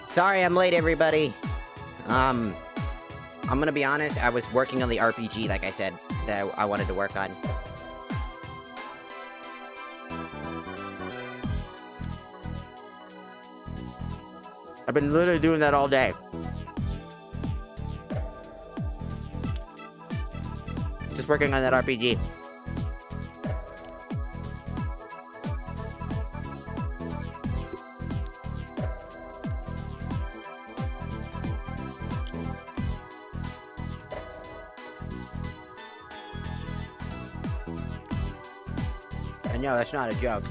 Sorry I'm late, everybody. I'm gonna be honest, I was working on the RPG, like I said, that I wanted to work on. I've been literally doing that all day. Just working on that RPG. And no, that's not a joke.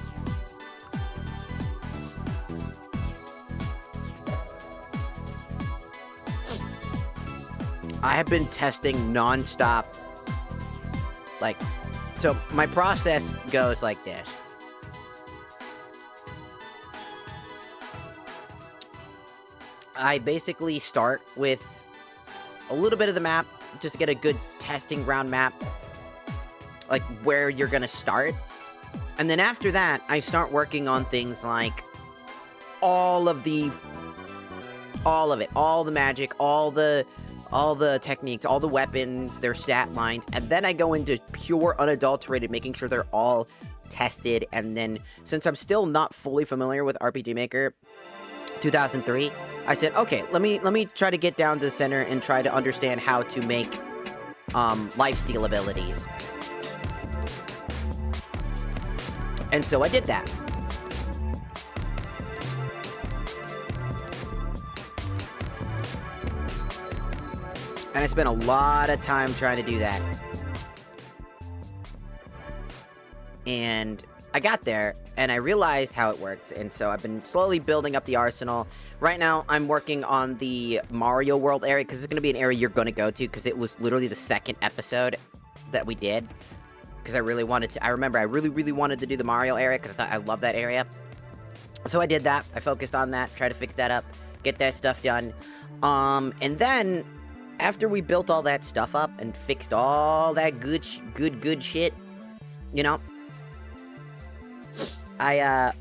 I have been testing non-stop. Like, so my process goes like this. I basically start with a little bit of the map, just to get a good testing ground map, like where you're gonna start. And then after that, I start working on things like all of it, all the magic, all the techniques, all the weapons, their stat lines, and then I go into pure unadulterated, making sure they're all tested. And then, since I'm still not fully familiar with RPG Maker 2003, I said, okay, let me try to get down to the center and try to understand how to make lifesteal abilities. And so I did that. And I spent a lot of time trying to do that. And I got there, and I realized how it works. And so I've been slowly building up the arsenal. Right now, I'm working on the Mario World area, because it's going to be an area you're going to go to, because it was literally the second episode that we did. Because I really wanted to, I remember I really wanted to do the Mario area, because I thought I love that area. So I did that. I focused on that, tried to fix that up, get that stuff done. And then, after we built all that stuff up and fixed all that good shit, you know, I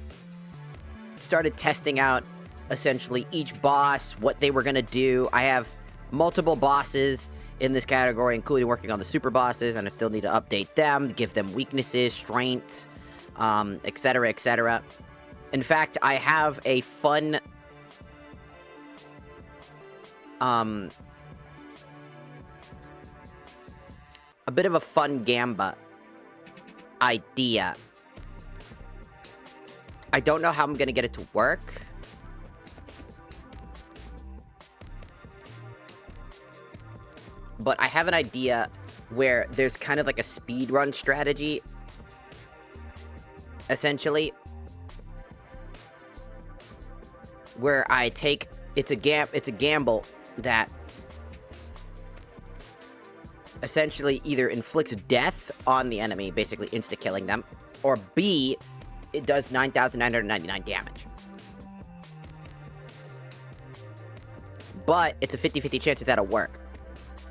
started testing out essentially each boss, what they were gonna do. I have multiple bosses in this category, including working on the super bosses, and I still need to update them, give them weaknesses, strengths, etc, etc. In fact, I have a fun a bit of a fun Gamba idea. I don't know how I'm gonna get it to work. But I have an idea where there's kind of like a speedrun strategy, essentially, where I take, it's a gamble that essentially either inflicts death on the enemy, basically insta-killing them, or B, it does 9,999 damage. But it's a 50-50 chance that that'll work.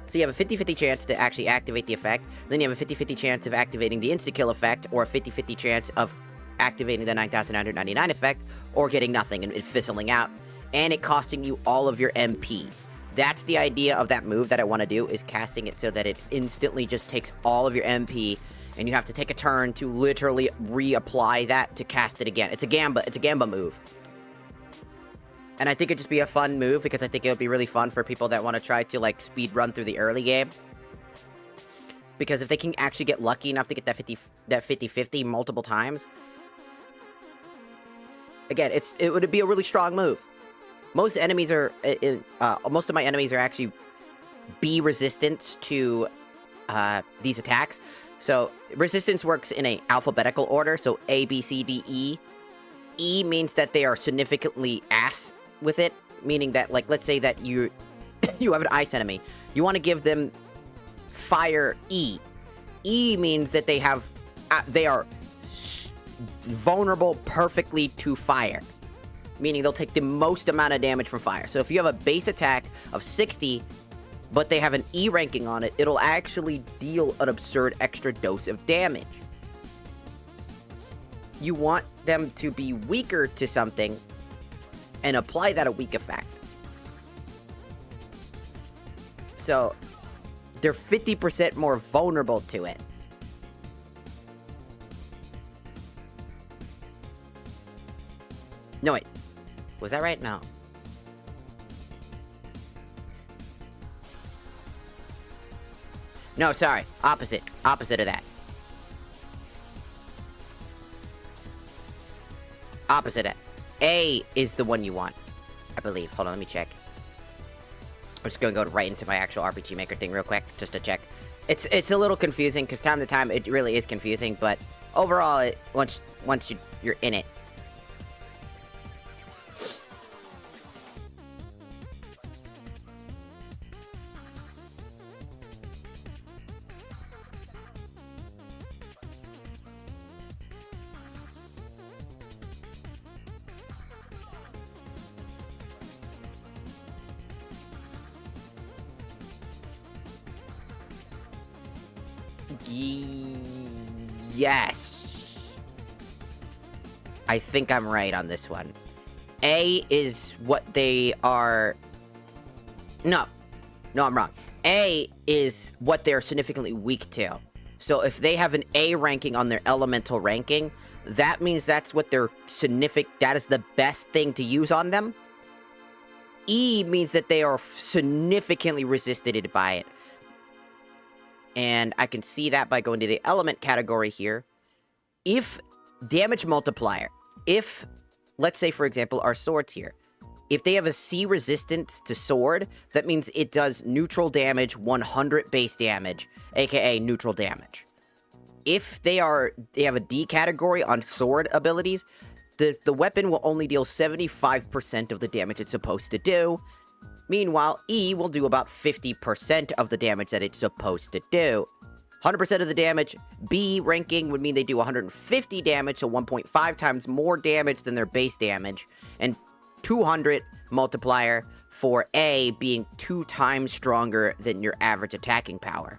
So you have a 50-50 chance to actually activate the effect, then you have a 50-50 chance of activating the insta-kill effect, or a 50-50 chance of activating the 9,999 effect, or getting nothing and it fizzling out, and it costing you all of your MP. That's the idea of that move that I want to do, is casting it so that it instantly just takes all of your MP, and you have to take a turn to literally reapply that to cast it again. It's a Gamba move. And I think it'd just be a fun move, because I think it would be really fun for people that want to try to, like, speed run through the early game. Because if they can actually get lucky enough to get that 50-50 multiple times, again, it would be a really strong move. Most enemies are, most of my enemies are actually B resistance to these attacks. So resistance works in a alphabetical order, so A, B, C, D, E. E means that they are significantly ass with it, meaning that, like, let's say that you have an ice enemy. You want to give them fire E. E means that they are vulnerable perfectly to fire, meaning they'll take the most amount of damage from fire. So if you have a base attack of 60, but they have an E ranking on it, it'll actually deal an absurd extra dose of damage. you want them to be weaker to something and apply that a weak effect. So, they're 50% more vulnerable to it. No, wait. Was that right? No. No, sorry. Opposite. Opposite of that. Opposite of A is the one you want, I believe. Hold on, let me check. I'm just gonna go right into my actual RPG Maker thing real quick, just to check. It's a little confusing, because time to time it really is confusing, but overall, once you're in it. Yes. I think I'm right on this one. A is what they are... No, I'm wrong. A is what they're significantly weak to. So if they have an A ranking on their elemental ranking, that means that's what they're that is the best thing to use on them. E means that they are significantly resisted by it. And I can see that by going to the element category here. If damage multiplier, if, let's say for example, our swords here, if they have a C resistance to sword, that means it does neutral damage, 100 base damage, aka neutral damage. If they have a D category on sword abilities, the weapon will only deal 75% of the damage it's supposed to do. Meanwhile, E will do about 50% of the damage that it's supposed to do. 100% of the damage. B ranking would mean they do 150 damage, so 1.5 times more damage than their base damage. And 200 multiplier for A being 2 times stronger than your average attacking power.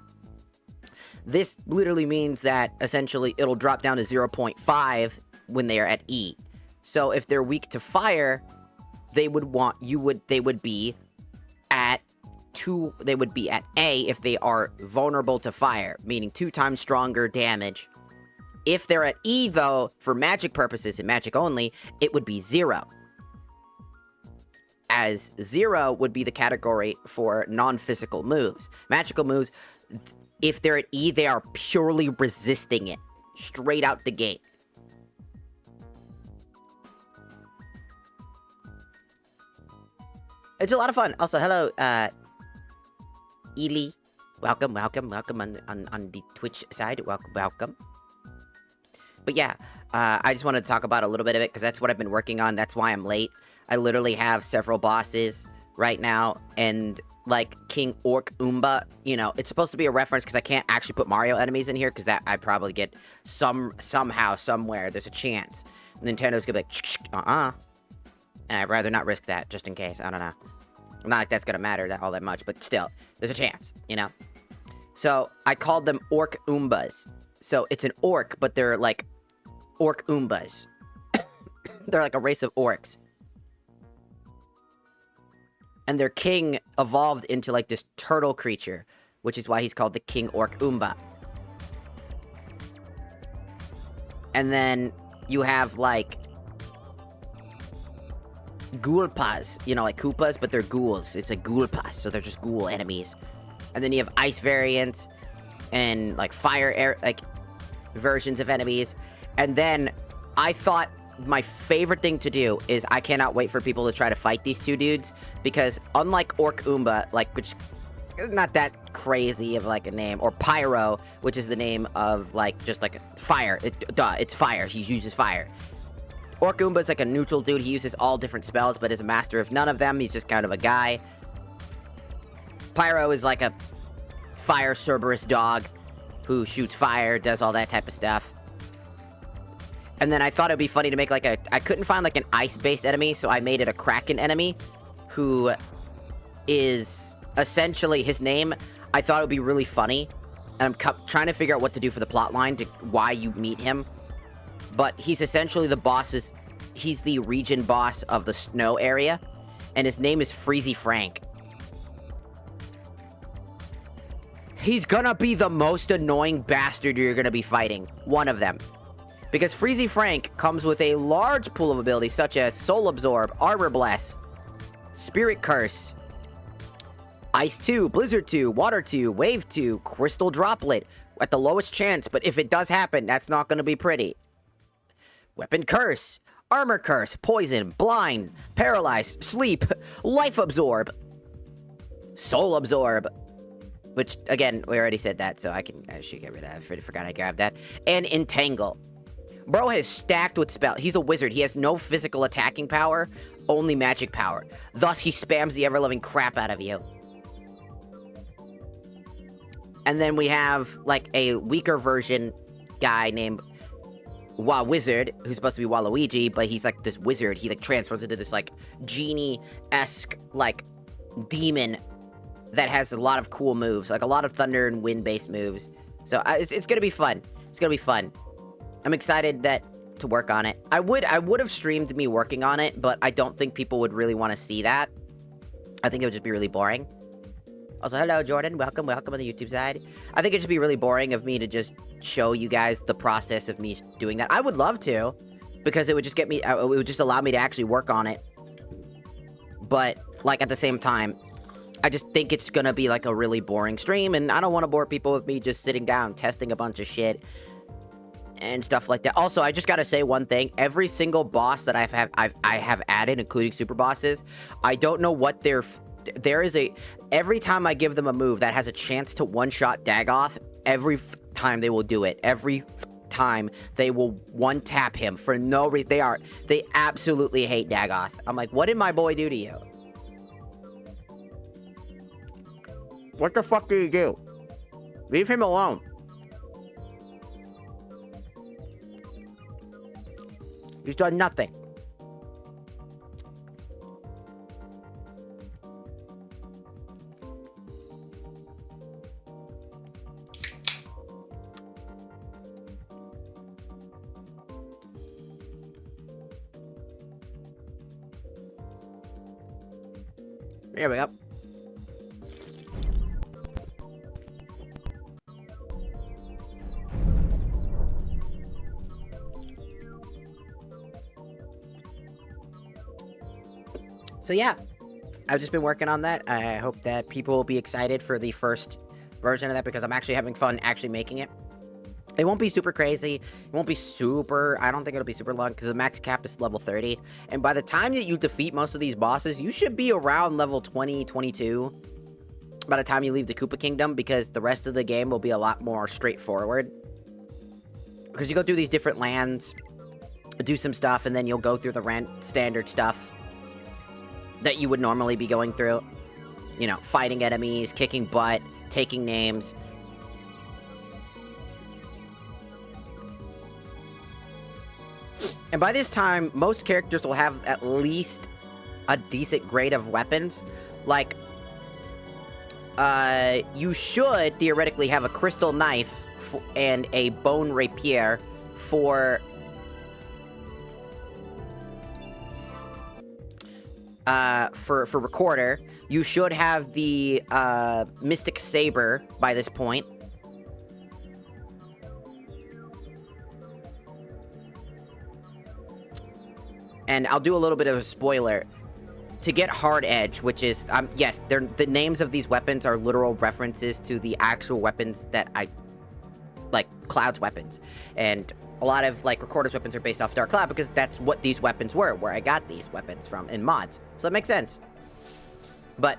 This literally means that, essentially, it'll drop down to 0.5 when they are at E. So if they're weak to fire, they would be at A if they are vulnerable to fire, meaning 2 times stronger damage. If they're at E, though, for magic purposes and magic only, it would be 0. As 0 would be the category for non-physical moves. Magical moves, if they're at E, they are purely resisting it, straight out the gate. It's a lot of fun. Also, hello, Ely. Welcome on the Twitch side. Welcome. But yeah, I just wanted to talk about a little bit of it, because that's what I've been working on. That's why I'm late. I literally have several bosses right now, and, like, King Orc Oomba, you know, it's supposed to be a reference, because I can't actually put Mario enemies in here, because that I'd probably get somehow, somewhere, there's a chance. Nintendo's gonna be like, and I'd rather not risk that, just in case. I don't know. Not like that's gonna matter all that much, but still, there's a chance, you know? So, I called them Orc Oombas. So, it's an orc, but they're, like, Orc Oombas. They're like a race of orcs. And their king evolved into, like, this turtle creature, which is why he's called the King Orc Oomba. And then you have, like, Ghoulpas, you know, like Koopas, but they're ghouls. It's like Ghoulpas, so they're just ghoul enemies. And then you have ice variants and like fire versions of enemies. And then I thought my favorite thing to do is I cannot wait for people to try to fight these two dudes, because unlike Orc Oomba, like, which is not that crazy of like a name, or Pyro, which is the name of like just like fire. It's fire. He uses fire. Orc Oomba is like a neutral dude. He uses all different spells, but is a master of none of them. He's just kind of a guy. Pyro is like a fire Cerberus dog who shoots fire, does all that type of stuff. And then I thought it'd be funny to make like I couldn't find like an ice-based enemy, so I made it a Kraken enemy, who is essentially his name. I thought it would be really funny, and I'm trying to figure out what to do for the plot line, why you meet him. but he's essentially the boss's... He's the region boss of the snow area, and his name is Freezy Frank. He's gonna be the most annoying bastard you're gonna be fighting. One of them. Because Freezy Frank comes with a large pool of abilities such as Soul Absorb, Armor Bless, Spirit Curse, Ice 2, Blizzard 2, Water 2, Wave 2, Crystal Droplet at the lowest chance, but if it does happen, that's not gonna be pretty. Weapon Curse, Armor Curse, Poison, Blind, Paralyze, Sleep, Life Absorb, Soul Absorb, which, again, we already said that, so I should get rid of that. I forgot I grabbed that. And Entangle. Bro has stacked with spell. He's a wizard. He has no physical attacking power, only magic power. Thus, he spams the ever-loving crap out of you. And then we have, like, a weaker version guy named Wizard, who's supposed to be Waluigi, but he's, like, this wizard. He, like, transforms into this, like, genie-esque, like, demon that has a lot of cool moves, like a lot of thunder and wind-based moves. So it's gonna be fun. It's gonna be fun. I'm excited to work on it. I would have streamed me working on it, but I don't think people would really want to see that. I think it would just be really boring. Also, hello Jordan, welcome on the YouTube side. I think it'd just be really boring of me to just show you guys the process of me doing that. I would love to, because it would just it would just allow me to actually work on it. But like at the same time, I just think it's gonna be like a really boring stream, and I don't want to bore people with me just sitting down testing a bunch of shit and stuff like that. Also, I just gotta say one thing: every single boss that I have added, including super bosses, I don't know what there is every time I give them a move that has a chance to one-shot Dagoth, every time they will do it. Every time they will one-tap him for no reason. They absolutely hate Dagoth. I'm like, what did my boy do to you? What the fuck did he do? Leave him alone. He's done nothing. Here we go. So yeah, I've just been working on that. I hope that people will be excited for the first version of that, because I'm actually having fun actually making it. It won't be super crazy. It won't be super... I don't think it'll be super long, because the max cap is level 30. And by the time that you defeat most of these bosses, you should be around level 20, 22. By the time you leave the Koopa Kingdom, because the rest of the game will be a lot more straightforward. Because you go through these different lands, do some stuff, and then you'll go through the standard stuff that you would normally be going through. You know, fighting enemies, kicking butt, taking names. And by this time, most characters will have at least a decent grade of weapons. Like, you should theoretically have a crystal knife and a bone rapier for Recorder. You should have the Mystic Saber by this point. And I'll do a little bit of a spoiler. To get Hard Edge, which is, yes, the names of these weapons are literal references to the actual weapons that like, Cloud's weapons. And a lot of, like, Recorder's weapons are based off Dark Cloud, because that's what these weapons were, where I got these weapons from in mods. So that makes sense. But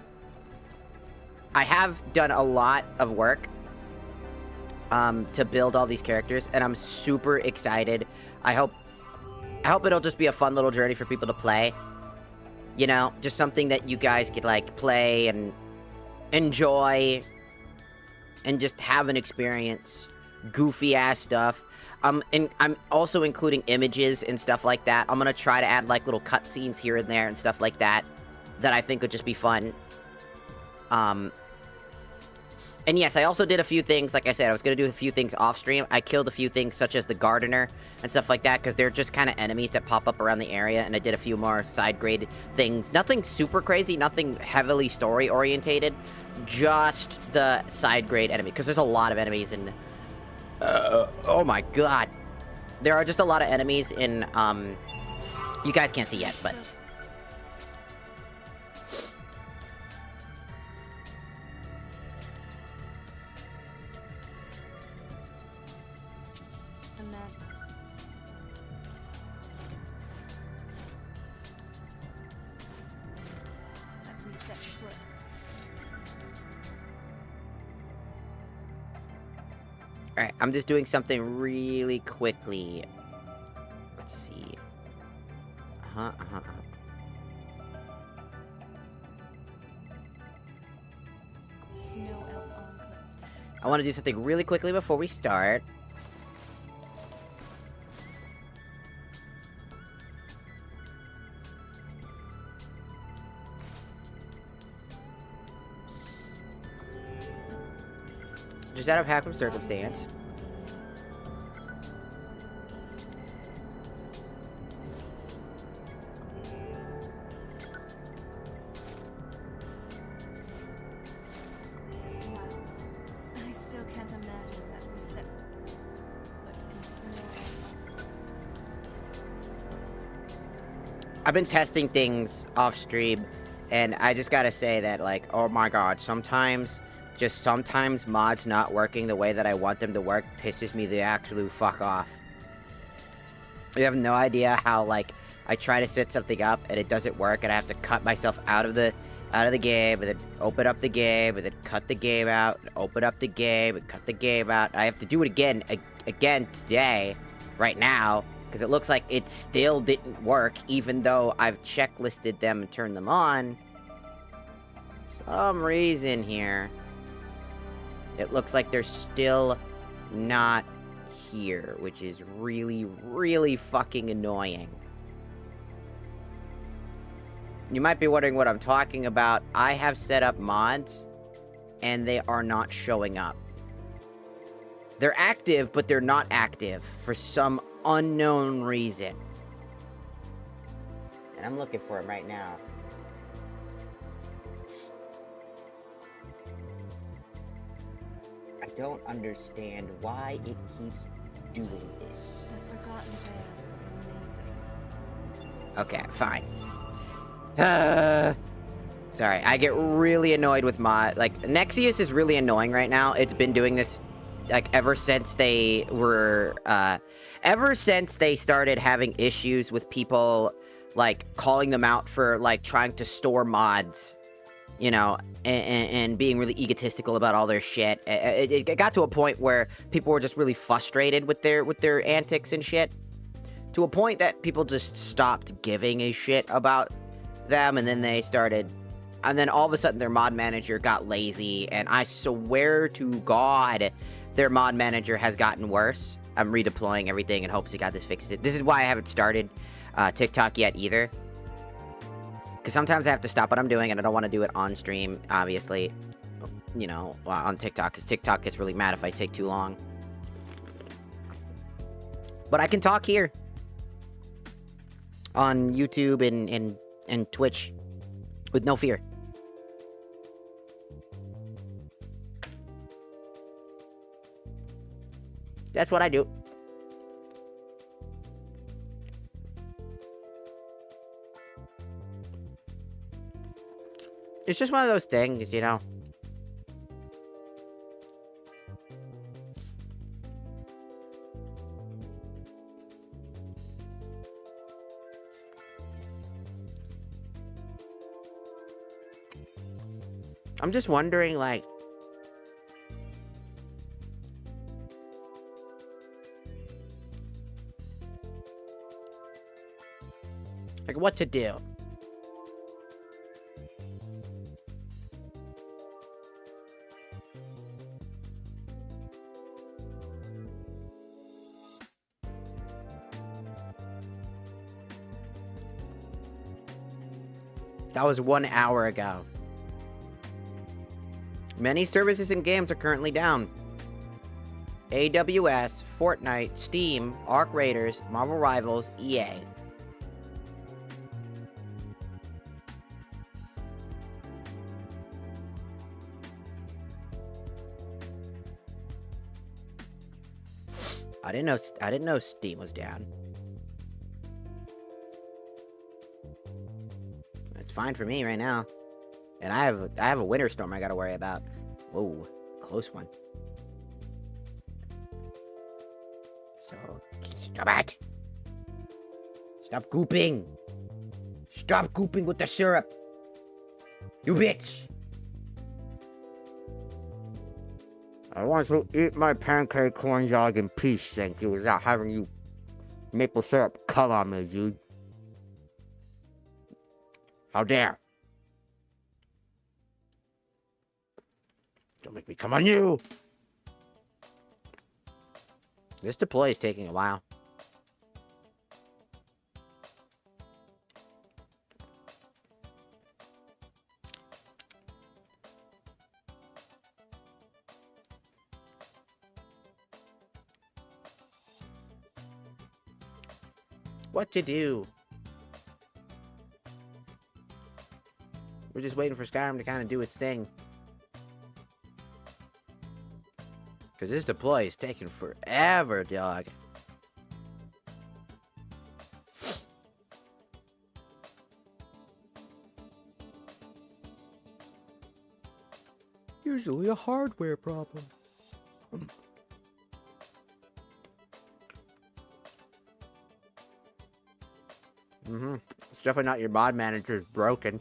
I have done a lot of work to build all these characters, and I'm super excited. I hope it'll just be a fun little journey for people to play. You know, just something that you guys could, like, play and enjoy and just have an experience. Goofy-ass stuff. And I'm also including images and stuff like that. I'm gonna try to add, like, little cutscenes here and there and stuff like that I think would just be fun. And yes, I also did a few things, like I said, I was going to do a few things off stream. I killed a few things such as the gardener and stuff like that, because they're just kind of enemies that pop up around the area, and I did a few more side grade things. Nothing super crazy, nothing heavily story orientated, just the side grade enemy, because there's a lot of enemies in... oh my god. There are just a lot of enemies in, you guys can't see yet, but... Alright, I'm just doing something really quickly. Let's see. I want to do something really quickly before we start. Just out of hack from circumstance. I still can't imagine that we set foot in snow. I've been testing things off stream, and I just gotta say that, like, oh my god, sometimes mods not working the way that I want them to work pisses me the absolute fuck off. You have no idea how, like, I try to set something up and it doesn't work, and I have to cut myself out of the game, and then open up the game, and then cut the game out, and open up the game, and cut the game out. I have to do it again today, right now, because it looks like it still didn't work, even though I've checklisted them and turned them on. Some reason here. It looks like they're still not here, which is really, really fucking annoying. You might be wondering what I'm talking about. I have set up mods, and they are not showing up. They're active, but they're not active for some unknown reason. And I'm looking for them right now. I don't understand why it keeps doing this. The Forgotten Vale was amazing. Okay, fine. Sorry, I get really annoyed with like, Nexius is really annoying right now. It's been doing this, like, ever since they started having issues with people, like, calling them out for, like, trying to store mods. You know, and being really egotistical about all their shit. It got to a point where people were just really frustrated with their antics and shit. To a point that people just stopped giving a shit about them, and then they started... And then all of a sudden their mod manager got lazy, and I swear to God, their mod manager has gotten worse. I'm redeploying everything in hopes he got this fixed. This is why I haven't started TikTok yet either. Because sometimes I have to stop what I'm doing, and I don't want to do it on stream, obviously. You know, on TikTok, because TikTok gets really mad if I take too long. But I can talk here. On YouTube and Twitch. With no fear. That's what I do. It's just one of those things, you know? I'm just wondering, like... Like, what to do. That was 1 hour ago. Many services and games are currently down. AWS, Fortnite, Steam, Arc Raiders, Marvel Rivals, EA. I didn't know Steam was down. It's fine for me right now. And I have a winter storm I gotta worry about. Whoa, close one. So, stop it! Stop gooping! Stop gooping with the syrup! You bitch! I want to eat my pancake corn dog in peace, thank you, without having you maple syrup come on me, dude. How dare! Don't make me come on you! This deploy is taking a while. What to do? We're just waiting for Skyrim to kind of do its thing. Because this deploy is taking forever, dog. Usually a hardware problem. It's definitely not your mod manager's broken.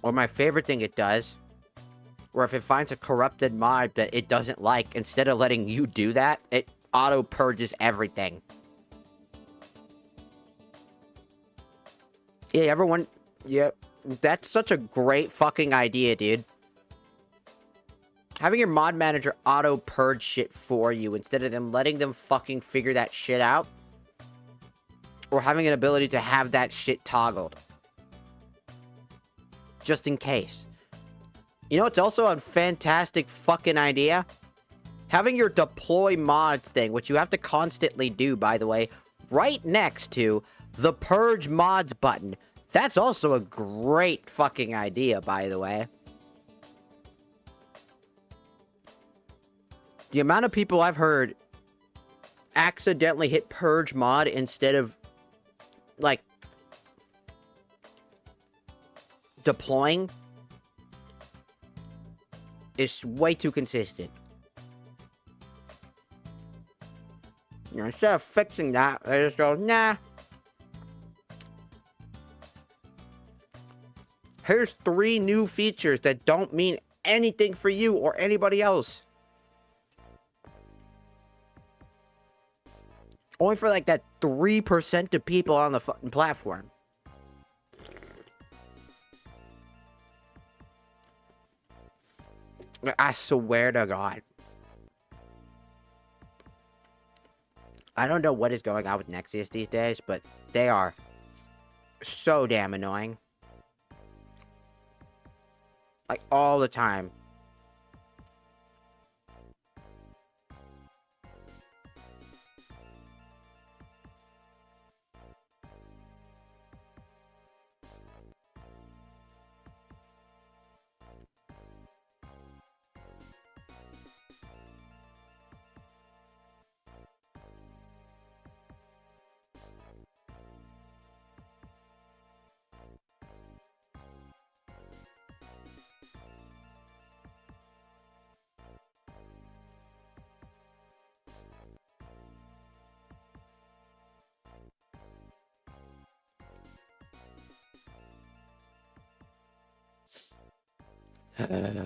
Or my favorite thing it does, or if it finds a corrupted mod that it doesn't like, instead of letting you do that, it auto-purges everything. Yeah, everyone... Yeah, that's such a great fucking idea, dude. Having your mod manager auto-purge shit for you, instead of them letting them fucking figure that shit out. Or having an ability to have that shit toggled. Just in case. You know, it's also a fantastic fucking idea. Having your deploy mods thing, which you have to constantly do, by the way, right next to the purge mods button. That's also a great fucking idea, by the way. The amount of people I've heard accidentally hit purge mod instead of, like, deploying is way too consistent. You know, instead of fixing that, they just go, nah. Here's 3 new features that don't mean anything for you or anybody else. Only for like that 3% of people on the fucking platform. I swear to God. I don't know what is going on with Nexius these days, but they are so damn annoying. Like, all the time. Okay.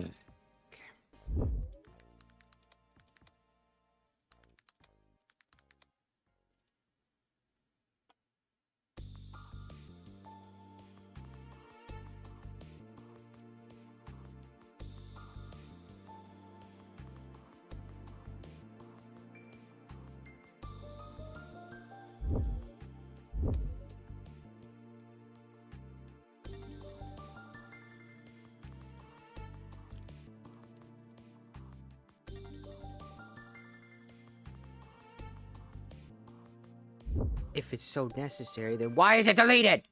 If it's so necessary, then why is it deleted?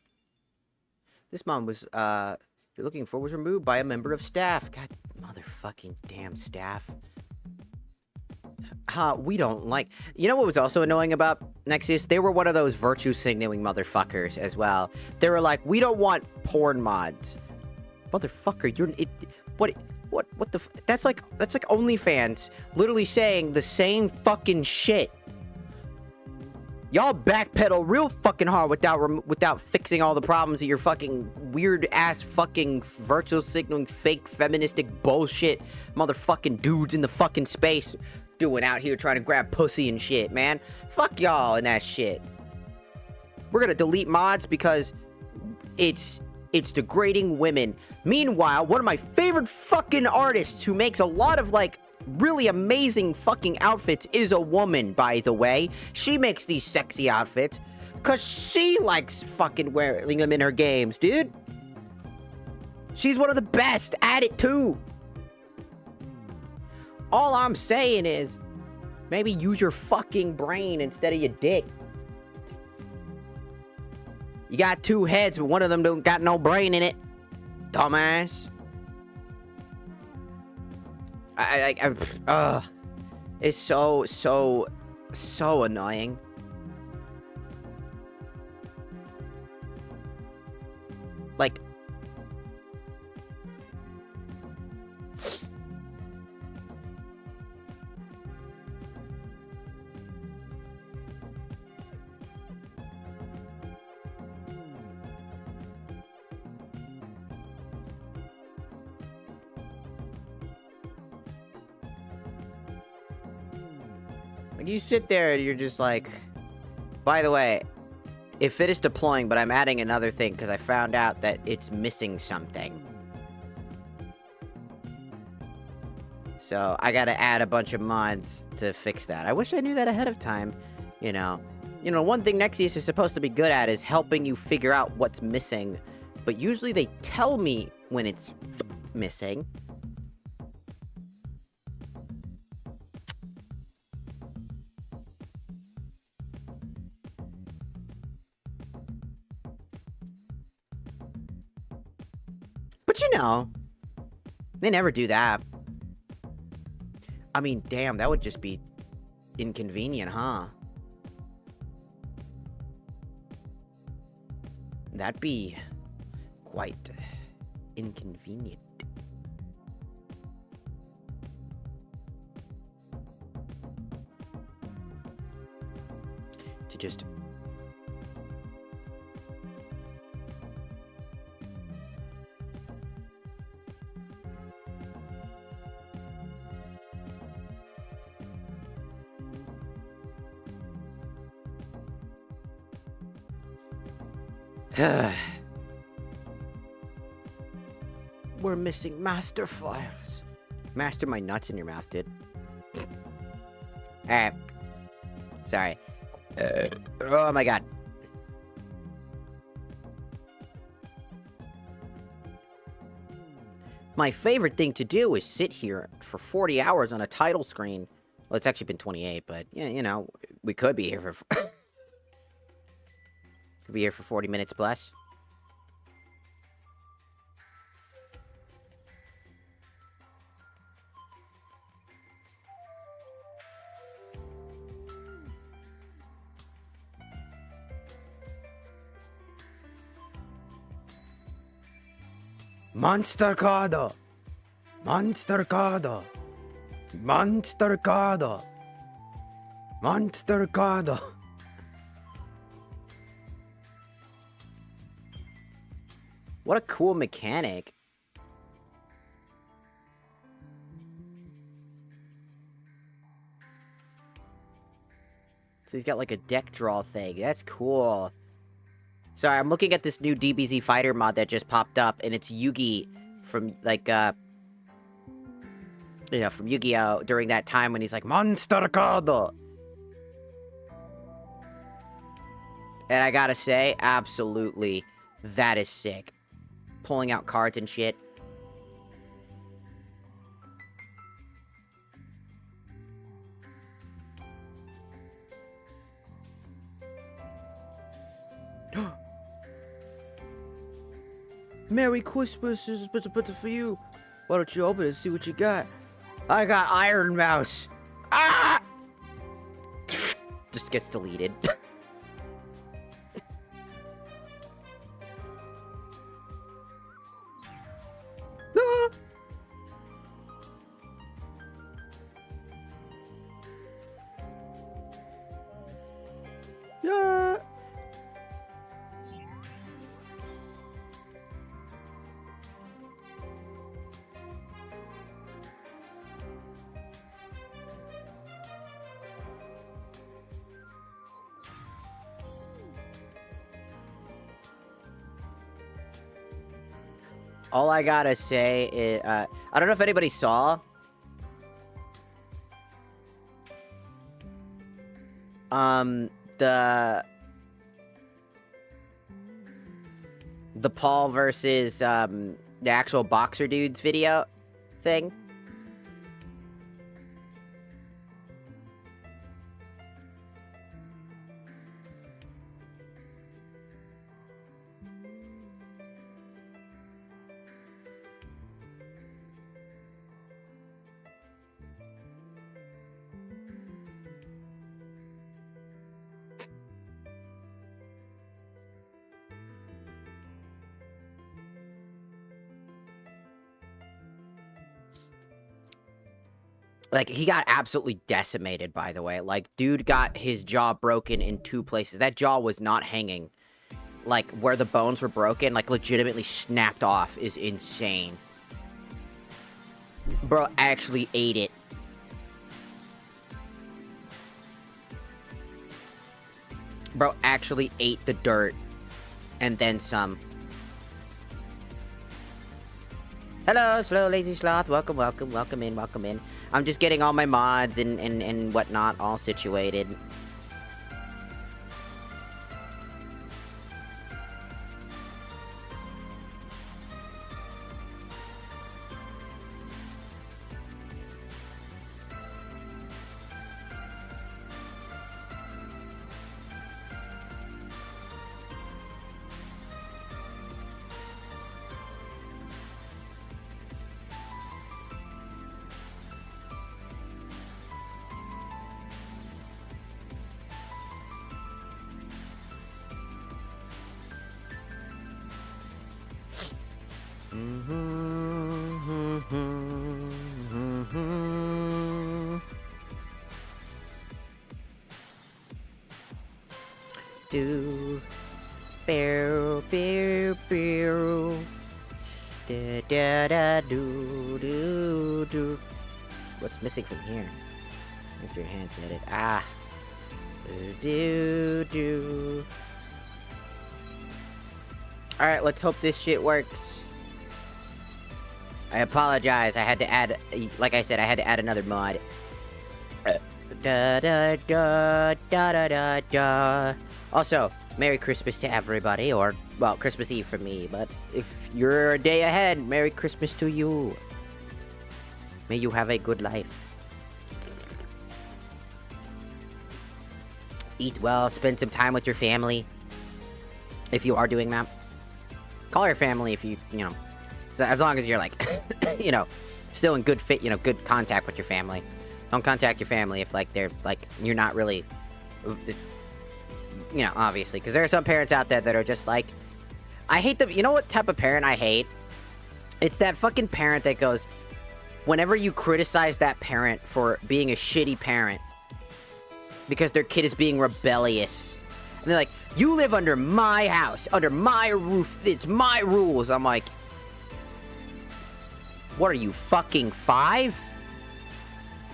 This mod was, you're looking for was removed by a member of staff. God, motherfucking damn staff. We don't like... You know what was also annoying about Nexus? They were one of those virtue signaling motherfuckers as well. They were like, we don't want porn mods. Motherfucker, you're... What the... That's like OnlyFans literally saying the same fucking shit. Y'all backpedal real fucking hard without fixing all the problems that your fucking weird-ass fucking virtual signaling fake feministic bullshit motherfucking dudes in the fucking space doing out here trying to grab pussy and shit, man. Fuck y'all and that shit. We're gonna delete mods because it's degrading women. Meanwhile, one of my favorite fucking artists who makes a lot of, like, really amazing fucking outfits is a woman, by the way. She makes these sexy outfits because she likes fucking wearing them in her games, dude. She's one of the best at it, too. All I'm saying is, maybe use your fucking brain instead of your dick. You got two heads, but one of them don't got no brain in it. Dumbass. It's so annoying. Like, you sit there and you're just like, by the way, if it is deploying, but I'm adding another thing because I found out that it's missing something. So I gotta add a bunch of mods to fix that. I wish I knew that ahead of time, you know. You know, one thing Nexius is supposed to be good at is helping you figure out what's missing. But usually they tell me when it's missing. But you know, they never do that. I mean, damn, that would just be inconvenient, huh? That'd be quite inconvenient. To just... We're missing master files. Master my nuts in your mouth, dude. Alright. Sorry. Oh my god. My favorite thing to do is sit here for 40 hours on a title screen. Well, it's actually been 28, but, yeah, you know, we could be here for... could be here for 40 minutes plus. Monster Cardo! Monster Cardo! Monster Cardo! Monster Cardo! What a cool mechanic. So he's got like a deck draw thing. That's cool. Sorry, I'm looking at this new DBZ Fighter mod that just popped up, and it's Yugi from, like, you know, from Yu-Gi-Oh! During that time when he's like, Monster Cardo! And I gotta say, absolutely, that is sick. Pulling out cards and shit. Merry Christmas, this is present for you. Why don't you open it and see what you got? I got Iron Mouse. Ah! Just gets deleted. Ah! Yeah. All I gotta say is, I don't know if anybody saw. The Paul versus, the actual boxer dudes video thing. Like, he got absolutely decimated, by the way. Like, dude got his jaw broken in 2 places. That jaw was not hanging. Like, where the bones were broken, like, legitimately snapped off is insane. Bro actually ate it. Bro actually ate the dirt. And then some. Hello, Slow Lazy Sloth. Welcome, welcome, welcome in, welcome in. I'm just getting all my mods and whatnot all situated. Do bear bear bear da da da do do do. What's missing from here? If your hands at it. Ah. Do do. Alright, let's hope this shit works. I apologize. I had to add, like I said, I had to add another mod. Da da da da da da da. Also, Merry Christmas to everybody, or, well, Christmas Eve for me, but if you're a day ahead, Merry Christmas to you. May you have a good life. Eat well, spend some time with your family. If you are doing that. Call your family if you know, so as long as you're, like, you know, still in good good contact with your family. Don't contact your family if, like, they're, like, you're not really, you know, obviously. Because there are some parents out there that are just, like, I hate them. You know what type of parent I hate? It's that fucking parent that goes, whenever you criticize that parent for being a shitty parent, because their kid is being rebellious. And they're like, you live under my house, under my roof, it's my rules. I'm like, what are you, fucking 5?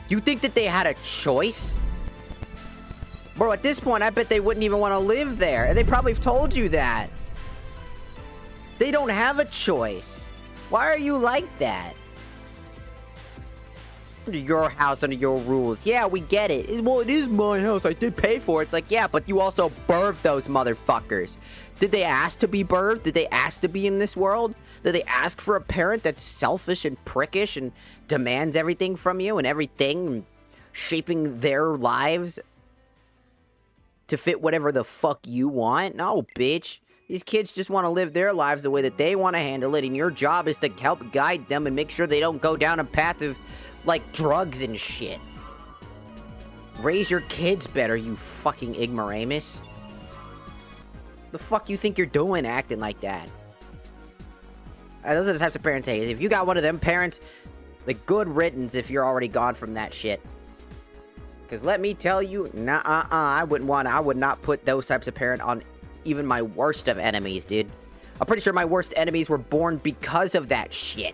You think that they had a choice? Bro, at this point, I bet they wouldn't even want to live there. And they probably have told you that. They don't have a choice. Why are you like that? Under your house, under your rules. Yeah, we get it. Well, it is my house. I did pay for it. It's like, yeah, but you also birthed those motherfuckers. Did they ask to be birthed? Did they ask to be in this world? Did they ask for a parent that's selfish and prickish and demands everything from you and everything, shaping their lives to fit whatever the fuck you want. No, bitch. These kids just want to live their lives the way that they want to handle it, and your job is to help guide them and make sure they don't go down a path of, like, drugs and shit. Raise your kids better, you fucking ignoramus. The fuck you think you're doing acting like that? Those are the types of parents I hate. If you got one of them parents, the good riddance if you're already gone from that shit. Because let me tell you, I would not put those types of parent on even my worst of enemies, dude. I'm pretty sure my worst enemies were born because of that shit.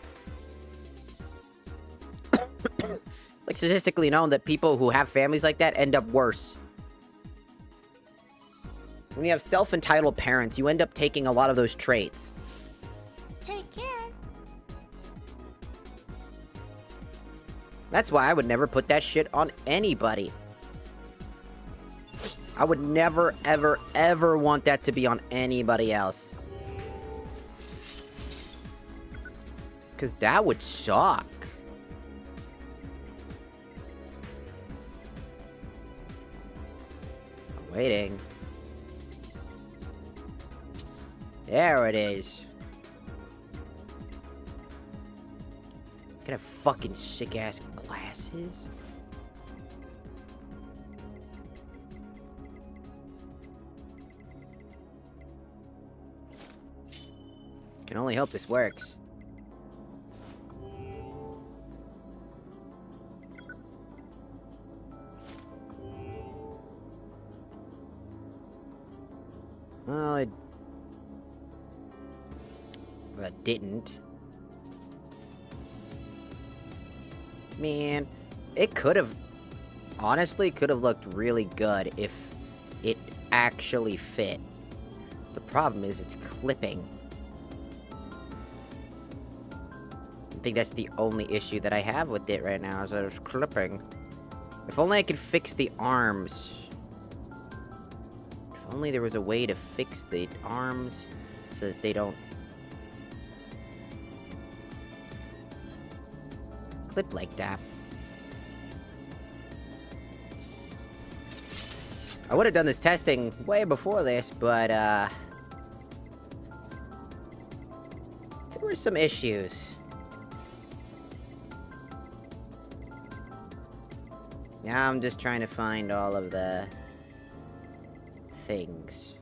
Like, statistically known that people who have families like that end up worse. When you have self-entitled parents, you end up taking a lot of those traits. Take care. That's why I would never put that shit on anybody. I would never, ever, ever want that to be on anybody else. Because that would suck. I'm waiting. There it is. Can I have fucking sick-ass glasses? Can only hope this works. Well, it didn't. Man, it could have... Honestly, could have looked really good if it actually fit. The problem is it's clipping. I think that's the only issue that I have with it right now, is that it's clipping. If only I could fix the arms. If only there was a way to fix the arms so that they don't clip like that. I would have done this testing way before this, but there were some issues. Now I'm just trying to find all of the things.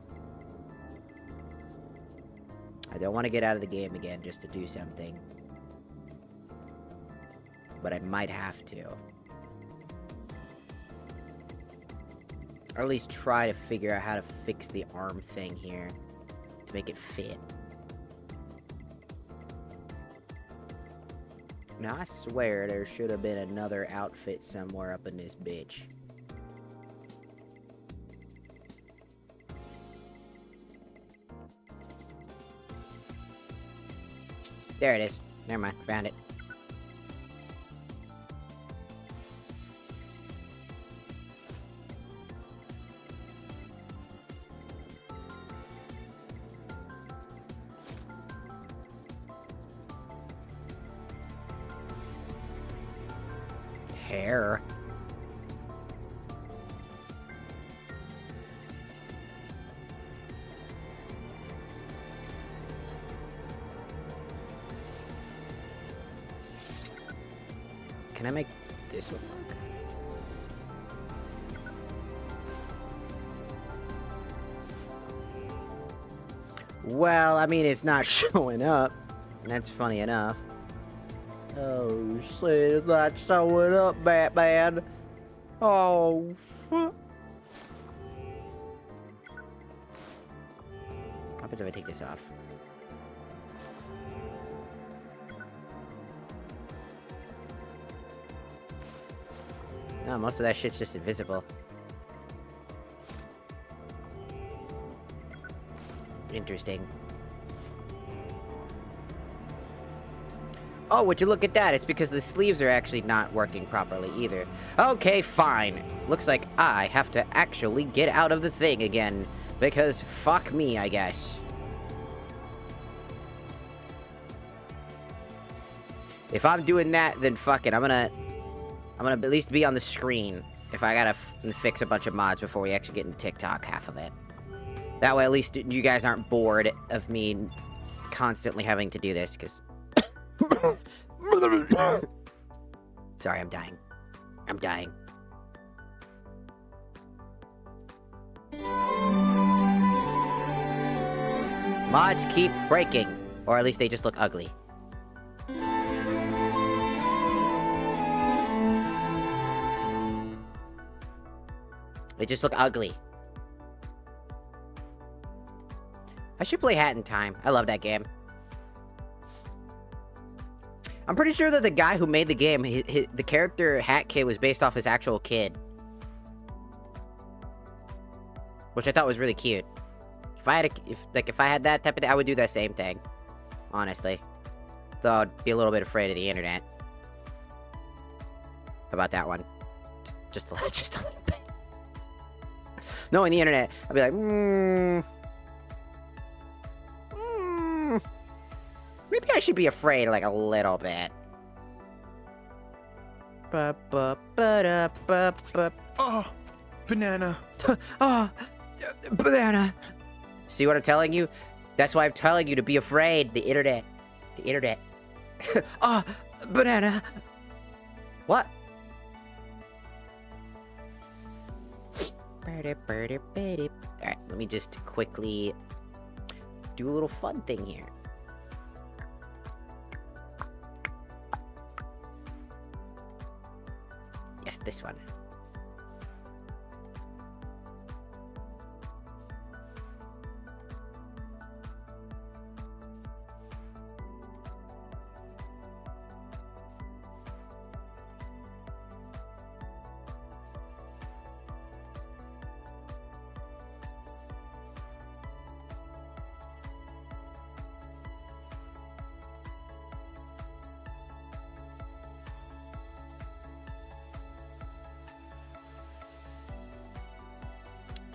I don't want to get out of the game again just to do something. But I might have to. Or at least try to figure out how to fix the arm thing here to make it fit. Now, I swear there should have been another outfit somewhere up in this bitch. There it is. Never mind. Found it. Hair. Can I make this one work? Well, I mean, it's not showing up. That's funny enough. Oh, shit, it's not showing up, Batman. Oh, fuck. What happens if I take this off? No, most of that shit's just invisible. Interesting. Oh, would you look at that? It's because the sleeves are actually not working properly either. Okay, fine. Looks like I have to actually get out of the thing again. Because fuck me, I guess. If I'm doing that, then fuck it. I'm gonna at least be on the screen. if I gotta fix a bunch of mods before we actually get into TikTok, half of it. That way, at least you guys aren't bored of me constantly having to do this, because... Sorry, I'm dying. I'm dying. Mods keep breaking. Or at least they just look ugly. They just look ugly. I should play Hat in Time. I love that game. I'm pretty sure that the guy who made the game, the character Hat Kid was based off his actual kid. Which I thought was really cute. If I had that type of thing, I would do that same thing. Honestly. Though I'd be a little bit afraid of the internet. About that one. Just a little bit. Knowing the internet, I'd be like, maybe I should be afraid, like, a little bit. Oh, banana. Oh, banana. See what I'm telling you? That's why I'm telling you to be afraid. The internet. The internet. Oh, banana. What? Alright, let me just quickly do a little fun thing here. Yes, this one.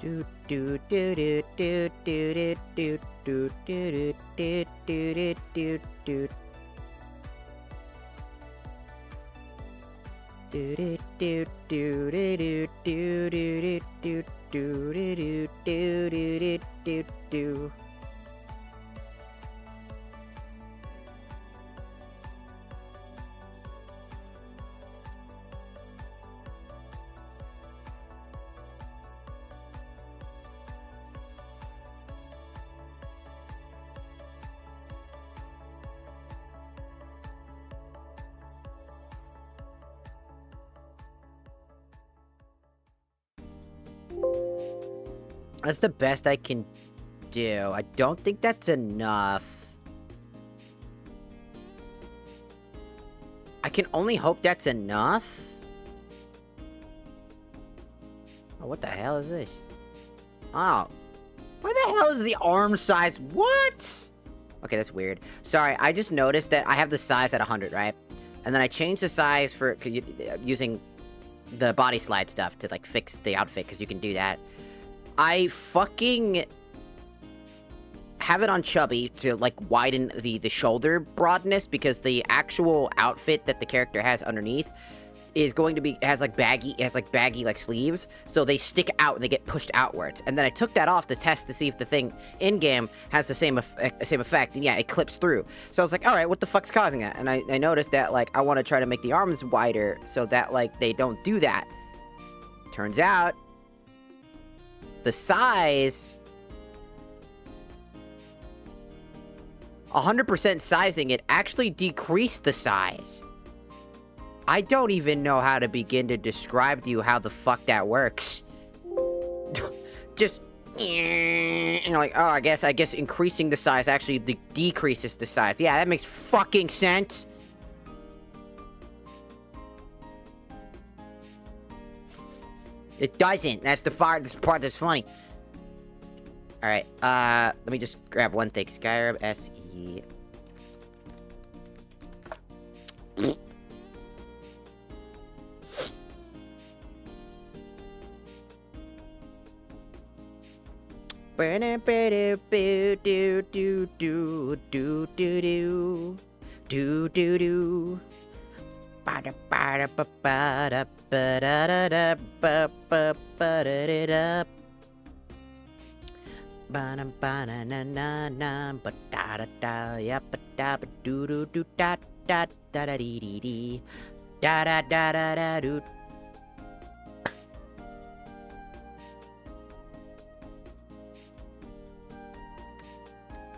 Do do do do do do do do do do do do do. Do do do do do do do do do do do do. That's the best I can do. I don't think that's enough. I can only hope that's enough. Oh, what the hell is this? Oh. Why the hell is the arm size? What? Okay, that's weird. Sorry, I just noticed that I have the size at 100, right? And then I changed the size for using the body slide stuff to, like, fix the outfit, because you can do that. I fucking have it on chubby to, like, widen the shoulder broadness, because the actual outfit that the character has underneath is going to be, has baggy sleeves, so they stick out and they get pushed outwards. And then I took that off to test to see if the thing in-game has the same effect, and yeah, it clips through. So I was like, alright, what the fuck's causing that? And I noticed that, like, I want to try to make the arms wider so that, like, they don't do that. Turns out the size, 100% sizing it actually decreased the size. I don't even know how to begin to describe to you how the fuck that works. Just, and you're like, oh, I guess increasing the size actually decreases the size. Yeah, that makes fucking sense. It doesn't. That's the part that's funny. Alright, let me just grab one thing. Skyrim SE.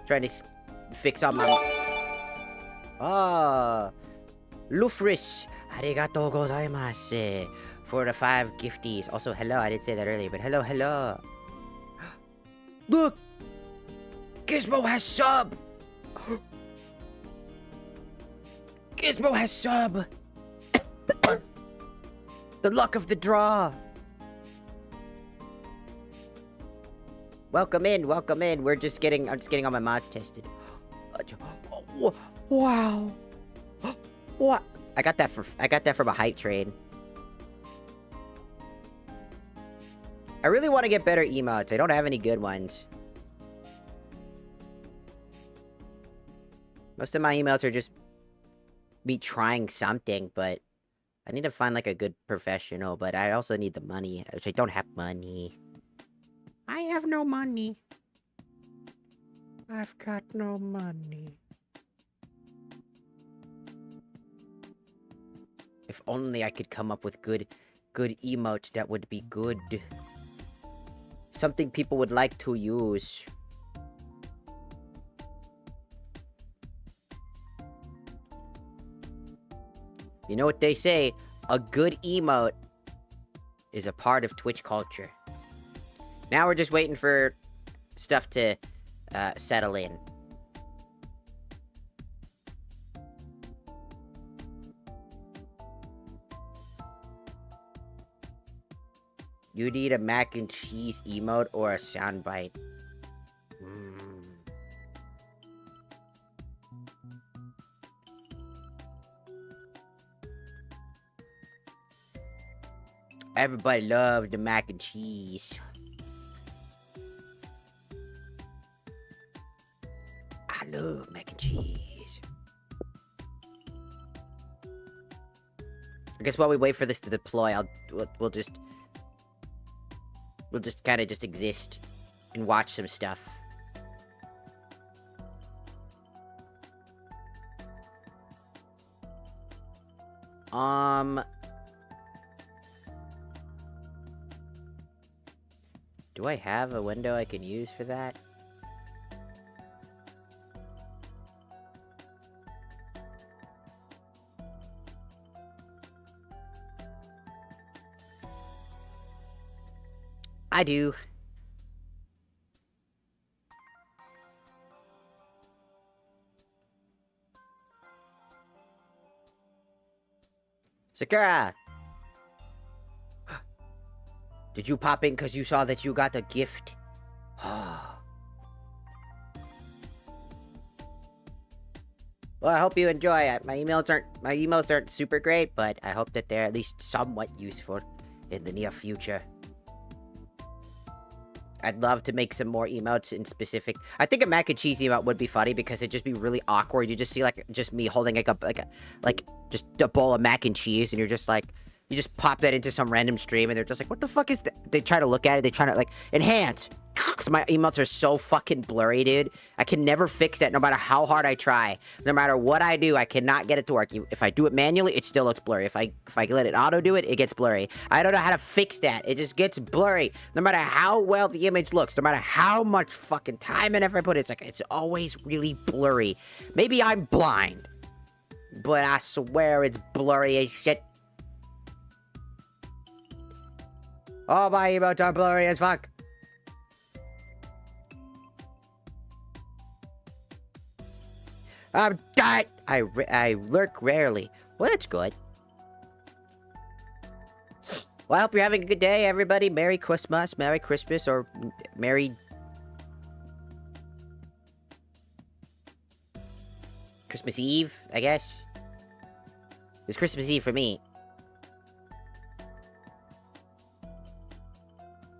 Trying to fix up my... Ah, Lufris, arigatou gozaimasu for the 5 gifties. Also, hello, I didn't say that earlier, but hello, hello. Look! Gizmo has sub! Gizmo has sub! The luck of the draw! Welcome in, welcome in. I'm just getting all my mods tested. Wow. What? I got that from a hype train. I really want to get better emotes. I don't have any good ones. Most of my emails are just me trying something, but I need to find like a good professional, but I also need the money, which I don't have money. I have no money. I've got no money. If only I could come up with good emotes that would be good. Something people would like to use. You know what they say? A good emote is a part of Twitch culture. Now we're just waiting for stuff to settle in. You need a mac and cheese emote or a soundbite. Everybody loves the mac and cheese. I love mac and cheese. I guess while we wait for this to deploy, we'll just kind of just exist and watch some stuff. Do I have a window I can use for that? I do. Sakura! Did you pop in because you saw that you got a gift? Well, I hope you enjoy it. My emails aren't super great, but I hope that they're at least somewhat useful in the near future. I'd love to make some more emotes in specific. I think a mac and cheese emote would be funny because it'd just be really awkward. You just see just me holding just a bowl of mac and cheese, and you're just like, you just pop that into some random stream, and they're just like, what the fuck is that? They try to look at it. They try to enhance. Because my emotes are so fucking blurry, dude. I can never fix that no matter how hard I try. No matter what I do, I cannot get it to work. If I do it manually, it still looks blurry. If I let it auto do it, it gets blurry. I don't know how to fix that. It just gets blurry. No matter how well the image looks, no matter how much fucking time and effort I put, it's always really blurry. Maybe I'm blind. But I swear it's blurry as shit. Oh, my emotes are blurry as fuck. I'm dead. I lurk rarely. Well, that's good. Well, I hope you're having a good day, everybody. Merry Christmas, or Merry... Christmas Eve, I guess. It's Christmas Eve for me.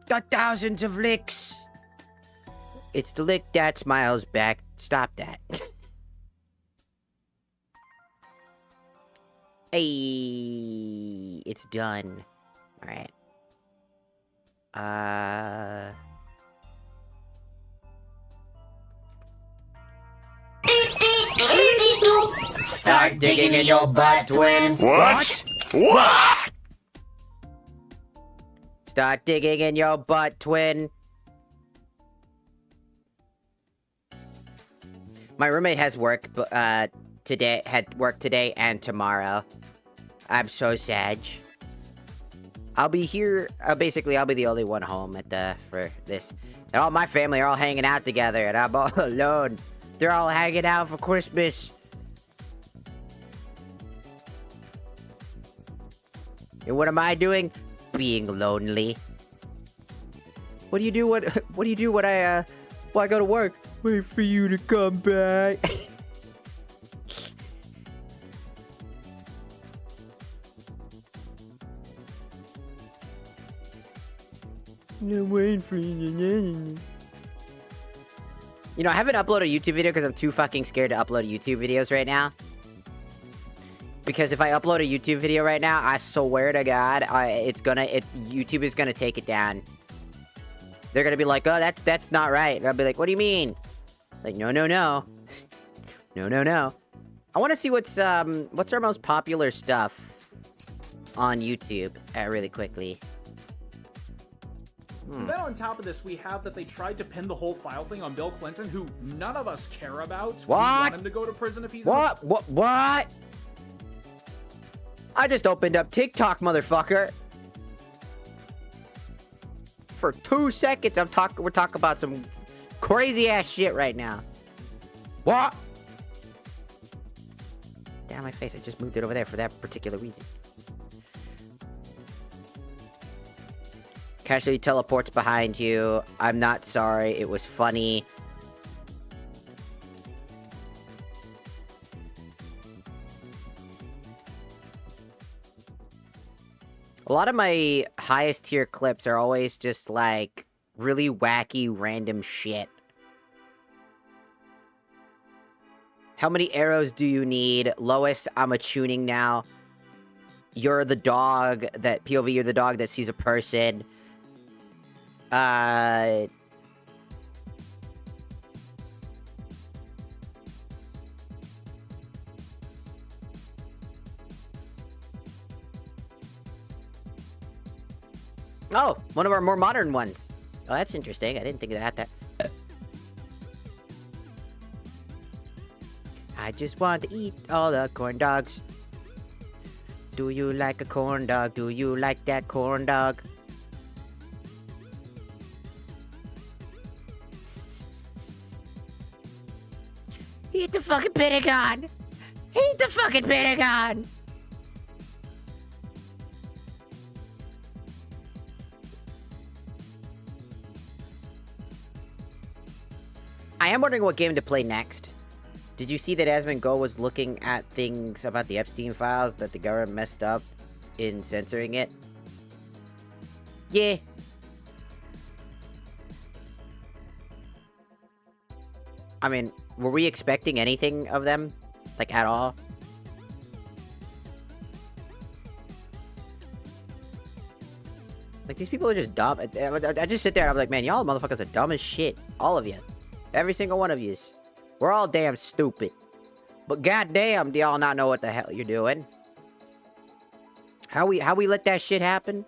Got thousands of licks. It's the lick that smiles back. Stop that. Hey, it's done. Alright. Start digging in your butt, twin. What? What? Start digging in your butt, twin. My roommate has work, today, had work today and tomorrow. I'm so sad. I'll be here, basically, I'll be the only one home for this. And all my family are all hanging out together, and I'm all alone. They're all hanging out for Christmas. And what am I doing? Being lonely. What do you do? What do you do when I go to work? Wait for you to come back. I'm waiting for you. You know, I haven't uploaded a YouTube video because I'm too fucking scared to upload YouTube videos right now. Because if I upload a YouTube video right now, I swear to God, YouTube is gonna take it down. They're gonna be like, oh, that's not right. And I'll be like, what do you mean? Like, no. No. I want to see what's our most popular stuff on YouTube, really quickly. Then on top of this, we have that they tried to pin the whole file thing on Bill Clinton, who none of us care about. What? We want him to go to prison if he's... What? I just opened up TikTok, motherfucker. For 2 seconds, we're talking about some crazy ass shit right now. What? Damn my face, I just moved it over there for that particular reason. Casually teleports behind you. I'm not sorry, it was funny. A lot of my highest tier clips are always just like really wacky random shit. How many arrows do you need? Lois, I'm a tuning now. You're the dog that POV, you're the dog that sees a person. Oh, one of our more modern ones. Oh, that's interesting. I didn't think of that. I just want to eat all the corn dogs. Do you like a corn dog? Do you like that corn dog? Eat the fucking Pentagon! Eat the fucking Pentagon! I am wondering what game to play next. Did you see that Asmongold was looking at things about the Epstein files that the government messed up in censoring it? Yeah. I mean, were we expecting anything of them? Like, at all? Like, these people are just dumb. I just sit there and I'm like, man, y'all motherfuckers are dumb as shit. All of you. Every single one of yous. We're all damn stupid. But goddamn, do y'all not know what the hell you're doing? How we let that shit happen?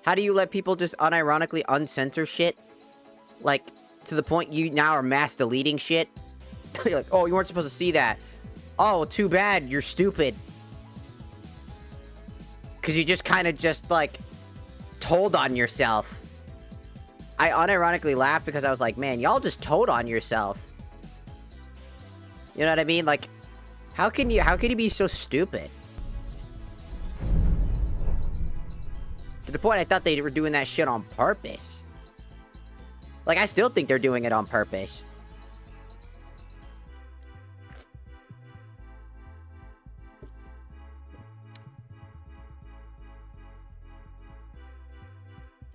How do you let people just unironically uncensor shit? Like, to the point you now are mass deleting shit? You're like, oh, you weren't supposed to see that. Oh, too bad, you're stupid. Because you just kind of just, like, told on yourself. I unironically laughed because I was like, man, y'all just told on yourself. You know what I mean? Like, how can you be so stupid? To the point I thought they were doing that shit on purpose. Like, I still think they're doing it on purpose.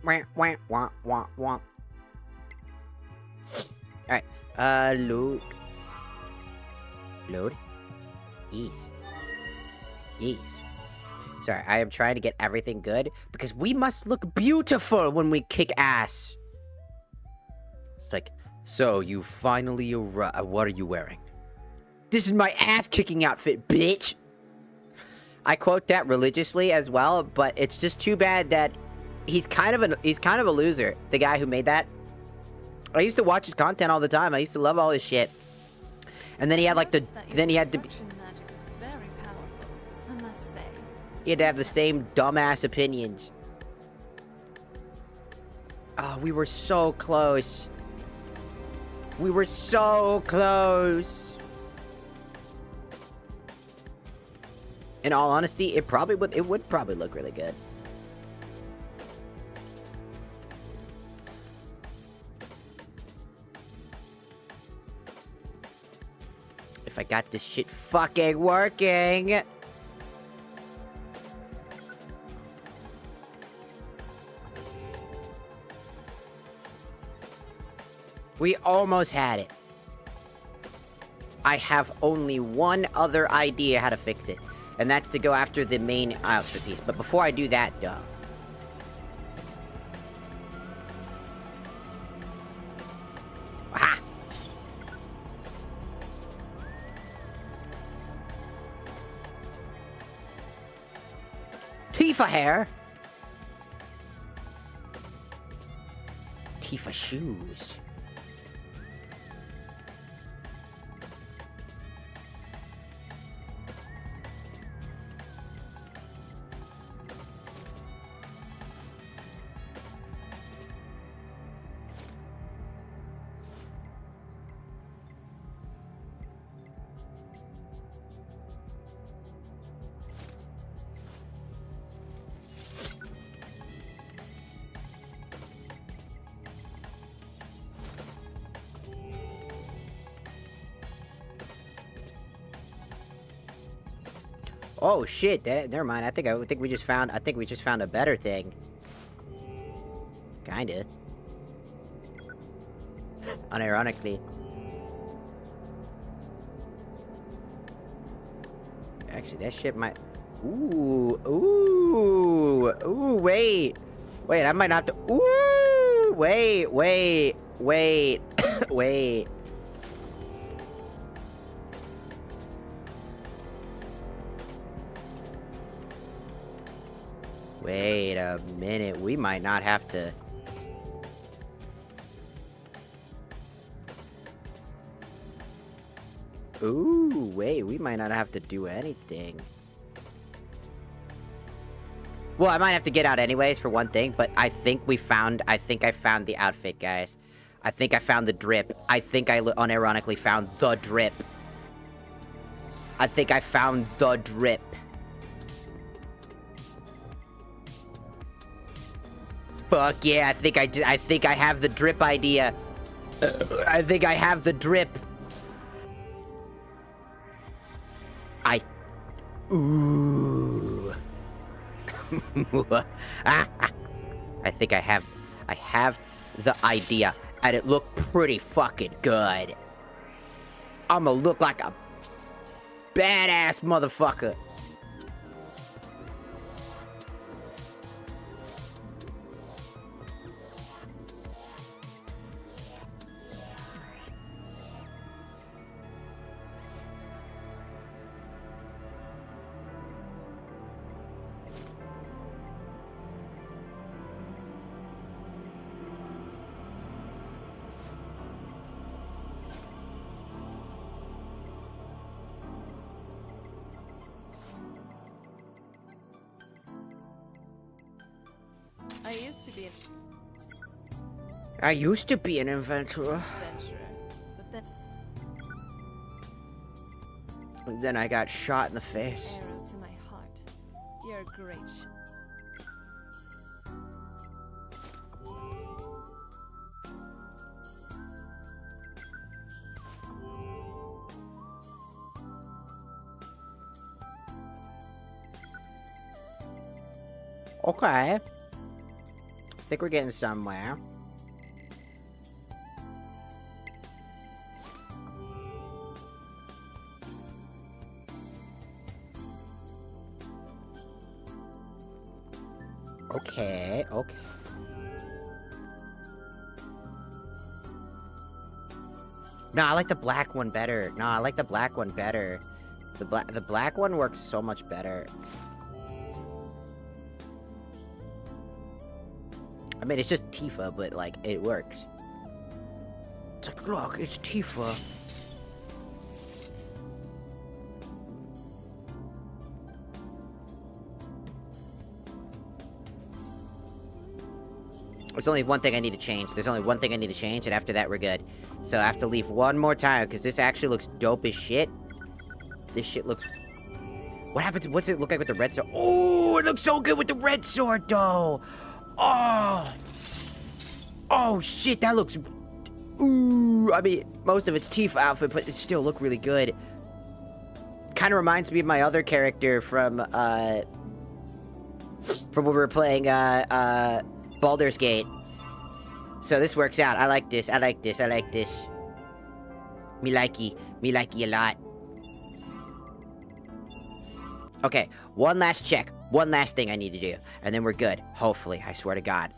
Wah, wah, wah, wah, wah. Alright, load. Load. Yes. Yes. Sorry, I am trying to get everything good because we must look beautiful when we kick ass. It's like, so you finally arrived. What are you wearing? This is my ass-kicking outfit, bitch. I quote that religiously as well, but it's just too bad that he's kind of a loser. The guy who made that. I used to watch his content all the time. I used to love all his shit. And then he had like the Destruction magic is very powerful, I must say. he had to have the same dumbass opinions. Oh, we were so close. We were so close. In all honesty, it would probably look really good. If I got this shit fucking working. We almost had it. I have only one other idea how to fix it. And that's to go after the main outfit piece. But before I do that, aha! Tifa hair! Tifa shoes. Oh shit! Never mind. I think we just found a better thing. Kinda. Unironically. Actually, that shit might. Ooh. Wait. I might have to. Ooh. Wait. Wait. Wait a minute, we might not have to... Ooh, wait, we might not have to do anything. Well, I might have to get out anyways for one thing, but I think I found the outfit, guys. I think I found the drip. I think I unironically found the drip. I think I found the drip. Fuck yeah, I think I have the drip idea. I think I have the drip. Ooh. I think I have the idea, and it looked pretty fucking good. I'ma look like a badass motherfucker. I used to be an adventurer. But Then I got shot in the face. arrow to my heart. You're a great Okay. I think we're getting somewhere. Okay, okay. No, I like the black one better. No, I like the black one better. The black one works so much better. I mean, it's just Tifa, but, like, it works. It's like, look, it's Tifa. There's only one thing I need to change. There's only one thing I need to change, and after that, we're good. So I have to leave one more time, because this actually looks dope as shit. This shit looks... What happens? What's it look like with the red sword? Oh, it looks so good with the red sword, though. Oh. Oh, shit, that looks... Ooh, I mean, most of it's Tifa outfit, but it still look really good. Kind of reminds me of my other character from when we were playing, Baldur's Gate. So this works out. I like this. I like this. I like this. Me likey a lot. Okay, one last check. One last thing I need to do. And then we're good. Hopefully, I swear to God.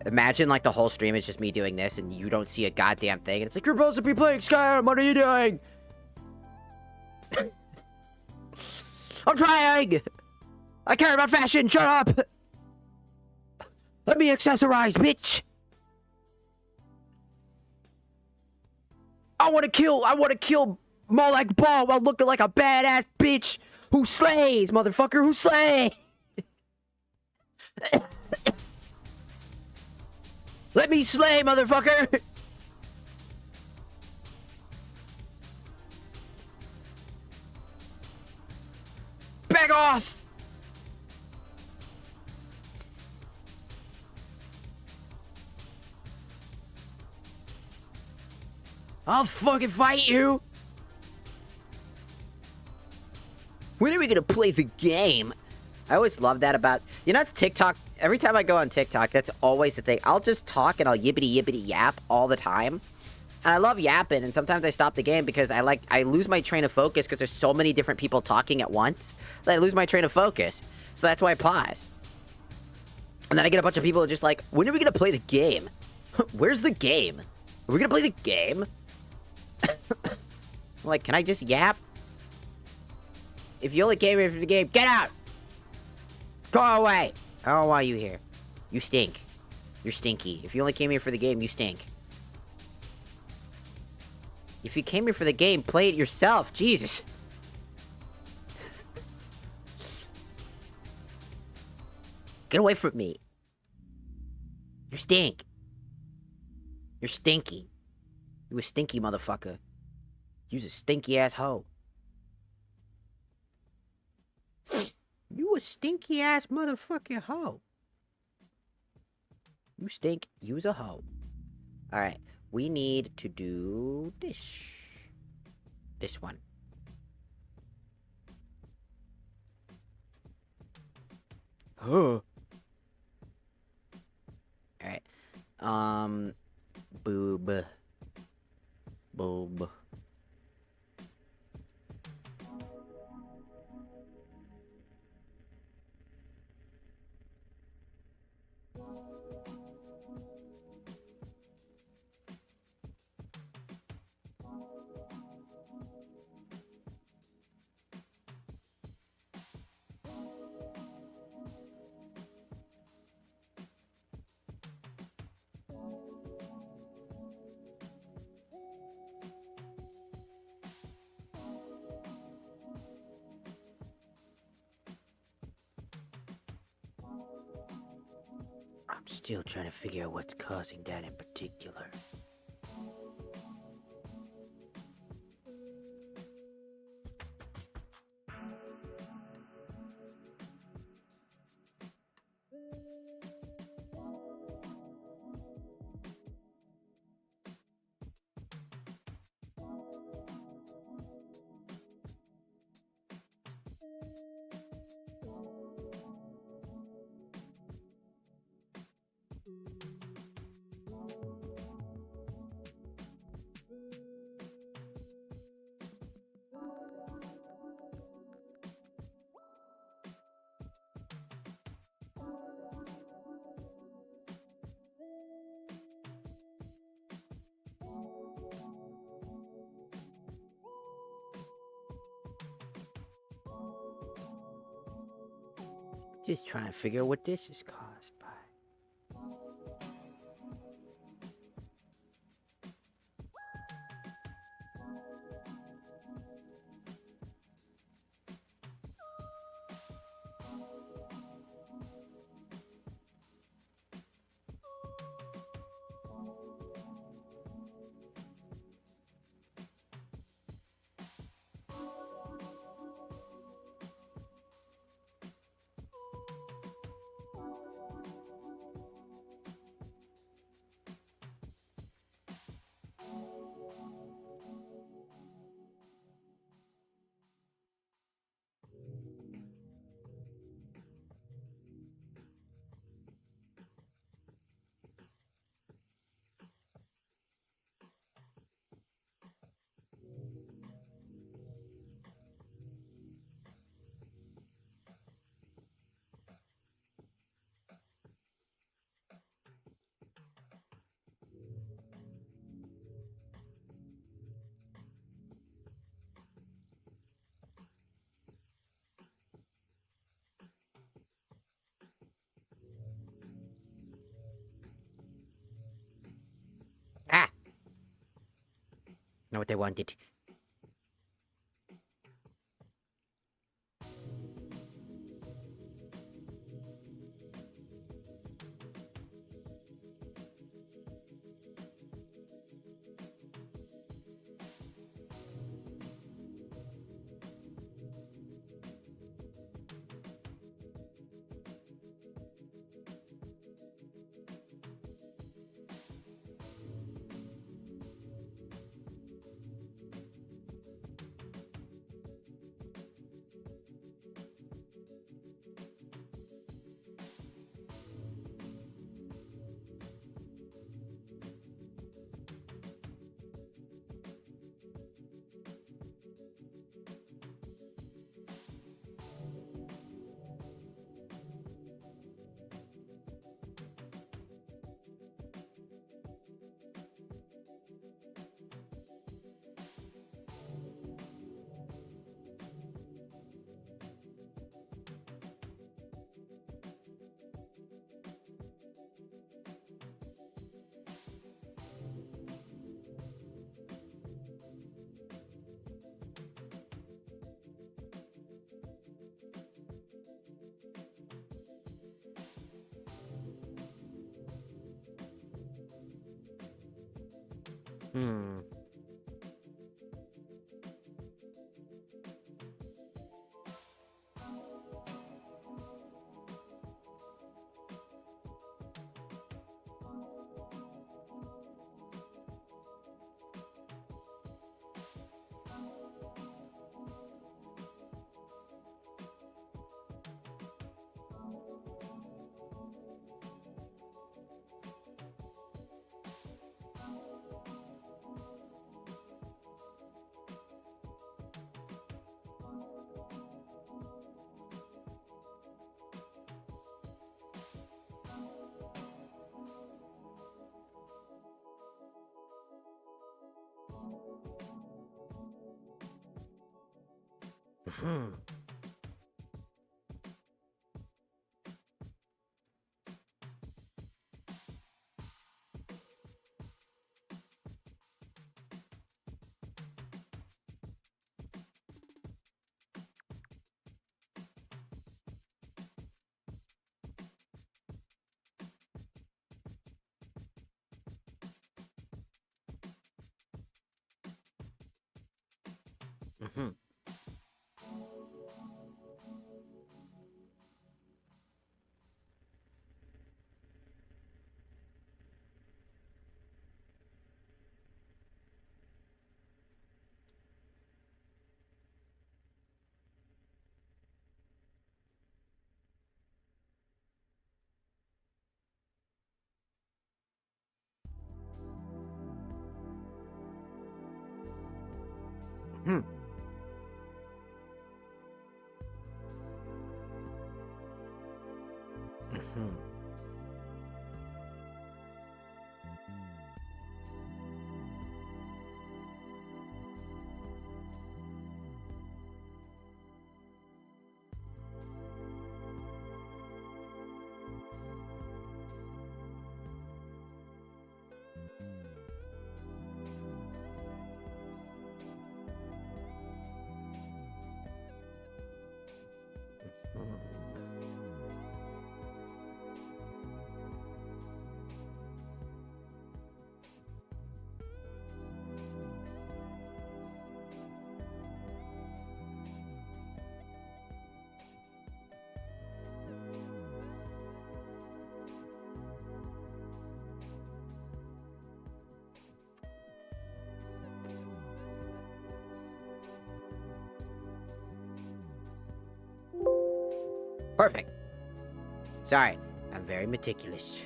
Imagine, like, the whole stream is just me doing this, and you don't see a goddamn thing. And it's like, you're supposed to be playing Skyrim. What are you doing? I'm trying! I care about fashion. Shut up! Let me accessorize, bitch! I wanna kill Molech Ball while looking like a badass bitch who slays, motherfucker, who slays! Let me slay, motherfucker! Back off! I'll fucking fight you! When are we gonna play the game? I always love that about... You know, it's TikTok. Every time I go on TikTok, that's always the thing. I'll just talk and I'll yippity yap all the time. And I love yapping, and sometimes I stop the game because I lose my train of focus because there's so many different people talking at once that I lose my train of focus. So that's why I pause. And then I get a bunch of people just like, when are we gonna play the game? Where's the game? Are we gonna play the game? I'm like, can I just yap? If you only came here for the game, get out! Go away! I don't want you here. You stink. You're stinky. If you only came here for the game, you stink. If you came here for the game, play it yourself. Jesus. Get away from me. You stink. You're stinky. You a stinky motherfucker. You's a stinky ass hoe. You a stinky ass motherfucking hoe. You stink. You's a hoe. Alright. We need to do this. This one. Huh. Alright. Boob. Boob. I'm still trying to figure out what's causing that in particular. Just trying to figure out what this is caused by. Ah! Know what they wanted. Hmm. Hmm. Mm-hmm. Hmm. Mm-hmm. Perfect. Sorry, I'm very meticulous.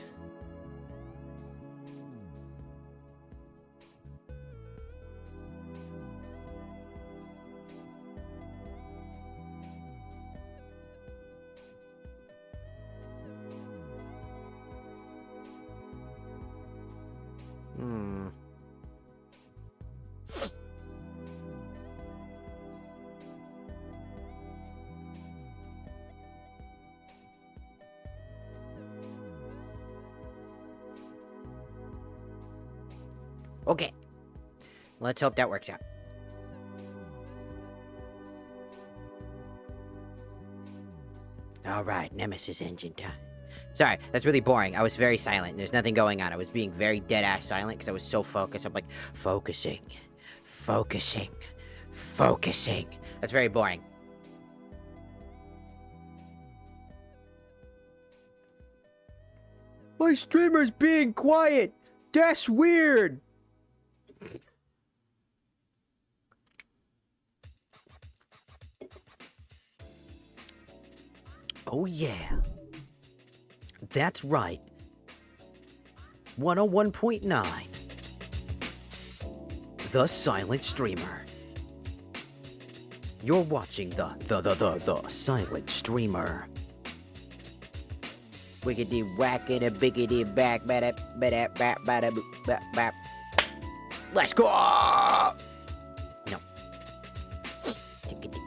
Okay. Let's hope that works out. Alright, Nemesis engine time. Sorry, that's really boring. I was very silent. There's nothing going on. I was being very dead-ass silent because I was so focused. I'm like, focusing. Focusing. Focusing. That's very boring. My streamer's being quiet. That's weird. Oh yeah. That's right. 101.9. The Silent Streamer. You're watching the Silent Streamer. Wiggity whackity biggity back bap. Let's go! No. Tickety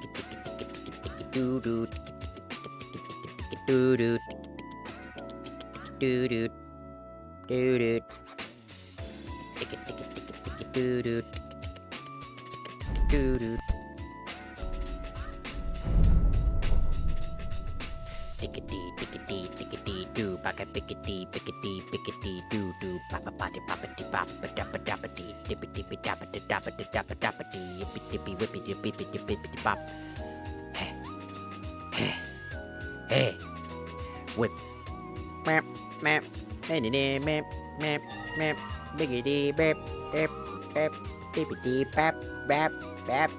doo, baka pickety doo doo, papa pati papati papa dappa dappity, dippy dippy dappity dappity dappa dappity, yippy dippy whippy dippy dippy dippy pop. Hey, hey, hey, whip, map, map, and map, map, map, biggity bap, bap, bap, dippity bap, bap, bap.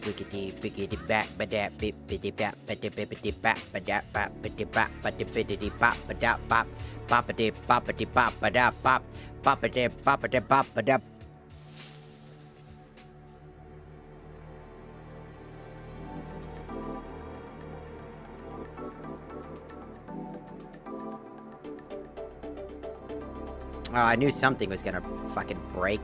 Wiggity bap badap bip bitty bap bippity bap badap bap bitty bap bippity bap badap bap boppity boppity bop badap bop boppity boppity bop badap. Oh, I knew something was gonna fucking break.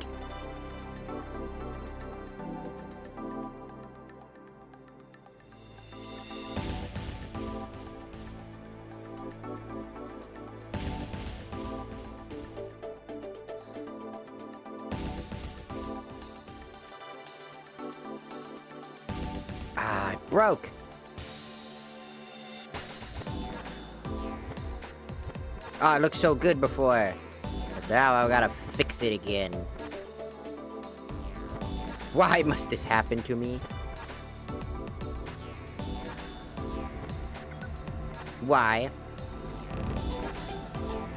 Ah, it broke. Oh, it looked so good before. But now I gotta fix it again. Why must this happen to me? Why?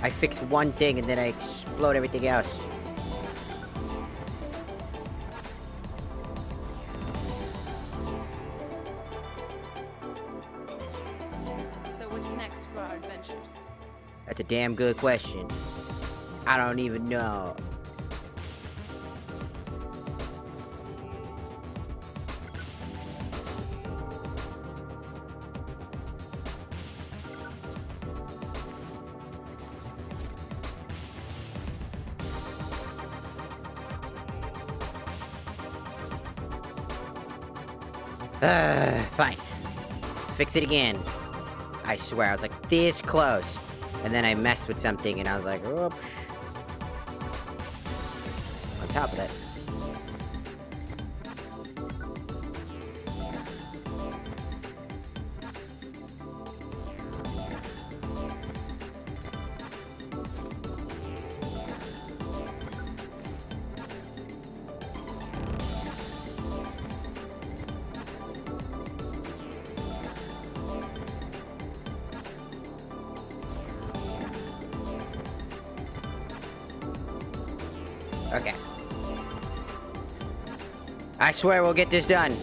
I fix one thing and then I explode everything else. So what's next for our adventures? That's a damn good question. I don't even know. Fine. Fix it again. I swear, I was like this close. And then I messed with something and I was like, oops. On top of that. Okay. I swear we'll get this done.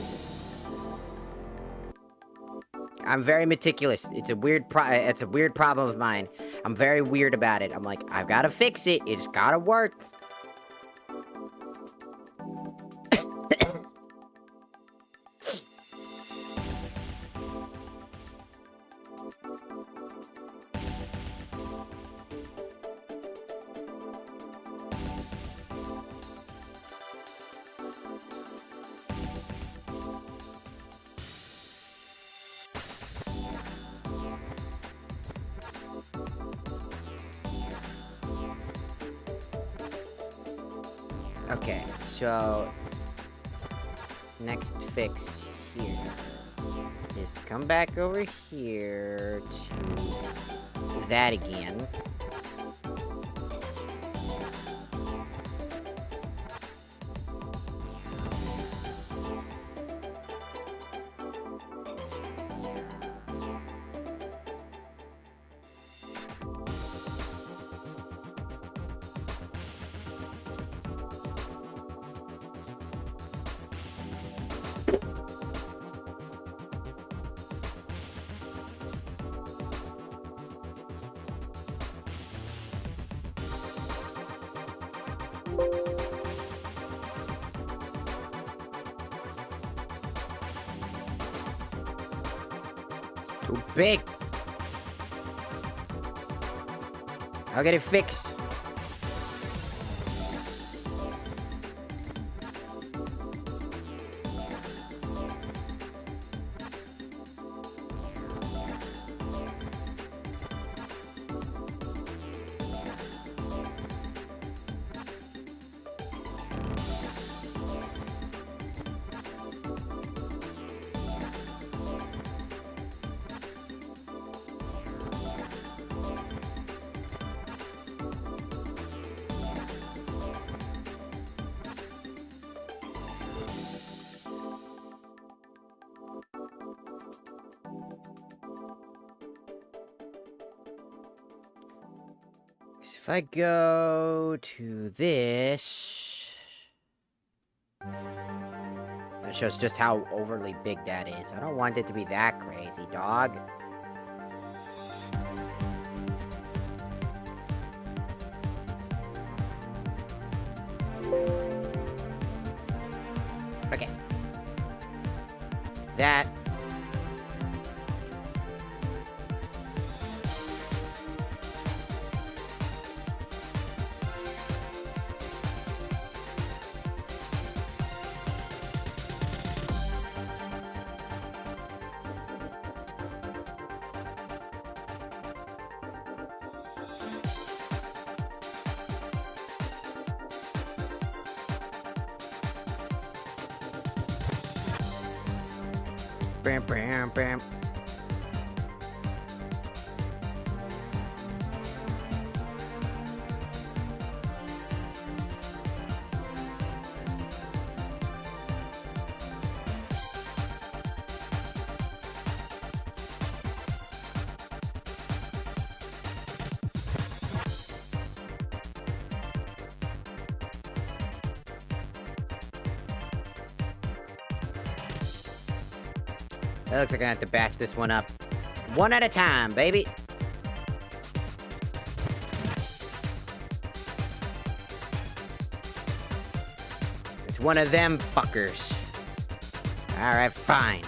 I'm very meticulous. It's a weird problem of mine. I'm very weird about it. I'm like, I've got to fix it. It's got to work. Okay, so next fix here is to come back over here to that again. Too big. I'll get it fixed. If I go to this, that shows just how overly big that is. I don't want it to be that crazy, dog. Okay. That. Bam, bam, bam. It looks like I have to batch this one up. One at a time, baby. It's one of them fuckers. Alright, fine.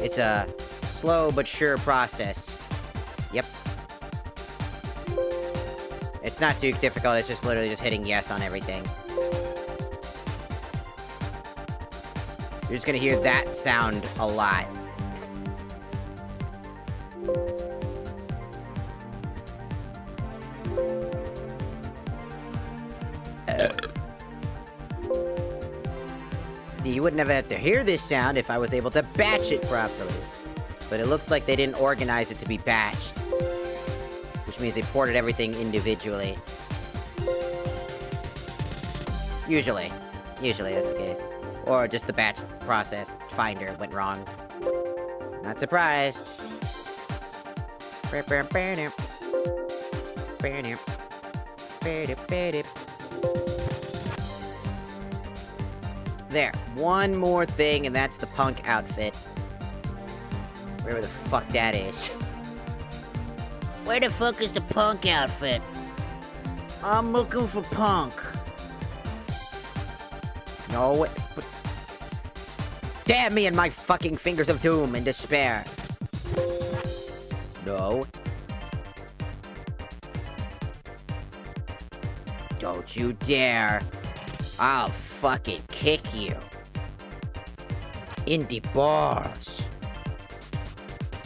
It's a slow but sure process. Yep. It's not too difficult, it's just literally just hitting yes on everything. You're just gonna hear that sound a lot. See, you wouldn't have to hear this sound if I was able to batch it properly. But it looks like they didn't organize it to be batched. Which means they ported everything individually. Usually that's the case. Or just the batch process finder went wrong. Not surprised. There. One more thing, and that's the punk outfit. Wherever the fuck that is. Where the fuck is the punk outfit? I'm looking for punk. No, what? Damn me and my fucking fingers of doom and despair. No. Don't you dare. I'll fucking kick you. In the balls.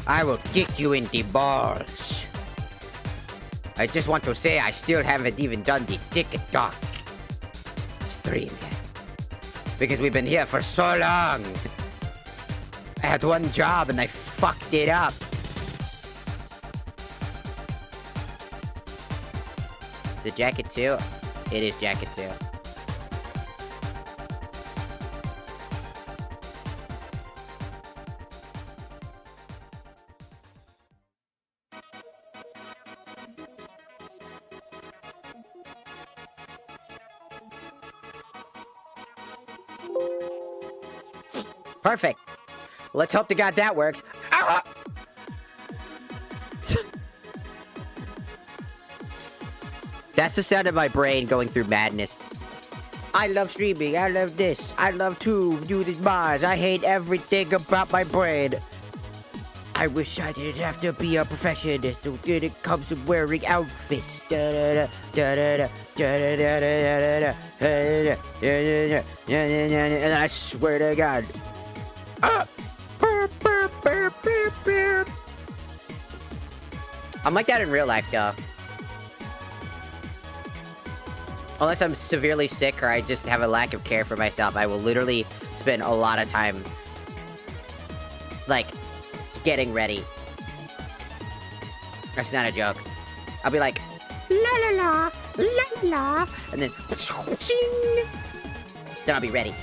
I will kick you in the balls. I just want to say I still haven't even done the TikTok stream yet. Because we've been here for so long. I had one job and I fucked it up. The jacket 2? It is jacket 2. Perfect. Let's hope to God that works. Ah! That's the sound of my brain going through madness. I love streaming. I love this. I love to do these bars. I hate everything about my brain. I wish I didn't have to be a perfectionist when it comes to wearing outfits. And I swear to God. I'm like that in real life, though. Unless I'm severely sick or I just have a lack of care for myself, I will literally spend a lot of time, like, getting ready. That's not a joke. I'll be like, la la la, la la, and then, ching, then I'll be ready.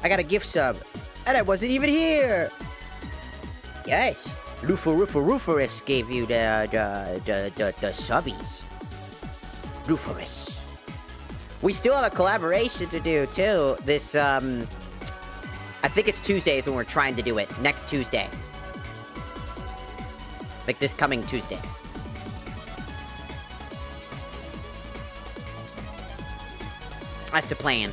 I got a gift sub, and I wasn't even here. Yes, Rooferus gave you the subbies. Rooferus. We still have a collaboration to do too. This I think it's Tuesdays when we're trying to do it. Next Tuesday. Like this coming Tuesday. That's the plan.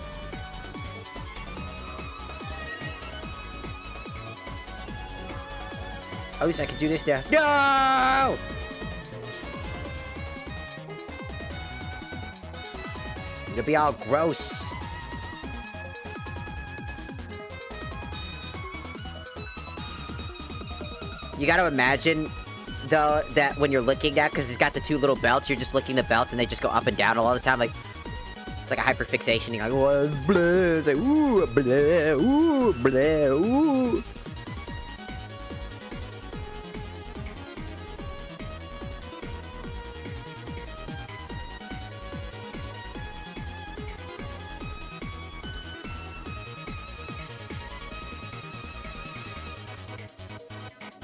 At least I can do this there. No! It'll be all gross. You gotta imagine, though, that when you're licking that, because it's got the two little belts, you're just licking the belts and they just go up and down all the time. Like, it's like a hyperfixation. You're like, oh, blah. It's like, ooh, blah, ooh, blah, ooh.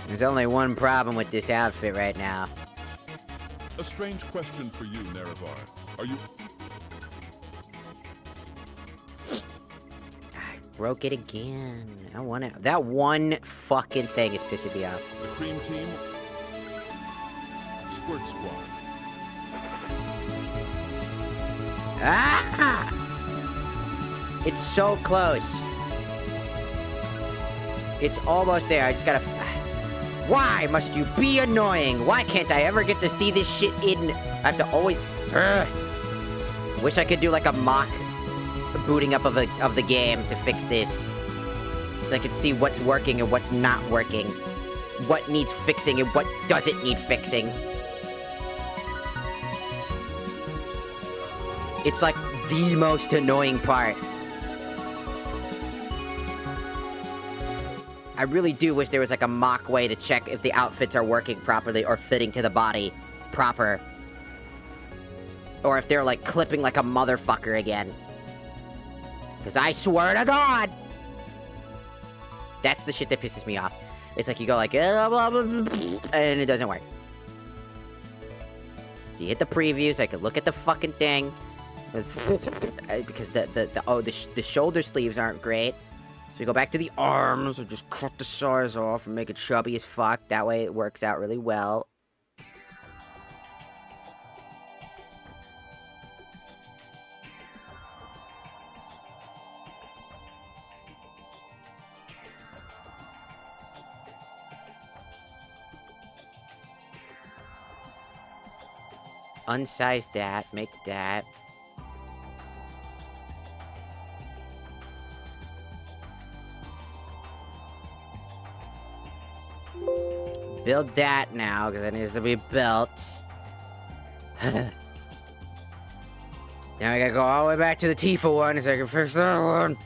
There's only one problem with this outfit right now. A strange question for you, Nerevar. Are you... I broke it again. I want it. That one fucking thing is pissing me off. The Cream Team? Squirt Squad. Ah! It's so close. It's almost there. I just gotta... Why must you be annoying? Why can't I ever get to see this shit in... I have to always... Wish I could do like a mock booting up of the game to fix this. So I could see what's working and what's not working. What needs fixing and what doesn't need fixing. It's like the most annoying part. I really do wish there was like a mock way to check if the outfits are working properly or fitting to the body proper. Or if they're, like, clipping like a motherfucker again. Because I swear to God! That's the shit that pisses me off. It's like you go like, and it doesn't work. So you hit the previews, I could look at the fucking thing. Because the shoulder sleeves aren't great. So you go back to the arms, or just cut the size off and make it chubby as fuck. That way it works out really well. Unsize that, make that. Build that now, because it needs to be built. Now I gotta go all the way back to the Tifa one so I can fix that one.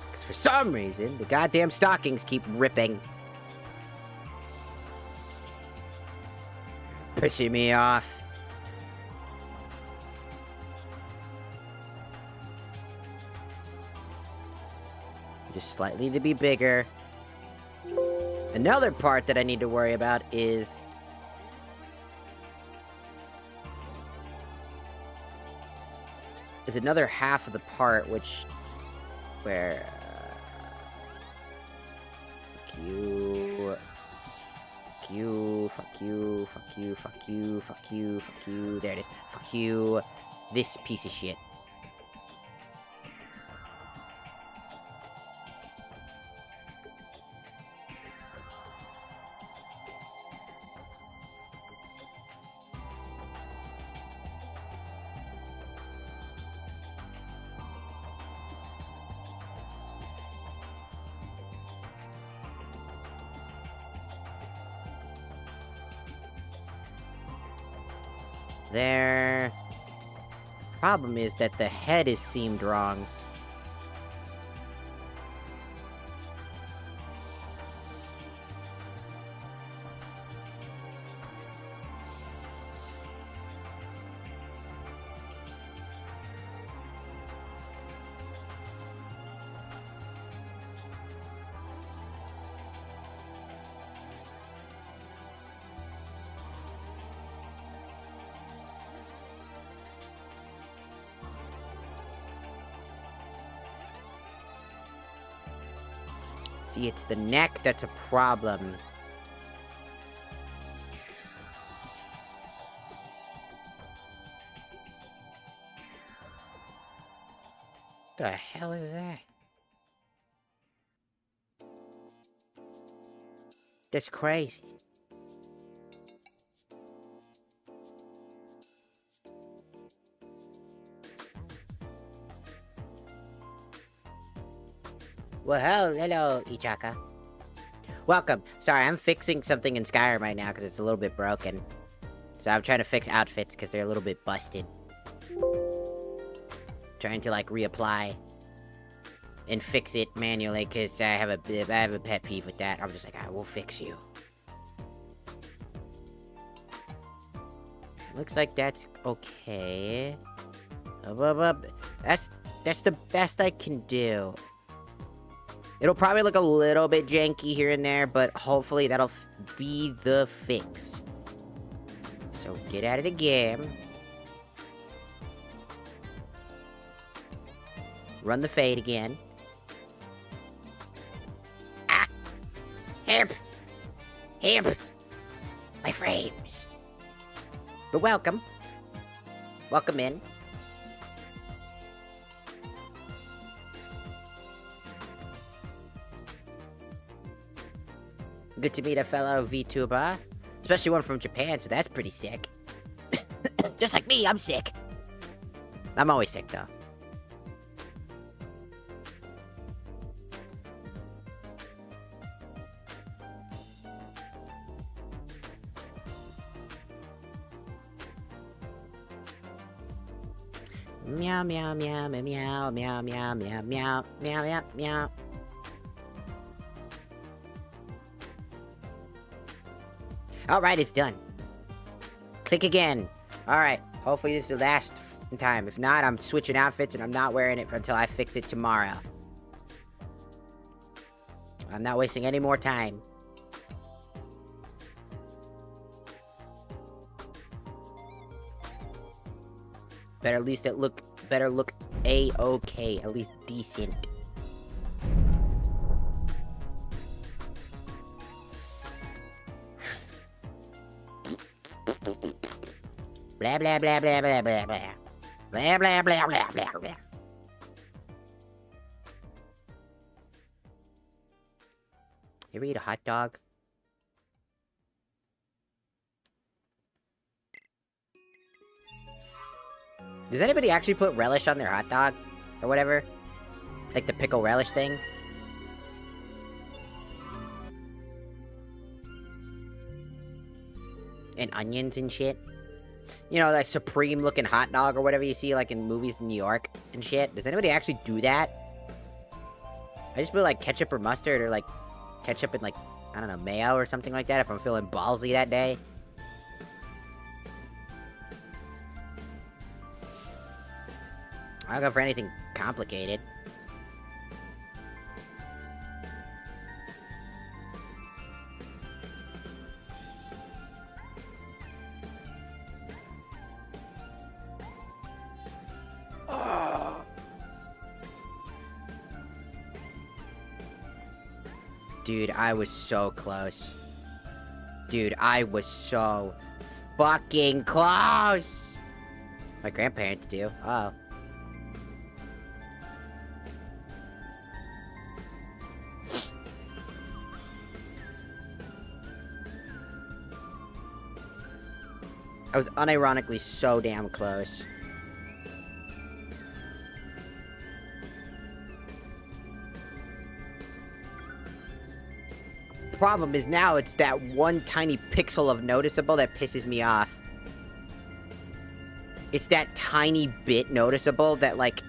Because for some reason, the goddamn stockings keep ripping. Pissing me off. Just slightly to be bigger. Another part that I need to worry about is another half of the part where fuck you, fuck you, fuck you, fuck you, fuck you, fuck you, fuck you. There it is. Fuck you. This piece of shit. There. Problem is that the head is seamed wrong. See, it's the neck that's a problem. The hell is that? That's crazy. Well, hello, Ichaka. Welcome. Sorry, I'm fixing something in Skyrim right now because it's a little bit broken. So I'm trying to fix outfits because they're a little bit busted. Trying to, like, reapply and fix it manually because I have a pet peeve with that. I'm just like, I will fix you. Looks like that's okay. That's the best I can do. It'll probably look a little bit janky here and there, but hopefully that'll be the fix. So get at it again. Run the fade again. Ah! Help! Help! My frames! But welcome. Welcome in. Good to meet a fellow VTuber. Especially one from Japan, so that's pretty sick. Just like me, I'm sick. I'm always sick, though. Meow, meow, meow, meow, meow, meow, meow, meow, meow, meow, meow, meow. Alright, it's done. Click again. Alright, hopefully this is the last time. If not, I'm switching outfits and I'm not wearing it until I fix it tomorrow. I'm not wasting any more time. Better at least better look A-okay, at least decent. Blah blah blah blah blah blah blah. Blah blah blah blah blah blah. You ever eat a hot dog? Does anybody actually put relish on their hot dog? Or whatever? Like the pickle relish thing? And onions and shit? You know, that supreme looking hot dog or whatever you see like in movies in New York and shit. Does anybody actually do that? I just put like ketchup or mustard or like ketchup and like, I don't know, mayo or something like that if I'm feeling ballsy that day. I don't go for anything complicated. Dude, I was so close. Dude, I was so fucking close! My grandparents do. Oh. I was unironically so damn close. Problem is now it's that one tiny pixel of noticeable that pisses me off. It's that tiny bit noticeable that, like,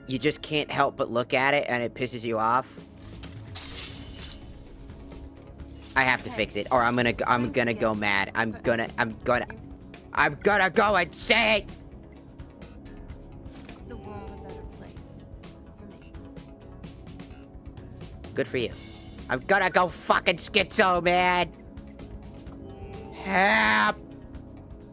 you just can't help but look at it and it pisses you off. I have to fix it, or I'm gonna go mad. I'm gonna go insane! The world a better place for me. Good for you. I'm gonna go fucking schizo, man! Help!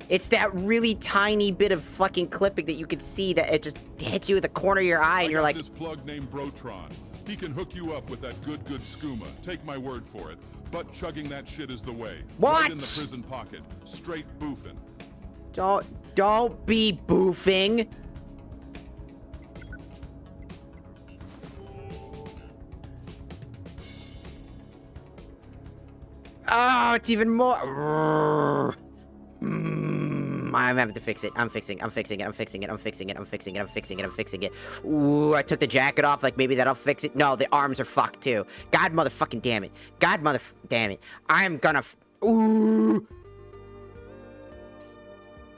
It's that really tiny bit of fucking clipping that you can see that it just hits you in the corner of your eye and you're like... this plug named Brotron. He can hook you up with that good skooma. Take my word for it. Butt chugging that shit is the way. What? Right in the prison pocket. Straight boofing. Don't be boofing. Oh, it's even more. I'm having to fix it. I'm fixing it. Ooh, I took the jacket off, like maybe that'll fix it. No, the arms are fucked too. God motherfucking damn it. Damn it. I am gonna ooh.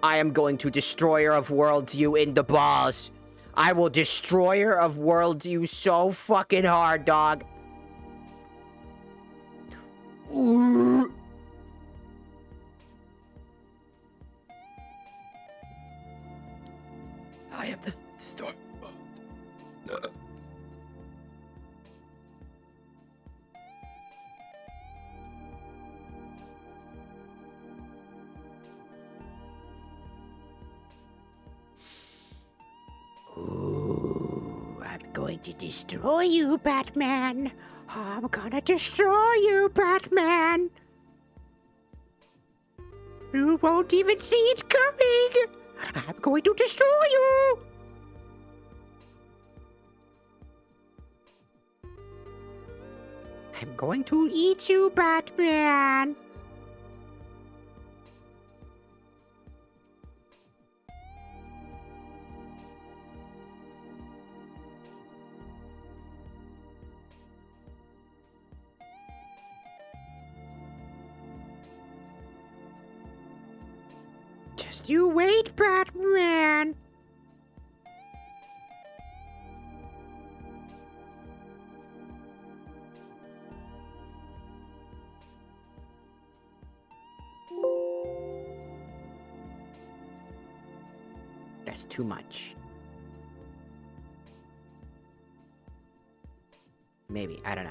I am going to Destroyer of Worlds you in the balls. I will Destroyer of Worlds you so fucking hard, dog. Ooh. I am the storm mode. Ooh, I'm going to destroy you, Batman. I'm gonna destroy you, Batman. You won't even see it coming. I'm going to destroy you. I'm going to eat you, Batman. Just you wait, Batman. it's too much. Maybe, I don't know.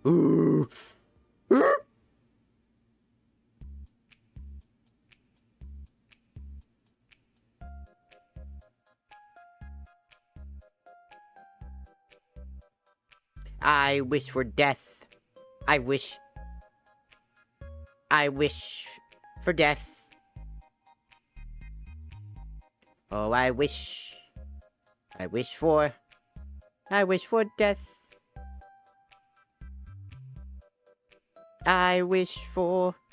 Ooh. I wish for death. I wish for death. Oh, I wish for death. I wish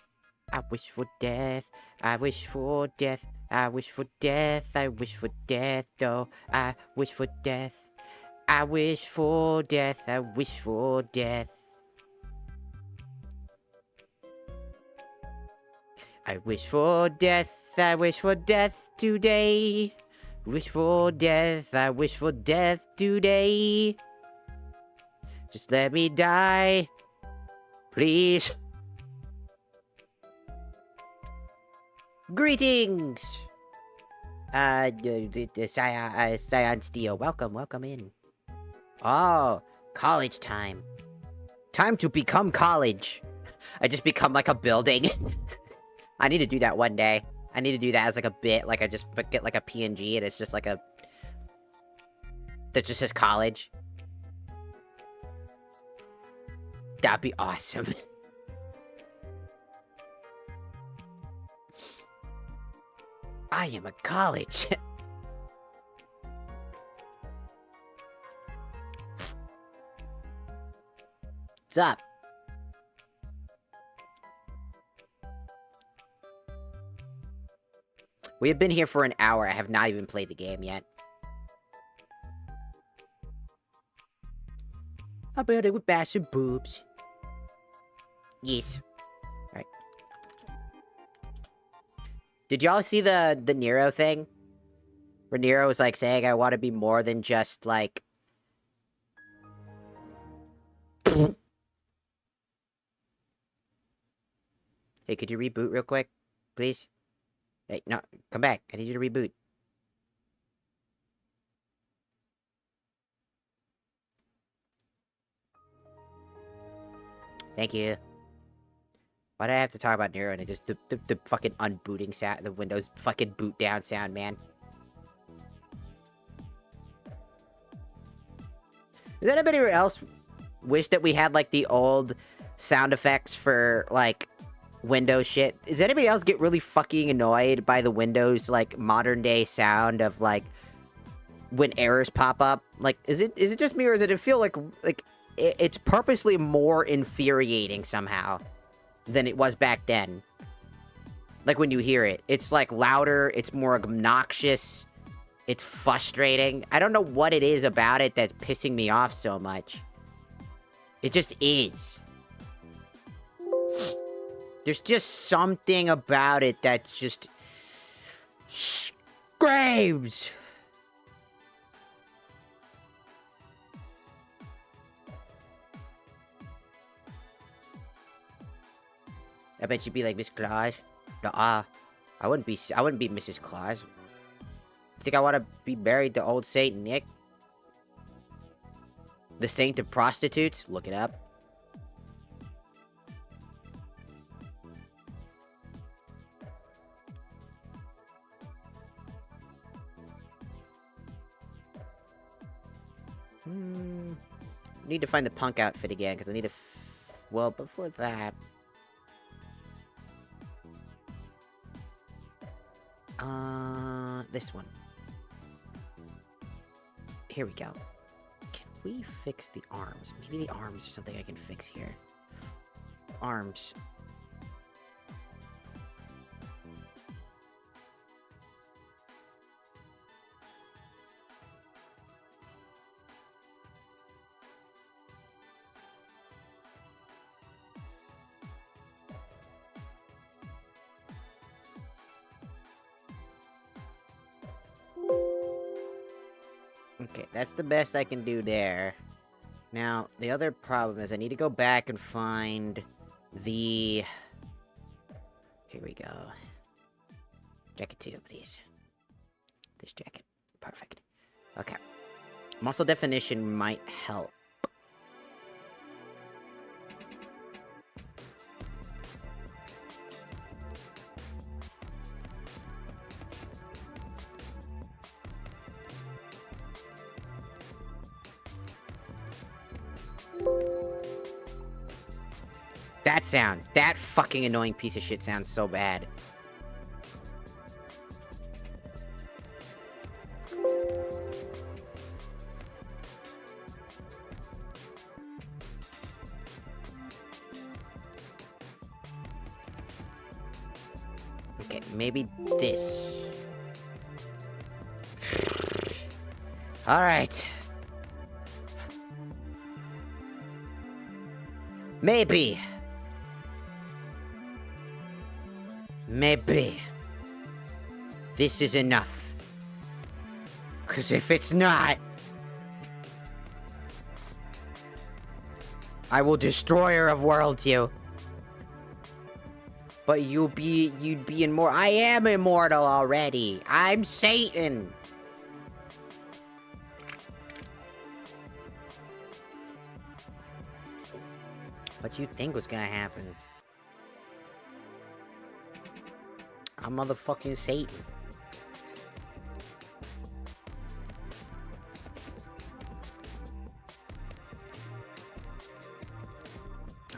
for death. I wish for death. I wish for death. I wish for death. Oh, I wish for death. I wish for death. I wish for death. I wish for death. I wish for death today. Wish for death. I wish for death today. Just let me die. Please. Greetings! Scion Steel, welcome in. Oh, college time. Time to become college. I just become like a building. I need to do that one day. I need to do that as like a bit, like I just get like a PNG and it's just like a... that just says college. That'd be awesome. I am a college. What's up? We have been here for an hour. I have not even played the game yet. I'll build it with bass and boobs. Yes. Alright. Did y'all see the Nero thing? Where Nero was like saying, I want to be more than just like... Hey, could you reboot real quick? Please? Hey, no, come back. I need you to reboot. Thank you. Why did I have to talk about Nero and it just the fucking unbooting sound, the Windows fucking boot down sound, man? Does anybody else wish that we had like the old sound effects for like Windows shit? Does anybody else get really fucking annoyed by the Windows like modern day sound of like when errors pop up? Like, is it just me or does it feel like it's purposely more infuriating somehow than it was back then? Like when you hear it, it's like louder, it's more obnoxious, it's frustrating. I don't know what it is about it that's pissing me off so much. It just is. There's just something about it that just screams. I bet you'd be like Miss Claus. Nuh-uh. I wouldn't be Mrs. Claus. You think I want to be married to old Saint Nick? The saint of prostitutes? Look it up. Need to find the punk outfit again, because I need to... well, before that... this one. Here we go. Can we fix the arms? Maybe the arms are something I can fix here. Arms. Okay, that's the best I can do there. Now, the other problem is I need to go back and find the... Here we go. Jacket 2, please. This jacket. Perfect. Okay. Muscle definition might help. That sound. That fucking annoying piece of shit sounds so bad. Okay, maybe this. Alright. Maybe. Maybe. This is enough. 'Cause if it's not, I will destroyer of worlds you. But you'd be immortal. I am immortal already. I'm Satan. What you think was gonna happen? I'm motherfucking Satan.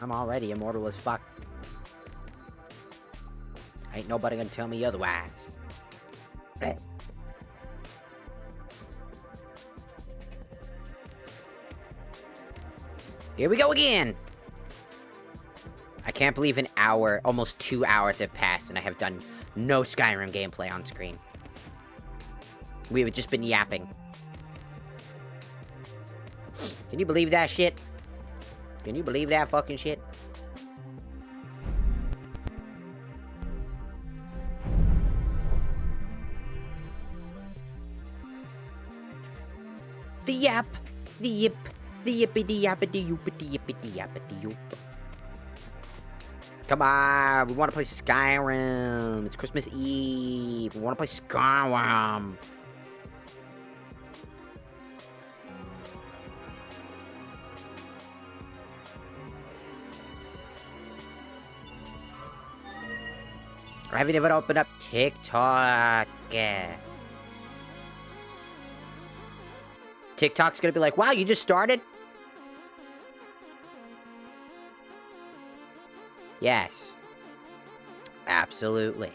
I'm already immortal as fuck. Ain't nobody gonna tell me otherwise. Here we go again! I can't believe an hour, almost 2 hours have passed and I have done no Skyrim gameplay on screen. We've just been yapping. Can you believe that shit? Can you believe that fucking shit? The yap, the yip, the yippity yappity yoopity yippity yappity yoop. Come on, we want to play Skyrim. It's Christmas Eve. We want to play Skyrim. I haven't even opened up TikTok. TikTok's gonna be like, wow, you just started? Yes. Absolutely.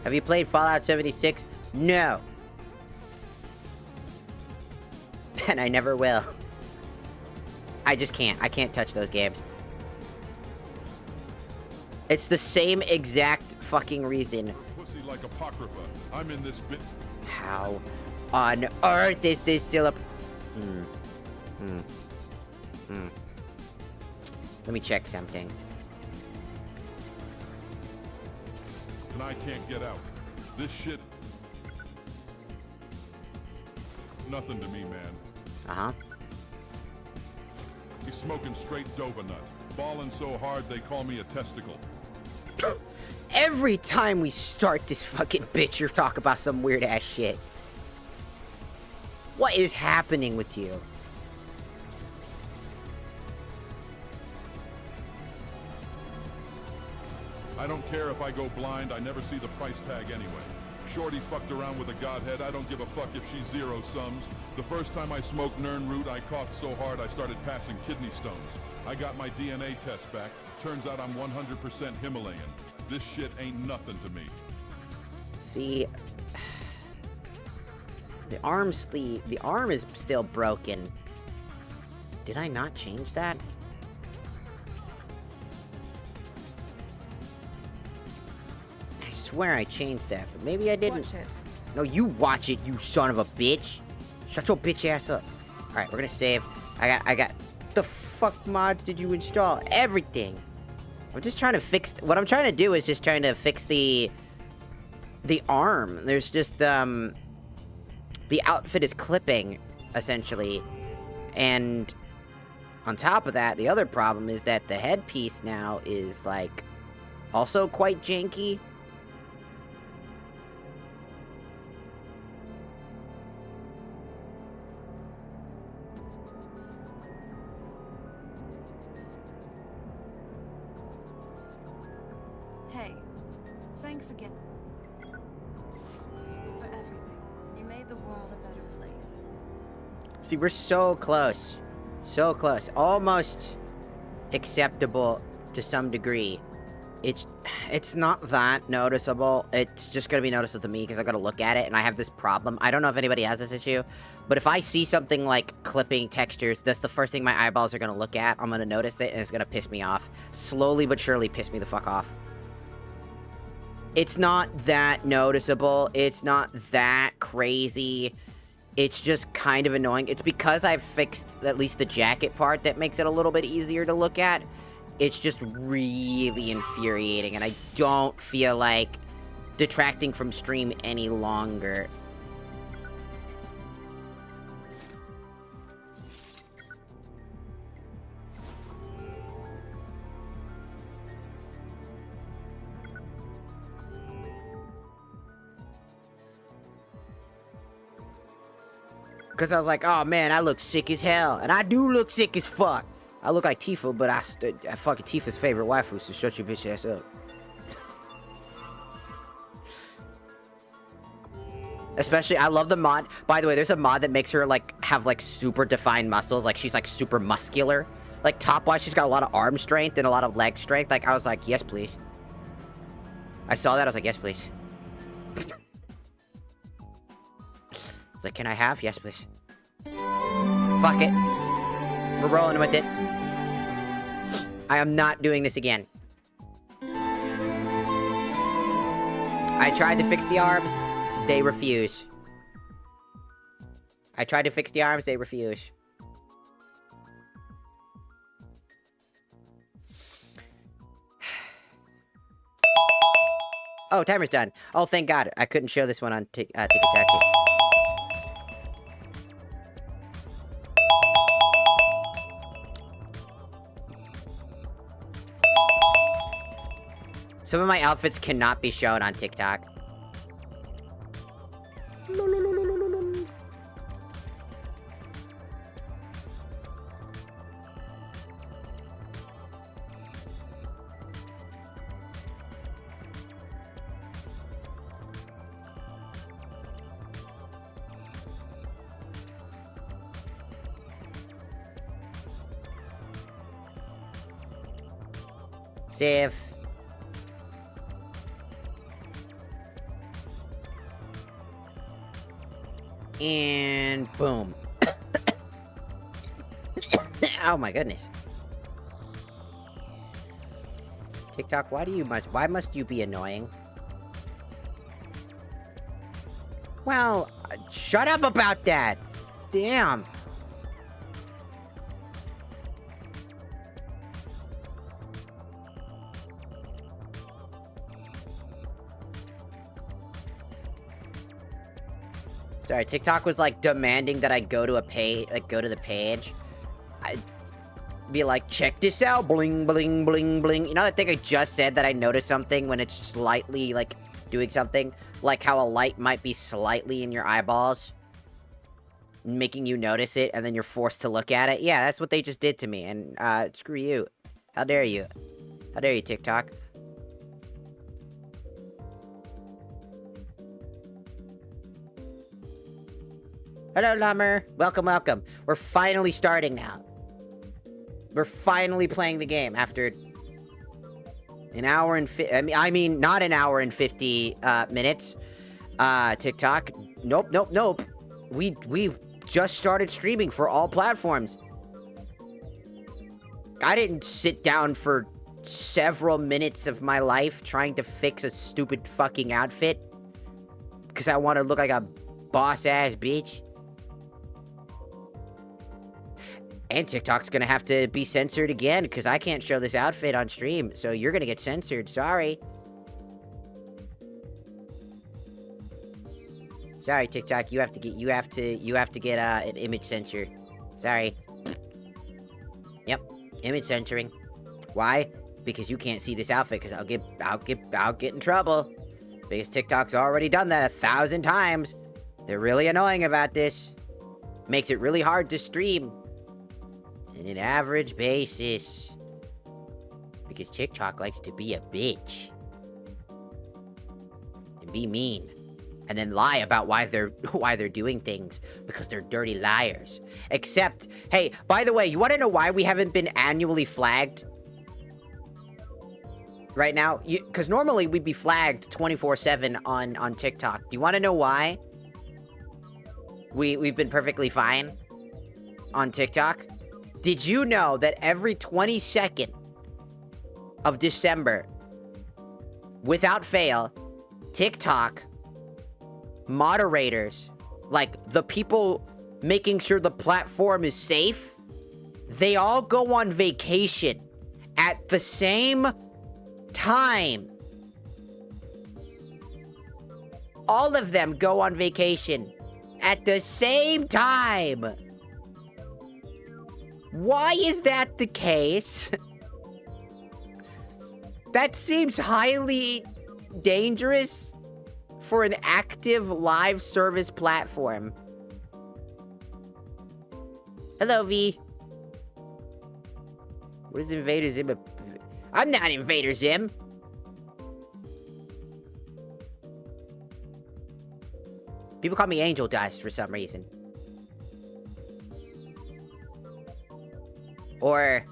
Have you played Fallout 76? No. And I never will. I just can't. I can't touch those games. It's the same exact fucking reason. Pussy like Apocrypha. I'm in this bit. How on earth is this still up? Let me check something. And I can't get out. This shit. Nothing to me, man. Uh-huh. He's smoking straight Dova nut. Balling so hard they call me a testicle. Every time we start this fucking bitch, you talk about some weird ass shit. What is happening with you? I don't care if I go blind, I never see the price tag anyway. Shorty fucked around with a godhead, I don't give a fuck if she's zero sums. The first time I smoked Nirnroot, I coughed so hard I started passing kidney stones. I got my DNA test back. Turns out I'm 100% Himalayan. This shit ain't nothing to me. See, the arm sleeve, the arm is still broken. Did I not change that? I swear I changed that, but maybe I didn't. Watch this. No, you watch it, you son of a bitch. Shut your bitch ass up. Alright, we're gonna save. I got. The fuck mods did you install? Everything. I'm just trying to fix. What I'm trying to do is just trying to fix the arm. There's just the outfit is clipping, essentially. And on top of that, the other problem is that the headpiece now is, like, also quite janky. Hey, thanks again for everything. You made the world a better place. See, we're so close. So close. Almost acceptable to some degree. It's not that noticeable. It's just gonna be noticeable to me because I gotta look at it, and I have this problem. I don't know if anybody has this issue, but if I see something like clipping textures, that's the first thing my eyeballs are gonna look at. I'm gonna notice it, and it's gonna piss me off. Slowly but surely piss me the fuck off. It's not that noticeable. It's not that crazy. It's just kind of annoying. It's because I've fixed at least the jacket part that makes it a little bit easier to look at. It's just really infuriating, and I don't feel like detracting from stream any longer. Because I was like, oh man, I look sick as hell. And I do look sick as fuck. I look like Tifa, but I fucking Tifa's favorite waifu, so shut your bitch ass up. Especially, I love the mod. By the way, there's a mod that makes her, like, have, like, super defined muscles. Like, she's, like, super muscular. Like, top-wise, she's got a lot of arm strength and a lot of leg strength. Like, I was like, yes, please. I saw that, I was like, yes, please. Like, can I have? Yes, please. Fuck it. We're rolling with it. I am not doing this again. I tried to fix the arms. They refuse. I tried to fix the arms. They refuse. Oh, timer's done. Oh, thank God. I couldn't show this one on Tiki-Taki. Some of my outfits cannot be shown on TikTok. Save. And boom. Oh my goodness. TikTok, why must you be annoying? Well, shut up about that. Damn. Sorry, TikTok was, like, demanding that I go to a page, like, go to the page. I'd be like, check this out, bling, bling, bling, bling. You know that thing I just said that I noticed something when it's slightly, like, doing something? Like how a light might be slightly in your eyeballs, making you notice it, and then you're forced to look at it? Yeah, that's what they just did to me, and, screw you. How dare you? How dare you, TikTok? Hello, Lummer. Welcome, welcome. We're finally starting now. We're finally playing the game after an hour and I mean, not an hour and 50 minutes. TikTok. Nope. We've just started streaming for all platforms. I didn't sit down for several minutes of my life trying to fix a stupid fucking outfit because I want to look like a boss-ass bitch. And TikTok's gonna have to be censored again, because I can't show this outfit on stream, so you're gonna get censored, sorry. Sorry, TikTok. You have to get an image censor. Sorry. Yep, image censoring. Why? Because you can't see this outfit. Because I'll get in trouble. Because TikTok's already done that 1,000 times. They're really annoying about this. Makes it really hard to stream on an average basis. Because TikTok likes to be a bitch. And be mean. And then lie about why they're doing things. Because they're dirty liars. Except, hey, by the way, you want to know why we haven't been annually flagged? Right now? Because normally we'd be flagged 24/7 on TikTok. Do you want to know why? We've been perfectly fine on TikTok. Did you know that every 22nd of December, without fail, TikTok moderators, like the people making sure the platform is safe, they all go on vacation at the same time. All of them go on vacation at the same time. Why is that the case? That seems highly dangerous for an active live service platform. Hello, V. What is Invader Zim? I'm not Invader Zim. People call me Angel Dust for some reason. Or,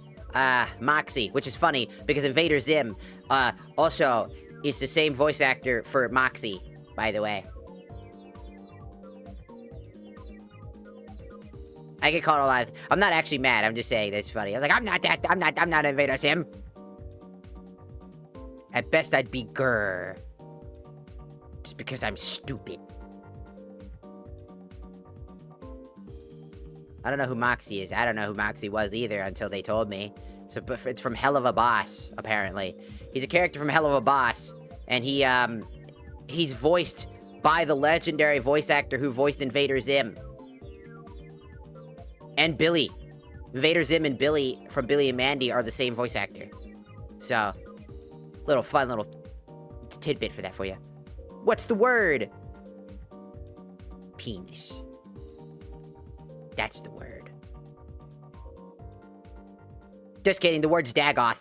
Moxie, which is funny, because Invader Zim, also is the same voice actor for Moxie, by the way. I get called a lot. I'm not actually mad, I'm just saying that's funny. I was like, I'm not Invader Zim. At best, I'd be Grr. Just because I'm stupid. I don't know who Moxie is. I don't know who Moxie was either until they told me. So, but it's from Hell of a Boss, apparently. He's a character from Hell of a Boss. And he's voiced by the legendary voice actor who voiced Invader Zim. And Billy. Invader Zim and Billy from Billy and Mandy are the same voice actor. So, fun little tidbit for that for you. What's the word? Penis. That's the word. Just kidding, the word's Dagoth.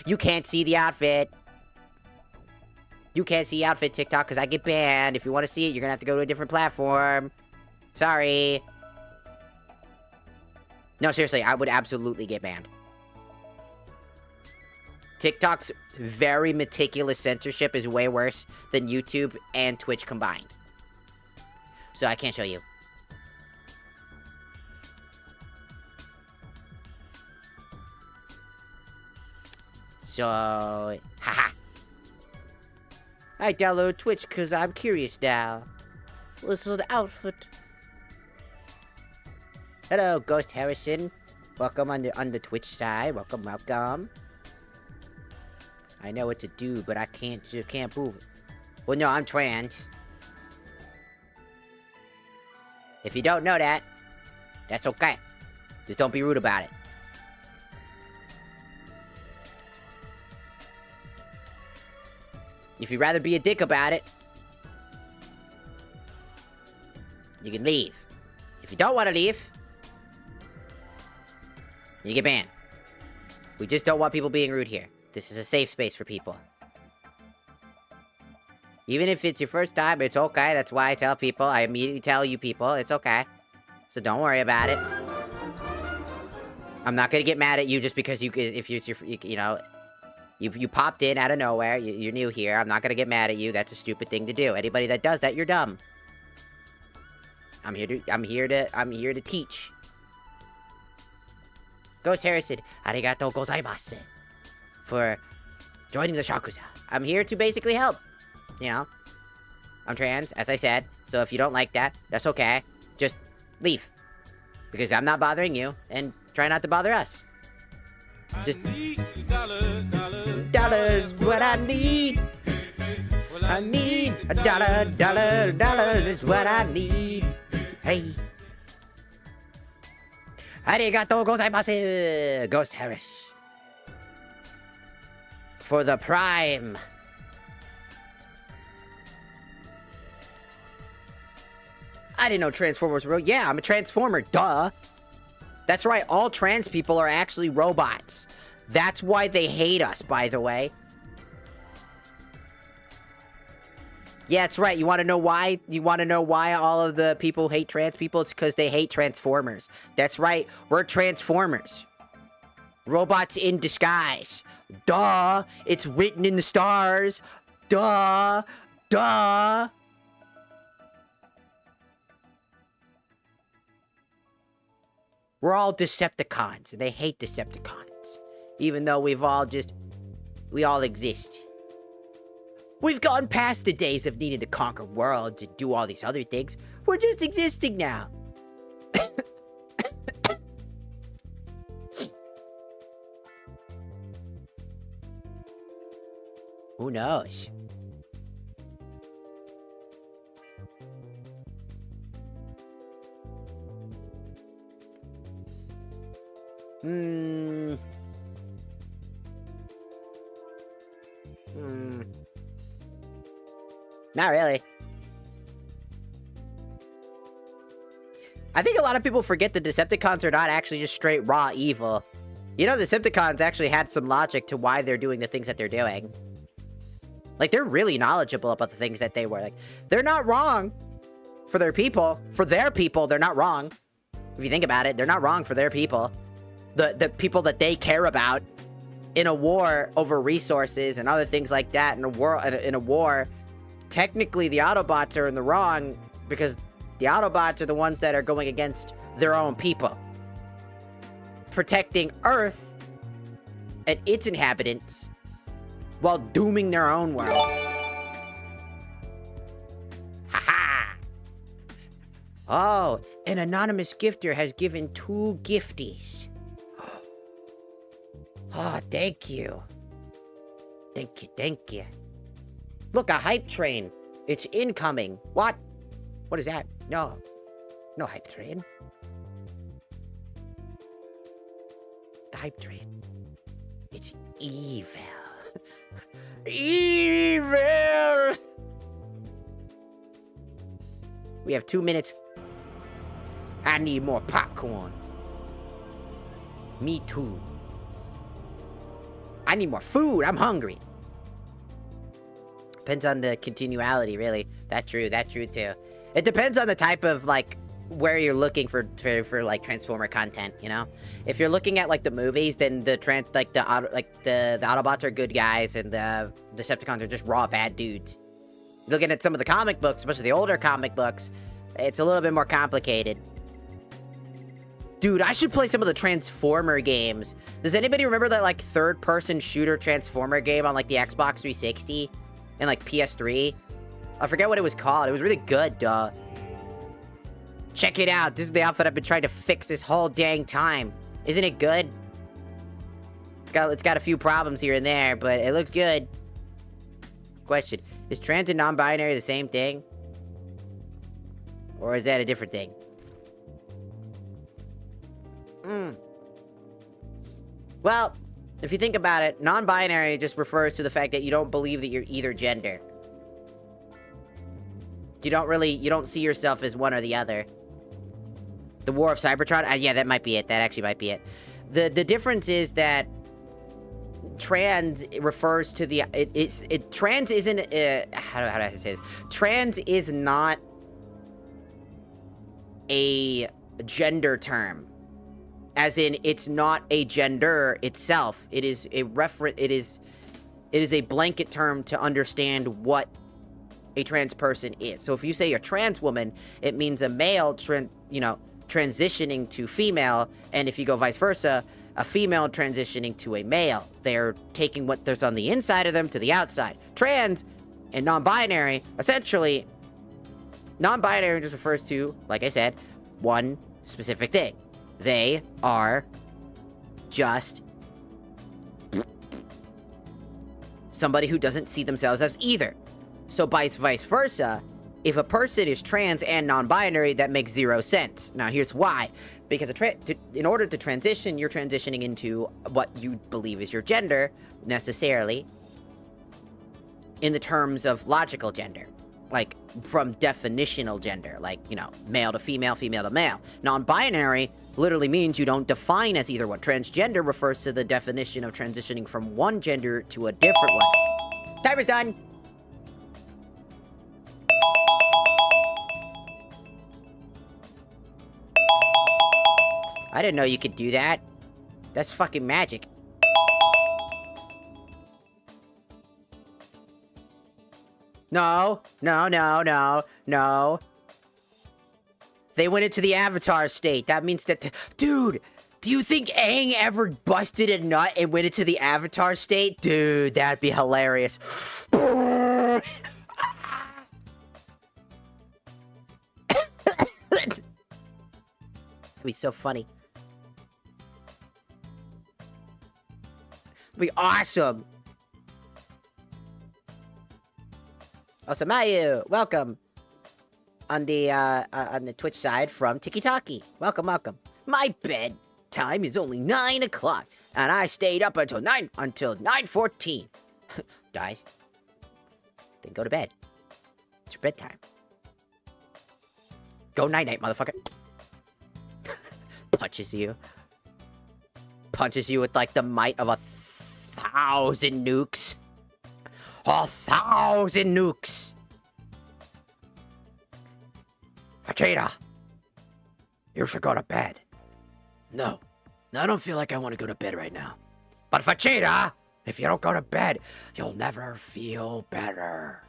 You can't see the outfit. You can't see outfit, TikTok, because I get banned. If you want to see it, you're going to have to go to a different platform. Sorry. No, seriously, I would absolutely get banned. TikTok's very meticulous censorship is way worse than YouTube and Twitch combined. So I can't show you. So, haha. I downloaded Twitch because I'm curious now. This is an outfit. Hello, Ghost Harrison. Welcome on the Twitch side. Welcome. I know what to do, but I can't prove it. Well, no, I'm trans. If you don't know that, that's okay. Just don't be rude about it. If you'd rather be a dick about it, you can leave. If you don't want to leave, you get banned. We just don't want people being rude here. This is a safe space for people. Even if it's your first time, it's okay. That's why I tell people. I immediately tell you people, it's okay. So don't worry about it. I'm not gonna get mad at you just because you popped in out of nowhere. You're new here. I'm not gonna get mad at you. That's a stupid thing to do. Anybody that does that, you're dumb. I'm here to teach. Ghost Harrison, arigatou gozaimasu for joining the Shakuza. I'm here to basically help. You know, I'm trans, as I said, so if you don't like that, that's okay. Just leave. Because I'm not bothering you, and try not to bother us. Just... I need $1. $1 what I need. I need $1 is what I need. Hey. Arigatou gozaimasu, Ghost Harris. For the Prime. I didn't know Transformers were real. Yeah, I'm a Transformer, duh. That's right, all trans people are actually robots. That's why they hate us, by the way. Yeah, that's right. You want to know why? You want to know why all of the people hate trans people? It's because they hate Transformers. That's right. We're Transformers. Robots in disguise. Duh. It's written in the stars. Duh. Duh. We're all Decepticons, and they hate Decepticons. Even though we all exist. We've gone past the days of needing to conquer worlds and do all these other things. We're just existing now. Who knows? Not really. I think a lot of people forget the Decepticons are not actually just straight raw evil. You know, the Decepticons actually had some logic to why they're doing the things that they're doing. Like, they're really knowledgeable about the things that they were. Like, they're not wrong for their people. For their people, they're not wrong. If you think about it, they're not wrong for their people. The people that they care about in a war over resources and other things like that. In a war, technically the Autobots are in the wrong because the Autobots are the ones that are going against their own people. Protecting Earth and its inhabitants while dooming their own world. Ha-ha! Oh, an anonymous gifter has given 2 gifties. Oh, thank you. Thank you, thank you. Look, a hype train. It's incoming. What? What is that? No. No hype train. The hype train. It's evil. Evil! We have 2 minutes. I need more popcorn. Me too. I need more food. I'm hungry. Depends on the continuality, really. That's true too. It depends on the type of, like, where you're looking for like Transformer content, you know? If you're looking at like the movies, then the Autobots are good guys and the Decepticons are just raw bad dudes. Looking at some of the comic books, especially the older comic books, it's a little bit more complicated. Dude, I should play some of the Transformer games. Does anybody remember that like third-person shooter Transformer game on like the Xbox 360 and like PS3? I forget what it was called. It was really good, duh. Check it out. This is the outfit I've been trying to fix this whole dang time. Isn't it good? It's got a few problems here and there, but it looks good. Question. Is trans and non-binary the same thing? Or is that a different thing? Well, if you think about it, non-binary just refers to the fact that you don't believe that you're either gender. You don't see yourself as one or the other. The War of Cybertron? Yeah, that might be it. That actually might be it. The difference is that trans refers to the... trans isn't... how do I say this? Trans is not a gender term. As in, it's not a gender itself. It is a it is a blanket term to understand what a trans person is. So if you say a trans woman, it means a male transitioning to female, and if you go vice versa, a female transitioning to a male. They're taking what there's on the inside of them to the outside. Trans and non-binary, essentially, non-binary just refers to, like I said, one specific thing. They are just somebody who doesn't see themselves as either. So vice versa, if a person is trans and non-binary, that makes zero sense. Now here's why. Because in order to transition, you're transitioning into what you believe is your gender, necessarily, in the terms of logical gender. Like, from definitional gender, like, you know, male to female, female to male. Non-binary literally means you don't define as either one. Transgender refers to the definition of transitioning from one gender to a different one. Timer's done! I didn't know you could do that. That's fucking magic. No. They went into the Avatar state. That means that... Dude, do you think Aang ever busted a nut and went into the Avatar state? Dude, that'd be hilarious. That'd be so funny. That'd be awesome. Also, Mayu, welcome. On the Twitch side from Tiki Taki. Welcome. My bedtime is only 9 o'clock, and I stayed up until 9:14. Guys, then go to bed. It's your bedtime. Go night-night, motherfucker. Punches you with, like, the might of 1,000 nukes. 1,000 nukes! Vegeta! You should go to bed. No, I don't feel like I want to go to bed right now. But Vegeta, if you don't go to bed, you'll never feel better.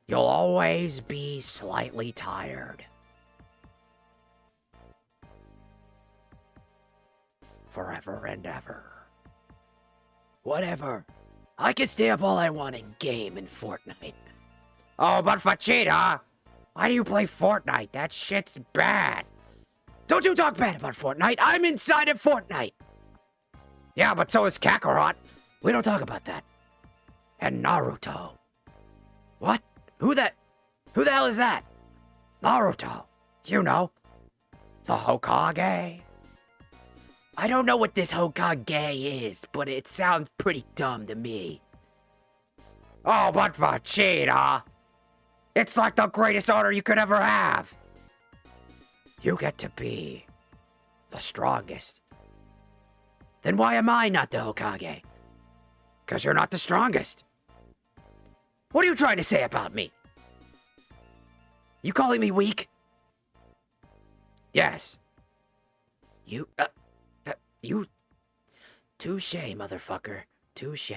You'll always be slightly tired. Forever and ever. Whatever. I can stay up all I want and game in Fortnite. Oh, but Vegeta! Why do you play Fortnite? That shit's bad. Don't you talk bad about Fortnite. I'm inside of Fortnite. Yeah, but so is Kakarot. We don't talk about that. And Naruto. What? Who the hell is that? Naruto. You know. The Hokage. I don't know what this Hokage is, but it sounds pretty dumb to me. Oh, but Vegeta! It's like the greatest honor you could ever have! You get to be the strongest. Then why am I not the Hokage? 'Cause you're not the strongest. What are you trying to say about me? You calling me weak? Yes. You... Touche, motherfucker. Touche.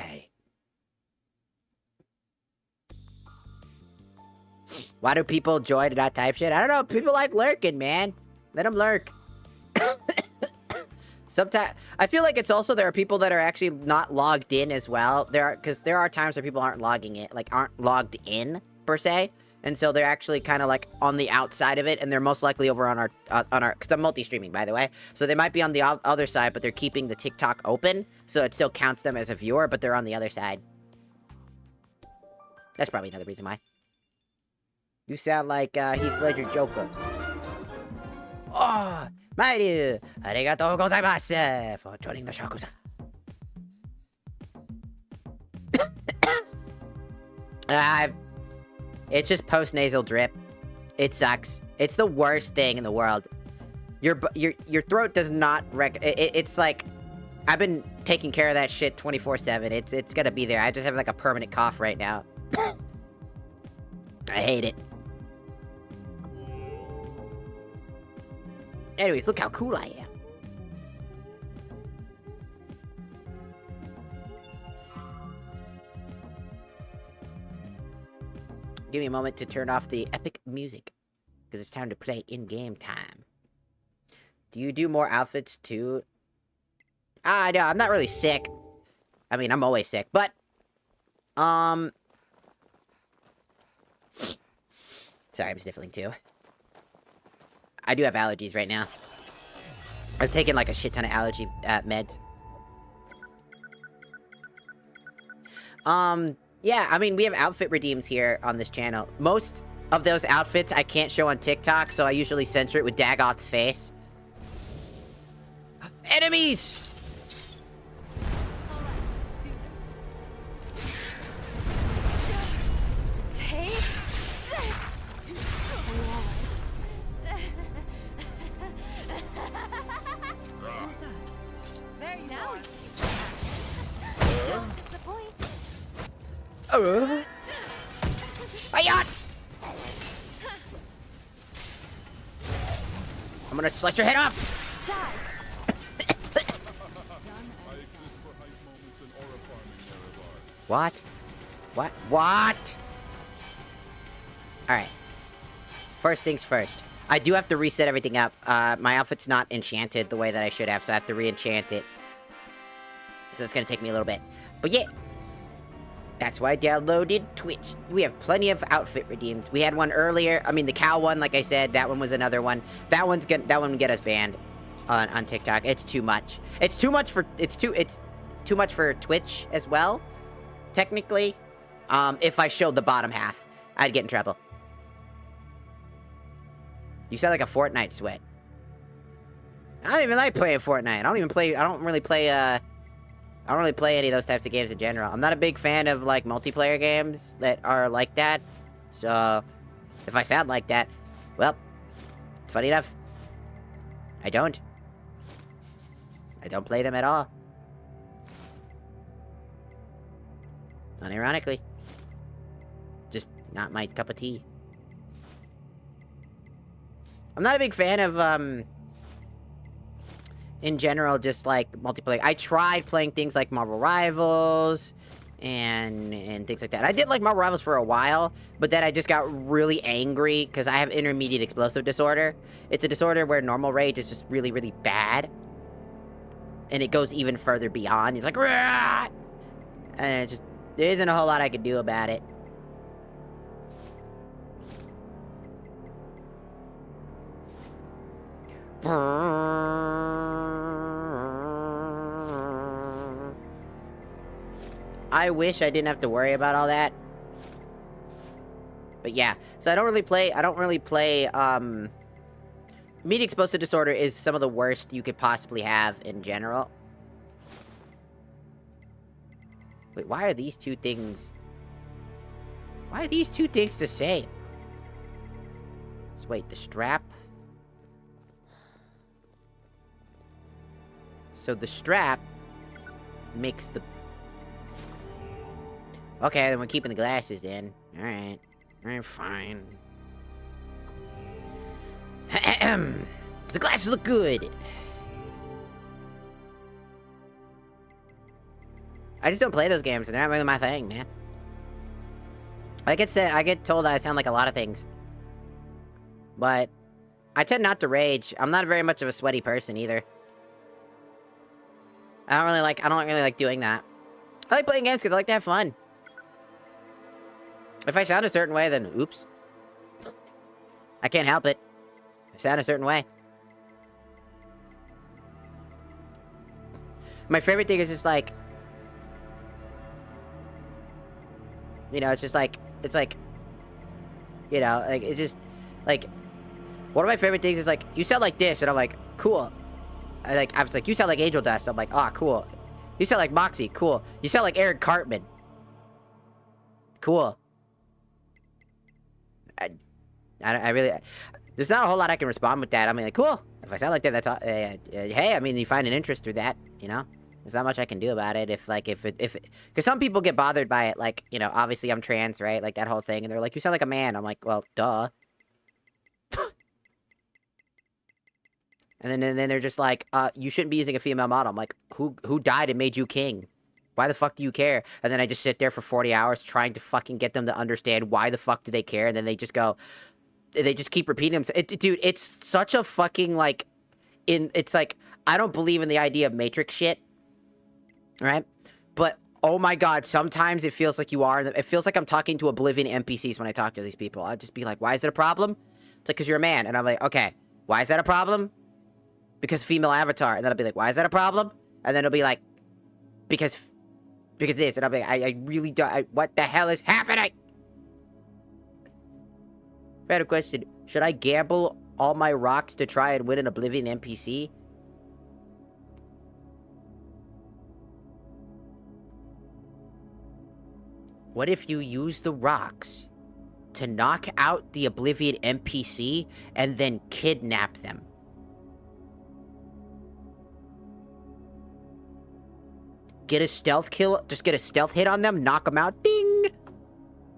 Why do people join and not type shit? I don't know. People like lurking, man. Let them lurk. Sometimes I feel like it's also there are people that are actually not logged in as well. Because there are times where people aren't logging it, like aren't logged in per se, and so they're actually kind of like on the outside of it, and they're most likely over on our because I'm multi-streaming, by the way, so they might be on the other side, but they're keeping the TikTok open, so it still counts them as a viewer, but they're on the other side. That's probably another reason why. You sound like Heath Ledger Joker. Oh, Mayu, arigatou gozaimasu for joining the Shakusa. It's just post-nasal drip. It sucks. It's the worst thing in the world. Your throat does not it's like, I've been taking care of that shit 24/7. It's gonna be there. I just have like a permanent cough right now. I hate it. Anyways, look how cool I am. Give me a moment to turn off the epic music, because it's time to play in-game time. Do you do more outfits too? No, I'm not really sick. I mean, I'm always sick, but... Sorry, I'm sniffling too. I do have allergies right now. I've taken like a shit ton of allergy meds. Yeah, I mean, we have outfit redeems here on this channel. Most of those outfits I can't show on TikTok, so I usually censor it with Dagoth's face. Enemies! Alright, let's do this. Take this! Who's that? There you are. Don't disappoint. Hiya! I'm gonna slice your head off! Die. I exist for hype moments and aura farming, Nerevar. What? What? Alright. First things first. I do have to reset everything up. My outfit's not enchanted the way that I should have, so I have to re-enchant it. So it's gonna take me a little bit. But yeah. That's why I downloaded Twitch. We have plenty of outfit redeems. We had one earlier. I mean, the cow one, like I said, that one was another one. That one would get us banned on TikTok. It's too much. It's too much for Twitch as well. Technically, if I showed the bottom half, I'd get in trouble. You sound like a Fortnite sweat. I don't even like playing Fortnite. I don't really play any of those types of games in general. I'm not a big fan of, like, multiplayer games that are like that. So, if I sound like that, well, funny enough, I don't play them at all. Unironically. Just not my cup of tea. I'm not a big fan of, in general, just, like, multiplayer. I tried playing things like Marvel Rivals and things like that. I did like Marvel Rivals for a while, but then I just got really angry because I have intermediate explosive disorder. It's a disorder where normal rage is just really, really bad. And it goes even further beyond. It's like, Rah! And it's just, there isn't a whole lot I can do about it. I wish I didn't have to worry about all that. But yeah, so I don't really play, Immediate explosive disorder is some of the worst you could possibly have in general. Wait, why are these two things the same? So wait, the strap. So the strap makes the... Okay, then we're keeping the glasses then. Alright. Alright, fine. The glasses look good. I just don't play those games, and they're not really my thing, man. I get told I sound like a lot of things. But I tend not to rage. I'm not very much of a sweaty person either. I don't really like doing that. I like playing games because I like to have fun. If I sound a certain way, then oops. I can't help it. I sound a certain way. My favorite thing is just like... You know, it's like... You know, like, it's just... Like... One of my favorite things is like, you sound like this, and I'm like, cool. I was like, you sound like Angel Dust. I'm like, ah, oh, cool. You sound like Moxie. Cool. You sound like Eric Cartman. Cool. I really... There's not a whole lot I can respond with that. I mean, like, cool. If I sound like that, that's all... hey, I mean, you find an interest through that, you know? There's not much I can do about it if because some people get bothered by it, like, you know, obviously I'm trans, right? Like, that whole thing, and they're like, you sound like a man. I'm like, well, duh. And then they're just like, you shouldn't be using a female model. I'm like, who died and made you king? Why the fuck do you care? And then I just sit there for 40 hours trying to fucking get them to understand why the fuck do they care, and then they just go... They just keep repeating them. Dude, it's such a fucking, like... It's like, I don't believe in the idea of Matrix shit. Right? But, oh my god, sometimes it feels like you are... It feels like I'm talking to Oblivion NPCs when I talk to these people. I'll just be like, why is it a problem? It's like, because you're a man. And I'm like, okay, why is that a problem? Because female avatar. And then I'll be like, why is that a problem? And then it'll be like, because because of this. And I'm like, I really don't. What the hell is happening? Random question. Should I gamble all my rocks to try and win an Oblivion NPC? What if you use the rocks to knock out the Oblivion NPC and then kidnap them? Get a stealth kill, just get a stealth hit on them, knock them out, ding!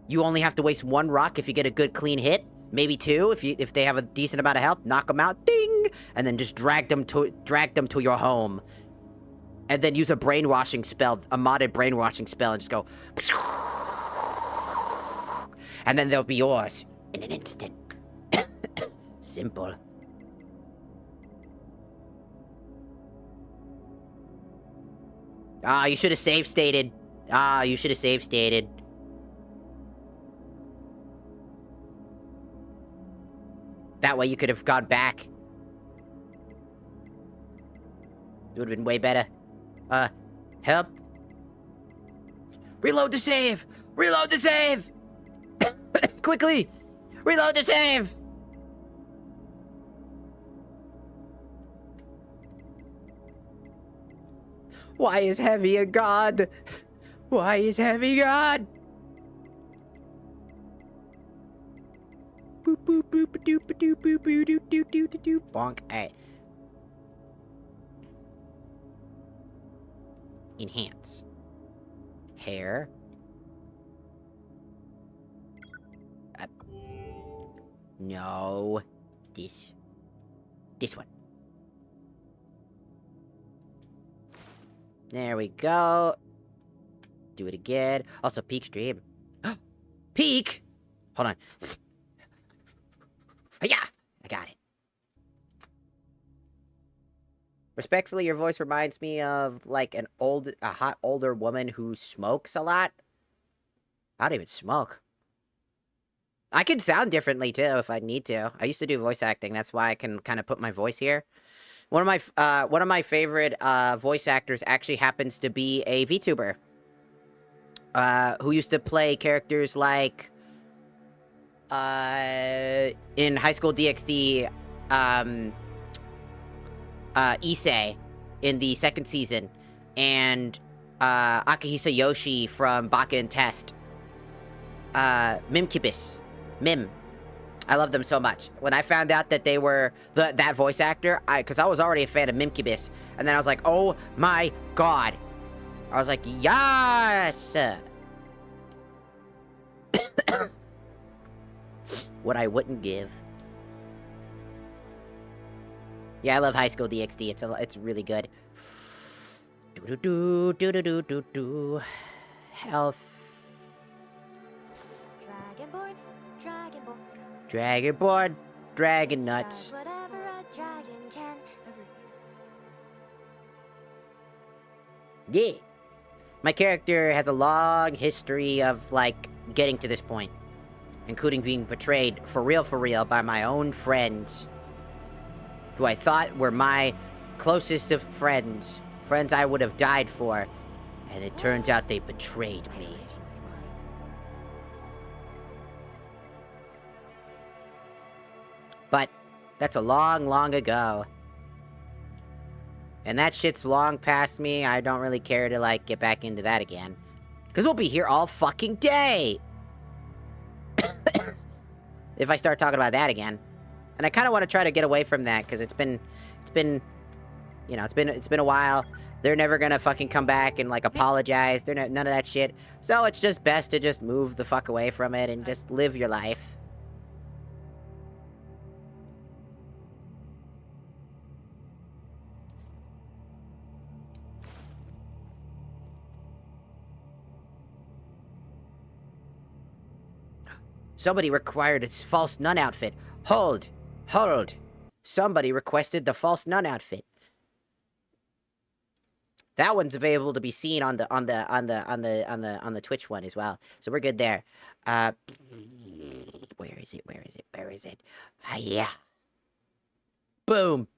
You only have to waste 1 rock if you get a good clean hit, maybe 2 if they have a decent amount of health, knock them out, ding! And then just drag them to your home. And then use a brainwashing spell, a modded brainwashing spell, and just go... And then they'll be yours in an instant. Simple. Ah, you should have save stated. Ah, you should have save stated. That way you could have gone back. It would have been way better. Help. Reload the save! Reload the save! Quickly! Reload the save! Why is Heavy a god? Why is Heavy god? Boop boop boop doop doop boop boop doop doop doop doop. Bonk. Alright. Enhance. Hair. No. This one. There we go. Do it again. Also, peak stream. Peak? Hold on. Yeah, I got it. Respectfully, your voice reminds me of, like, a hot older woman who smokes a lot. I don't even smoke. I can sound differently, too, if I need to. I used to do voice acting. That's why I can kind of put my voice here. One of my favorite voice actors actually happens to be a VTuber. Who used to play characters like in High School DxD, Issei in the 2nd season, and Akihisa Yoshi from Baka and Test. Mimkibis. Mim. I love them so much. When I found out that they were that voice actor, because I was already a fan of Mimkibis, and then I was like, oh my god. I was like, yes! What I wouldn't give. Yeah, I love High School DxD. It's really good. Do. Health. Dragonborn, Dragonborn. Dragonborn, Dragon Nuts. Does whatever a dragon can. Yeah. My character has a long history of, like, getting to this point. Including being betrayed, for real, by my own friends. Who I thought were my closest of friends. Friends I would have died for. And it turns out they betrayed me. But that's a long ago. And that shit's long past me. I don't really care to, like, get back into that again. Because we'll be here all fucking day! If I start talking about that again. And I kind of want to try to get away from that, because it's been, you know, it's been a while. They're never gonna fucking come back and, like, apologize. They're none of that shit. So it's just best to just move the fuck away from it and just live your life. Somebody required its false nun outfit. Hold. Somebody requested the false nun outfit. That one's available to be seen on the Twitch one as well. So we're good there. Where is it? Ah, yeah. Boom.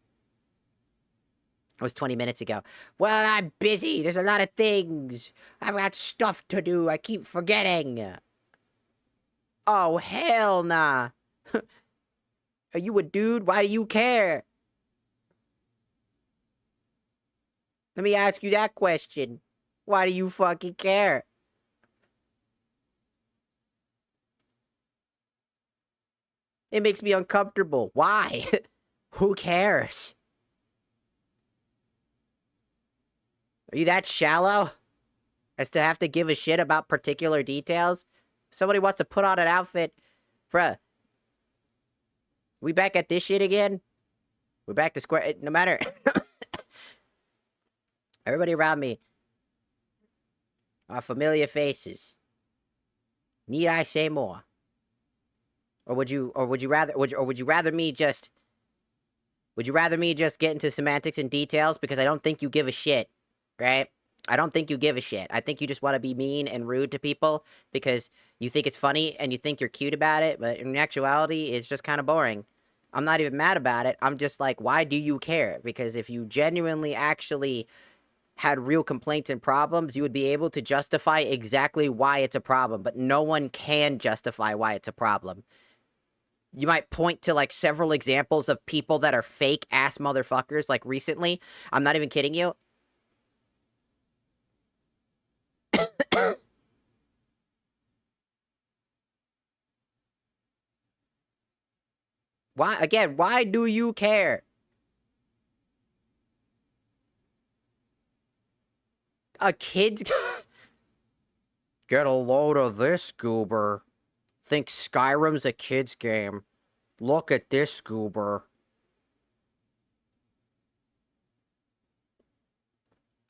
It was 20 minutes ago. Well, I'm busy. There's a lot of things. I've got stuff to do. I keep forgetting. Oh, hell nah. Are you a dude? Why do you care? Let me ask you that question. Why do you fucking care? It makes me uncomfortable. Why? Who cares? Are you that shallow as to have to give a shit about particular details? Somebody wants to put on an outfit. Bruh. We back at this shit again? We're back to square. No matter. Everybody around me are familiar faces. Need I say more? Or would you rather me just get into semantics and details, because I don't think you give a shit, right? I don't think you give a shit. I think you just want to be mean and rude to people because you think it's funny and you think you're cute about it, but in actuality, it's just kind of boring. I'm not even mad about it. I'm just like, why do you care? Because if you genuinely actually had real complaints and problems, you would be able to justify exactly why it's a problem, but no one can justify why it's a problem. You might point to, like, several examples of people that are fake-ass motherfuckers, like, recently. I'm not even kidding you. Why do you care? A kid's... Get a load of this, goober. Think Skyrim's a kid's game. Look at this, goober.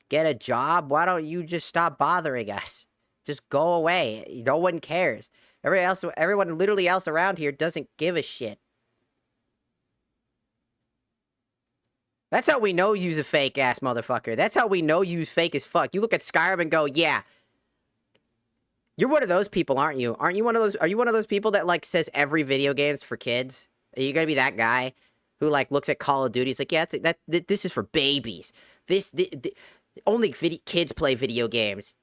Get a job? Why don't you just stop bothering us? Just go away. No one cares. Everyone literally else around here doesn't give a shit. That's how we know you's a fake-ass motherfucker. That's how we know you's fake as fuck. You look at Skyrim and go, yeah. You're one of those people, aren't you? Are you one of those people that, like, says every video game's for kids? Are you gonna be that guy who, like, looks at Call of Duty? It's like, yeah, this is for babies. Only kids play video games.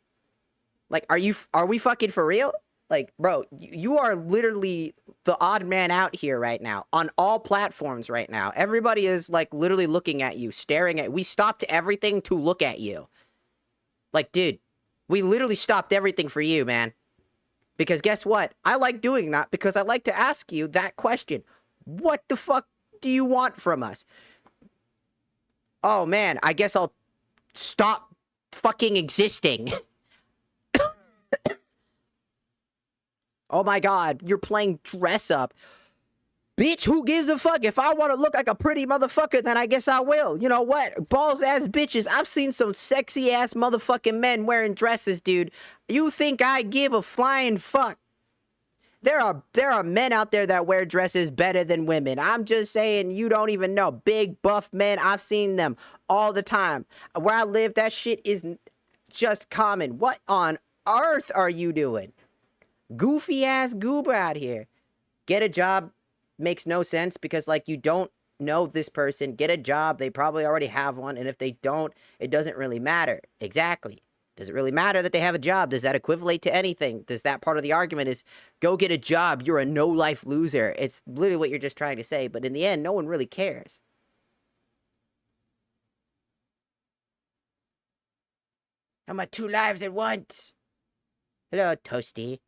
Like, are we fucking for real? Like, bro, you are literally the odd man out here right now. On all platforms right now. Everybody is, like, literally looking at you, staring at... We stopped everything to look at you. Like, dude, we literally stopped everything for you, man. Because guess what? I like doing that because I like to ask you that question. What the fuck do you want from us? Oh, man, I guess I'll stop fucking existing. Oh my god, you're playing dress up. Bitch, who gives a fuck? If I want to look like a pretty motherfucker, then I guess I will. You know what? Balls ass bitches. I've seen some sexy ass motherfucking men wearing dresses, dude. You think I give a flying fuck? There are men out there that wear dresses better than women. I'm just saying, you don't even know. Big buff men, I've seen them all the time. Where I live, that shit is just common. What on earth are you doing? Goofy ass goober out here. Get a job makes no sense because, like, you don't know this person. Get a job. They probably already have one. And if they don't, it doesn't really matter. Exactly. Does it really matter that they have a job? Does that equivalent to anything? Does that part of the argument is go get a job? You're a no-life loser. It's literally what you're just trying to say. But in the end, no one really cares. I'm at 2 lives at once. Hello, Toasty.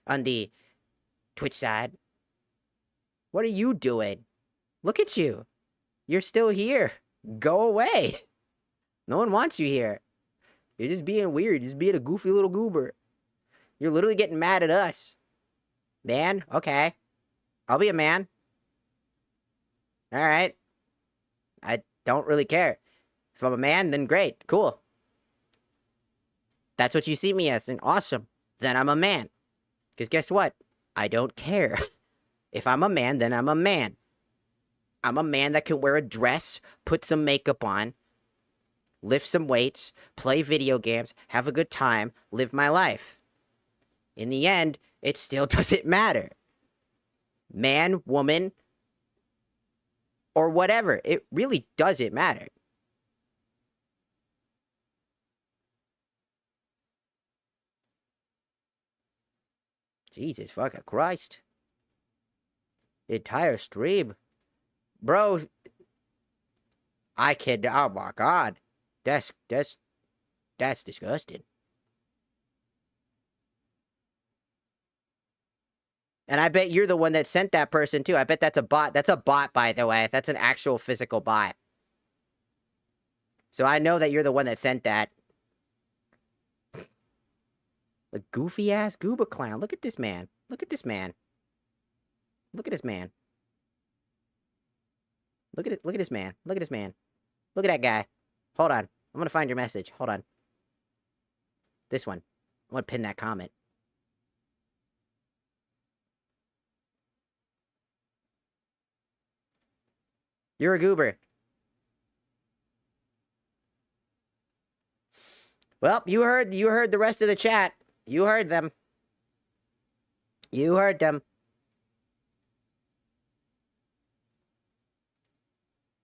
On the Twitch side. What are you doing? Look at you. You're still here. Go away. No one wants you here. You're just being weird. You're just being a goofy little goober. You're literally getting mad at us. Man? Okay. I'll be a man. Alright. I don't really care. If I'm a man, then great. Cool. That's what you see me as. Then awesome. Then I'm a man. Because guess what? I don't care. If I'm a man, then I'm a man. I'm a man that can wear a dress, put some makeup on, lift some weights, play video games, have a good time, live my life. In the end, it still doesn't matter. Man, woman, or whatever. It really doesn't matter. Jesus fucking Christ. The entire stream. Bro. I can, oh my God. That's disgusting. And I bet you're the one that sent that person too. I bet that's a bot. That's a bot, by the way. That's an actual physical bot. So I know that you're the one that sent that. A goofy ass Gooba clown. Look at this man. Look at this man. Look at this man. Look at it. Look at this man. Look at this man. Look at that guy. Hold on. I'm gonna find your message. Hold on. This one. I'm gonna pin that comment. You're a goober. Well, you heard the rest of the chat. You heard them. You heard them.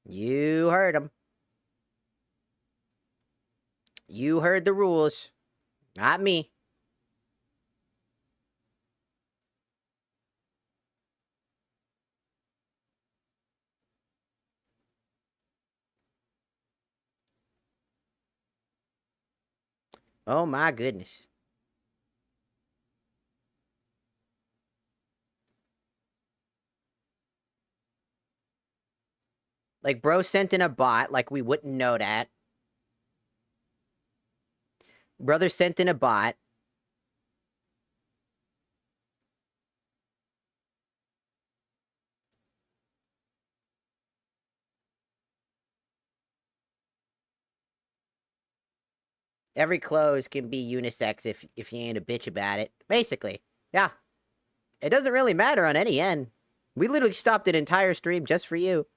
You heard them. You heard the rules. Not me. Oh my goodness. Like, bro sent in a bot, like we wouldn't know that. Brother sent in a bot. Every clothes can be unisex if you ain't a bitch about it. Basically. Yeah. It doesn't really matter on any end. We literally stopped an entire stream just for you.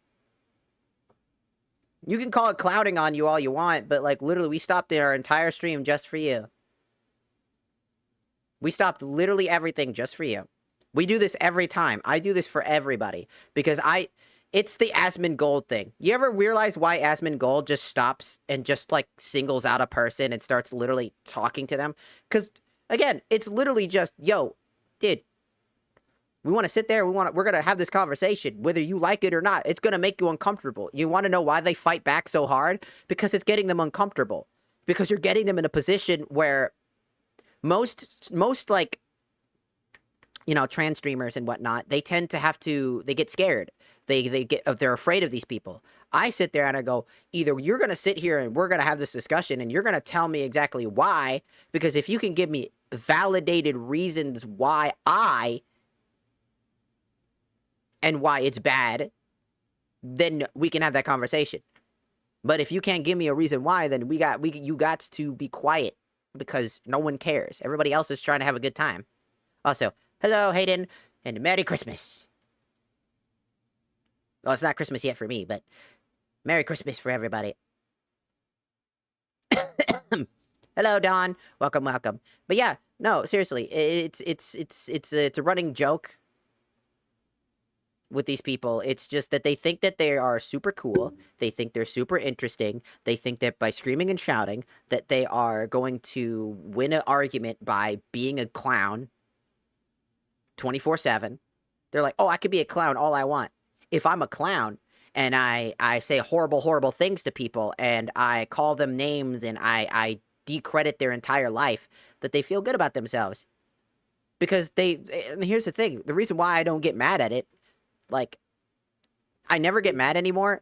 You can call it clouding on you all you want, but, like, literally, we stopped our entire stream just for you. We stopped literally everything just for you. We do this every time. I do this for everybody. Because it's the Asmongold thing. You ever realize why Asmongold just stops and just, like, singles out a person and starts literally talking to them? Because, again, it's literally just, yo, dude, we want to sit there, we're going to have this conversation, whether you like it or not. It's going to make you uncomfortable. You want to know why they fight back so hard? Because it's getting them uncomfortable. Because you're getting them in a position where most like, you know, trans streamers and whatnot, they tend to have to, they get scared. They're afraid of these people. I sit there and I go, either you're going to sit here and we're going to have this discussion and you're going to tell me exactly why, because if you can give me validated reasons why and why it's bad, then we can have that conversation. But if you can't give me a reason why, then you got to be quiet because no one cares. Everybody else is trying to have a good time. Also, hello, Hayden, and Merry Christmas. Well, it's not Christmas yet for me, but Merry Christmas for everybody. Hello, Don. Welcome, welcome. But yeah, no, seriously, it's a running joke with these people. It's just that they think that they are super cool. They think they're super interesting. They think that by screaming and shouting that they are going to win an argument by being a clown 24/7. They're like, oh, I could be a clown all I want. If I'm a clown and I say horrible, horrible things to people and I call them names and I decredit their entire life, that they feel good about themselves. Because and here's the thing, the reason why I don't get mad at it, like, I never get mad anymore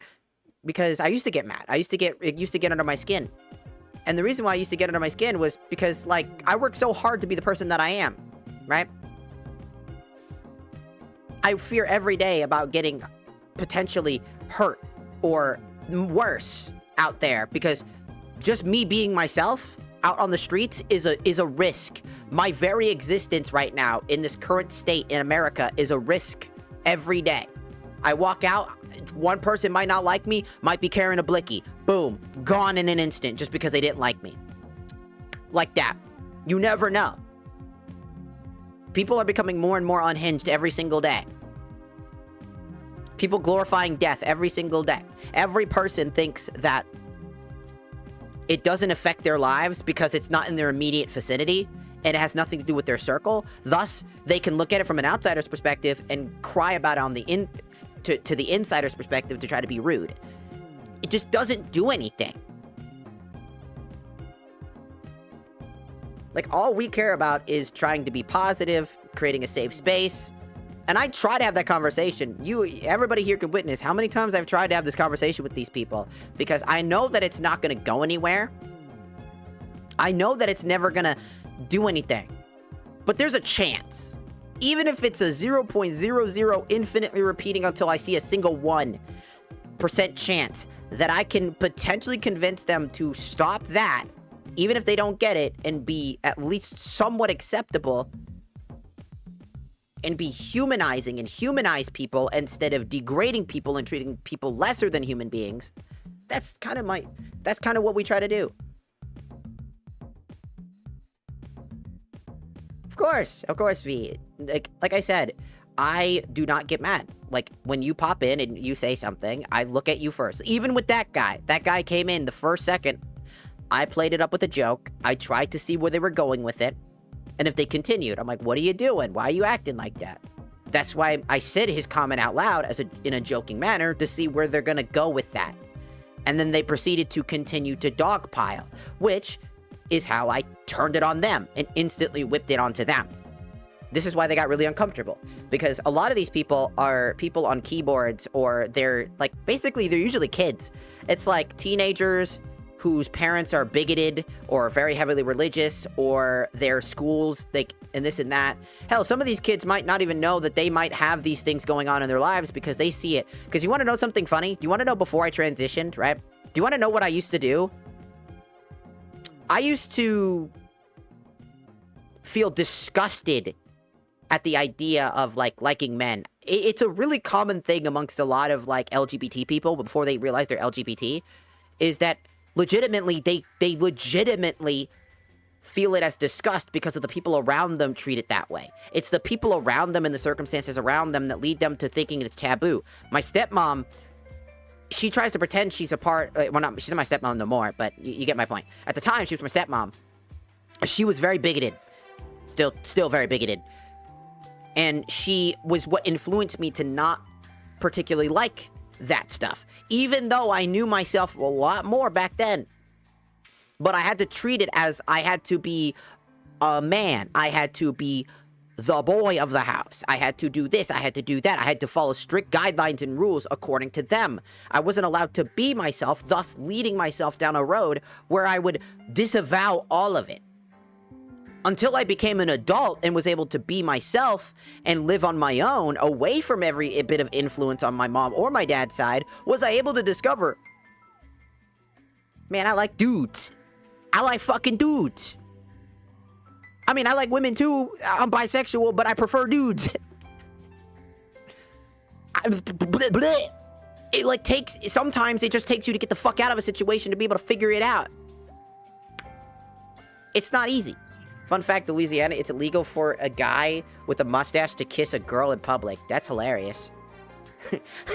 because I used to get mad. It used to get under my skin. And the reason why I used to get under my skin was because, like, I worked so hard to be the person that I am, right? I fear every day about getting potentially hurt or worse out there because just me being myself out on the streets is a risk. My very existence right now in this current state in America is a risk every day. I walk out, one person might not like me, might be carrying a blicky. Boom, gone in an instant just because they didn't like me. Like that. You never know. People are becoming more and more unhinged every single day. People glorifying death every single day. Every person thinks that it doesn't affect their lives because it's not in their immediate vicinity and it has nothing to do with their circle. Thus, they can look at it from an outsider's perspective and cry about it on the to the insider's perspective to try to be rude. It just doesn't do anything. Like, all we care about is trying to be positive, creating a safe space. And I try to have that conversation. Everybody here can witness how many times I've tried to have this conversation with these people. Because I know that it's not going to go anywhere. I know that it's never going to do anything. But there's a chance. Even if it's a 0.00 infinitely repeating until I see a single 1% chance that I can potentially convince them to stop that, even if they don't get it, and be at least somewhat acceptable, and be humanizing and humanize people instead of degrading people and treating people lesser than human beings. That's kind of what we try to do. Of course, V. Like I said, I do not get mad. Like, when you pop in and you say something, I look at you first. Even with that guy. That guy came in the first second. I played it up with a joke. I tried to see where they were going with it. And if they continued, I'm like, what are you doing? Why are you acting like that? That's why I said his comment out loud in a joking manner to see where they're going to go with that. And then they proceeded to continue to dogpile, which is how I turned it on them and instantly whipped it onto them. This is why they got really uncomfortable, because a lot of these people are people on keyboards, or they're like, basically they're usually kids. It's like teenagers whose parents are bigoted or very heavily religious, or their schools, and this and that. Hell, some of these kids might not even know that they might have these things going on in their lives because they see it. Because you want to know something funny? Do you want to know before I transitioned, right? Do you want to know what I used to do? I used to feel disgusted at the idea of, like, liking men. It's a really common thing amongst a lot of, like, LGBT people before they realize they're LGBT, is that legitimately, they legitimately feel it as disgust because of the people around them treat it that way. It's the people around them and the circumstances around them that lead them to thinking it's taboo. My stepmom, she tries to pretend she's a part, well, she's not my stepmom no more, but you get my point. At the time, she was my stepmom. She was very bigoted. Still very bigoted. And she was what influenced me to not particularly like that stuff. Even though I knew myself a lot more back then. But I had to treat it as I had to be a man. I had to be the boy of the house. I had to do this. I had to do that. I had to follow strict guidelines and rules according to them. I wasn't allowed to be myself, thus leading myself down a road where I would disavow all of it. Until I became an adult and was able to be myself and live on my own, away from every bit of influence on my mom or my dad's side, was I able to discover, man, I like dudes. I like fucking dudes. I mean, I like women too. I'm bisexual, but I prefer dudes. It like sometimes it just takes you to get the fuck out of a situation to be able to figure it out. It's not easy. Fun fact, Louisiana, it's illegal for a guy with a mustache to kiss a girl in public. That's hilarious.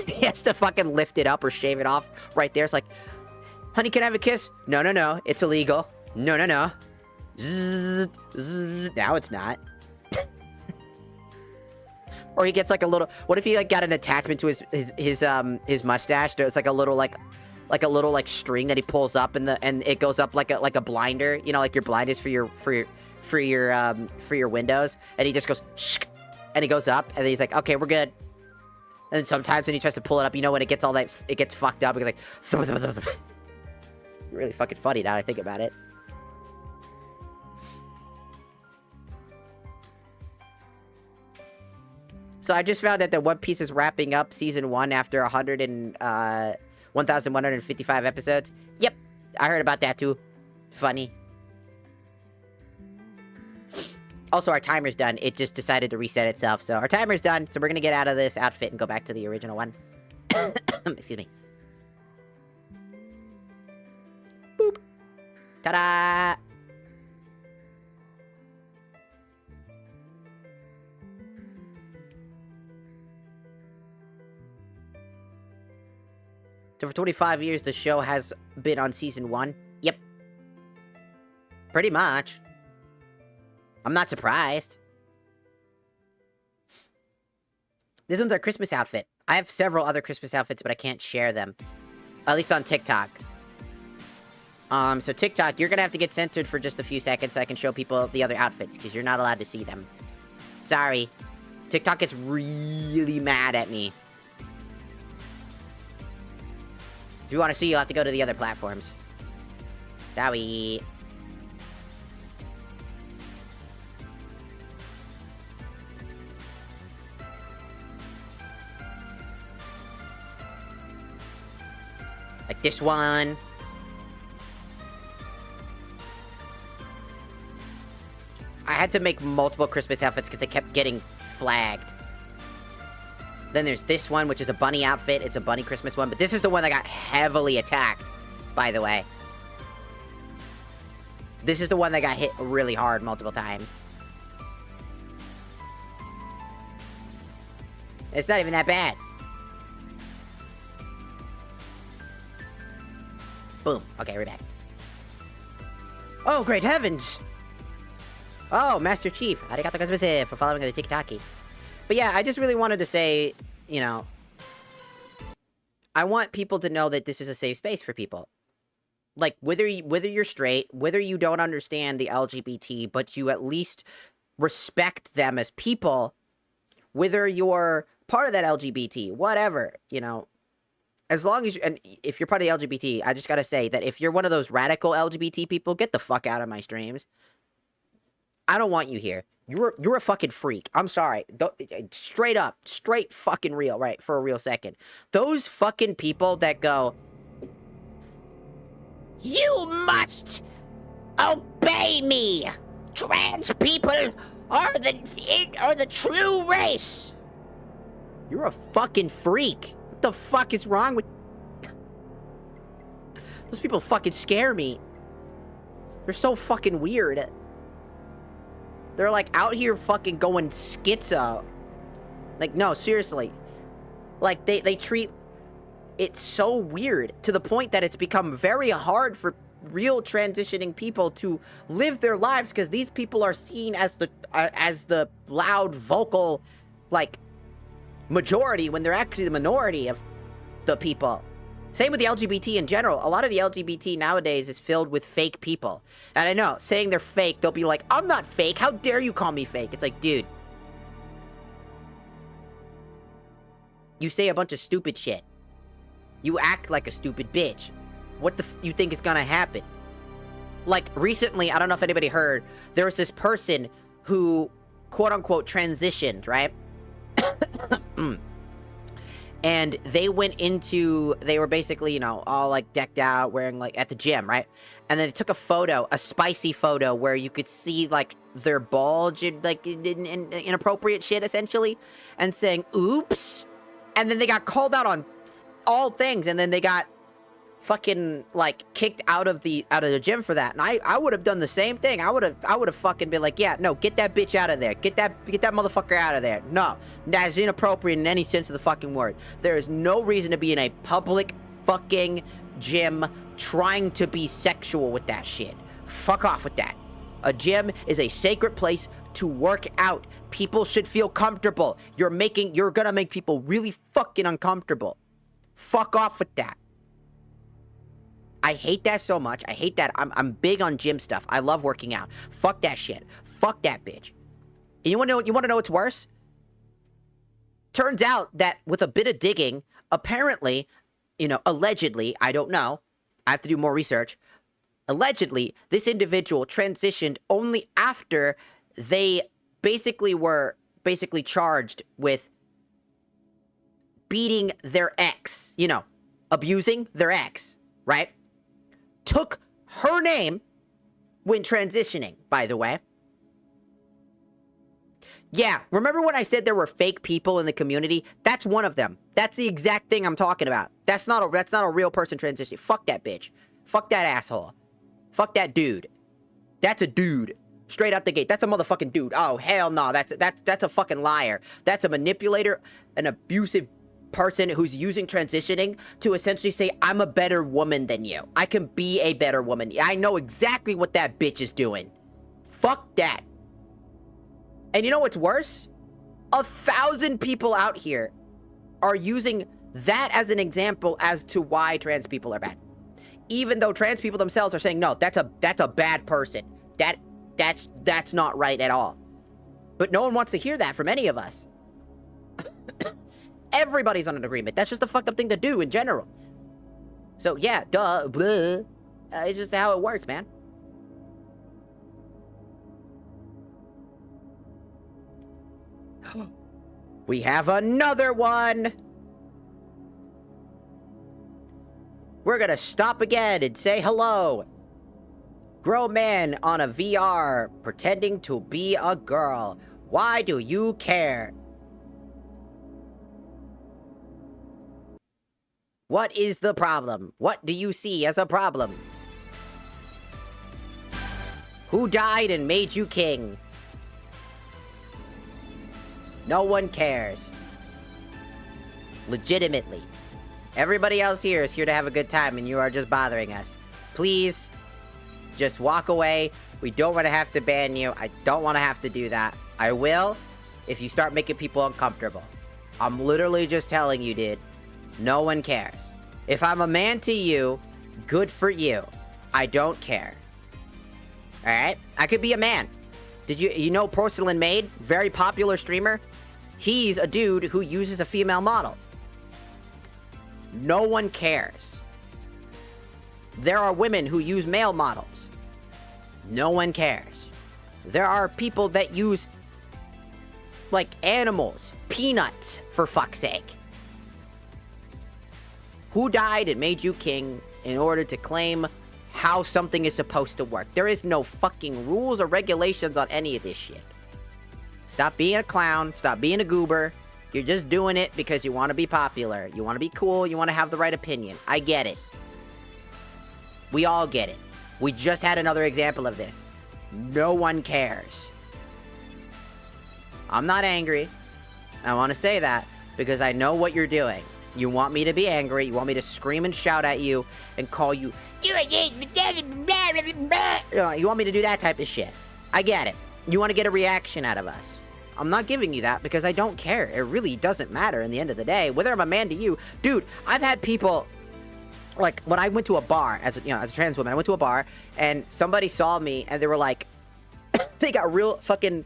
He has to fucking lift it up or shave it off right there. It's like, honey, can I have a kiss? No, no, no. It's illegal. No, no, no. Zzz, zzz. Now it's not. Or he gets like a little, what if he like got an attachment to his mustache? It's like a little like string that he pulls up and it goes up like a blinder, you know, like your blind is for your windows, and he just goes shh, and he goes up, and then he's like, okay, we're good. And sometimes when he tries to pull it up, you know, when it gets all that, it gets fucked up, it's like really fucking funny now I think about it. So I just found out that One Piece is wrapping up season 1 after 1,155 episodes. Yep, I heard about that too. Funny. Also, our timer's done. It just decided to reset itself. So our timer's done. So we're going to get out of this outfit and go back to the original one. Excuse me. Boop. Ta-da! So for 25 years, the show has been on season 1? Yep. Pretty much. I'm not surprised. This one's our Christmas outfit. I have several other Christmas outfits, but I can't share them. At least on TikTok. So TikTok, you're gonna have to get censored for just a few seconds so I can show people the other outfits, because you're not allowed to see them. Sorry. TikTok gets really mad at me. If you want to see, you'll have to go to the other platforms. Sorry. Like this one. I had to make multiple Christmas outfits because they kept getting flagged. Then there's this one, which is a bunny outfit. It's a bunny Christmas one, but this is the one that got heavily attacked, by the way. This is the one that got hit really hard multiple times. It's not even that bad. Boom. Okay, we're back. Oh, great heavens! Oh, Master Chief. Arigato gozaimasu for following the TikToki. But yeah, I just really wanted to say, you know, I want people to know that this is a safe space for people. Like, whether you're straight, whether you don't understand the LGBT, but you at least respect them as people, whether you're part of that LGBT, whatever, you know, as long as and if you're part of the LGBT, I just gotta say that if you're one of those radical LGBT people, get the fuck out of my streams. I don't want you here. You're a fucking freak. I'm sorry. Straight up. Straight fucking real, right? For a real second. Those fucking people that go, you must obey me. Trans people are the true race. You're a fucking freak. What the fuck is wrong with... Those people fucking scare me. They're so fucking weird. They're like out here fucking going schizo. Like, no, seriously. Like, they treat it so weird to the point that it's become very hard for real transitioning people to live their lives because these people are seen as the loud, vocal, like, majority when they're actually the minority of the people. Same with the LGBT in general. A lot of the LGBT nowadays is filled with fake people. And I know, saying they're fake, they'll be like, I'm not fake. How dare you call me fake? It's like, dude. You say a bunch of stupid shit. You act like a stupid bitch. What the you think is gonna happen? Like, recently, I don't know if anybody heard, there was this person who, quote-unquote, transitioned, right? And they they were basically, you know, all, like, decked out, wearing, like, at the gym, right? And then they took a photo, a spicy photo, where you could see, like, their bulge, and, like, in inappropriate shit, essentially, and saying, oops! And then they got called out on all things, and then they got fucking, like, kicked out of the gym for that. And I would have done the same thing. I would have fucking been like, yeah, no, get that bitch out of there. Get that motherfucker out of there. No, that's inappropriate in any sense of the fucking word. There is no reason to be in a public fucking gym trying to be sexual with that shit. Fuck off with that. A gym is a sacred place to work out. People should feel comfortable. You're gonna make people really fucking uncomfortable. Fuck off with that. I hate that so much. I hate that. I'm big on gym stuff. I love working out. Fuck that shit. Fuck that bitch. And you wanna know what's worse? Turns out that with a bit of digging, apparently, you know, allegedly, I don't know, I have to do more research. Allegedly, this individual transitioned only after they were charged with beating their ex, you know, abusing their ex, right? Took her name when transitioning, by the way. Yeah, remember when I said there were fake people in the community? That's one of them. That's the exact thing I'm talking about. That's not a real person transitioning. Fuck that bitch. Fuck that asshole. Fuck that dude. That's a dude. Straight out the gate. That's a motherfucking dude. Oh, hell no. That's a fucking liar. That's a manipulator, an abusive person who's using transitioning to essentially say, I'm a better woman than you. I can be a better woman. I know exactly what that bitch is doing. Fuck that. And you know what's worse? 1,000 people out here are using that as an example as to why trans people are bad. Even though trans people themselves are saying, no, that's a bad person. That's not right at all. But no one wants to hear that from any of us. Everybody's on an agreement. That's just a fucked up thing to do in general. So yeah, duh, blah. It's just how it works, man. We have another one. We're gonna stop again and say hello. Grown man on a VR pretending to be a girl. Why do you care? What is the problem? What do you see as a problem? Who died and made you king? No one cares. Legitimately. Everybody else here is here to have a good time, and you are just bothering us. Please, just walk away. We don't want to have to ban you. I don't want to have to do that. I will if you start making people uncomfortable. I'm literally just telling you, dude. No one cares. If I'm a man to you, good for you. I don't care. Alright? I could be a man. Did you know Porcelain Maid? Very popular streamer. He's a dude who uses a female model. No one cares. There are women who use male models. No one cares. There are people that use, like, animals. Peanuts, for fuck's sake. Who died and made you king in order to claim how something is supposed to work? There is no fucking rules or regulations on any of this shit. Stop being a clown. Stop being a goober. You're just doing it because you want to be popular. You want to be cool. You want to have the right opinion. I get it. We all get it. We just had another example of this. No one cares. I'm not angry. I want to say that because I know what you're doing. You want me to be angry. You want me to scream and shout at you and call you. You want me to do that type of shit. I get it. You want to get a reaction out of us. I'm not giving you that because I don't care. It really doesn't matter in the end of the day. Whether I'm a man to you. Dude, I've had people... Like, when I went to a bar, as a trans woman, I went to a bar, and somebody saw me, and they were like... they got real fucking...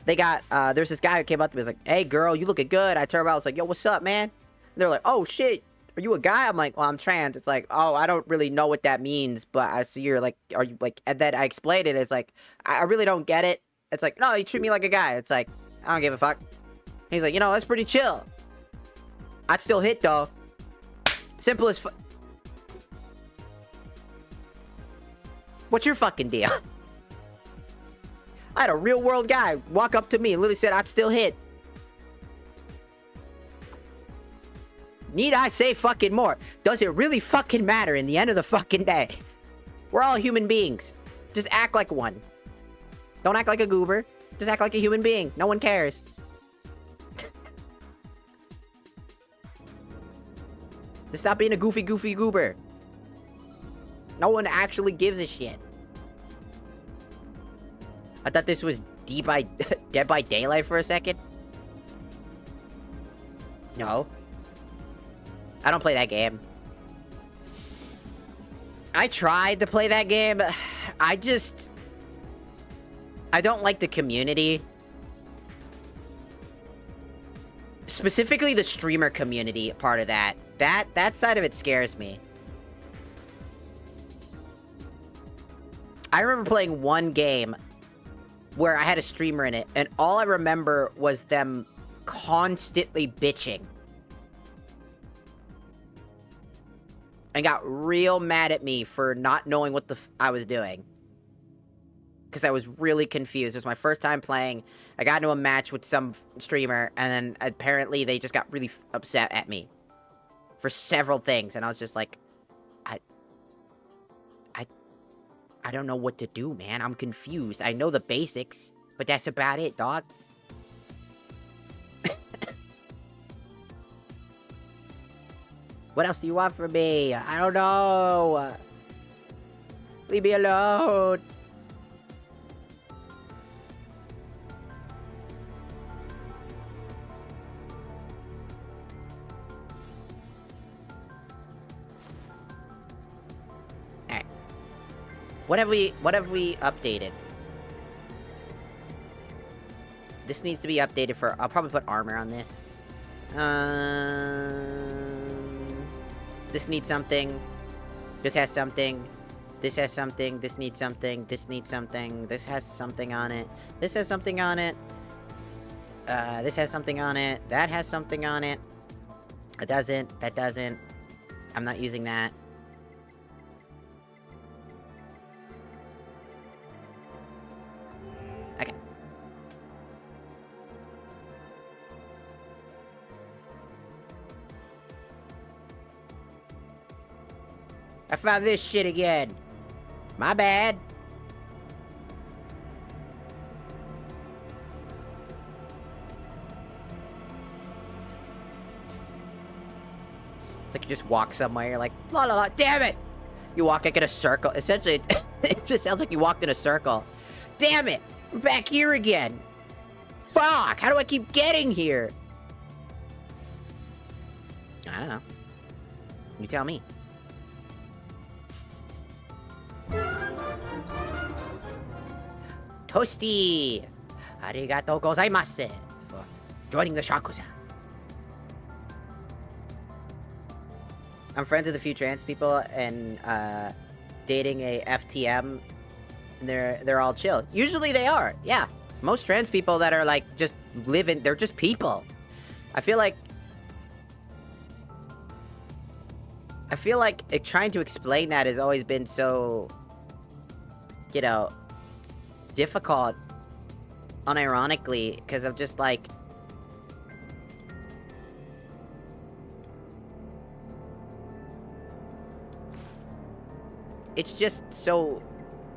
there's this guy who came up to me, was like, hey, girl, you looking good. I turned around, I was like, yo, what's up, man? And they're like, oh, shit, are you a guy? I'm like, well, I'm trans. It's like, oh, I don't really know what that means, but I see you're like, are you like, and then I explained it. It's like, I really don't get it. It's like, no, you treat me like a guy. It's like, I don't give a fuck. He's like, that's pretty chill. I'd still hit, though. Simple as What's your fucking deal? I had a real world guy walk up to me and literally said I'd still hit. Need I say fucking more? Does it really fucking matter in the end of the fucking day? We're all human beings. Just act like one. Don't act like a goober. Just act like a human being. No one cares. Just stop being a goofy goober. No one actually gives a shit. I thought this was Dead by Daylight for a second. No. I don't play that game. I tried to play that game. I don't like the community. Specifically the streamer community part of that. That side of it scares me. I remember playing one game where I had a streamer in it, and all I remember was them constantly bitching. And got real mad at me for not knowing what I was doing. Because I was really confused. It was my first time playing. I got into a match with some streamer, and then apparently they just got really upset at me. For several things, and I was just like, I don't know what to do, man. I'm confused. I know the basics, but that's about it, dog. What else do you want from me? I don't know. Leave me alone. Alright. What have we updated? This needs to be updated for... I'll probably put armor on this. This needs something. This has something. This has something. This needs something. This needs something. This has something on it. This has something on it. This has something on it. That has something on it. It doesn't. That doesn't. I'm not using that. Okay. I found this shit again. My bad. It's like you just walk somewhere, you're like, la la la, damn it! You walk like in a circle. Essentially, it just sounds like you walked in a circle. Damn it! I'm back here again! Fuck! How do I keep getting here? I don't know. You tell me. Toasty! Arigatou gozaimasu for joining the Shakusa. I'm friends with a few trans people and dating a FTM, and they're all chill. Usually they are, yeah. Most trans people that are like just living, they're just people. I feel like trying to explain that has always been so, you know, difficult, unironically, because of just like, it's just so,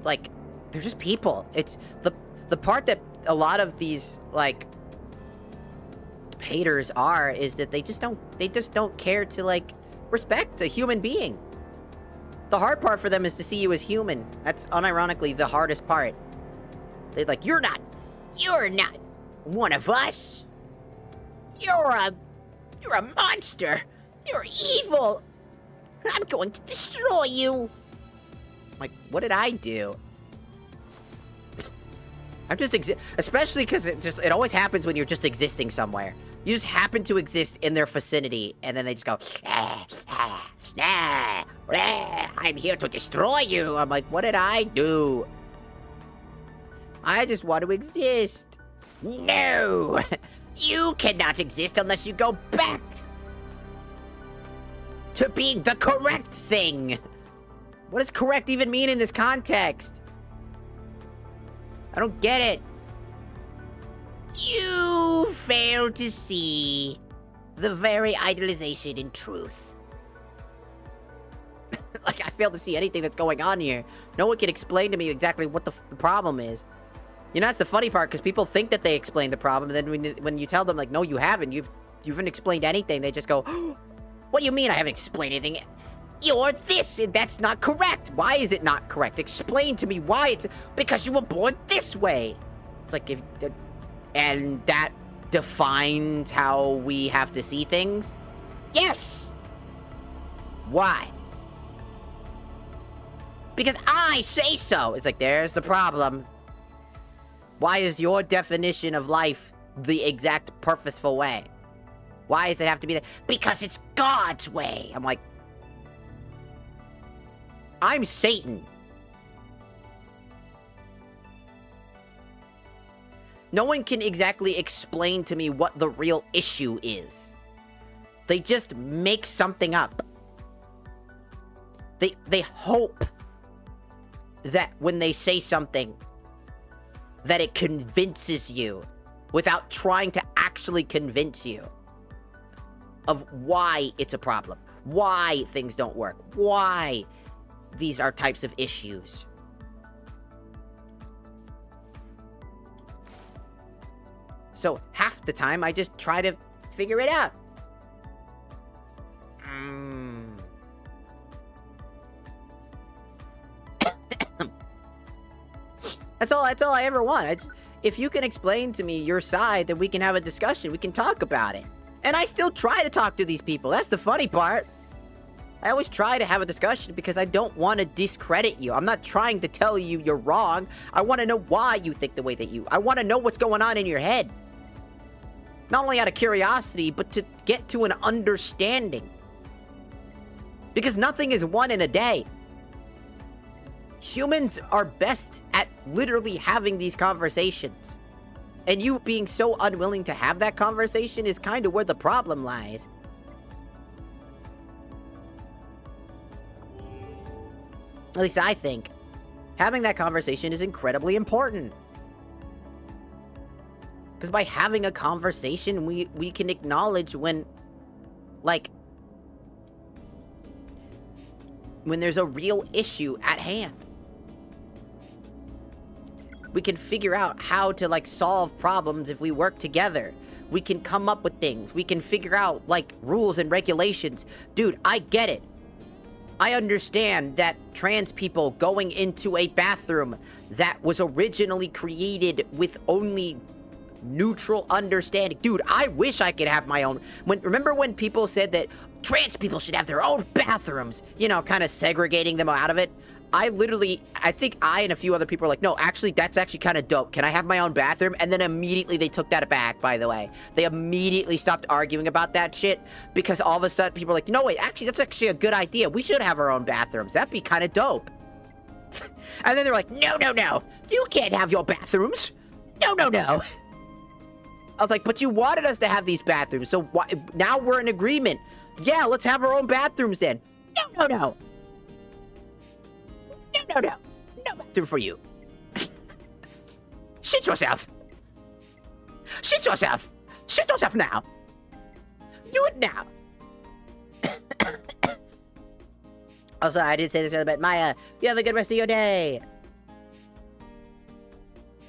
like, they're just people. It's the part that a lot of these, like, haters are, is that they just don't care to, like, respect a human being. The hard part for them is to see you as human. That's unironically the hardest part. They're like, you're not one of us. You're a monster. You're evil. I'm going to destroy you. Like, what did I do? I'm just especially because it always happens when you're just existing somewhere. You just happen to exist in their vicinity, and then they just go, I'm here to destroy you. I'm like, what did I do? I just want to exist. No! You cannot exist unless you go back to being the correct thing. What does correct even mean in this context? I don't get it. You fail to see the very idealization in truth. Like, I fail to see anything that's going on here. No one can explain to me exactly what the problem is. You know, that's the funny part, because people think that they explained the problem, and then when you tell them, like, no, you haven't. You haven't explained anything. They just go, what do you mean I haven't explained anything? You're this, and that's not correct. Why is it not correct? Explain to me why it's... Because you were born this way. It's like, and that defines how we have to see things? Yes! Why? Because I say so! It's like, there's the problem. Why is your definition of life the exact purposeful way? Why does it have to be that? Because it's God's way! I'm like... I'm Satan. No one can exactly explain to me what the real issue is. They just make something up. They hope that when they say something, that it convinces you without trying to actually convince you of why it's a problem, why things don't work, why these are types of issues. So half the time, I just try to figure it out. That's all I ever want. If you can explain to me your side, then we can have a discussion. We can talk about it. And I still try to talk to these people. That's the funny part. I always try to have a discussion because I don't want to discredit you. I'm not trying to tell you you're wrong. I want to know why you think the way that you... I want to know what's going on in your head. Not only out of curiosity, but to get to an understanding. Because nothing is won in a day. Humans are best at literally having these conversations. And you being so unwilling to have that conversation is kind of where the problem lies. At least I think. Having that conversation is incredibly important. Because by having a conversation, we can acknowledge when, like, when there's a real issue at hand. We can figure out how to, like, solve problems if we work together. We can come up with things. We can figure out, like, rules and regulations. Dude, I get it. I understand that trans people going into a bathroom that was originally created with only neutral understanding. Dude, I wish I could have my own. Remember when people said that trans people should have their own bathrooms? You know, kind of segregating them out of it. I think I and a few other people are like, no, actually, that's actually kind of dope. Can I have my own bathroom? And then immediately they took that back, by the way. They immediately stopped arguing about that shit because all of a sudden people are like, no, wait, actually, that's actually a good idea. We should have our own bathrooms. That'd be kind of dope. And then they're like, no, no, no. You can't have your bathrooms. No, no, no. I was like, but you wanted us to have these bathrooms, so now we're in agreement. Yeah, let's have our own bathrooms then. No, no, no. No, no, no. No bathroom for you. Shit yourself. Shit yourself. Shit yourself now. Do it now. Also, I did say this earlier, but Maya, you have a good rest of your day.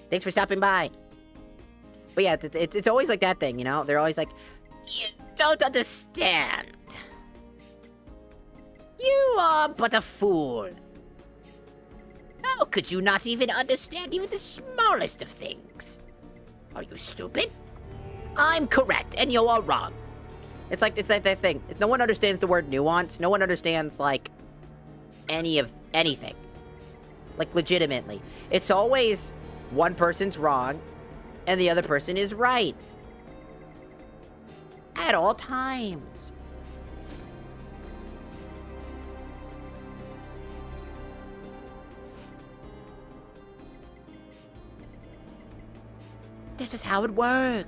Thanks for stopping by. But yeah, it's always like that thing, you know? They're always like, you don't understand. You are but a fool. How could you not even understand even the smallest of things? Are you stupid? I'm correct, and you are wrong. It's like that thing. No one understands the word nuance. No one understands, like, anything. Like, legitimately. It's always one person's wrong, and the other person is right. At all times. This is how it works.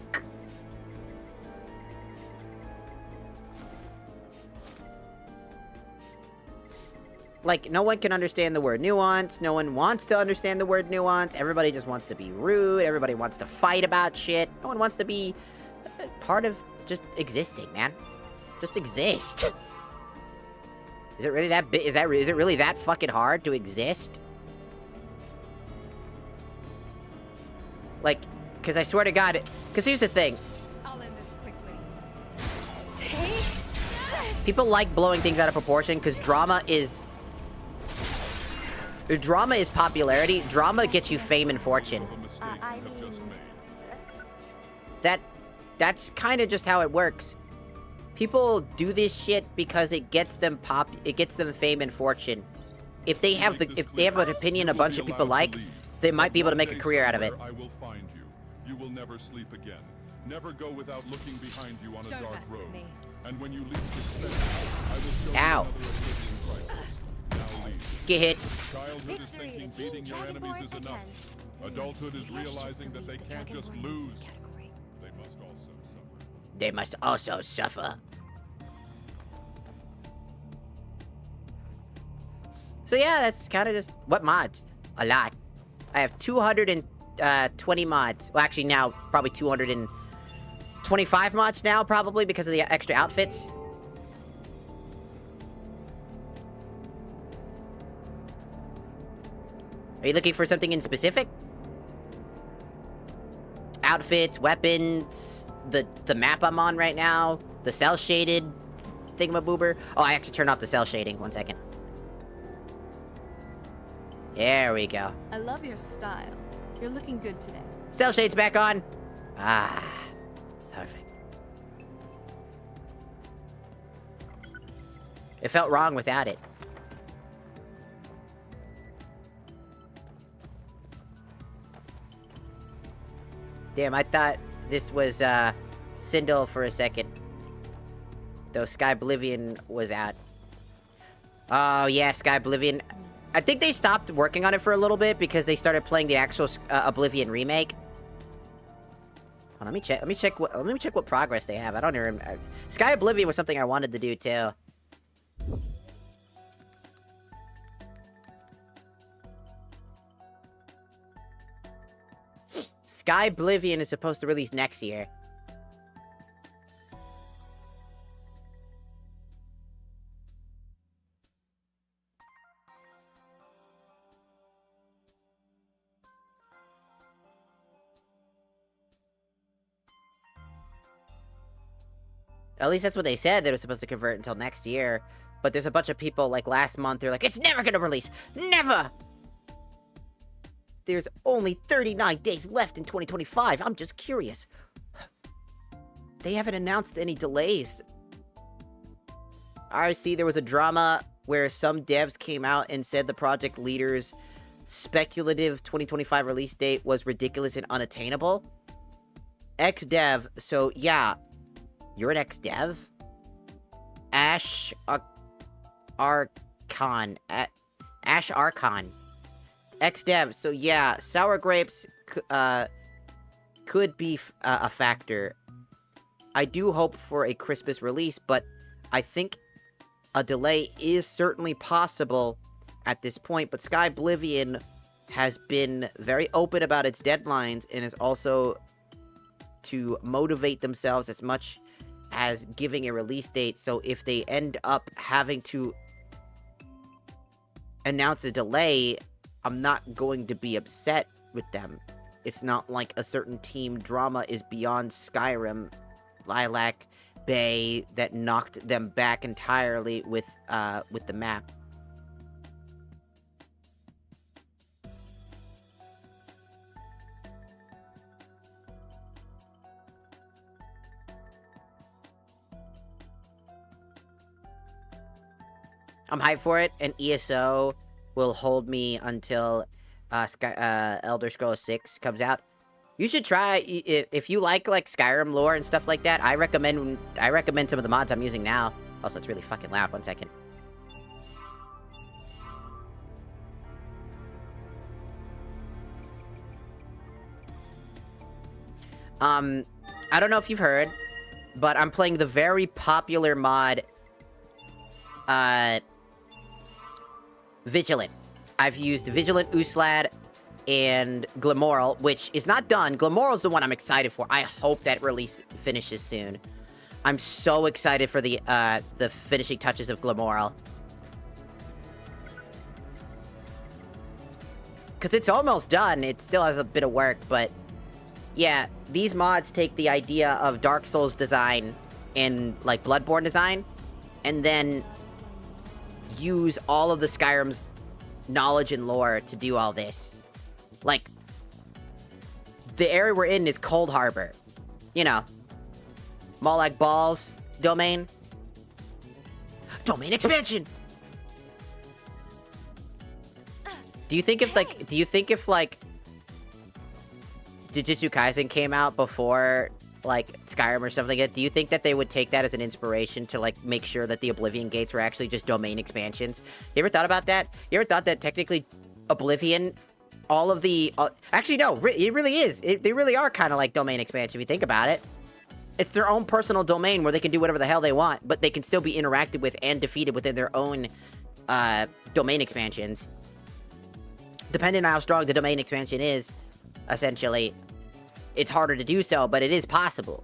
Like, no one can understand the word nuance. No one wants to understand the word nuance. Everybody just wants to be rude. Everybody wants to fight about shit. No one wants to be part of just existing, man. Just exist. Is it really that big? Is it really that fucking hard to exist? Like, because I swear to God, because here's the thing. I'll end this quickly. People like blowing things out of proportion because drama is popularity. Drama gets you fame and fortune. I mean... That's kind of just how it works. People do this shit because it gets them fame and fortune. If they have an opinion a bunch of people like, they might be able to make a career out of it. I will find you. You will never sleep again. Never go without looking behind you on a Don't dark mess with road. me. And when you least expect it, I will show Ow. you another Oblivion crisis. Now leave. Get hit. Childhood is Victory thinking to Team beating your enemies Dragonborn is enough. again. Adulthood is Maybe I should just realizing that they delete the can't just Dragonborn lose. category. They must also suffer. They must also suffer. So yeah, that's kind of just... What mods? A lot. I have 220 mods. Well, actually now, probably 225 mods now, probably, because of the extra outfits. Are you looking for something in specific? Outfits, weapons, the map I'm on right now, the cell shaded thingamaboober. Oh, I actually turned off the cell shading. 1 second. There we go. I love your style. You're looking good today. Cell shades back on. Ah, perfect. It felt wrong without it. Damn, I thought this was, Sindel for a second. Though Sky Oblivion was out. Oh, yeah, Sky Oblivion. I think they stopped working on it for a little bit because they started playing the actual Oblivion remake. Oh, let me check. Let me check what progress they have. I don't even remember. Sky Oblivion was something I wanted to do too. Sky Oblivion is supposed to release next year. At least that's what they said, that it was supposed to convert until next year. But there's a bunch of people, like, last month, they're like, it's never gonna release! Never! There's only 39 days left in 2025. I'm just curious. They haven't announced any delays. I see there was a drama where some devs came out and said the project leader's speculative 2025 release date was ridiculous and unattainable. Ex-dev, so yeah. You're an ex-dev? Ash Archon. Ash Archon. Ex-dev, so yeah, sour grapes could be a factor. I do hope for a Christmas release, but I think a delay is certainly possible at this point. But Sky Oblivion has been very open about its deadlines and is also to motivate themselves as much as giving a release date. So if they end up having to announce a delay, I'm not going to be upset with them. It's not like a certain team drama is beyond Skyrim, Lilac Bay, that knocked them back entirely with the map. I'm hyped for it, and ESO will hold me until Elder Scrolls 6 comes out. You should try, if you like Skyrim lore and stuff like that, I recommend some of the mods I'm using now. Also, it's really fucking loud. 1 second. I don't know if you've heard, but I'm playing the very popular mod, Vigilant. I've used Vigilant, Uslad, and Glamoral, which is not done. Glamoral's the one I'm excited for. I hope that release finishes soon. I'm so excited for the finishing touches of Glamoral. Because it's almost done. It still has a bit of work, but yeah, these mods take the idea of Dark Souls design and, like, Bloodborne design, and then use all of the Skyrim's knowledge and lore to do all this. Like, the area we're in is Cold Harbor. You know, Molag Bal's domain. Domain expansion! Do you think if, like, Jujutsu Kaisen came out before, like, Skyrim or something, do you think that they would take that as an inspiration to, like, make sure that the Oblivion gates were actually just domain expansions? You ever thought about that? You ever thought that technically Oblivion, all of the... actually, no, it really is. They really are kind of like domain expansion if you think about it. It's their own personal domain where they can do whatever the hell they want, but they can still be interacted with and defeated within their own domain expansions. Depending on how strong the domain expansion is, essentially, it's harder to do so, but it is possible.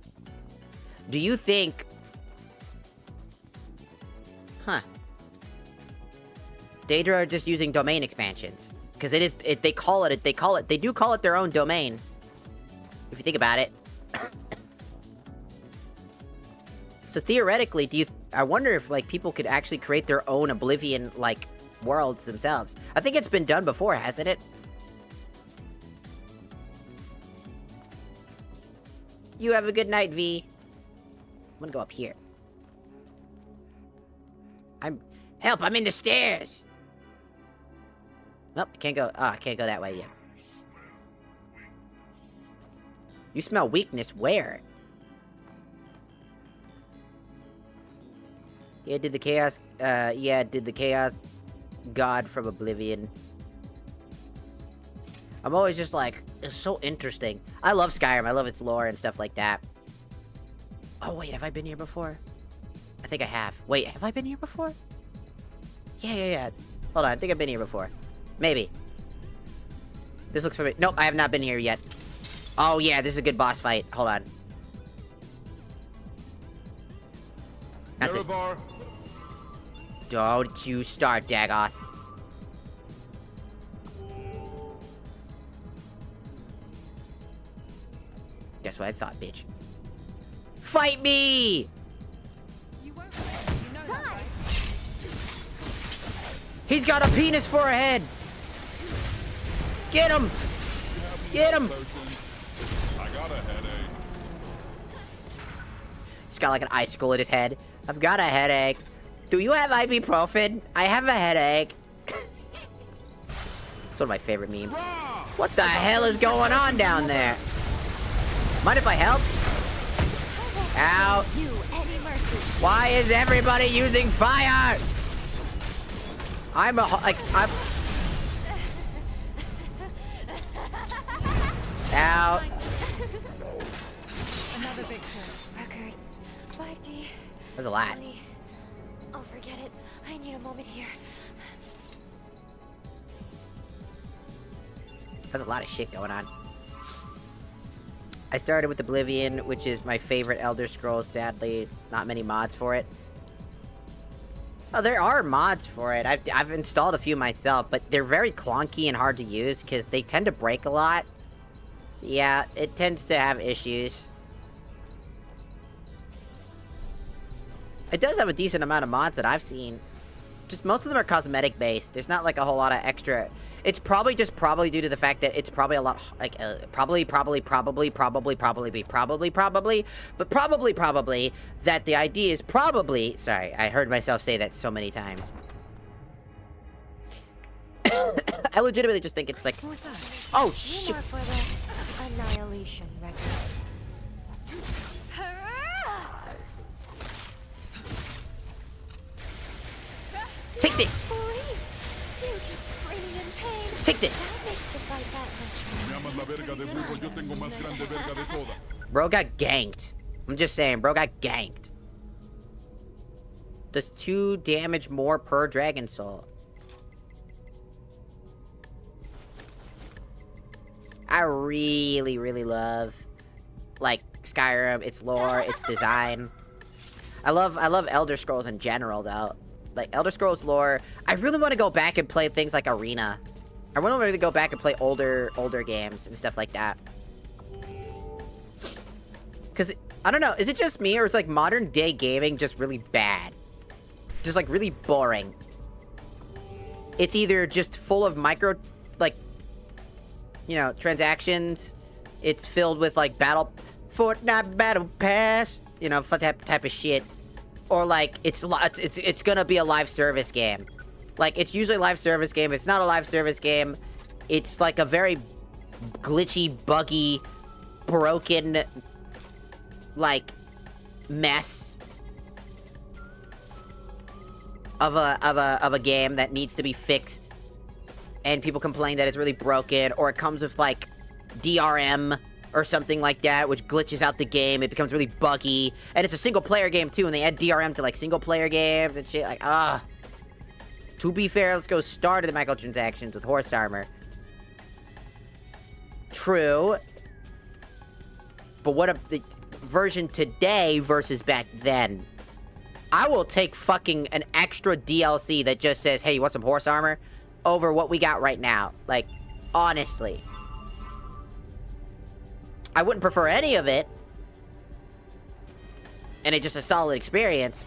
Do you think... Daedra are just using domain expansions. Because they do call it their own domain. If you think about it. So theoretically, I wonder if, like, people could actually create their own Oblivion, like, worlds themselves. I think it's been done before, hasn't it? You have a good night, V. I'm gonna go up here. Help, I'm in the stairs! Nope, I can't go. Oh, I can't go that way yet. You smell weakness where? Yeah, did the chaos god from Oblivion. I'm always just like, it's so interesting. I love Skyrim, I love its lore and stuff like that. Oh wait, have I been here before? I think I have. Wait, have I been here before? Yeah. Hold on, I think I've been here before. Maybe. This looks familiar. Nope, I have not been here yet. Oh yeah, this is a good boss fight. Hold on. Not this. Erevar, Don't you start, Dagoth. Guess what I thought, bitch. Fight me! You won't win. You know that, right? He's got a penis for a head! Get him! Get him! I got a headache. He's got like an icicle in his head. I've got a headache. Do you have ibuprofen? I have a headache. It's one of my favorite memes. What the hell is going on down there? Mind if I help? Ow. You any mercy. Why is everybody using fire? I'm Out. Another picture. Record. 5D. There's a lot. Ellie. Oh, forget it. I need a moment here. There's a lot of shit going on. I started with Oblivion, which is my favorite Elder Scrolls. Sadly, not many mods for it. Oh, there are mods for it. I've installed a few myself, but they're very clunky and hard to use because they tend to break a lot. So yeah, it tends to have issues. It does have a decent amount of mods that I've seen. Just most of them are cosmetic based. There's not like a whole lot of extra. It's probably due to the fact that it's probably a lot like probably that the idea is probably. Sorry, I heard myself say that so many times. I legitimately just think it's like, Who's that? oh You shit. more for the annihilation record. Take this. Please, do keep screaming in pain. Take this. That makes the fight that much Me llamas la verga de burro, yo tengo más grande verga de toda. Bro got ganked. I'm just saying, bro got ganked. Does 2 damage more per Dragon Soul. I really, really love, like, Skyrim, its lore, its design. I love Elder Scrolls in general, though. Like, Elder Scrolls lore, I really want to go back and play things like Arena. I really want to go back and play older games and stuff like that. Because, I don't know, is it just me, or is, like, modern day gaming just really bad? Just, like, really boring. It's either just full of micro, like, you know, transactions. It's filled with, like, Fortnite Battle Pass, you know, type of shit. Or, like, it's gonna be a live service game. Like, it's usually a live service game. It's not a live service game. It's, like, a very glitchy, buggy, broken, like, mess of a game that needs to be fixed. And people complain that it's really broken, or it comes with, like, DRM or something like that, which glitches out the game. It becomes really buggy. And it's a single-player game, too, and they add DRM to, like, single-player games and shit. Like, To be fair, let's go start the microtransactions with horse armor. True. But what a the version today versus back then. I will take fucking an extra DLC that just says, hey, you want some horse armor? Over what we got right now. Like, honestly. I wouldn't prefer any of it. And it's just a solid experience.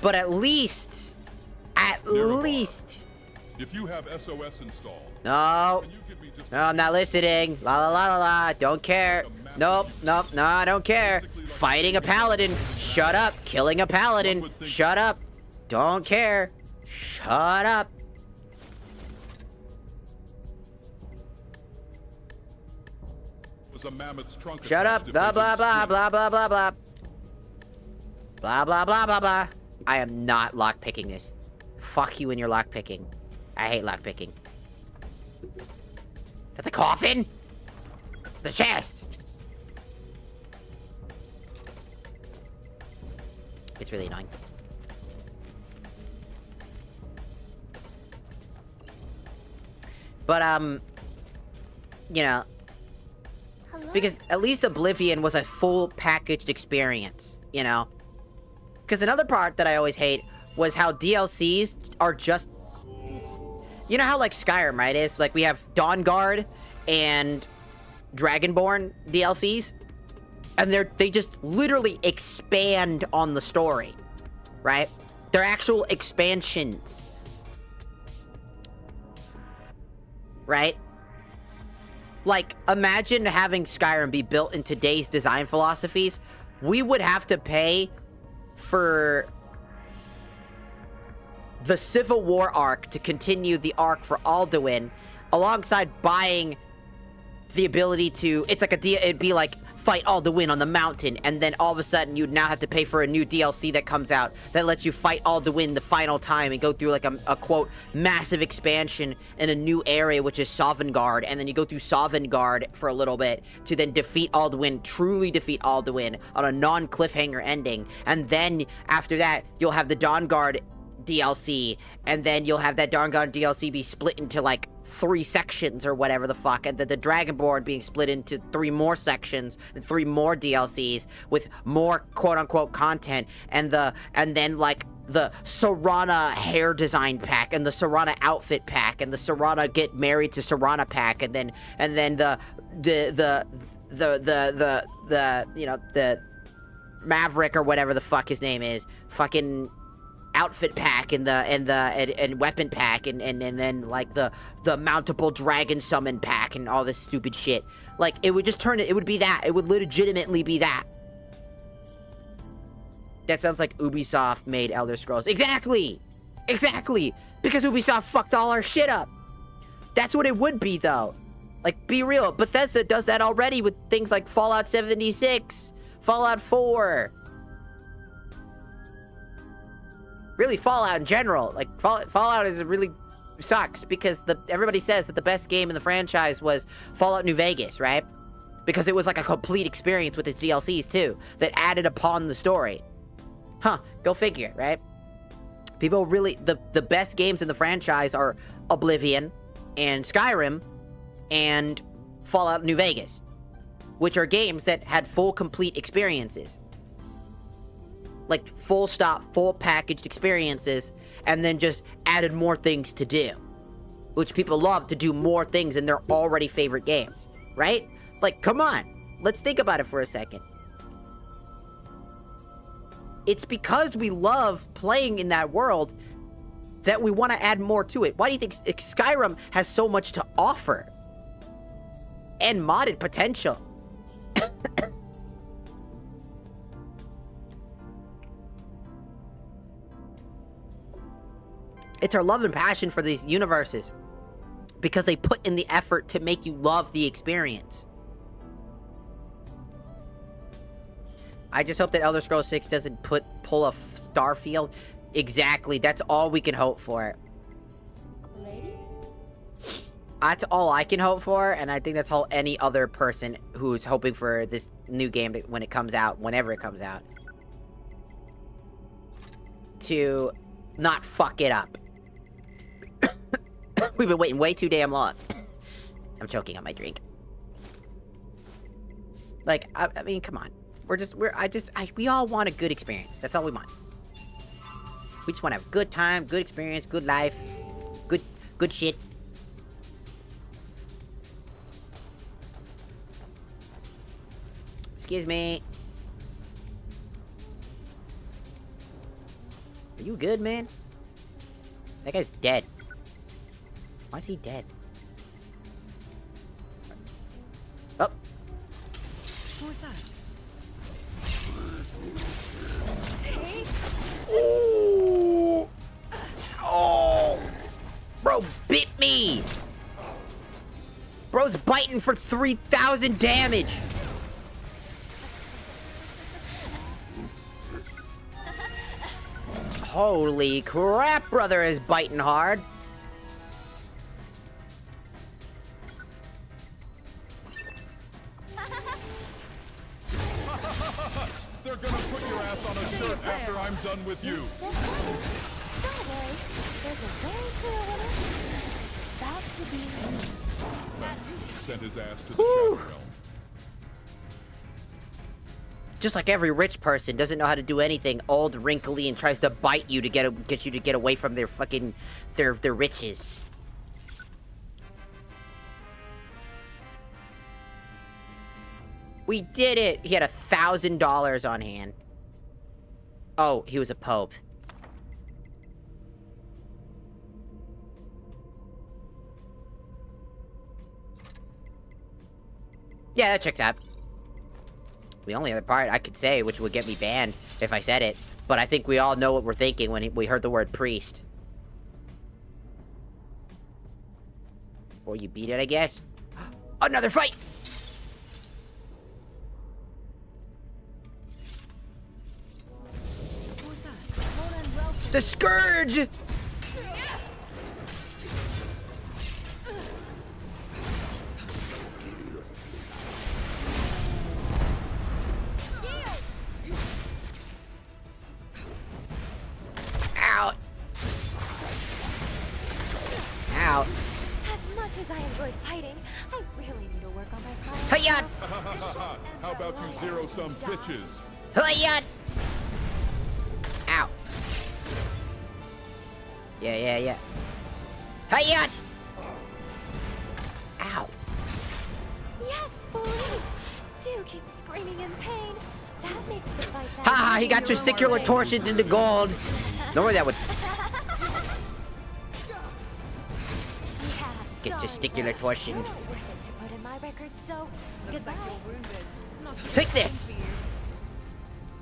But at least, If you have SOS installed, No. can you give me just No, I'm not listening. La la la la la. Don't care. Nope, nope, no, I don't care. Fighting a paladin. Shut up. Killing a paladin. Shut up. Don't care. Shut up. was a mammoth's trunk? Shut up. attached Blah if blah they blah could blah blah blah blah. Blah blah blah blah blah. I am not lockpicking this. Fuck you and your lockpicking. I hate lockpicking. That's a coffin? The chest! It's really annoying. But, you know, Hello? because at least Oblivion was a full packaged experience, you know? Because another part that I always hate was how DLCs are just... You know how, like, Skyrim, right, is? Like, we have Dawnguard and Dragonborn DLCs? And they just literally expand on the story, right? They're actual expansions. Right? Like, imagine having Skyrim be built in today's design philosophies. We would have to pay for the Civil War arc to continue the arc for Alduin, alongside buying the ability to... It's like it'd be like fight Alduin on the mountain, and then all of a sudden you'd now have to pay for a new DLC that comes out that lets you fight Alduin the final time and go through like a quote massive expansion in a new area, which is Sovngarde, and then you go through Sovngarde for a little bit to then defeat Alduin, truly defeat Alduin on a non-cliffhanger ending, and then after that you'll have the Dawnguard DLC, and then you'll have that Dawnguard DLC be split into like 3 sections or whatever the fuck, and then the Dragonborn being split into 3 more sections and 3 more DLCs with more quote-unquote content, and then like the Serana hair design pack and the Serana outfit pack and the Serana get married to Serana pack, and then the you know, the Maverick or whatever the fuck his name is fucking outfit pack and weapon pack and then like the mountable dragon summon pack and all this stupid shit. Like, it would just it would be that. It would legitimately be that. That sounds like Ubisoft made Elder Scrolls. Exactly! Exactly! Because Ubisoft fucked all our shit up. That's what it would be, though. Like, be real. Bethesda does that already with things like Fallout 76, Fallout 4. Really, Fallout in general. Like, Fallout is really sucks because everybody says that the best game in the franchise was Fallout New Vegas, right? Because it was like a complete experience with its DLCs too, that added upon the story. Huh, go figure, right? People really, the best games in the franchise are Oblivion and Skyrim and Fallout New Vegas, which are games that had full complete experiences. Like, full stop, full packaged experiences, and then just added more things to do. Which people love to do more things in their already favorite games, right? Like, come on, let's think about it for a second. It's because we love playing in that world that we want to add more to it. Why do you think Skyrim has so much to offer? And modded potential. It's our love and passion for these universes because they put in the effort to make you love the experience. I just hope that Elder Scrolls 6 doesn't pull a Starfield. Exactly, that's all we can hope for. Lady? That's all I can hope for, and I think that's all any other person who's hoping for this new game when it comes out, whenever it comes out, to not fuck it up. We've been waiting way too damn long. I'm choking on my drink. Like, I mean, come on. We all want a good experience. That's all we want. We just want to have a good time, good experience, good life, good shit. Excuse me. Are you good, man? That guy's dead. Why is he dead? Oh. Who's that? Ooh! Oh! Bro bit me! Bro's biting for 3,000 damage! Holy crap, brother is biting hard! They're gonna put your ass on a shirt after I'm done with you. Don't worry, there's a very clear winner. It's about to be me. Sent his ass to the Whew. Shadow Realm. Just like every rich person doesn't know how to do anything, old, wrinkly, and tries to bite you to get you to get away from their fucking their riches. We did it! He had $1,000 on hand. Oh, he was a pope. Yeah, that checks out. The only other part I could say, which would get me banned if I said it, but I think we all know what we're thinking when we heard the word priest. Or you beat it, I guess. Another fight! Who's that? Ronan Welch. The Scourge! Ow! Ow! As much as I enjoy fighting, I really need to work on my fire. Hiya! How about you zero-sum bitches? Hiya! Ow! Yeah. Hiya! Ow! Yes, please! Do keep screaming in pain. That makes the fight that Haha, he got testicular torsions into gold. Don't worry, that would get testicular torsion. Worth it to put in my record, so Looks goodbye. like you're wounded. Not so Take much this. for you.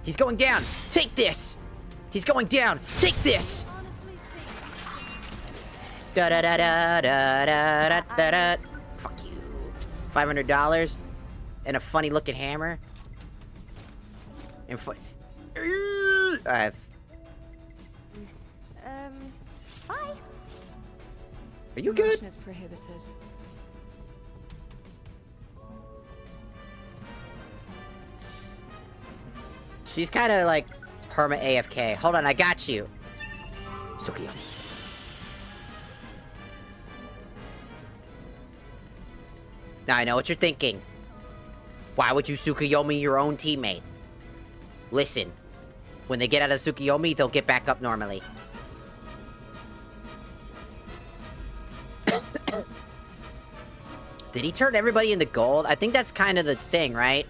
He's going down. Take this. He's going down. Take this. Honestly think Da da da da da da da da. Fuck you. $500 and a funny looking hammer. And Bye. are you good? Motion is prohibited. She's kind of like perma AFK. Hold on, I got you. Tsukiyomi. Now I know what you're thinking. Why would you Tsukiyomi your own teammate? Listen, when they get out of Tsukiyomi, they'll get back up normally. Did he turn everybody into gold? I think that's kind of the thing, right?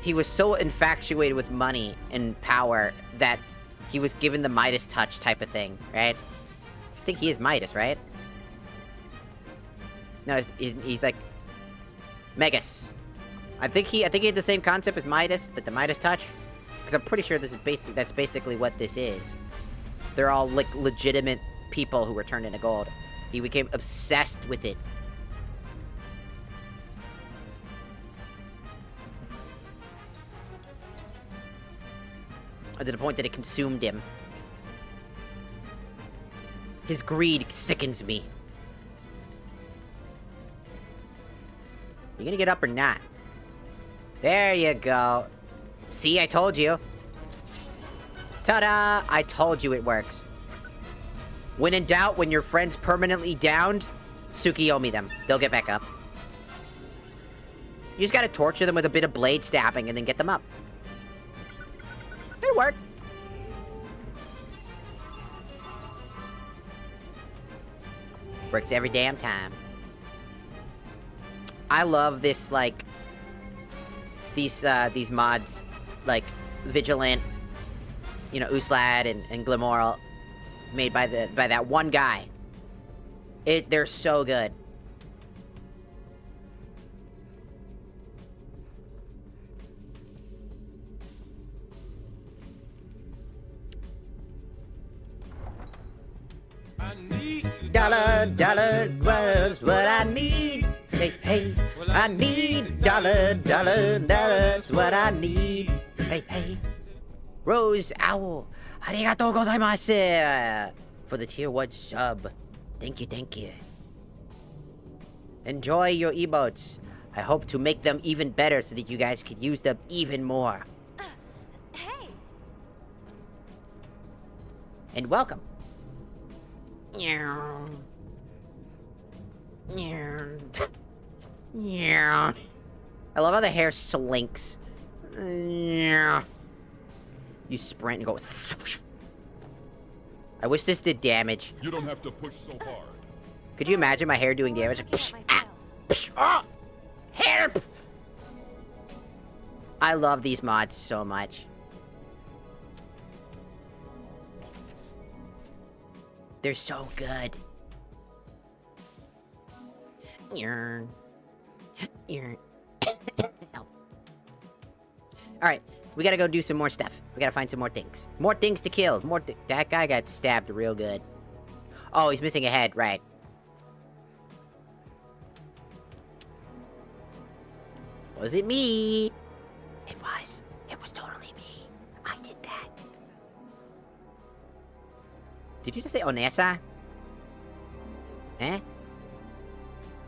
He was so infatuated with money and power that he was given the Midas touch type of thing, right? I think he is Midas, right? No, he's like Megas. I think he had the same concept as Midas, the Midas touch, because I'm pretty sure this is that's basically what this is. They're all like legitimate people who were turned into gold. He became obsessed with it. To the point that it consumed him. His greed sickens me. You gonna get up or not? There you go. See, I told you. Ta-da! I told you it works. When in doubt, when your friend's permanently downed, Tsukiyomi them. They'll get back up. You just gotta torture them with a bit of blade stabbing and then get them up. It'll work. Works every damn time. I love this, like, these mods, like, Vigilant, you know, Uslad and Glimmoral, made by that one guy. They're so good. Dollar's what I need. Hey, hey, I need dollar's what I need. Hey, hey. Rose Owl, arigatou gozaimasu for the tier 1 sub. Thank you, thank you. Enjoy your emotes. I hope to make them even better so that you guys can use them even more. Hey, And welcome. Meow. Meow. Meow. I love how the hair slinks. Meow. You sprint and go. I wish this did damage. You don't have to push so hard. Could you imagine my hair doing damage? Like, Get psh, my ah, files. psh, ah, hair. I love these mods so much. They're so good. Yarn. Yarn. Alright, we gotta go do some more stuff. We gotta find some more things. More things to kill. That guy got stabbed real good. Oh, he's missing a head, right. Was it me? It was. It was totally me. I did that. Did you just say Onessa? Eh?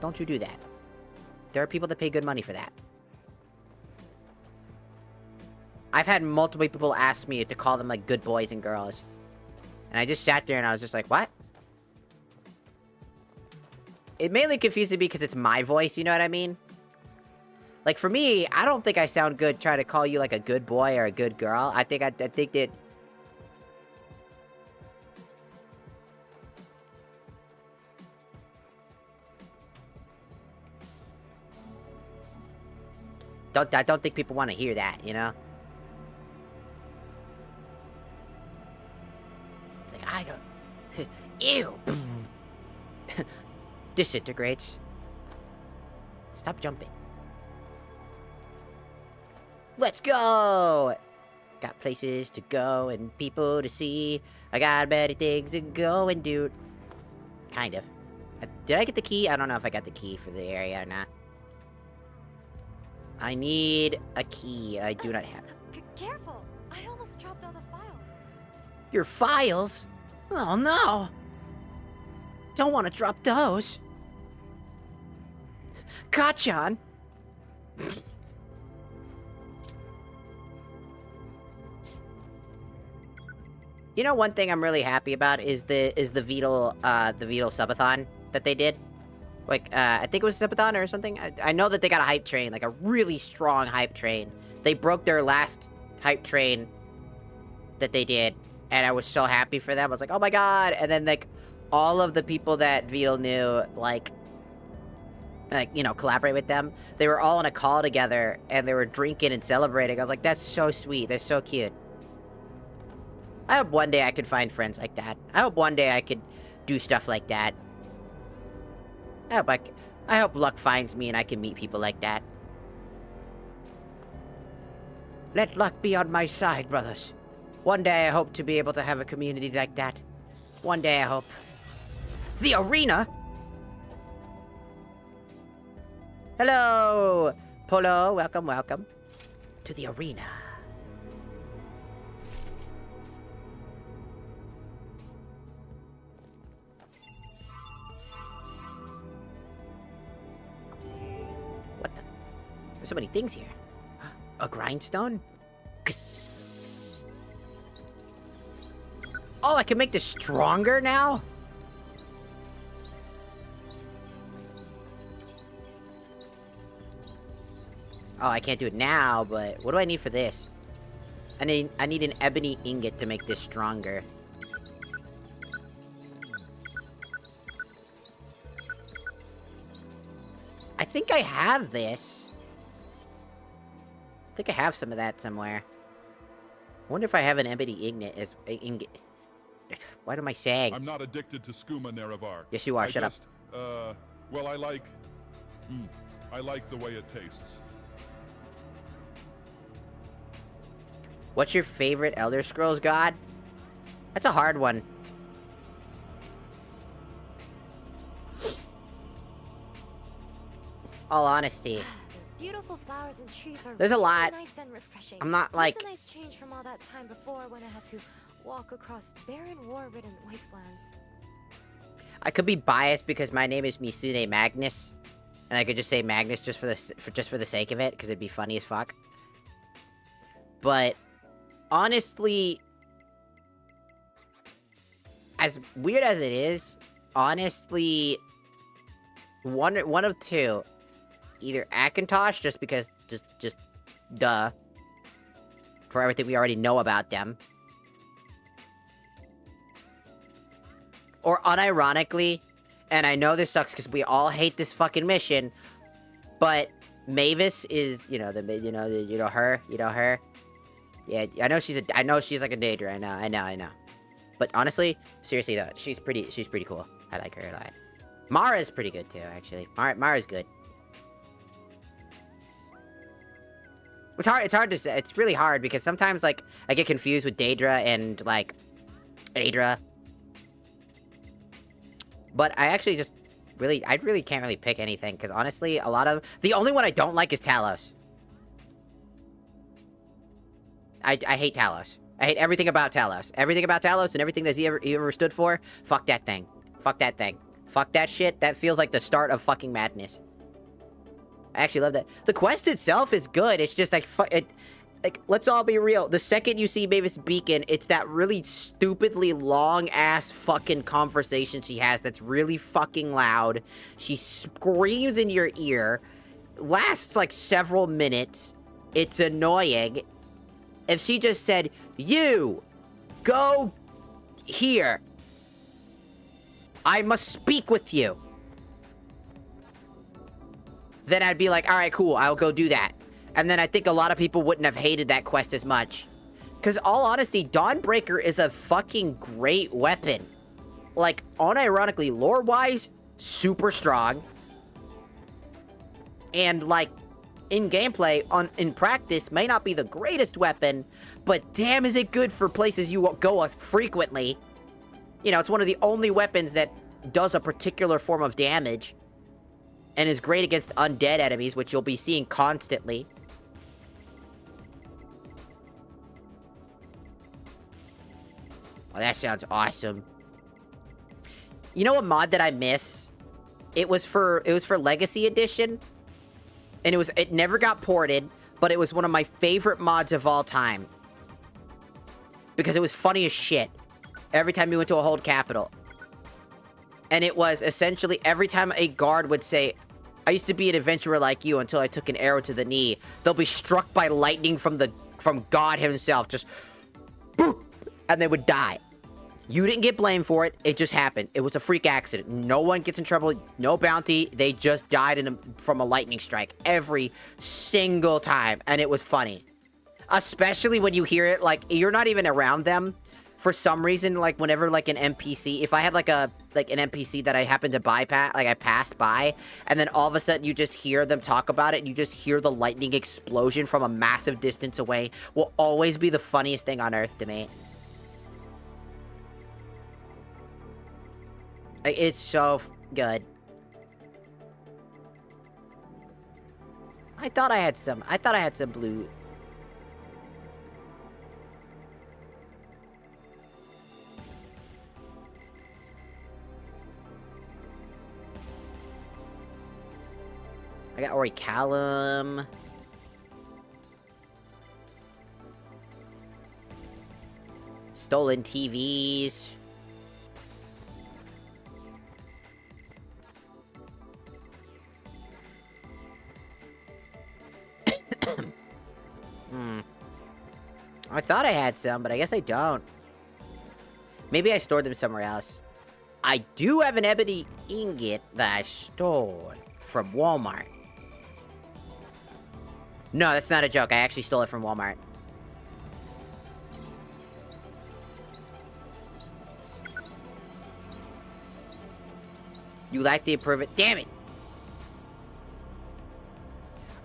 Don't you do that. There are people that pay good money for that. I've had multiple people ask me to call them, like, good boys and girls. And I just sat there and I was just like, what? It mainly confuses me because it's my voice, you know what I mean? Like, for me, I don't think I sound good trying to call you, like, a good boy or a good girl. I think that... I don't think people want to hear that, you know? It's like, I don't... Ew! Disintegrates. Stop jumping. Let's go! Got places to go and people to see. I got better things to go and do. Kind of. Did I get the key? I don't know if I got the key for the area or not. I need a key. I do not have it. Careful! I almost dropped all the files. Your files? Oh no! Don't want to drop those. Kachan! You know, one thing I'm really happy about is the Beetle subathon that they did. Like, I think it was a subathon or something. I know that they got a hype train, like a really strong hype train. They broke their last hype train that they did, and I was so happy for them. I was like, oh my god! And then, like, all of the people that Beetle knew, like, you know, collaborate with them, they were all on a call together, and they were drinking and celebrating. I was like, that's so sweet. They're so cute. I hope one day I could find friends like that. I hope one day I could do stuff like that. I hope luck finds me and I can meet people like that. Let luck be on my side, brothers. One day I hope to be able to have a community like that. One day I hope. The arena? Hello, Polo. Welcome, welcome to the arena. What the? There's so many things here. A grindstone? Kss. Oh, I can make this stronger now? Oh, I can't do it now, but what do I need for this? I need an ebony ingot to make this stronger. I think I have this. I think I have some of that somewhere. I wonder if I have an ebony ingot. What am I saying? I'm not addicted to skooma, Nerevar. Yes, you are. Shut up. Well, I like the way it tastes. What's your favorite Elder Scrolls god? That's a hard one. All honesty. The beautiful flowers and trees are There's a really lot. nice and refreshing. I'm not like... It's a nice change from all that time before when I had to walk across barren, war-ridden wastelands. I could be biased because my name is Misune Magnus, and I could just say Magnus just for the sake of it, because it'd be funny as fuck. But honestly, as weird as it is, honestly, one of two, either Akintosh, just because, just duh, for everything we already know about them. Or unironically, and I know this sucks because we all hate this fucking mission, but Mavis is, you know her. Yeah, I know she's like a Daedra. I know. But honestly, seriously though, she's pretty cool. I like her a lot. Mara's pretty good too, actually. Mara's good. It's hard to say. It's really hard because sometimes like I get confused with Daedra and like Aedra. But I actually just I really can't really pick anything, because honestly, the only one I don't like is Talos. I hate Talos. I hate everything about Talos. Everything about Talos and everything that he ever stood for, fuck that thing. Fuck that thing. Fuck that shit. That feels like the start of fucking madness. I actually love that. The quest itself is good, it's just like, like, let's all be real. The second you see Mavis Beacon, it's that really stupidly long-ass fucking conversation she has that's really fucking loud. She screams in your ear. Lasts, like, several minutes. It's annoying. If she just said, you, go here. I must speak with you. Then I'd be like, alright, cool, I'll go do that. And then I think a lot of people wouldn't have hated that quest as much. Because, all honesty, Dawnbreaker is a fucking great weapon. Like, unironically, lore-wise, super strong. And, like, in gameplay, in practice, may not be the greatest weapon, but damn is it good for places you go frequently. You know, it's one of the only weapons that does a particular form of damage. And is great against undead enemies, which you'll be seeing constantly. Oh, that sounds awesome. You know what mod that I miss? It was for Legacy Edition. And it never got ported, but it was one of my favorite mods of all time. Because it was funny as shit. Every time you went to a hold capital. And it was essentially every time a guard would say, I used to be an adventurer like you until I took an arrow to the knee. They'll be struck by lightning from God himself. Just boop, and they would die. You didn't get blamed for it. It just happened. It was a freak accident. No one gets in trouble. No bounty. They just died from a lightning strike every single time. And it was funny. Especially when you hear it, like, you're not even around them. For some reason, like, whenever, like, an NPC... If I had, like, an NPC that I happened to bypass... Like, I passed by... And then all of a sudden, you just hear them talk about it... And you just hear the lightning explosion from a massive distance away... Will always be the funniest thing on Earth to me. Like, it's so good. I thought I had some blue... I got Orichalcum. Stolen TVs. I thought I had some, but I guess I don't. Maybe I stored them somewhere else. I do have an ebony ingot that I stole from Walmart. No, that's not a joke. I actually stole it from Walmart. You like the improvement. Damn it!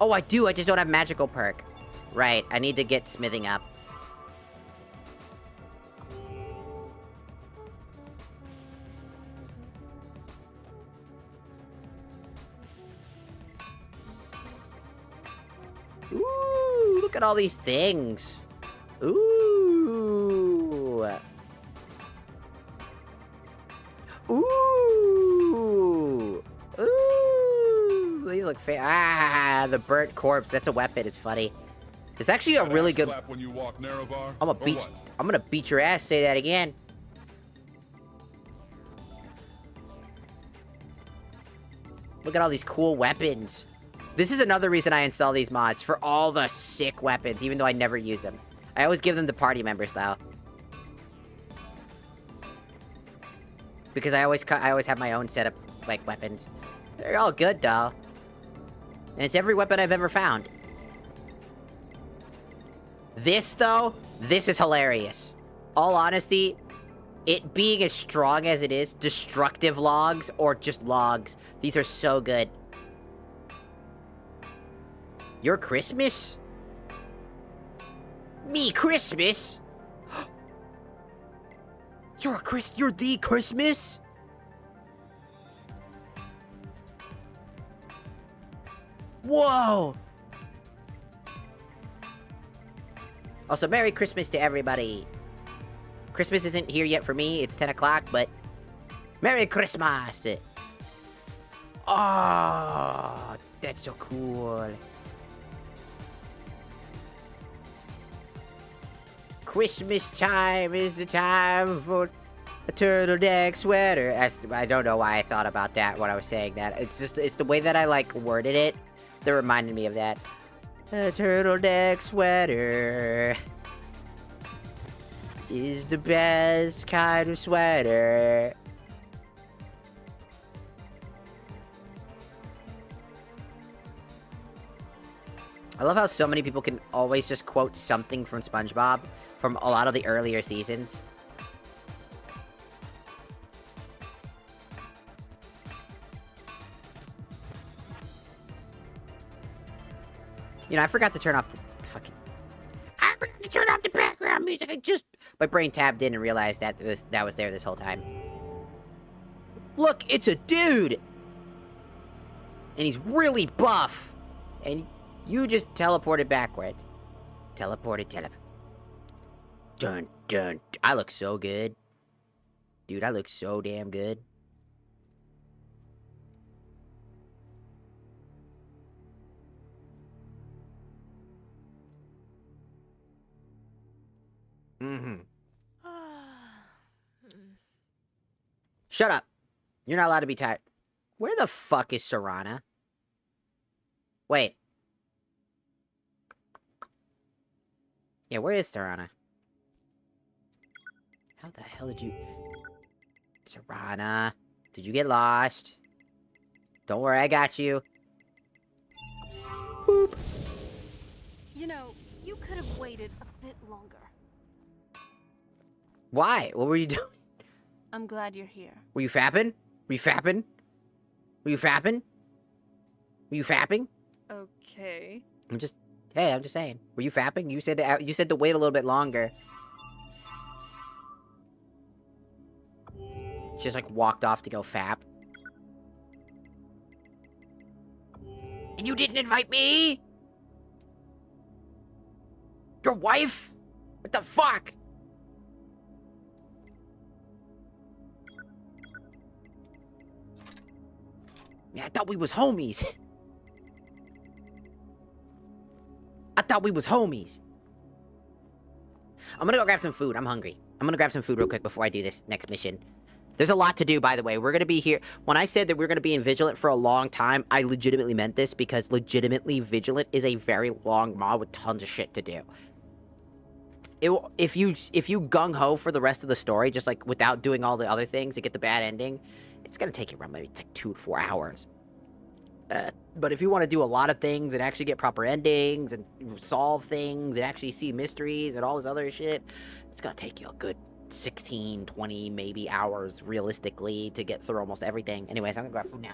Oh, I do. I just don't have magical perk. Right. I need to get smithing up. Ooh, look at all these things. Ooh. Ooh. Ooh. These look the burnt corpse. That's a weapon. It's funny. It's actually a really good... When you walk, Nerevar, I'm gonna beat your ass. Say that again. Look at all these cool weapons. This is another reason I install these mods, for all the sick weapons, even though I never use them. I always give them to party members, though. Because I always have my own set of, like, weapons. They're all good, though. And it's every weapon I've ever found. This, though, this is hilarious. All honesty, it being as strong as it is, destructive logs, or just logs, these are so good. Your Christmas? Me Christmas? You're the Christmas? Whoa! Also, Merry Christmas to everybody. Christmas isn't here yet for me, it's 10 o'clock, but... Merry Christmas! Oh, that's so cool. Christmas time is the time for a turtleneck sweater. I don't know why I thought about that when I was saying that. It's the way that I, like, worded it that reminded me of that. A turtleneck sweater is the best kind of sweater. I love how so many people can always just quote something from SpongeBob from a lot of the earlier seasons. You know, I forgot to turn off the fucking... I forgot to turn off the background music. My brain tabbed in and realized that was there this whole time. Look, it's a dude! And he's really buff. And you just teleported backwards. Teleported. Dun, dun. I look so good. Dude, I look so damn good. Mm-hmm. Shut up. You're not allowed to be tired. Where the fuck is Serana? Wait. Yeah, where is Serana? How the hell did you... Serana, did you get lost? Don't worry, I got you. Boop. You know, you could have waited a bit longer. Why? What were you doing? I'm glad you're here. Were you fapping? Were you fapping? Were you fapping? Were you fapping? Okay. I'm just saying. Were you fapping? You said to wait a little bit longer. She just like walked off to go fap. And you didn't invite me? Your wife? What the fuck? Yeah, I thought we was homies. I'm gonna go grab some food. I'm hungry. I'm gonna grab some food real quick before I do this next mission. There's a lot to do, by the way. We're gonna be here... When I said that we're gonna be in Vigilant for a long time, I legitimately meant this, because legitimately Vigilant is a very long mod with tons of shit to do. If you gung-ho for the rest of the story, just like without doing all the other things to get the bad ending, it's gonna take you around maybe like 2 to 4 hours. But if you want to do a lot of things and actually get proper endings and solve things and actually see mysteries and all this other shit, it's gonna take you a good 16, 20 maybe hours realistically to get through almost everything. Anyways, I'm gonna grab food now.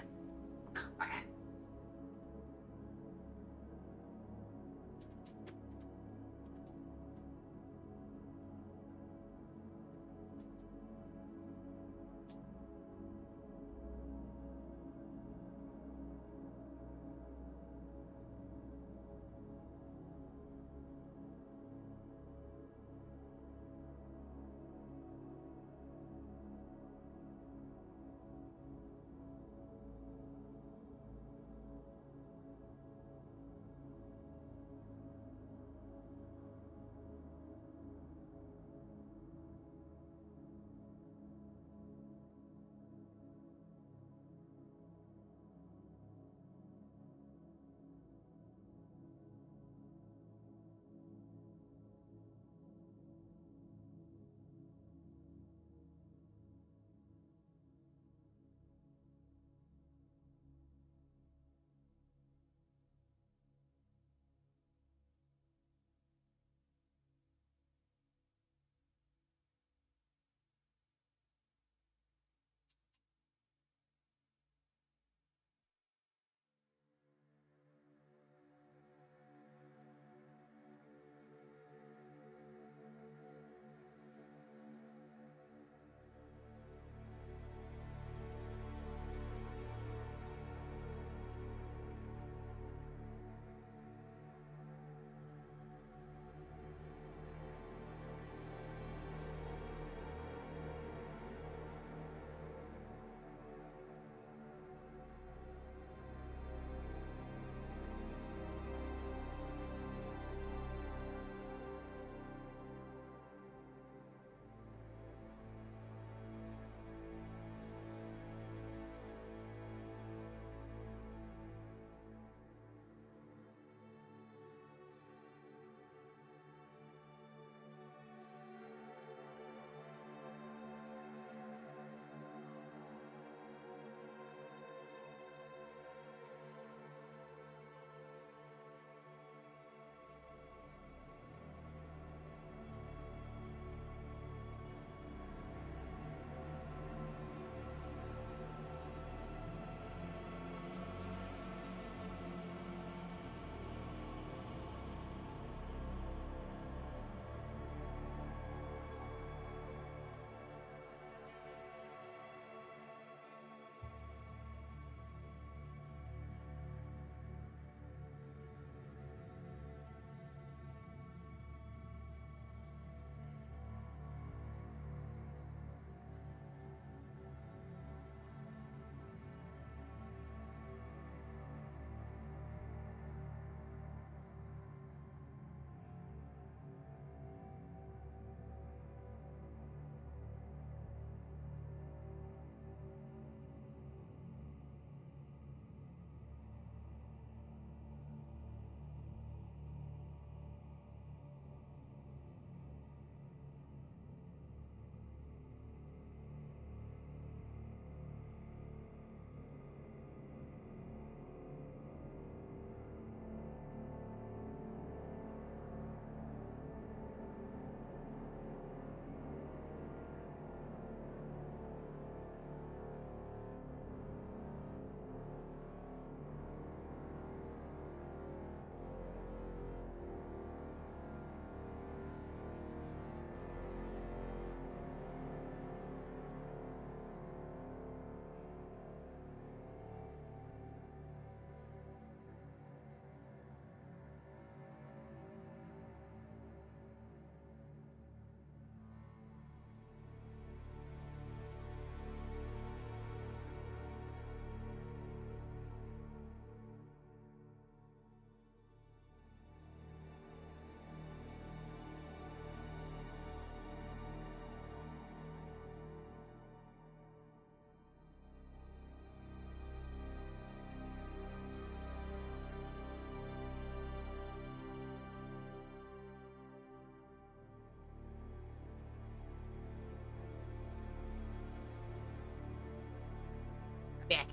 Back.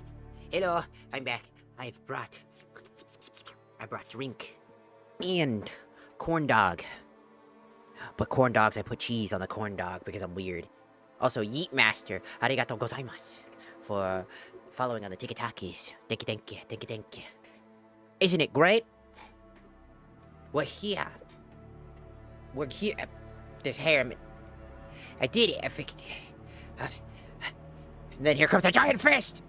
Hello, I'm back. I brought drink and corn dog. But corn dogs, I put cheese on the corn dog because I'm weird. Also, Yeet Master, arigato gozaimasu for following on the Tiki-Takis. Thank you, thank you, thank you, thank you. Isn't it great? We're here. We're here. There's hair. I did it. I fixed it. And then here comes a giant fist.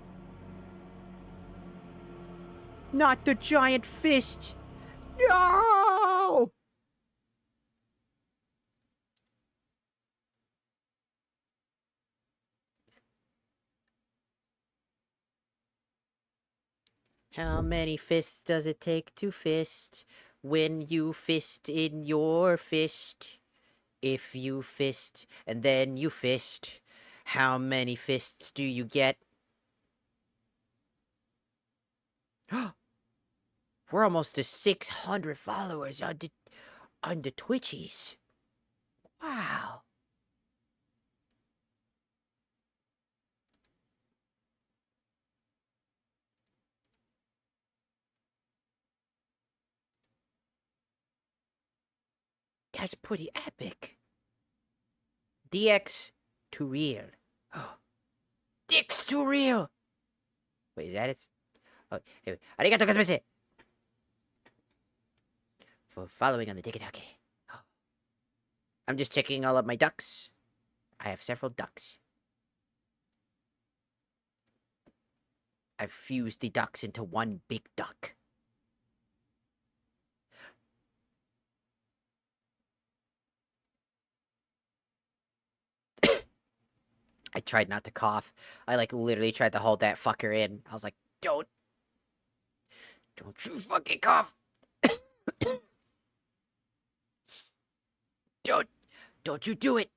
Not the giant fist. No! How many fists does it take to fist? When you fist in your fist. If you fist and then you fist, how many fists do you get? We're almost to 600 followers on the Twitchies. Wow. That's pretty epic. DX to real. Oh. DX to real. Wait, is that it? Oh, hey, arigato gozaimasu for following on the Tiki-Taki. Oh. I'm just checking all of my ducks. I have several ducks. I've fused the ducks into one big duck. I tried not to cough. I, like, literally tried to hold that fucker in. I was like, don't you fucking cough. Don't you do it.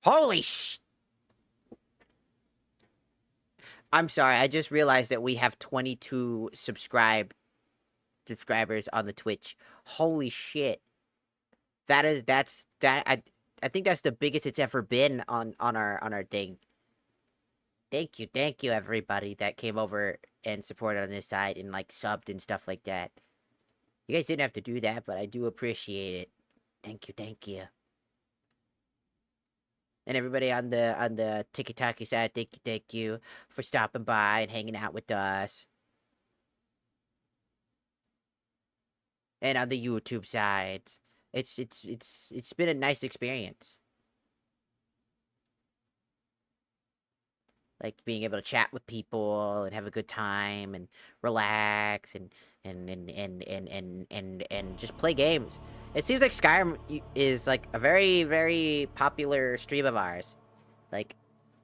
Holy sh... I'm sorry, I just realized that we have 22 subscribers on the Twitch. Holy shit. I think that's the biggest it's ever been on our thing. Thank you everybody that came over and supported on this side and like subbed and stuff like that. You guys didn't have to do that, but I do appreciate it. Thank you. And everybody on the Tiki-Taki side, thank you for stopping by and hanging out with us. And on the YouTube side, it's been a nice experience. Like being able to chat with people and have a good time and relax and just play games. It seems like Skyrim is like a very, very popular stream of ours. Like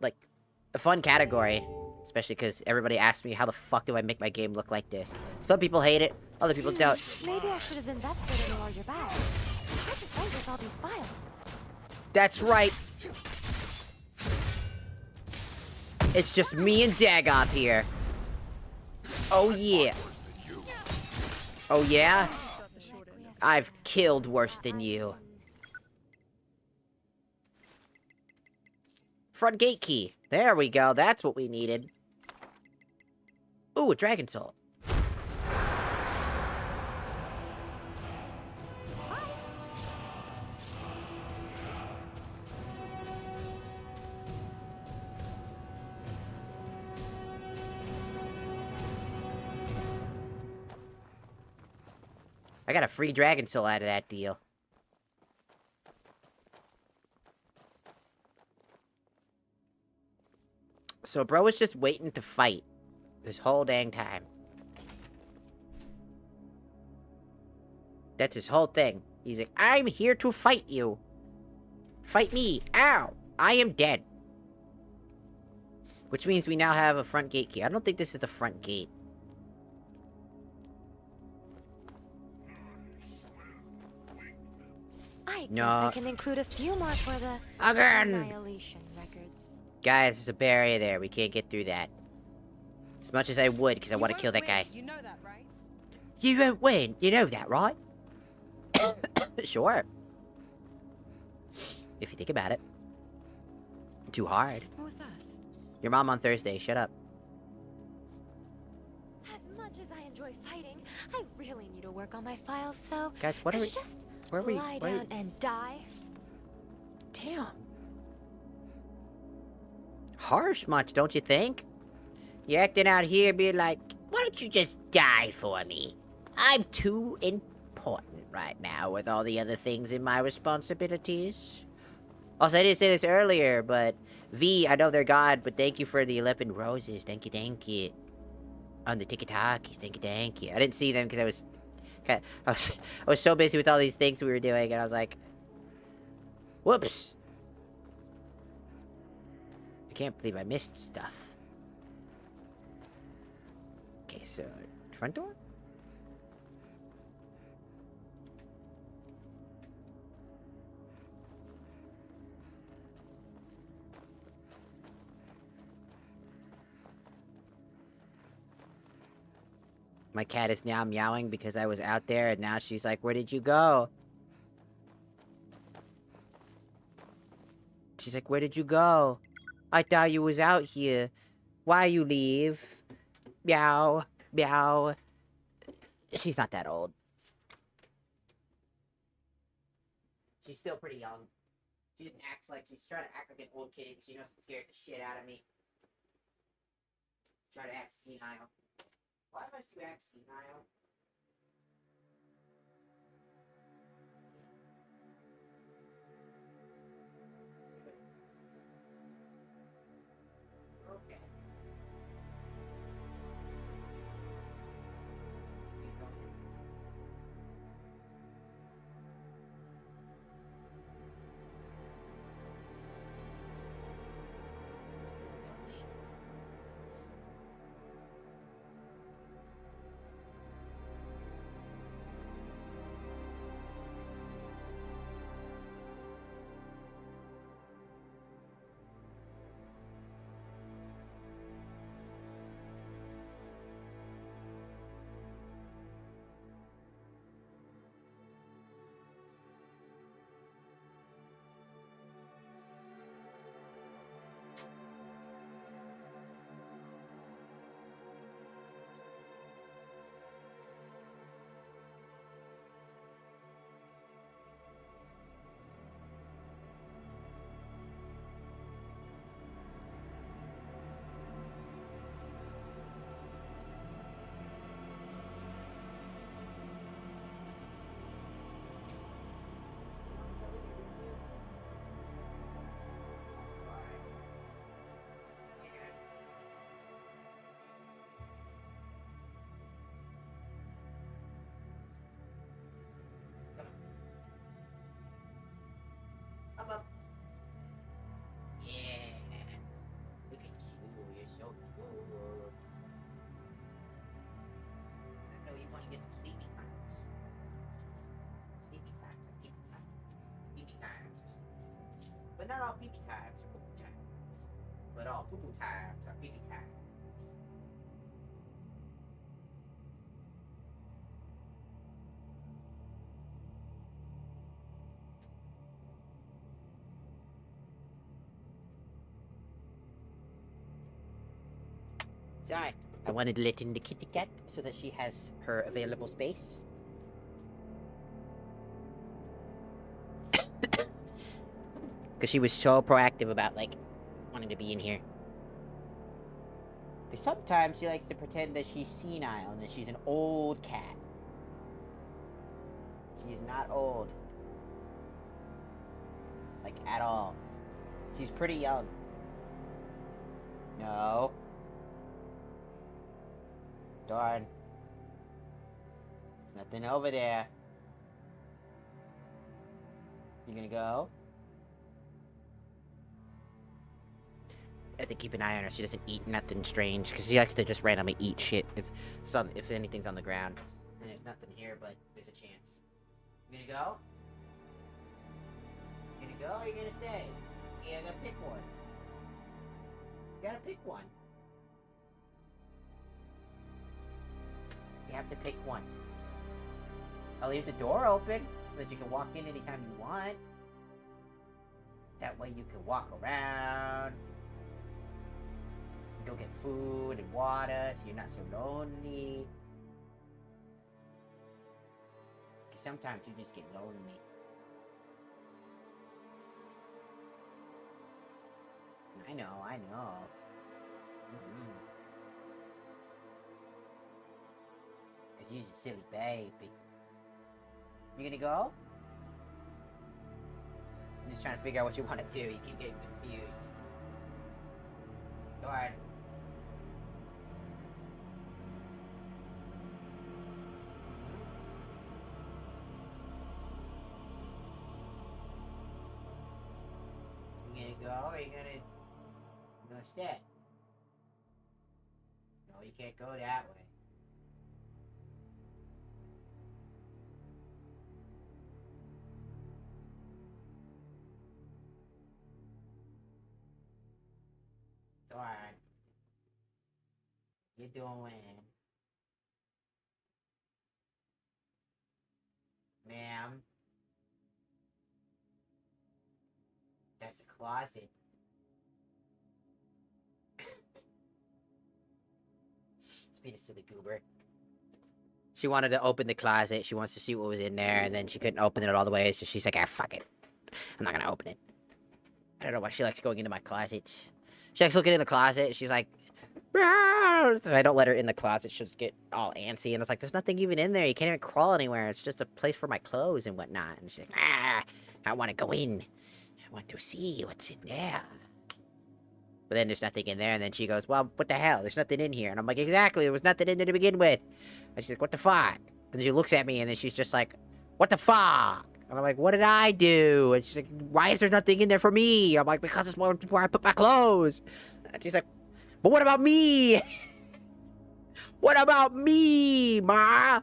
a fun category. Especially because everybody asks me, how the fuck do I make my game look like this? Some people hate it, other people don't. Maybe I should have invested in a larger bag. How'd you find with all these files? That's right. It's just me and Dagoth here. Oh yeah. Oh yeah? I've killed worse than you. Front gate key. There we go. That's what we needed. Ooh, a dragon soul. I got a free dragon soul out of that deal. So bro was just waiting to fight this whole dang time. That's his whole thing. He's like, I'm here to fight you. Fight me. Ow. I am dead. Which means we now have a front gate key. I don't think this is the front gate. I No. guess I can include a few more for the Again. Annihilation records. Guys, there's a barrier there. We can't get through that. As much as I would, because I want to kill that guy. You know that, right? You won't win. You know that, right? Sure. If you think about it. Too hard. What was that? Your mom on Thursday. Shut up. As much as I enjoy fighting, I really need to work on my files, so Guys, what are there's we... just Where are we? Lie down and die. Damn. Harsh much, don't you think? You're acting out here being like, why don't you just die for me? I'm too important right now with all the other things in my responsibilities. Also, I didn't say this earlier, but V, I know they're God, but thank you for the 11 roses. Thank you, thank you. On the tiki-takis, thank you, thank you. I didn't see them because I was so busy with all these things we were doing, and I was like, whoops. I can't believe I missed stuff. Okay, so, front door? My cat is now meowing because I was out there, and now she's like, where did you go? She's like, where did you go? I thought you was out here. Why you leave? Meow, meow. She's not that old. She's still pretty young. She just acts like, she's trying to act like an old kid. She knows it scares the shit out of me. Try to act senile. Why must you act senile? Okay. Come up. Yeah. Look at you. You're so cute. I know you want to get some sleepy times. Sleepy times are peepee times. Peepee times. But not all peepee times are poo-poo times. But all poo-poo times are peepee times. Sorry. I wanted to let in the kitty cat so that she has her available space. Because she was so proactive about, like, wanting to be in here. Because sometimes she likes to pretend that she's senile and that she's an old cat. She's not old. Like, at all. She's pretty young. No. Darn. There's nothing over there. You gonna go? I have to keep an eye on her. She doesn't eat nothing strange, because she likes to just randomly eat shit if anything's on the ground. And there's nothing here, but there's a chance. You gonna go? You gonna go or you gonna stay? You gotta pick one. You gotta pick one. You have to pick one. I'll leave the door open so that you can walk in anytime you want. That way you can walk around. Go get food and water so you're not so lonely. sometimes you just get lonely. I know, I know. Cause you're a silly baby. You gonna go? I'm just trying to figure out what you want to do. You keep getting confused. Go ahead. You gonna go or you gonna stay? No, you can't go that way. Alright. You doing? Ma'am? That's a closet. Just being a silly goober. She wanted to open the closet. She wants to see what was in there, and then she couldn't open it all the way, so she's like, ah, fuck it. I'm not gonna open it. I don't know why she likes going into my closet. She likes looking in the closet. She's like, if I don't let her in the closet, she'll just get all antsy. And it's like, there's nothing even in there. You can't even crawl anywhere. It's just a place for my clothes and whatnot. And she's like, I want to go in. I want to see what's in there. But then there's nothing in there. And then she goes, well, what the hell? There's nothing in here. And I'm like, exactly. There was nothing in there to begin with. And she's like, what the fuck? And she looks at me and then she's just like, what the fuck? And I'm like, what did I do? And she's like, why is there nothing in there for me? I'm like, because it's where I put my clothes. And she's like, but what about me? What about me, Ma?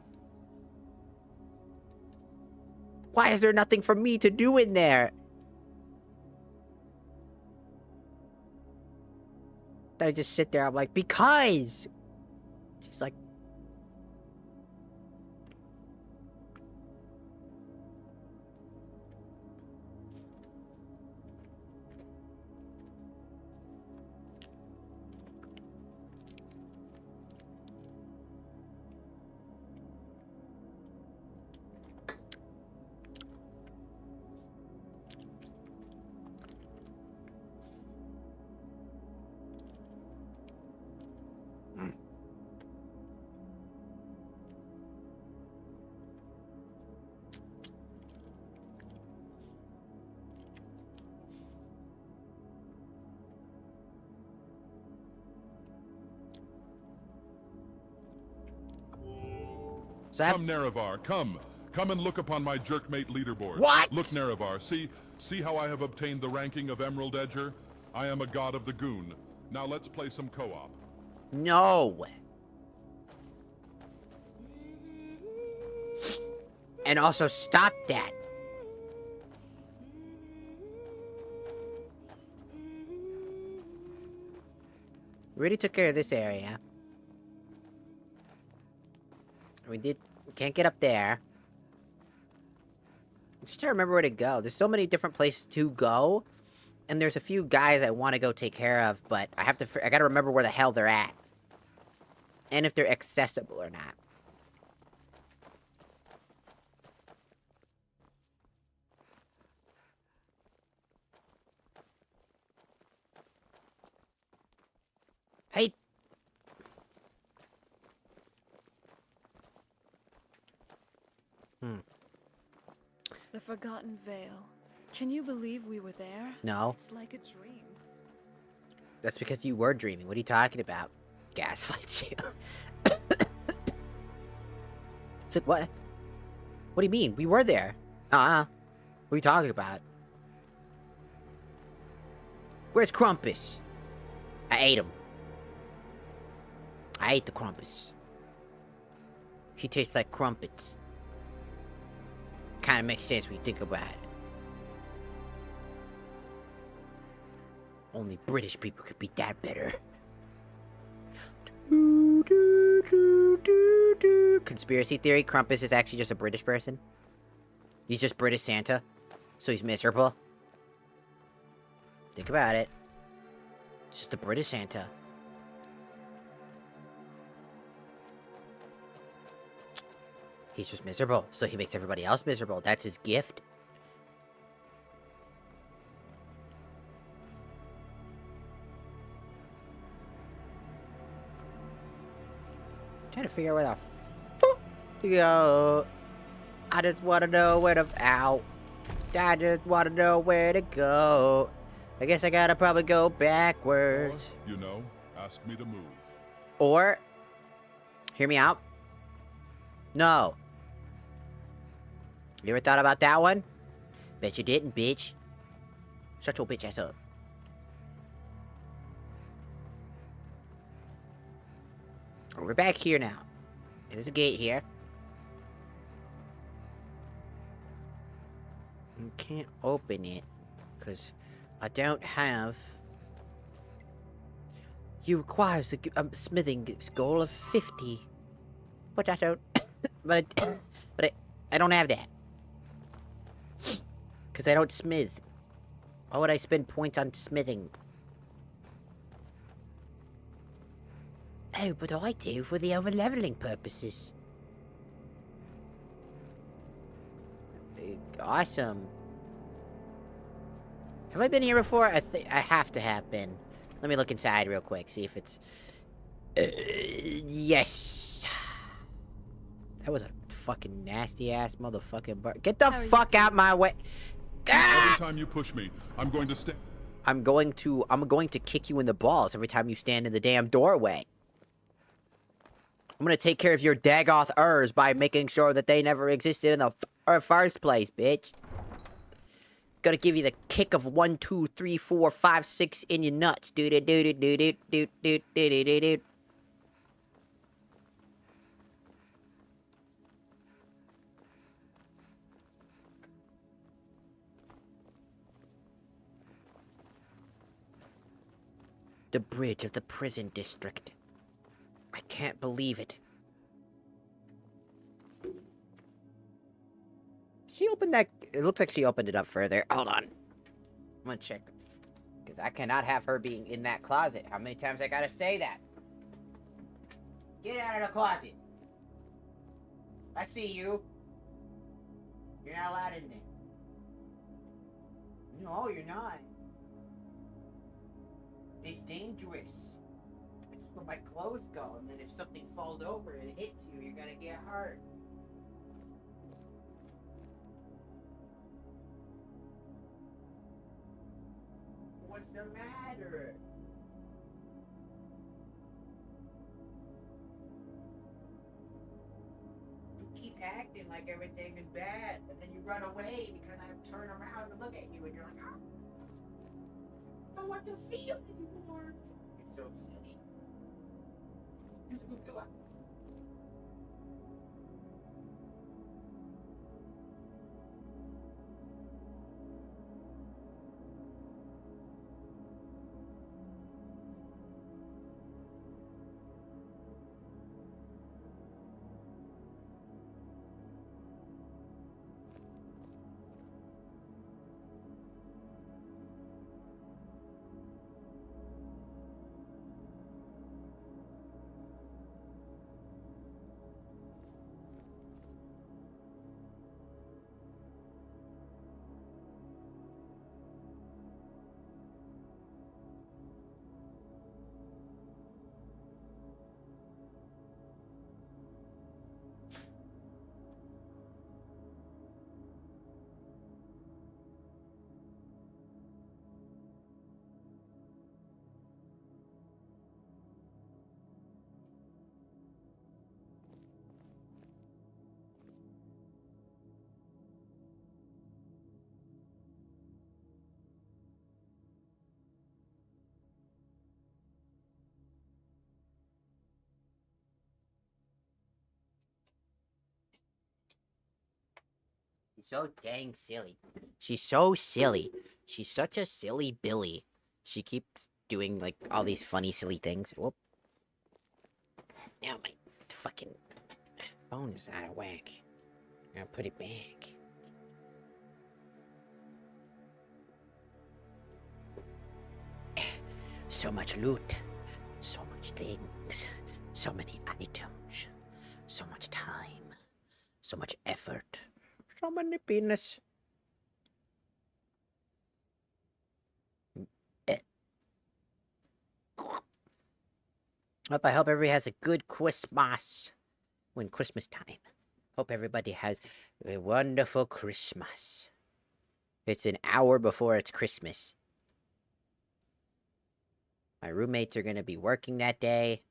Why is there nothing for me to do in there? Then I just sit there, I'm like, because. She's like, Come, Nerevar, come. Come and look upon my jerkmate leaderboard. What? Look, Nerevar, see how I have obtained the ranking of Emerald Edger? I am a god of the goon. Now let's play some co-op. no. And also stop that. We already took care of this area. We can't get up there. I'm just trying to remember where to go. There's so many different places to go. And there's a few guys I want to go take care of, but I gotta remember where the hell they're at. And if they're accessible or not. Hey. The Forgotten Vale. Can you believe we were there? No. It's like a dream. That's because you were dreaming. What are you talking about? Gaslights you. It's like, what? What do you mean? We were there. What are you talking about? Where's Krampus? I ate him. I ate the Krampus. He tastes like crumpets. Kinda makes sense when you think about it. Only British people could beat that better. Conspiracy theory, Krampus is actually just a British person. He's just British Santa, so he's miserable. Think about it. It's just a British Santa. He's just miserable, so he makes everybody else miserable. That's his gift. Trying to figure out where the fuck to go. I just want to know where to... Ow. I just want to know where to go. I guess I gotta probably go backwards. Or, you know, ask me to move. Or... Hear me out. No. You ever thought about that one? Bet you didn't, bitch. Shut your bitch ass up. We're back here now. There's a gate here. You can't open it because I don't have... You require a smithing goal of 50. But I don't... I don't have that. Because I don't smith. Why would I spend points on smithing? Oh, but I do for the over-leveling purposes. Awesome. Have I been here before? I have to have been. Let me look inside real quick, see if it's... yes. That was a fucking nasty-ass motherfucking bar. Get the fuck out my way! Ah! Every time you push me, I'm going to stand... I'm going to kick you in the balls every time you stand in the damn doorway. I'm gonna take care of your Dagoth-ers by making sure that they never existed in the first place, bitch. Gonna give you the kick of 1, 2, 3, 4, 5, 6 in your nuts, dude, dude, dude, dude, dude, dude, dude, dude, dude. The bridge of the prison district. I can't believe it. She opened that... It looks like she opened it up further. Hold on. I'm gonna check. Because I cannot have her being in that closet. How many times I gotta say that? Get out of the closet. I see you. You're not allowed in there. No, you're not. It's dangerous. It's where my clothes go, and then if something falls over and hits you, you're gonna get hurt. What's the matter? You keep acting like everything is bad, and then you run away because I turn around and look at you, and you're like, oh, I don't want to feel anymore. You're so silly. Just go out. She's so dang silly. She's so silly. She's such a silly Billy. She keeps doing, like, all these funny, silly things. Whoop. Now my fucking phone is out of whack. I'm gonna put it back. So much loot. So much things. So many items. So much time. So much effort. So many penis. I hope everybody has a good Christmas. When Christmas time. Hope everybody has a wonderful Christmas. It's an hour before it's Christmas. My roommates are gonna be working that day.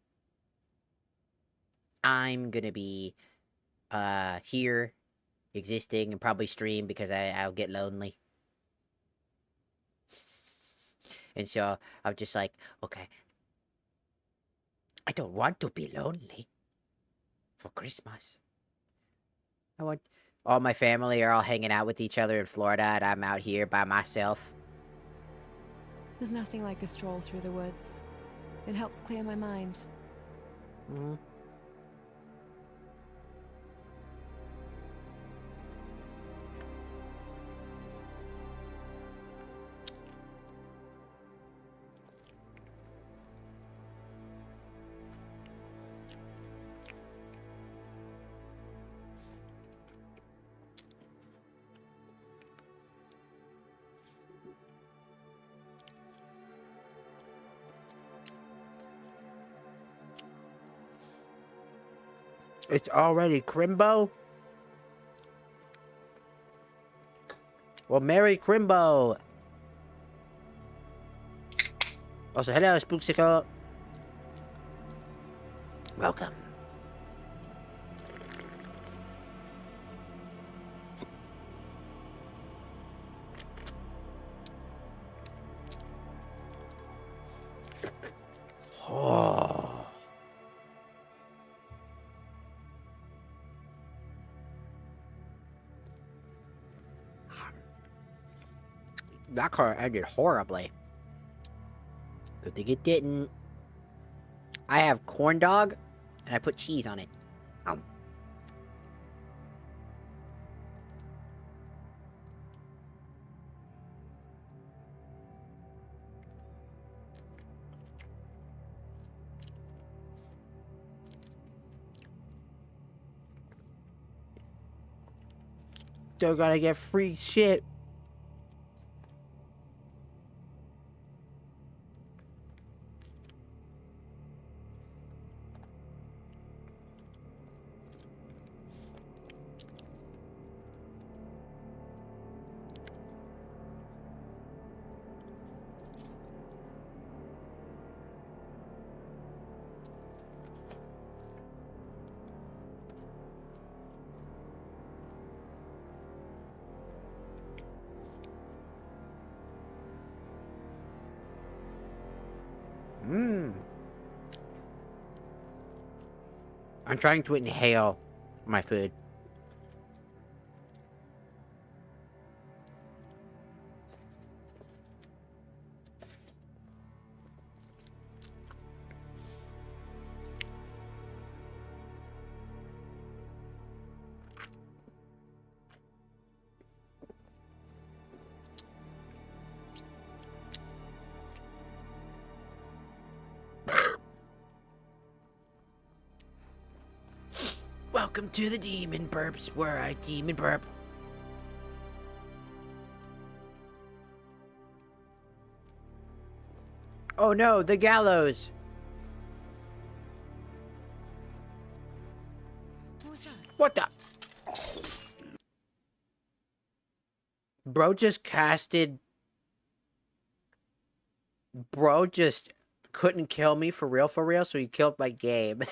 I'm gonna be here existing and probably stream because I'll get lonely. And so I'm just like, okay, I don't want to be lonely for Christmas. I want all my family are all hanging out with each other in Florida, and I'm out here by myself. There's nothing like a stroll through the woods. It helps clear my mind. Mm-hmm. It's already Crimbo? Well, Merry Crimbo! Also, hello, Spoopsicle. Welcome. Oh. That car ended horribly. Good thing it didn't. I have corn dog, and I put cheese on it. Still gotta get free shit. I'm trying to inhale my food. Welcome to the Demon Burps, where I demon burp. Oh no, the gallows! What the? Bro just casted... Bro just couldn't kill me for real, so he killed my game.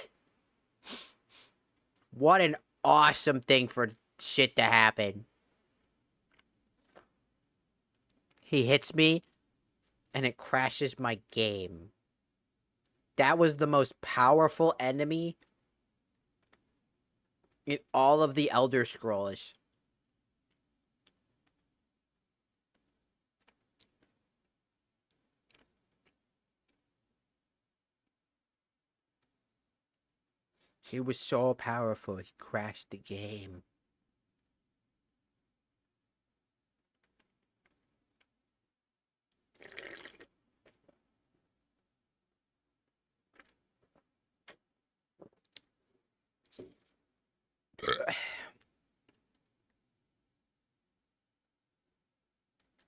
What an awesome thing for shit to happen. He hits me, and it crashes my game. That was the most powerful enemy in all of the Elder Scrolls. He was so powerful, he crashed the game.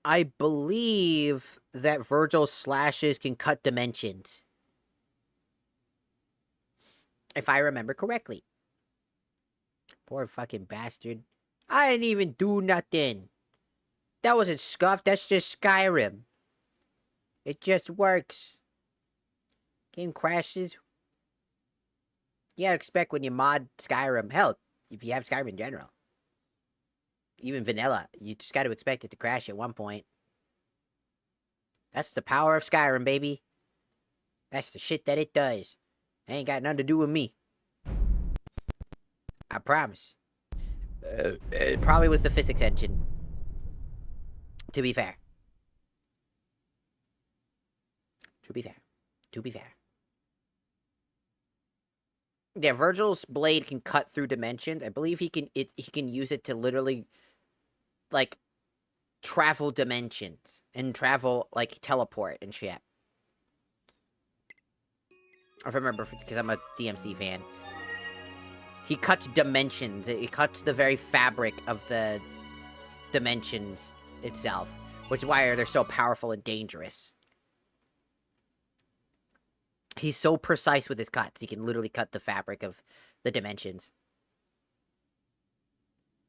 I believe that Virgil's slashes can cut dimensions. If I remember correctly. Poor fucking bastard. I didn't even do nothing. That wasn't scuffed, that's just Skyrim. It just works. Game crashes. Yeah, expect when you mod Skyrim. Hell, if you have Skyrim in general. Even vanilla, you just gotta expect it to crash at one point. That's the power of Skyrim, baby. That's the shit that it does. Ain't got nothing to do with me. I promise. It probably was the physics engine. To be fair. To be fair. To be fair. Yeah, Virgil's blade can cut through dimensions. I believe he can use it to literally, like, travel dimensions. And travel, like, teleport and shit. I remember, because I'm a DMC fan. He cuts dimensions. It cuts the very fabric of the dimensions itself. Which is why they're so powerful and dangerous. He's so precise with his cuts. He can literally cut the fabric of the dimensions.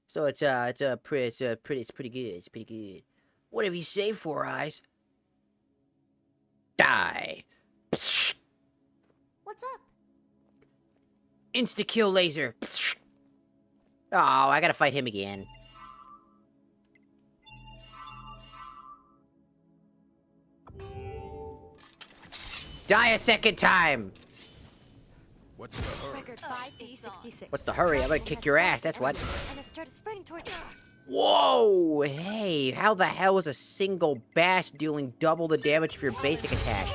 So it's pretty good. It's pretty good. Whatever you say, Four Eyes. Die. Psst. What's up? Insta-kill laser. Psst. Oh, I gotta fight him again. Die a second time! What's the hurry? Record 5D66. What's the hurry? I'm gonna kick your ass, that's what. And it started spreading toward you. Whoa! Hey, how the hell is a single bash dealing double the damage of your basic attack?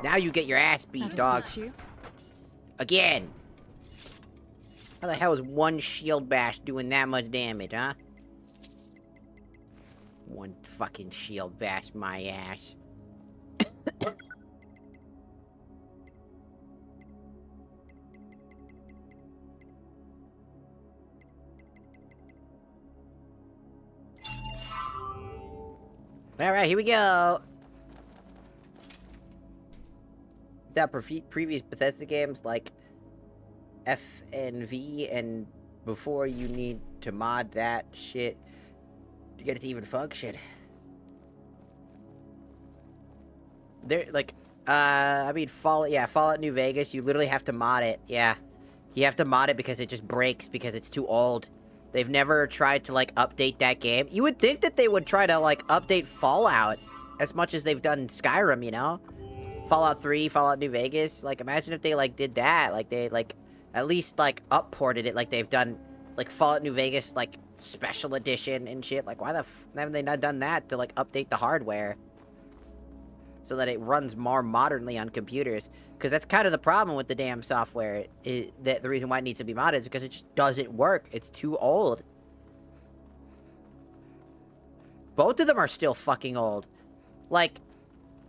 Now you get your ass beat, dog. Again! How the hell is one shield bash doing that much damage, huh? One fucking shield bash my ass. Alright, here we go. That previous Bethesda games like FNV and before you need to mod that shit to get it to even function. There, like, I mean, Fallout New Vegas, you literally have to mod it, yeah. You have to mod it because it just breaks because it's too old. They've never tried to, like, update that game. You would think that they would try to, like, update Fallout as much as they've done Skyrim, you know? Fallout 3, Fallout New Vegas, like, imagine if they, like, did that. Like, they, like, at least, like, upported it like they've done, like, Fallout New Vegas, like, special edition and shit. Like, why the f haven't they not done that to, like, update the hardware? So that it runs more modernly on computers. Because that's kind of the problem with the damn software. The reason why it needs to be modded is because it just doesn't work. It's too old. Both of them are still fucking old. Like,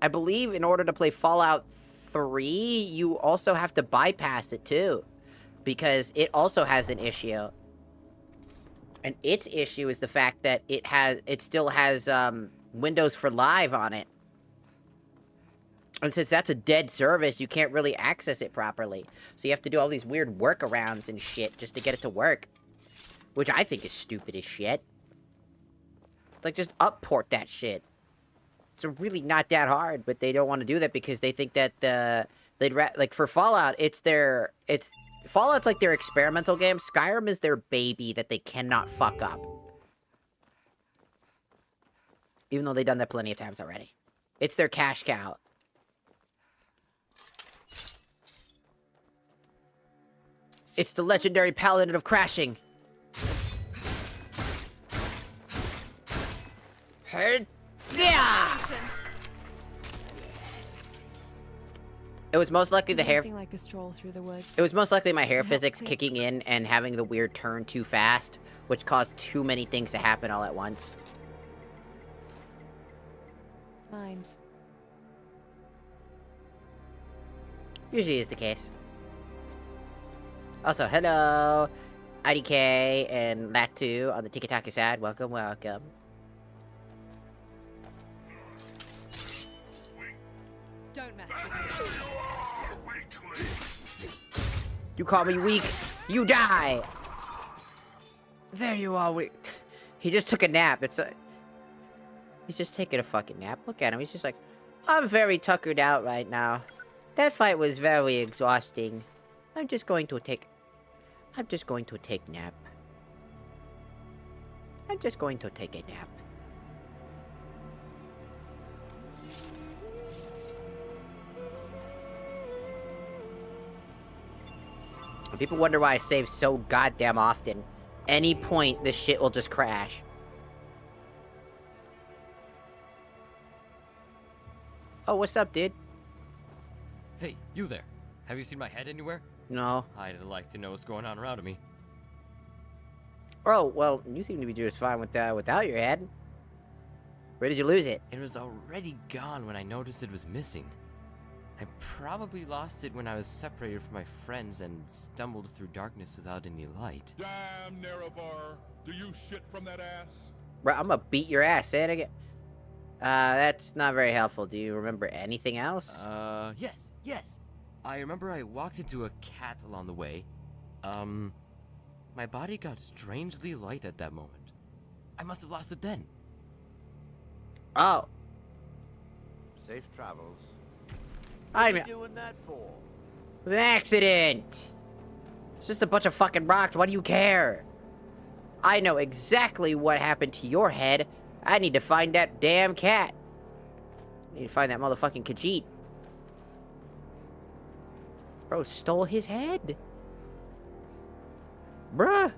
I believe in order to play Fallout 3, you also have to bypass it too. Because it also has an issue. And its issue is the fact that it still has Windows for Live on it. And since that's a dead service, you can't really access it properly. So you have to do all these weird workarounds and shit just to get it to work. Which I think is stupid as shit. Like, just upport that shit. It's really not that hard, but they don't want to do that because they think that like, for Fallout, Fallout's like their experimental game. Skyrim is their baby that they cannot fuck up. Even though they've done that plenty of times already. It's their cash cow. It's the legendary paladin of crashing. Yeah! It was most likely the hair. Like a stroll through the woods. It was most likely my hair physics kicking in and having the weird turn too fast, which caused too many things to happen all at once. Mind. Usually is the case. Also, hello. IDK and Latu on the Tiki Taka side. Welcome, welcome. Don't mess with me. You call me weak, you die! There you are, weak. He just took a nap. He's just taking a fucking nap. Look at him. He's just like, I'm very tuckered out right now. That fight was very exhausting. I'm just going to take nap. I'm just going to take a nap. People wonder why I save so goddamn often. Any point, this shit will just crash. Oh, what's up, dude? Hey, you there. Have you seen my head anywhere? No. I'd like to know what's going on around me. Oh, well, you seem to be just fine with without your head. Where did you lose it? It was already gone when I noticed it was missing. I probably lost it when I was separated from my friends and stumbled through darkness without any light. Damn, Nerevar. Do you shit from that ass? Bro, I'm gonna beat your ass. Say it again. That's not very helpful. Do you remember anything else? Yes. I remember I walked into a cat along the way. My body got strangely light at that moment. I must have lost it then. Oh. Safe travels. I What are mean, you doing that for? it was an accident. It's just a bunch of fucking rocks. Why do you care? I know exactly what happened to your head. I need to find that damn cat. I need to find that motherfucking Khajiit. Bro stole his head. Bruh.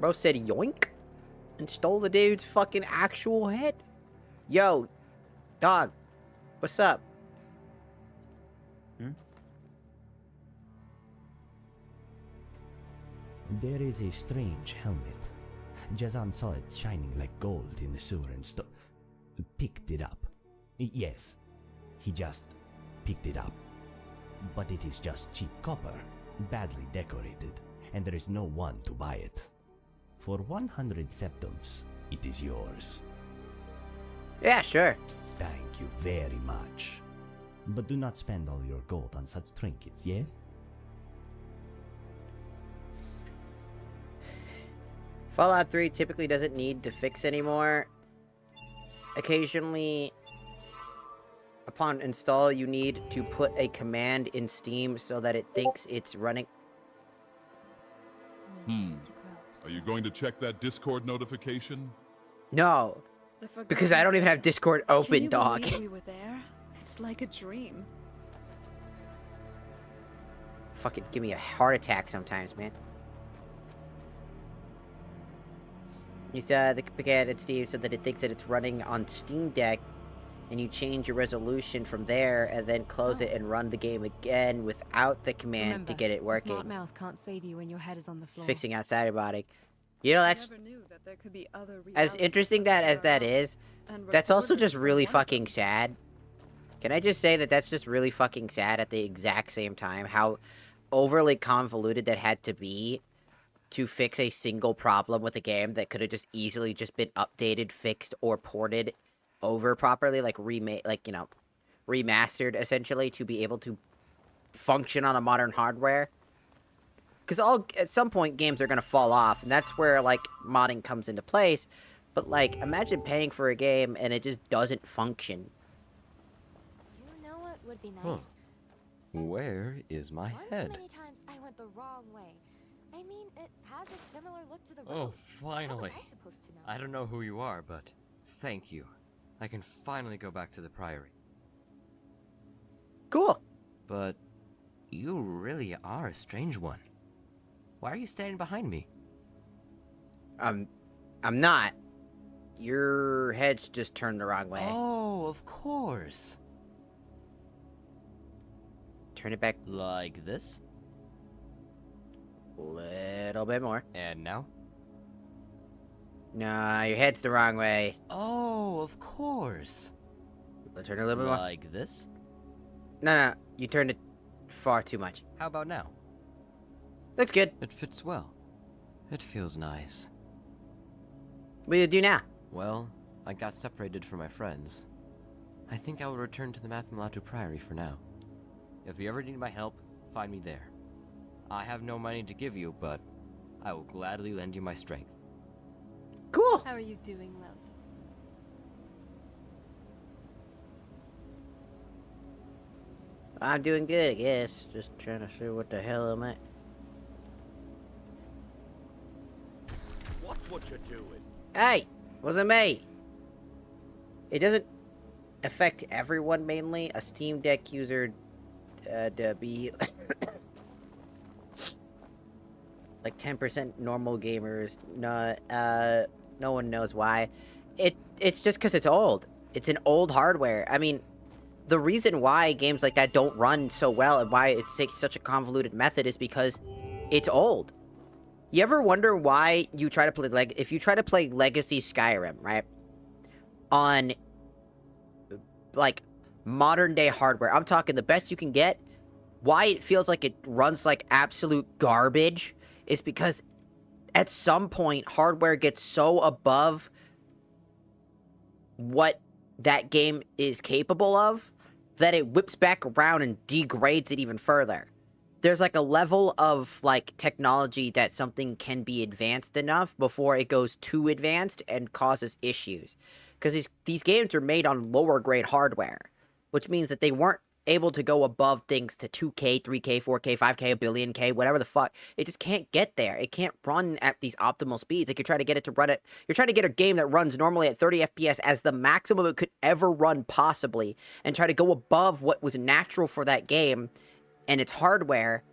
Bro said yoink and stole the dude's fucking actual head. Yo, dog, what's up? There is a strange helmet. Jazan saw it shining like gold in the sewer and picked it up. Yes, he just picked it up. But it is just cheap copper, badly decorated, and there is no one to buy it. For 100 septums, it is yours. Yeah, sure. Thank you very much. But do not spend all your gold on such trinkets, yes? Fallout 3 typically doesn't need to fix anymore. Occasionally, upon install, you need to put a command in Steam so that it thinks it's running. Are you going to check that Discord notification? No, The forgotten- because I don't even have Discord open, Can you dog. believe we were there? It's like a dream. Fucking give me a heart attack sometimes, man. You said the command in Steam so that it thinks that it's running on Steam Deck, and you change your resolution from there, and then close it and run the game again without the command Remember, to get it a working. smart mouth can't save you when your head is on the floor. Fixing outside robotic. You know, that's I never knew that there could be other as realities interesting that as that around, is. and That's also recorders just were really one of them. fucking sad. Can I just say that that's just really fucking sad at the exact same time? How overly convoluted that had to be to fix a single problem with a game that could have just easily just been updated, fixed, or ported over properly, like remade, like, you know, remastered essentially to be able to function on a modern hardware. Because at some point games are gonna fall off, and that's where like modding comes into place. But like, imagine paying for a game and it just doesn't function. You know what would be nice? Huh. Where is my Once head? many times I went the wrong way. I mean, it has a similar look to the Oh, road. finally. How was I supposed to know? I don't know who you are, but thank you. I can finally go back to the Priory. Cool. But you really are a strange one. Why are you standing behind me? I'm not. Your head's just turned the wrong way. Oh, of course. Turn it back Like this? a little bit more. And now? Nah, your head's the wrong way. Oh, of course. Let's turn it a little bit more. Like this? No, you turned it far too much. How about now? Looks good. It fits well. It feels nice. What do you do now? Well, I got separated from my friends. I think I will return to the Mathmalatu Priory for now. If you ever need my help, find me there. I have no money to give you, but I will gladly lend you my strength. Cool. How are you doing, love? I'm doing good, I guess. Just trying to see what the hell am I. Watch what you're doing. Hey, wasn't me. It doesn't affect everyone mainly. A Steam Deck user to be like 10% normal gamers. No one knows why. It's just because it's old. It's an old hardware. I mean, the reason why games like that don't run so well and why it takes such a convoluted method is because it's old. You ever wonder why you try to play, if you try to play Legacy Skyrim, right? On, like, modern day hardware, I'm talking the best you can get, why it feels like it runs like absolute garbage is because at some point, hardware gets so above what that game is capable of that it whips back around and degrades it even further. There's like a level of like technology that something can be advanced enough before it goes too advanced and causes issues. Because these games are made on lower grade hardware, which means that they weren't able to go above things to 2K, 3K, 4K, 5K, a billion K, whatever the fuck. It just can't get there. It can't run at these optimal speeds. Like, you're trying to get it to run it. You're trying to get a game that runs normally at 30 FPS as the maximum it could ever run possibly, and try to go above what was natural for that game and its hardware.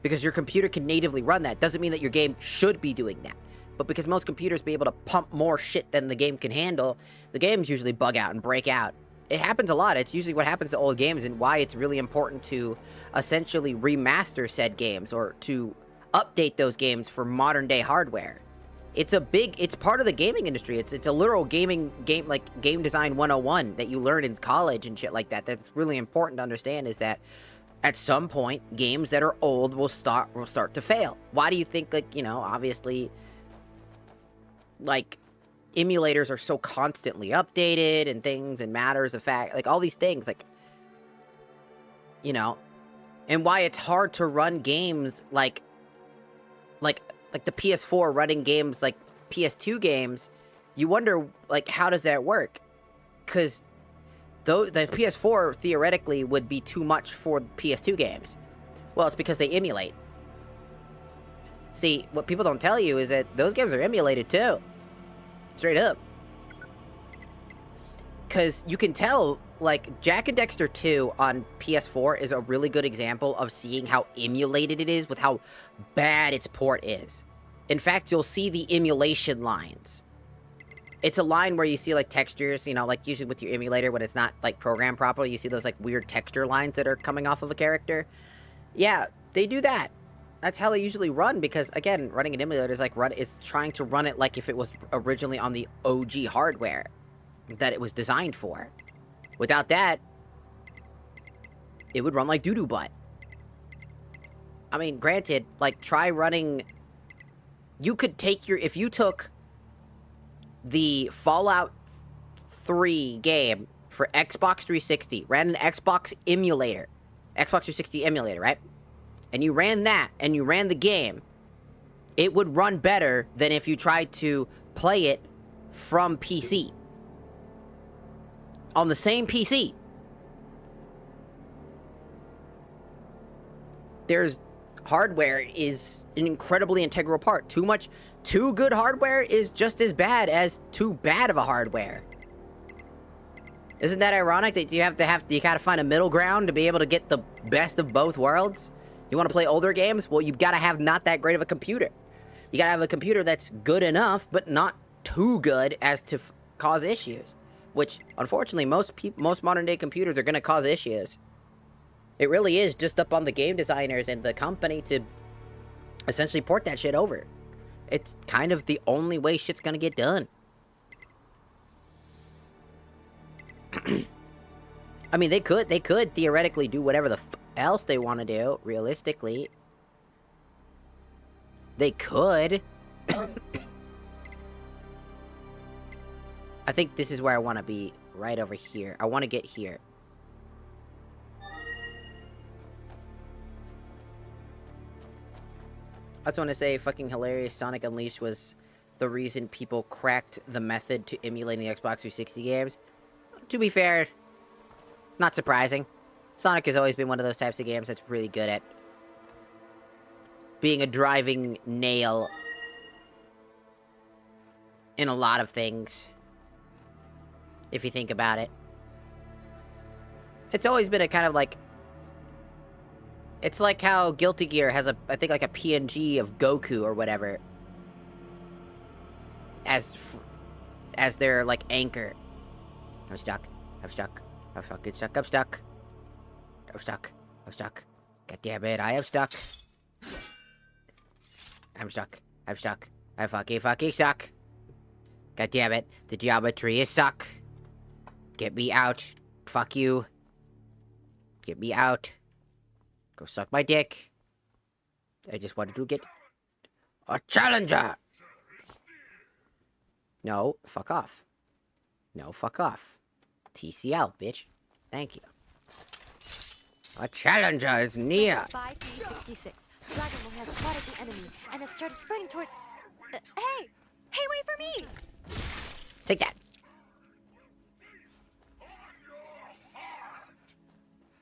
Because your computer can natively run that doesn't mean that your game should be doing that. But because most computers be able to pump more shit than the game can handle, the games usually bug out and break out. It happens a lot. It's usually what happens to old games and why it's really important to essentially remaster said games or to update those games for modern day hardware. It's part of the gaming industry. It's a literal game design 101 that you learn in college and shit like that. That's really important to understand, is that at some point, games that are old will start to fail. Why do you think, obviously, like, emulators are so constantly updated and things and matters of fact, like all these things, and why it's hard to run games like the PS4 running games like PS2 games. You wonder, like, how does that work? Because though the PS4 theoretically would be too much for PS2 games. Well, it's because they emulate. See, what people don't tell you is that those games are emulated too. Straight up. Because you can tell, like, Jak and Daxter 2 on PS4 is a really good example of seeing how emulated it is with how bad its port is. In fact, you'll see the emulation lines. It's a line where you see, like, textures, like, usually with your emulator when it's not, like, programmed properly, you see those, like, weird texture lines that are coming off of a character. Yeah, they do that. That's how they usually run, because, again, running an emulator is like it's trying to run it like if it was originally on the OG hardware that it was designed for. Without that, it would run like doo-doo butt. I mean, granted, like, try running... You could take if you took the Fallout 3 game for Xbox 360, ran an Xbox 360 emulator, right? And you ran that, and you ran the game, it would run better than if you tried to play it from PC. On the same PC. Hardware is an incredibly integral part. Too good hardware is just as bad as too bad of a hardware. Isn't that ironic that you gotta find a middle ground to be able to get the best of both worlds? You want to play older games? Well, you've got to have not that great of a computer. You got to have a computer that's good enough, but not too good as to cause issues. Which, unfortunately, most modern-day computers are going to cause issues. It really is just up on the game designers and the company to essentially port that shit over. It's kind of the only way shit's going to get done. I mean, they could theoretically do whatever the else they want to do, realistically. They could. I think this is where I want to be, right over here. I want to get here. I just want to say, fucking hilarious, Sonic Unleashed was the reason people cracked the method to emulating the Xbox 360 games. To be fair, not surprising. Sonic has always been one of those types of games that's really good at being a driving nail in a lot of things, if you think about it. It's always been a kind of like... It's like how Guilty Gear has a, I think, like a PNG of Goku or whatever. As their, like, anchor. I'm stuck. I'm stuck. I'm fucking stuck. I'm stuck. I'm stuck. I'm stuck. God damn it, I am stuck. I'm stuck. I'm stuck. I'm fucking stuck. God damn it, the geometry is stuck. Get me out. Fuck you. Get me out. Go suck my dick. I just wanted to get a challenger. No, fuck off. No, fuck off. TCL, bitch. Thank you. A challenger is near. 5366. Dragon Lord has spotted the enemy and has started sprinting towards... hey! Hey, wait for me! Take that.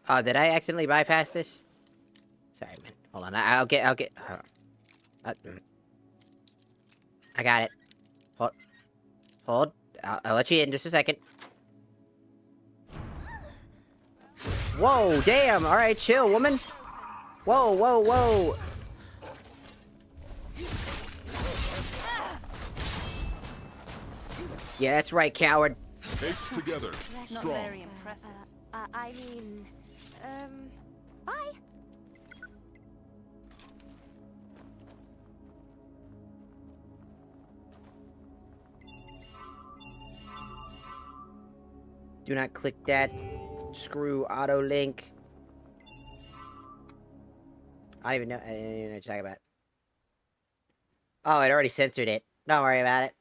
Oh, did I accidentally bypass this? Sorry, man. Hold on. I'll get... I got it. Hold. I'll let you in just a second. Whoa, damn. All right, chill, woman. Whoa, whoa, whoa. Yeah, that's right, coward. Apes together. Not Strong. very impressive. I mean... bye! Do not click that. Screw auto link. I don't even know. I didn't even know what you're talking about. Oh, it already censored it. Don't worry about it.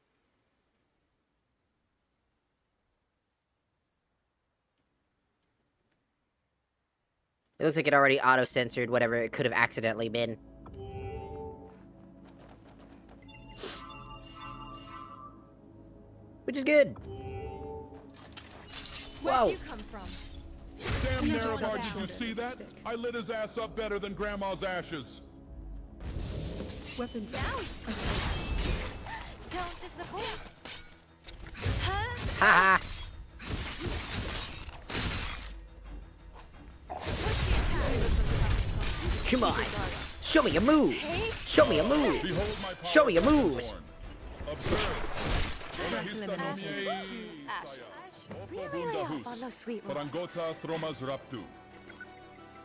It looks like it already auto-censored whatever it could have accidentally been. Which is good. Whoa. Where'd you come from? Damn You just Narrow, went did down. you see that? I lit his ass up better than Grandma's ashes. Weapons. Don't disappoint! Haha. Come on. Show me your move. Show me your move. Behold my power, Show me your moves. Really lay off on those sweet rolls. Parangota Thromas Raptu.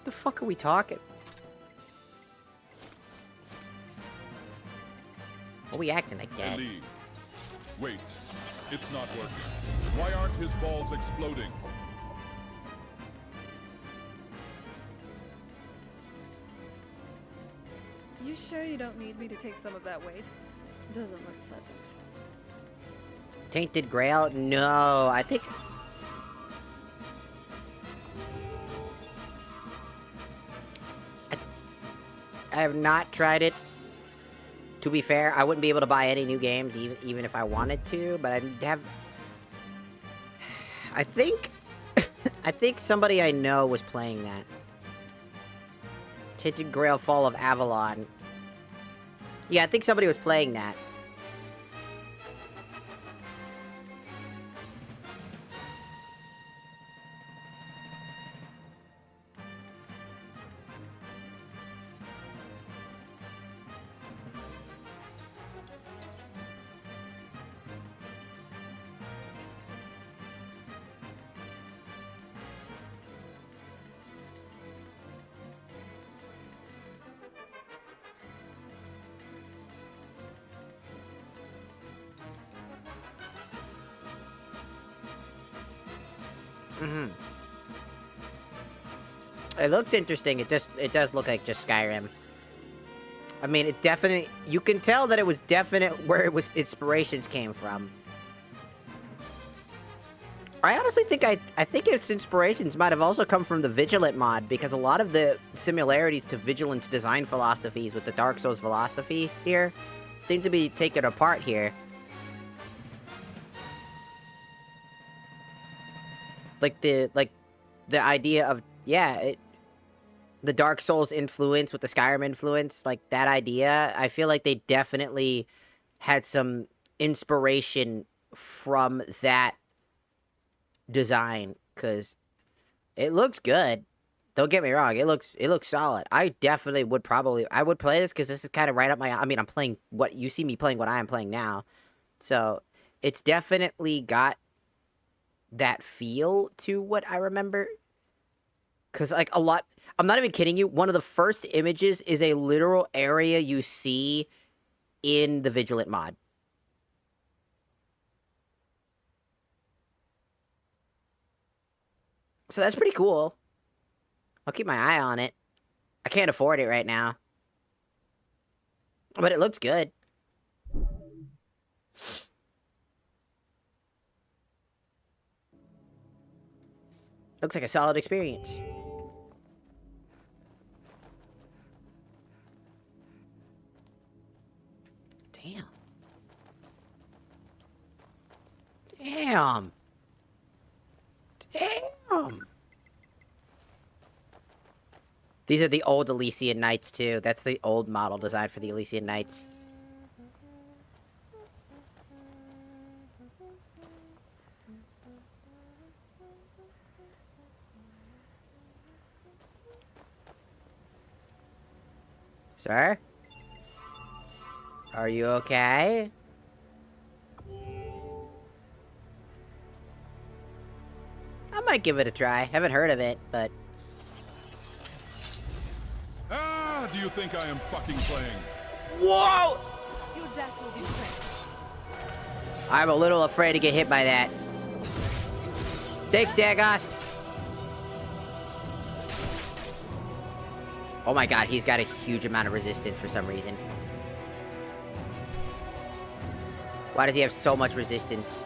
The fuck are we talking? Are we acting like that? Ellie. Wait, it's not working. Why aren't his balls exploding? You sure you don't need me to take some of that weight? Doesn't look pleasant. Tainted Grail? No, I think... I have not tried it. To be fair, I wouldn't be able to buy any new games, even if I wanted to, but I'd have... I think... I think somebody I know was playing that. Tainted Grail Fall of Avalon. Yeah, I think somebody was playing that. It looks interesting. It does look like just Skyrim. I mean, it definitely, you can tell that it was definite where inspirations came from. I honestly think I think its inspirations might have also come from the Vigilant mod, because a lot of the similarities to Vigilant's design philosophies with the Dark Souls philosophy here seem to be taken apart here. Like the idea of, yeah, the Dark Souls influence with the Skyrim influence, like that idea, I feel like they definitely had some inspiration from that design, because it looks good. Don't get me wrong, it looks solid. I definitely would I would play this, because this is kind of right up my, I mean, I'm playing what you see me playing, what I am playing now, so it's definitely got that feel to what I remember. Because, like, a lot, I'm not even kidding you, one of the first images is a literal area you see in the Vigilant mod. So that's pretty cool. I'll keep my eye on it. I can't afford it right now. But it looks good. Looks like a solid experience. Damn. Damn. Damn. These are the old Elysian Knights, too. That's the old model design for the Elysian Knights. Sir? Are you okay? I might give it a try. Haven't heard of it, but... Ah, do you think I am fucking playing? Whoa! Your death will be quick. I'm a little afraid to get hit by that. Thanks, Dagoth. Oh my god, he's got a huge amount of resistance for some reason. Why does he have so much resistance?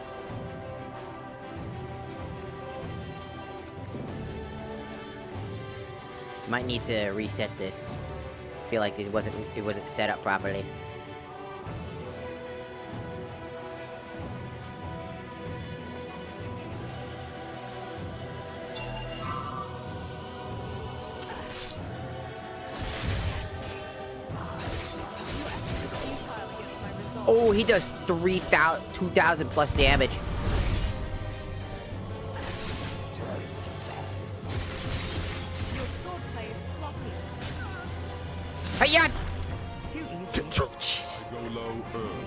Might need to reset this. I feel like it wasn't set up properly. Oh, he does 2,000 plus damage. Your swordplay is sloppy. Hiya! Too easy. Oh, Jesus. Go low early.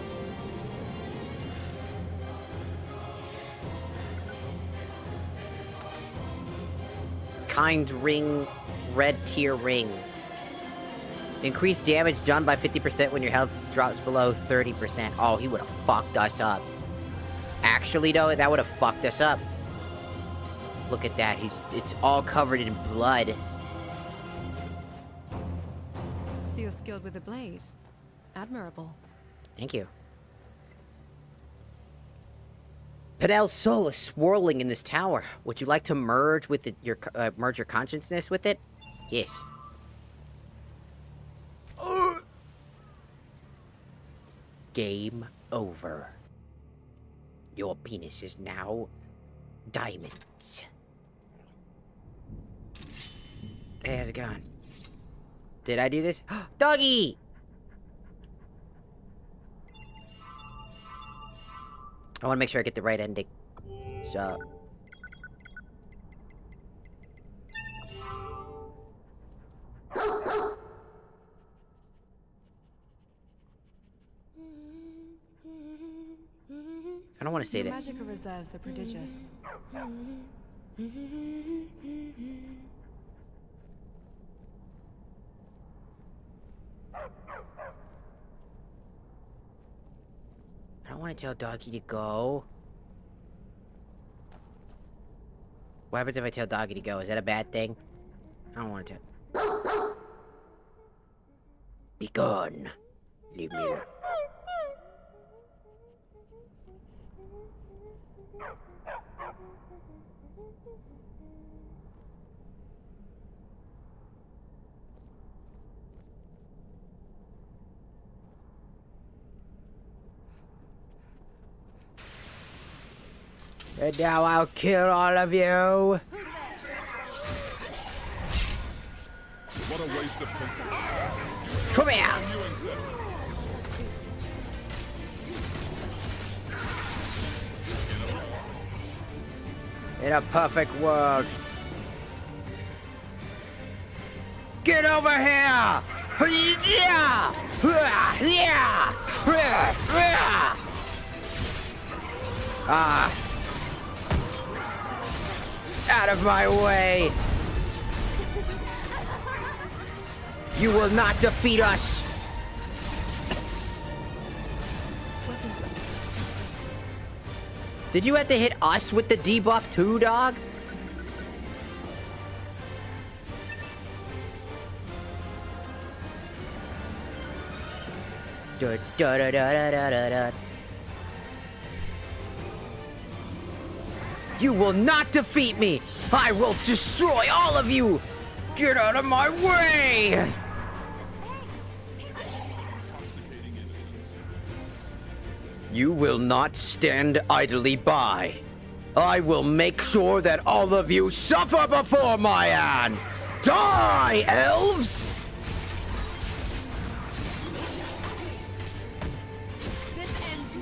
Kind ring, red tier ring. Increase damage done by 50% when your health drops below 30%. Oh, he would have fucked us up. Actually, though, that would have fucked us up. Look at that. It's all covered in blood. So you're skilled with the blade. Admirable. Thank you. Penel's soul is swirling in this tower. Would you like to merge with merge your consciousness with it? Yes. Game over. Your penis is now diamonds. Hey, how's it going? Did I do this? Doggy! I want to make sure I get the right ending. So... I don't want to say Your that. magical reserves are prodigious. I don't want to tell Doggy to go. What happens if I tell Doggy to go? Is that a bad thing? I don't want to. Be gone. Leave me alone. And now I'll kill all of you. What a waste of paper. Come here. You insist. In a perfect world. Get over here! Yeah! Yeah! Ah. Out of my way! You will not defeat us! Did you have to hit us with the debuff too, dog? Da, da, da, da, da, da, da. You will not defeat me! I will destroy all of you! Get out of my way! You will not stand idly by. I will make sure that all of you suffer before my hand! Die, elves! This ends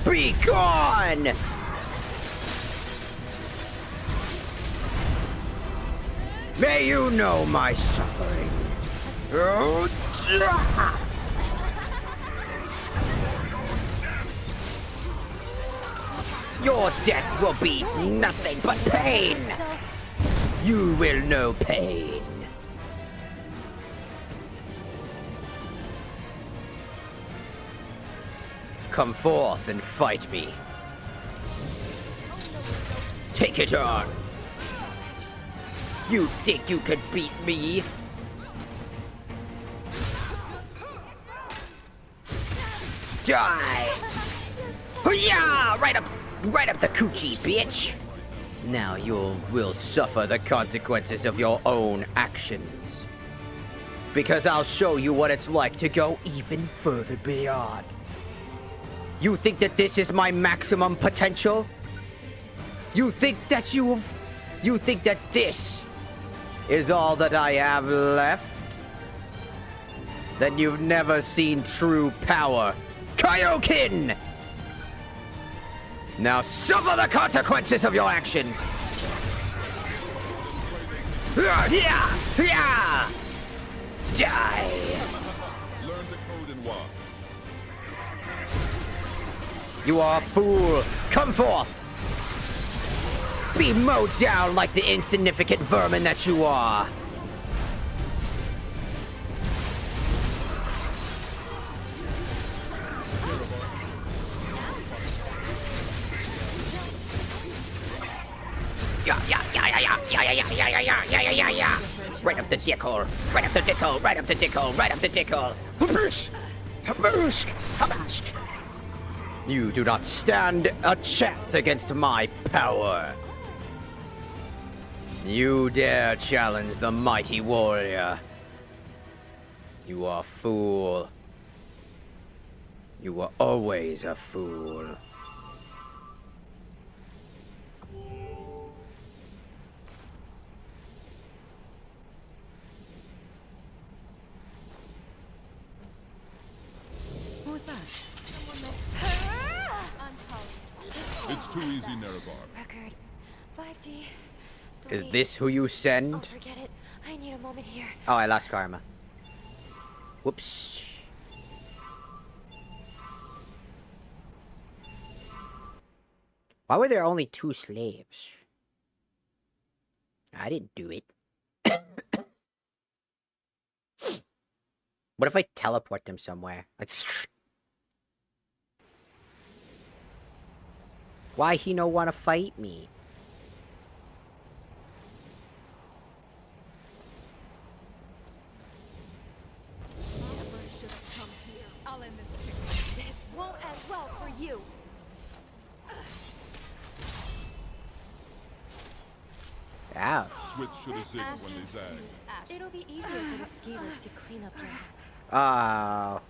now. Be gone! May you know my suffering. Oh, ja! Your death will be nothing but pain. You will know pain. Come forth and fight me. Take it on. You think you could beat me? Die! Yeah, right up the coochie, bitch. Now you will suffer the consequences of your own actions. Because I'll show you what it's like to go even further beyond. You think that this is my maximum potential? You think that this is all that I have left? Then you've never seen true power. Kaioken! Now suffer the consequences of your actions! Yeah! Yeah! Die! Learn the code in WoW. You are a fool! Come forth! Be mowed down like the insignificant vermin that you are! Yeah. Right up the dick hole. Right up the dick hole. Right up the dick hole. Right up the dick hole. You do not stand a chance against my power. You dare challenge the mighty warrior. You are a fool. You were always a fool. Who was that? It's too easy, Nerevar. Record 5D. Is this who you Oh, send? forget it. I need a moment here. Oh, I lost karma. Whoops. Why were there only 2 slaves? I didn't do it. What if I teleport them somewhere? Like, why he no wanna fight me? twits should have zigged when they zagged. It'll be easier for the skaters to clean up later. Oh.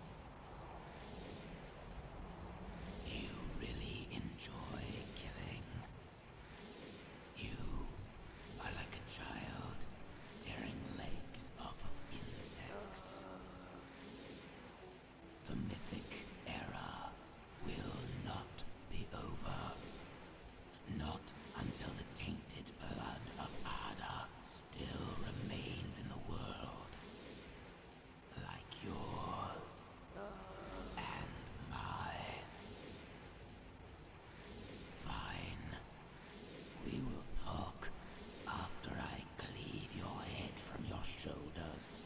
You really enjoy killing. You are like a child tearing legs off of insects. The mythic era will not be over. Not until the tainted blood of Ada still remains in the world. Like yours and mine. Fine. We will talk after I cleave your head from your shoulders.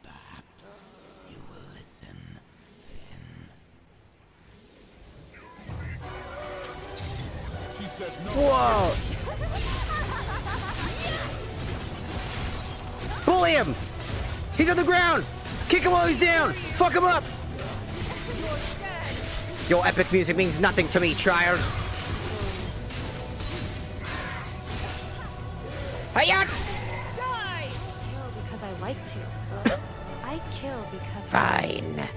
Perhaps you will listen then. She said no. Whoa! Bully him! He's on the ground! Kick him while he's down! Fuck him up! Your epic music means nothing to me, child. Hiya! Kill because I like to. I kill because Fine.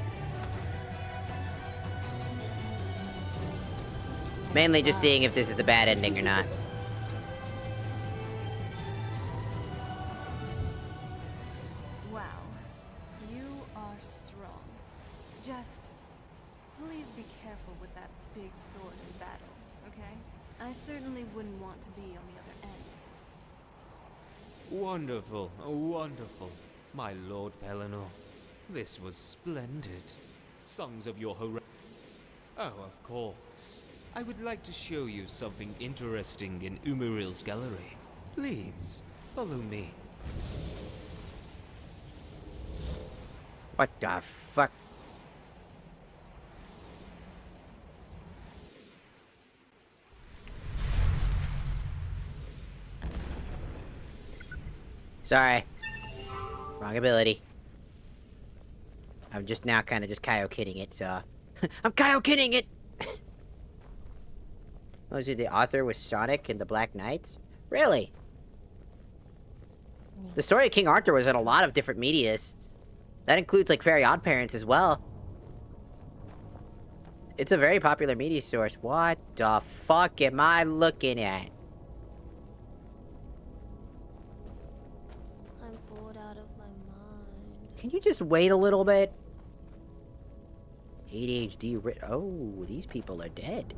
Mainly just seeing if this is the bad ending or not. Wow. You are strong. Just please be careful with that big sword in battle, okay? I certainly wouldn't want to be on the other end. Wonderful, wonderful, my Lord Pellinor. This was splendid. Songs of your hero. Oh, of course. I would like to show you something interesting in Umaril's gallery. Please, follow me. What the fuck? Sorry. Wrong ability. I'm just now kind of just Kaiokenning it, so... I'm Kaiokenning it! Was it the author was Sonic and the Black Knights? Really? The story of King Arthur was in a lot of different medias. That includes, like, Fairy Oddparents as well. It's a very popular media source. What the fuck am I looking at? I'm bored out of my mind. Can you just wait a little bit? ADHD oh, these people are dead.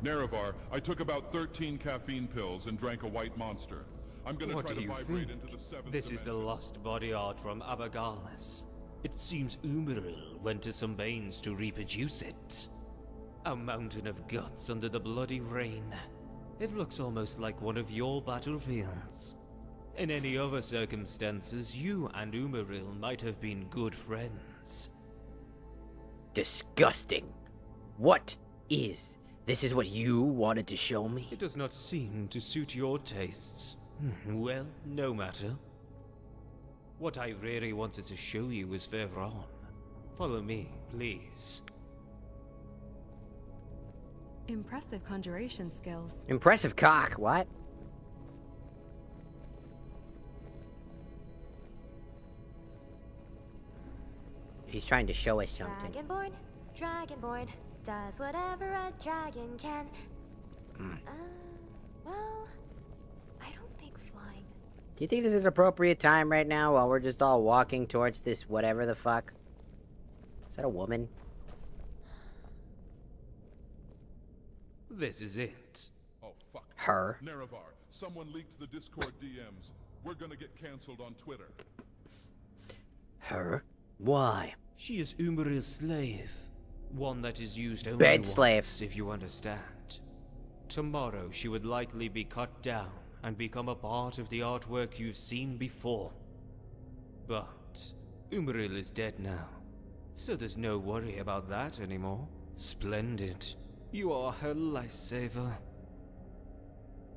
Nerevar, I took about 13 caffeine pills and drank a white monster. I'm gonna What try do to you vibrate think? into the seventh This is the dimension. lost body art from Abagalis. It seems Umaril went to some pains to reproduce it. A mountain of guts under the bloody rain. It looks almost like one of your battlefields. In any other circumstances, you and Umaril might have been good friends. Disgusting. What is... This is what you wanted to show me? It does not seem to suit your tastes. Well, no matter. What I really wanted to show you is further on. Follow me, please. Impressive conjuration skills. Impressive cock, what? He's trying to show us something. Dragonborn, Dragonborn, does whatever a dragon can. Well, I don't think flying. Do you think this is an appropriate time right now while we're just all walking towards this whatever the fuck? Is that a woman? This is it. Oh, fuck. Her? Nerevar, someone leaked the Discord DMs. We're gonna get cancelled on Twitter. Her? Why? She is Umaril's slave. One that is used only Bed once, slave. if you understand. Tomorrow she would likely be cut down and become a part of the artwork you've seen before. But Umaril is dead now, so there's no worry about that anymore. Splendid. You are her lifesaver.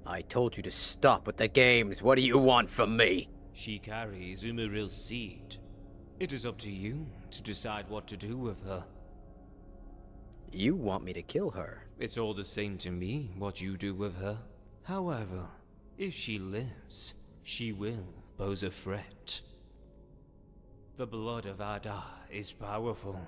I told you to stop with the games. What do you want from me? She carries Umaril's seed. It is up to you to decide what to do with her. You want me to kill her? It's all the same to me what you do with her. However, If she lives, she will pose a threat. The blood of Ada is powerful,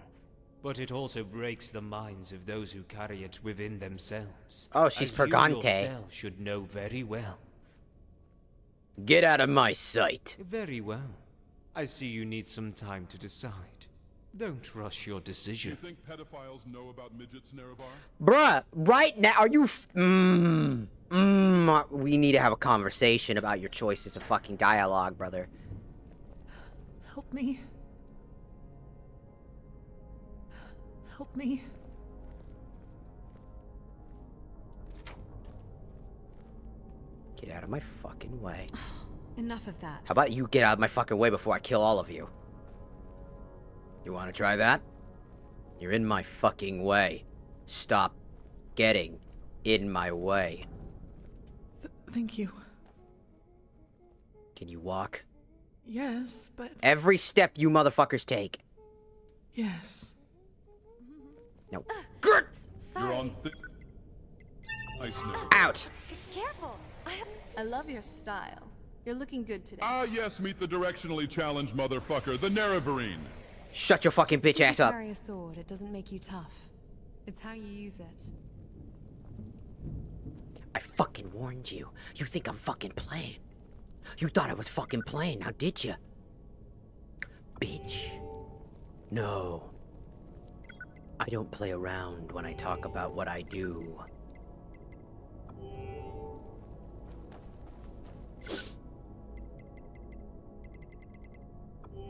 but it also breaks the minds of those who carry it within themselves. Oh, she's as Pergante. You yourself should know very well. Get out of my sight. Very well. I see you need some time to decide. Don't rush your Do you decision. think pedophiles know about midgets, Nerevar? Bruh, right now, are you we need to have a conversation about your choices of fucking dialogue, brother. Help me. Help me. Get out of my fucking way. Enough of that. How about you get out of my fucking way before I kill all of you? You wanna try that? You're in my fucking way. Stop getting in my way. Thank you. Can you walk? Yes, but... Every step you motherfuckers take. Yes. No. Good! You're on ice now. Out! Careful. I love your style. You're looking good today. Ah, yes, meet the directionally challenged motherfucker, the Nerevarine. Shut your fucking bitch ass up. Carry a sword, it doesn't make you tough. It's how you use it. I fucking warned you. You think I'm fucking playing. You thought I was fucking playing, now did you? Bitch. No. I don't play around when I talk about what I do.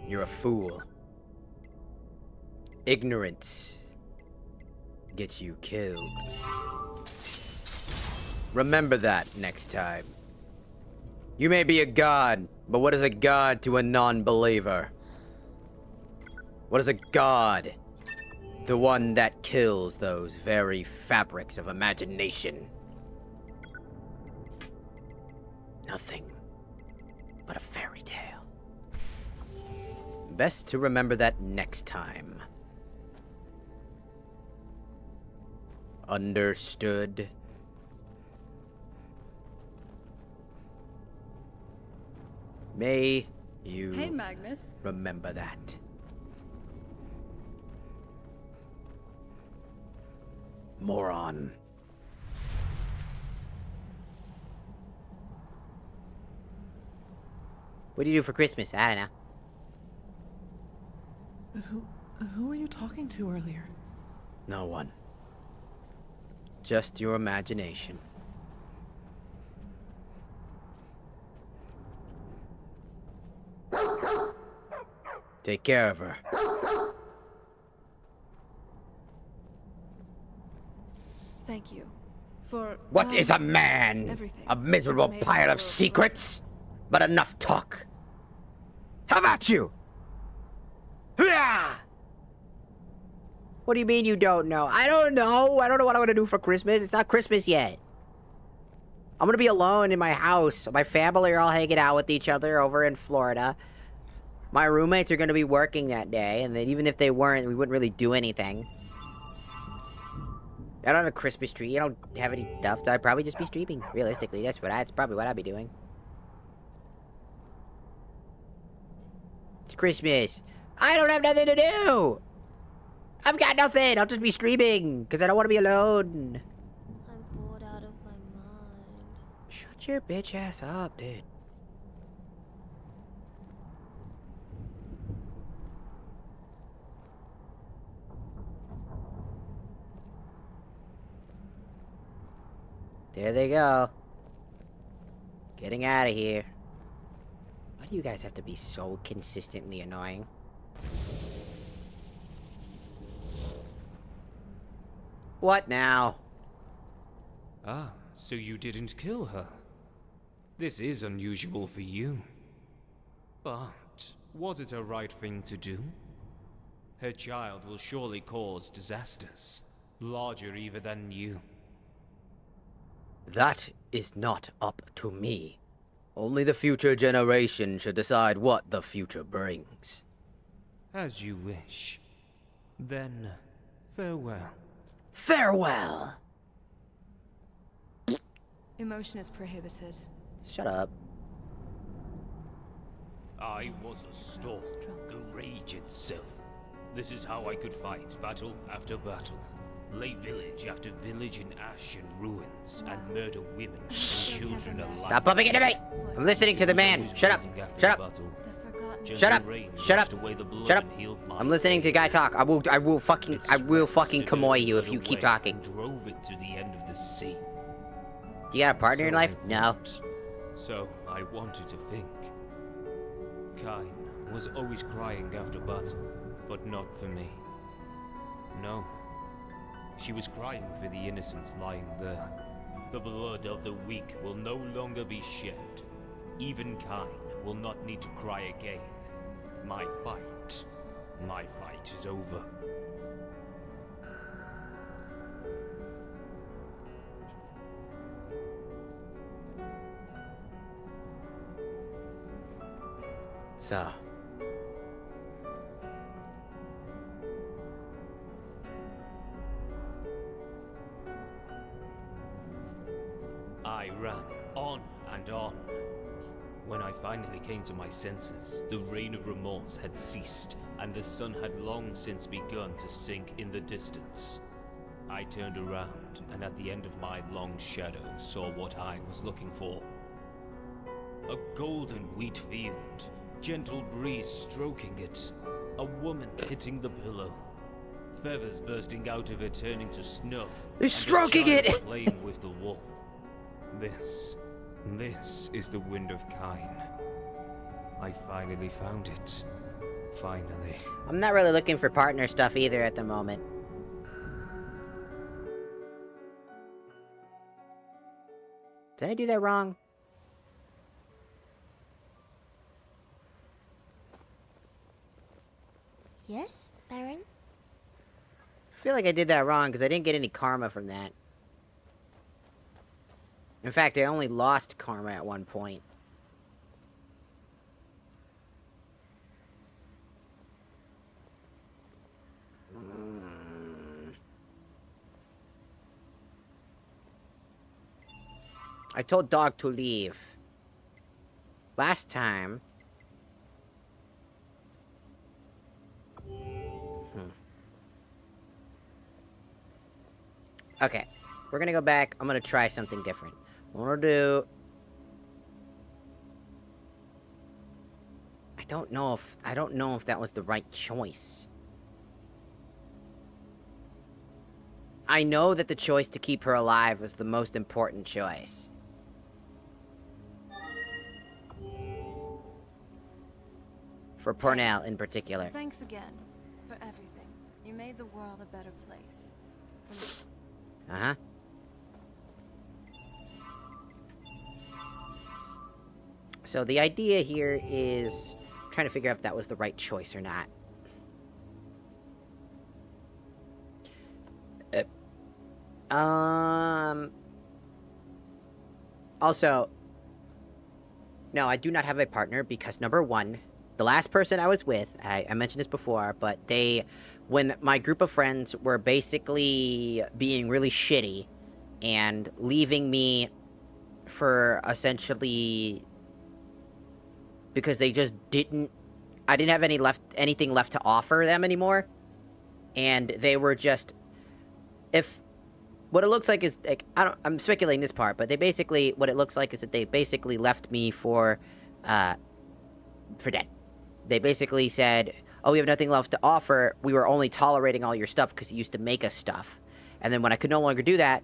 You're a fool. Ignorance gets you killed. Remember that next time. You may be a god, but what is a god to a non-believer? What is a god? The one that kills those very fabrics of imagination. Nothing but a fairy tale. Best to remember that next time. Understood? May you Hey, Magnus. remember that. Moron. What do you do for Christmas? I don't know. Who were you talking to earlier? No one. Just your imagination. Take care of her. Thank you. For What is a man? everything. A miserable Made pile the of world secrets? But enough talk. How about you? Hurrah! What do you mean you don't know? I don't know. I don't know what I'm gonna do for Christmas. It's not Christmas yet. I'm gonna be alone in my house. My family are all hanging out with each other over in Florida. My roommates are gonna be working that day, and then even if they weren't, we wouldn't really do anything. I don't have a Christmas tree. I don't have any stuff, so I'd probably just be streaming. Realistically, that's probably what I'd be doing. It's Christmas. I don't have nothing to do. I've got nothing. I'll just be streaming because I don't want to be alone. I'm bored out of my mind. Shut your bitch ass up, dude. There they go. Getting out of here. Why do you guys have to be so consistently annoying? What now? Ah, so you didn't kill her. This is unusual for you. But was it a right thing to do? Her child will surely cause disasters, larger even than you. That is not up to me. Only the future generation should decide what the future brings. As you wish. Then, farewell. Farewell! Emotion is prohibited. Shut up. I was a storm, the rage itself. This is how I could fight battle after battle. Lay village after village in ash and ruins, and murder women and children alike. Stop bumping into me! I'm listening to the man. Shut up. Shut up. Shut up. Shut up. Shut up. I'm listening to guy talk. I will fucking kamoy you if you keep talking. Drove it to the end of the sea. Do you got a partner in life? No. So I wanted to think. Kain was always crying after battle, but not for me. No. She was crying for the innocents lying there. The blood of the weak will no longer be shed. Even Kain will not need to cry again. My fight is over. So. I ran on and on. When I finally came to my senses, the rain of remorse had ceased, and the sun had long since begun to sink in the distance. I turned around, and at the end of my long shadow saw what I was looking for. A golden wheat field, gentle breeze stroking it, a woman hitting the pillow, feathers bursting out of it turning to snow. He's stroking it! Playing with the wolf. This is the wind of Kain. I finally found it. Finally. I'm not really looking for partner stuff either at the moment. Did I do that wrong? Yes, Baron? I feel like I did that wrong because I didn't get any karma from that. In fact, I only lost karma at one point. I told Dog to leave. Last time... Okay. We're gonna go back. I'm gonna try something different. I wanna do... I don't know if that was the right choice. I know that the choice to keep her alive was the most important choice. For Pornell in particular. Thanks again for everything. You made the world a better place. For me. Uh-huh. So the idea here is trying to figure out if that was the right choice or not. Also, no, I do not have a partner because number one, the last person I was with, I mentioned this before, but when my group of friends were basically being really shitty and leaving me for essentially because they just I didn't have anything left to offer them anymore, and they were just, what it looks like is, like, I'm speculating this part, but what it looks like is that they basically left me for dead. They basically said, oh, we have nothing left to offer, we were only tolerating all your stuff because you used to make us stuff. And then when I could no longer do that,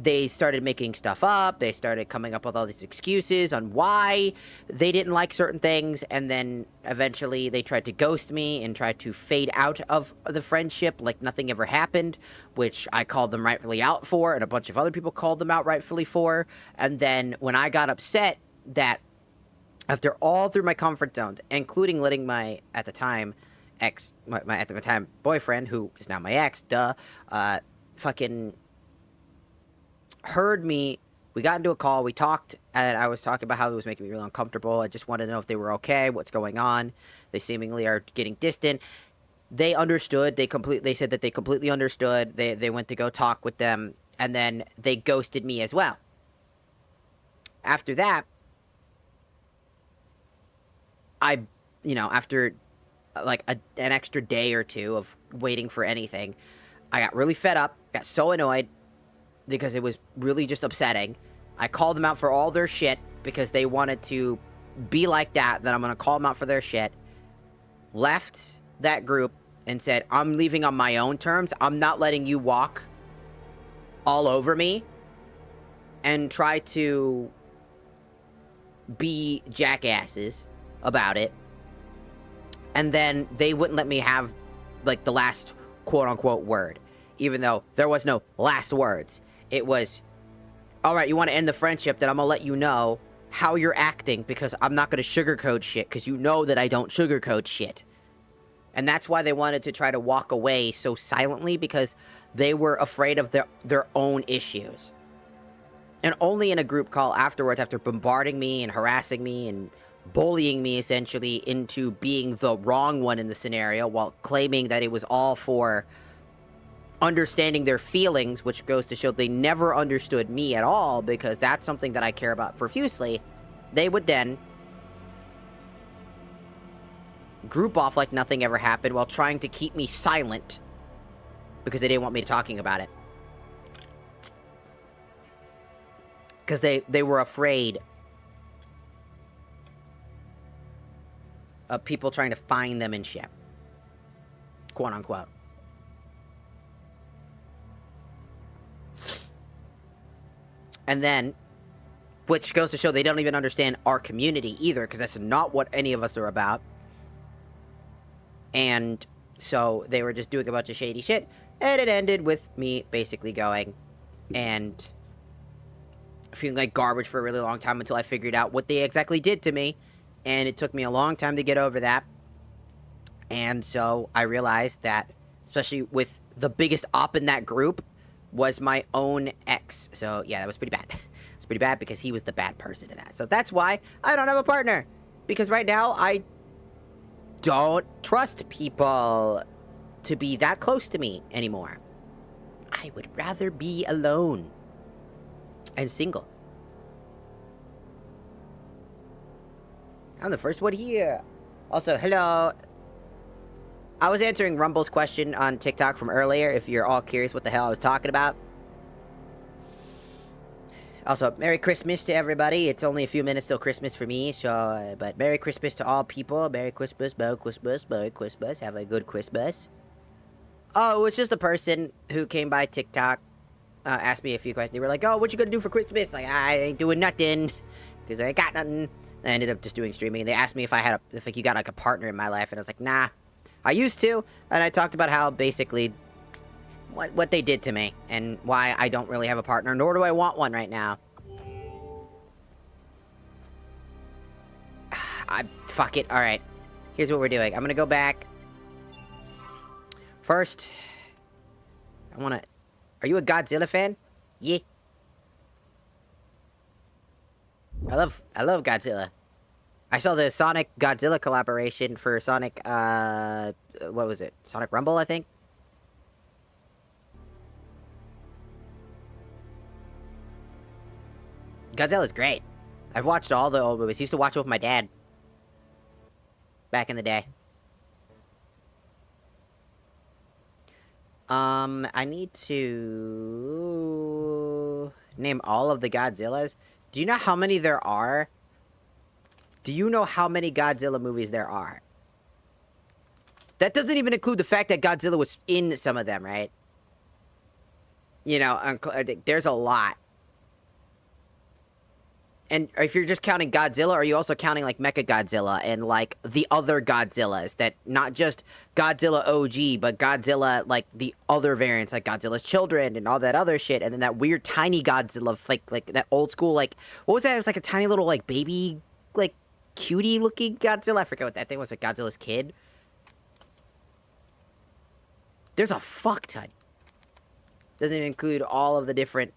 they started making stuff up, they started coming up with all these excuses on why they didn't like certain things, and then eventually they tried to ghost me and tried to fade out of the friendship like nothing ever happened, which I called them rightfully out for, and a bunch of other people called them out rightfully for. And then when I got upset that after all through my comfort zones, including letting my, at the time, at the time boyfriend, who is now my ex, fucking heard me, we got into a call, we talked, and I was talking about how it was making me really uncomfortable. I just wanted to know if they were okay, what's going on. They seemingly are getting distant. They understood, they said that they completely understood. They went to go talk with them, and then they ghosted me as well. after that, after like an extra day or two of waiting for anything, I got really fed up, got so annoyed because it was really just upsetting. I called them out for all their shit because they wanted to be like that, then I'm going to call them out for their shit. Left that group and said, I'm leaving on my own terms. I'm not letting you walk all over me and try to be jackasses about it. And then they wouldn't let me have, like, the last quote-unquote word. Even though there was no last words. It was, alright, you want to end the friendship, then I'm going to let you know how you're acting, because I'm not going to sugarcoat shit, because you know that I don't sugarcoat shit. And that's why they wanted to try to walk away so silently, because they were afraid of their own issues. And only in a group call afterwards, after bombarding me and harassing me and bullying me essentially into being the wrong one in the scenario while claiming that it was all for understanding their feelings, which goes to show they never understood me at all, because that's something that I care about profusely, they would then group off like nothing ever happened while trying to keep me silent because they didn't want me talking about it. Because they were afraid of people trying to find them and shit. Quote unquote. And then, which goes to show they don't even understand our community either, because that's not what any of us are about. And so they were just doing a bunch of shady shit, and it ended with me basically going and feeling like garbage for a really long time until I figured out what they exactly did to me. And it took me a long time to get over that. And so I realized that, especially with the biggest op in that group, was my own ex. So yeah, that was pretty bad. It's pretty bad because he was the bad person in that. So that's why I don't have a partner. Because right now, I don't trust people to be that close to me anymore. I would rather be alone and single. I'm the first one here. Also, hello. I was answering Rumble's question on TikTok from earlier, if you're all curious what the hell I was talking about. Also, Merry Christmas to everybody. It's only a few minutes till Christmas for me, so, but Merry Christmas to all people. Merry Christmas, Merry Christmas, Merry Christmas. Have a good Christmas. Oh, it's just a person who came by TikTok, asked me a few questions. They were like, oh, what you gonna do for Christmas? Like, I ain't doing nothing, because I ain't got nothing. I ended up just doing streaming. They asked me if I had if you got like a partner in my life, and I was like, nah. I used to, and I talked about how basically what they did to me and why I don't really have a partner, nor do I want one right now. Fuck it. All right. Here's what we're doing. I'm gonna go back. First, I wanna. Are you a Godzilla fan? Yeah. I love Godzilla. I saw the Sonic Godzilla collaboration for Sonic, what was it? Sonic Rumble, I think? Godzilla's great. I've watched all the old movies. I used to watch it with my dad. Back in the day. I need to name all of the Godzillas. Do you know how many there are? Do you know how many Godzilla movies there are? That doesn't even include the fact that Godzilla was in some of them, right? You know, there's a lot. And if you're just counting Godzilla, are you also counting, like, Mechagodzilla and, like, the other Godzillas? That, not just Godzilla OG, but Godzilla, like, the other variants, like Godzilla's Children and all that other shit. And then that weird tiny Godzilla, like that old school, like, what was that? It was like a tiny little, like, baby, like, cutie-looking Godzilla. I forget what that thing was, like Godzilla's kid. There's a fuck ton. Doesn't even include all of the different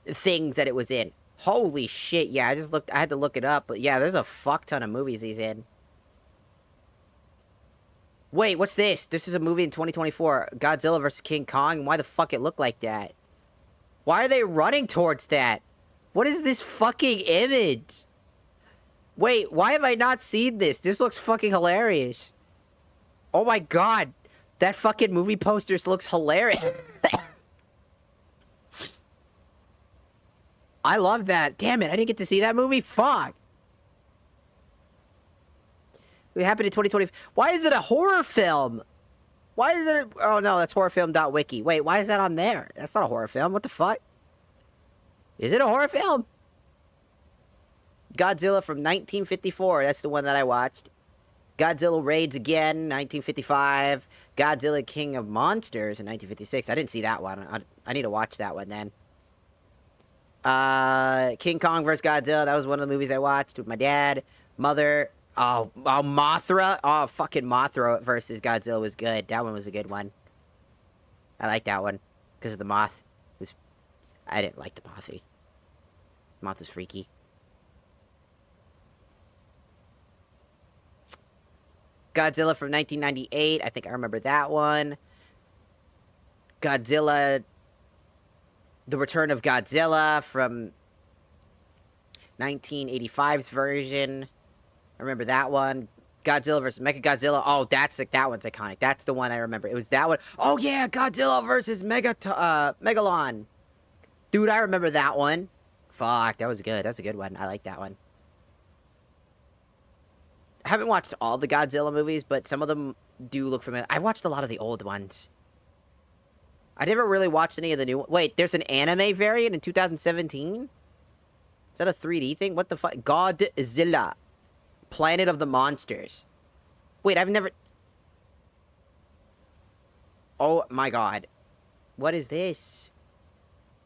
things that it was in. Holy shit, yeah, I had to look it up, but yeah, there's a fuck ton of movies he's in. Wait, what's this? This is a movie in 2024, Godzilla vs. King Kong, why the fuck it look like that? Why are they running towards that? What is this fucking image? Wait, why have I not seen this? This looks fucking hilarious. Oh my god. That fucking movie posters looks hilarious. I love that. Damn it, I didn't get to see that movie? Fuck. It happened in 2020. Why is it a horror film? Why is it oh no, that's horrorfilm.wiki. Wait, why is that on there? That's not a horror film. What the fuck? Is it a horror film? Godzilla from 1954. That's the one that I watched. Godzilla Raids Again, 1955. Godzilla King of Monsters in 1956. I didn't see that one. I need to watch that one then. King Kong vs. Godzilla. That was one of the movies I watched with my dad. Mother. Oh, Mothra. Oh, fucking Mothra versus Godzilla was good. That one was a good one. I like that one. Because of the moth. I didn't like the moth. Moth was freaky. Godzilla from 1998. I think I remember that one. Godzilla. The Return of Godzilla from 1985's version. I remember that one. Godzilla vs. Mechagodzilla. Oh, that one's iconic. That's the one I remember. It was that one. Oh yeah, Godzilla vs. Megalon. Dude, I remember that one. Fuck, that was good. That's a good one. I like that one. I haven't watched all the Godzilla movies, but some of them do look familiar. I watched a lot of the old ones. I never really watched any of the new ones. Wait, there's an anime variant in 2017? Is that a 3D thing? What the fuck? Godzilla. Planet of the Monsters. Wait, I've never... Oh my god. What is this?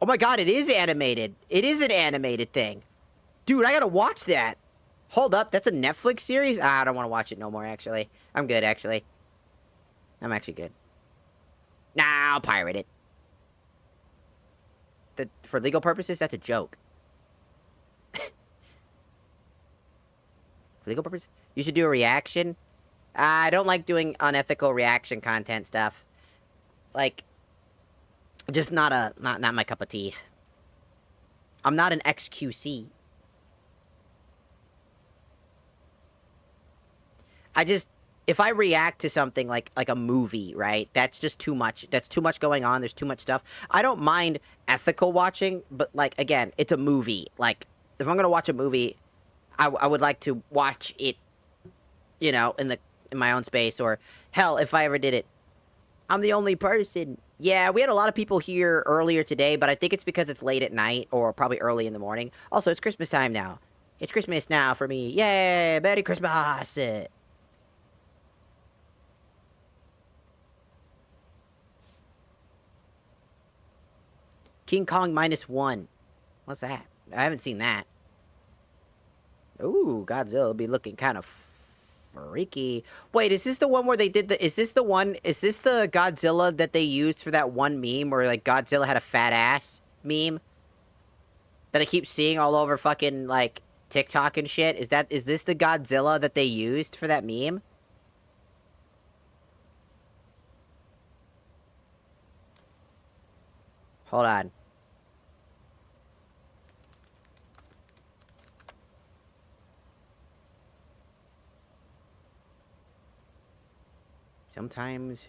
Oh my god, it is animated. It is an animated thing. Dude, I gotta watch that. Hold up, that's a Netflix series? I don't want to watch it no more, actually. I'm good, actually. I'm actually good. Nah, I'll pirate it. For legal purposes, that's a joke. For legal purposes? You should do a reaction. I don't like doing unethical reaction content stuff. Like, just not my cup of tea. I'm not an XQC. If I react to something like a movie, right? That's just too much. That's too much going on. There's too much stuff. I don't mind ethical watching, but like, again, it's a movie. Like, if I'm gonna watch a movie, I would like to watch it, you know, in my own space, or hell, if I ever did it, I'm the only person. Yeah, we had a lot of people here earlier today, but I think it's because it's late at night or probably early in the morning. Also, it's Christmas time now. It's Christmas now for me. Yay, Merry Christmas. King Kong -1. What's that? I haven't seen that. Ooh, Godzilla will be looking kind of freaky. Wait, is this the one where they did is this the Godzilla that they used for that one meme where, like, Godzilla had a fat ass meme? That I keep seeing all over fucking, like, TikTok and shit? Is this the Godzilla that they used for that meme? Hold on. Sometimes...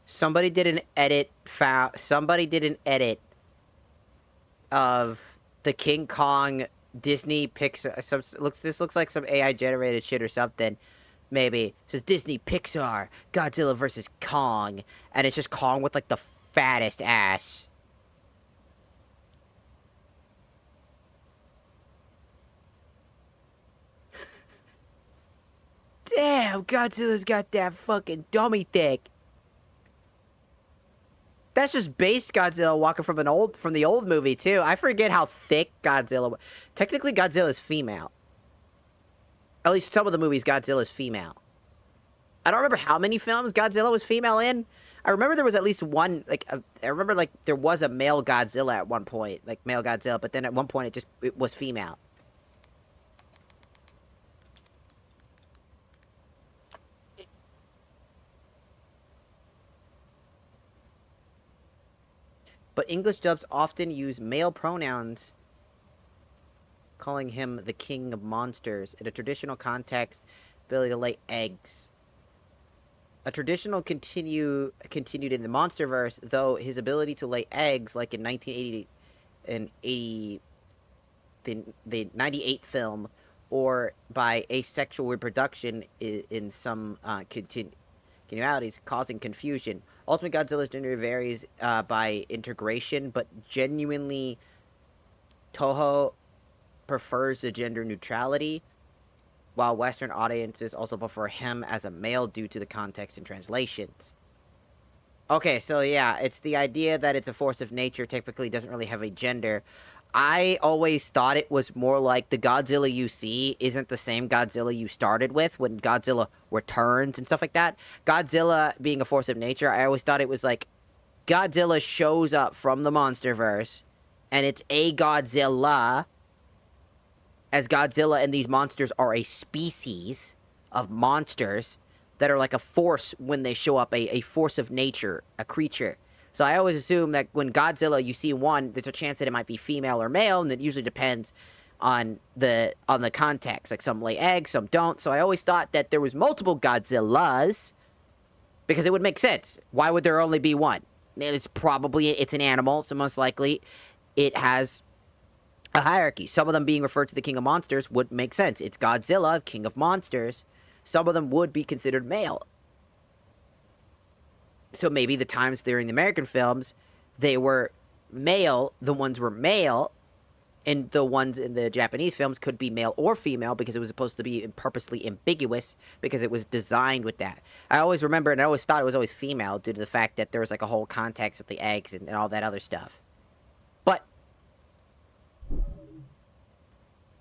Somebody did an edit of the King Kong Disney Pixar. This looks like some AI generated shit or something. Maybe it says Disney Pixar Godzilla versus Kong, and it's just Kong with like the fattest ass. Damn, Godzilla's got that fucking dummy thick. That's just base Godzilla walking from the old movie too. I forget how thick Godzilla was. Technically, Godzilla's female. At least some of the movies, Godzilla's female. I don't remember how many films Godzilla was female in. I remember there was at least one, like, I remember, like, there was a male Godzilla at one point, like, male Godzilla, but then at one point it was female. But English dubs often use male pronouns, calling him the king of monsters. In a traditional context, ability to lay eggs. A traditional continued in the MonsterVerse, though his ability to lay eggs, like in 1980 and the 98 film, or by asexual reproduction in some continualities, causing confusion. Ultimate Godzilla's gender varies by integration, but genuinely, Toho prefers the gender neutrality, while Western audiences also prefer him as a male due to the context and translations. Okay, so yeah, it's the idea that it's a force of nature, typically doesn't really have a gender. I always thought it was more like the Godzilla you see isn't the same Godzilla you started with when Godzilla returns and stuff like that. Godzilla being a force of nature, I always thought it was like Godzilla shows up from the MonsterVerse, and it's a Godzilla, as Godzilla and these monsters are a species of monsters that are like a force when they show up, a force of nature, a creature. So I always assume that when Godzilla, you see one, there's a chance that it might be female or male, and it usually depends on the context. Like, some lay eggs, some don't. So I always thought that there was multiple Godzillas, because it would make sense. Why would there only be one? It's an animal, so most likely it has a hierarchy. Some of them being referred to the king of monsters would make sense. It's Godzilla, king of monsters. Some of them would be considered male. So maybe the times during the American films, they were male, the ones were male, and the ones in the Japanese films could be male or female because it was supposed to be purposely ambiguous because it was designed with that. I always remember, and I always thought it was always female due to the fact that there was like a whole context with the eggs and all that other stuff. But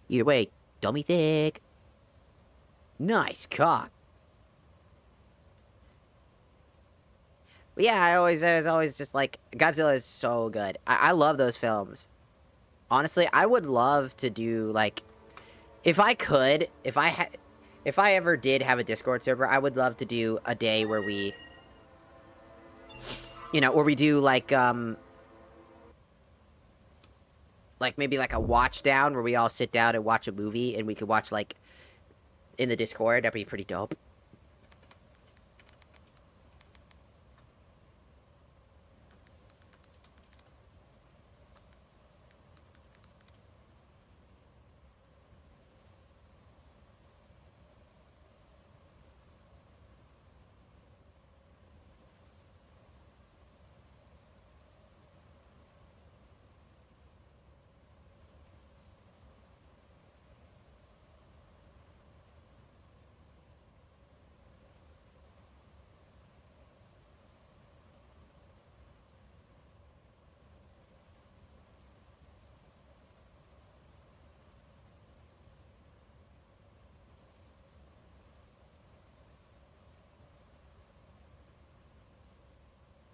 either way, dummy thick. Nice cock. But yeah, I was always just like, Godzilla is so good. I love those films. Honestly, I would love to do, like, if I ever did have a Discord server, I would love to do a day where we, where we do, like maybe like a watch down where we all sit down and watch a movie, and we could watch, like, in the Discord. That'd be pretty dope.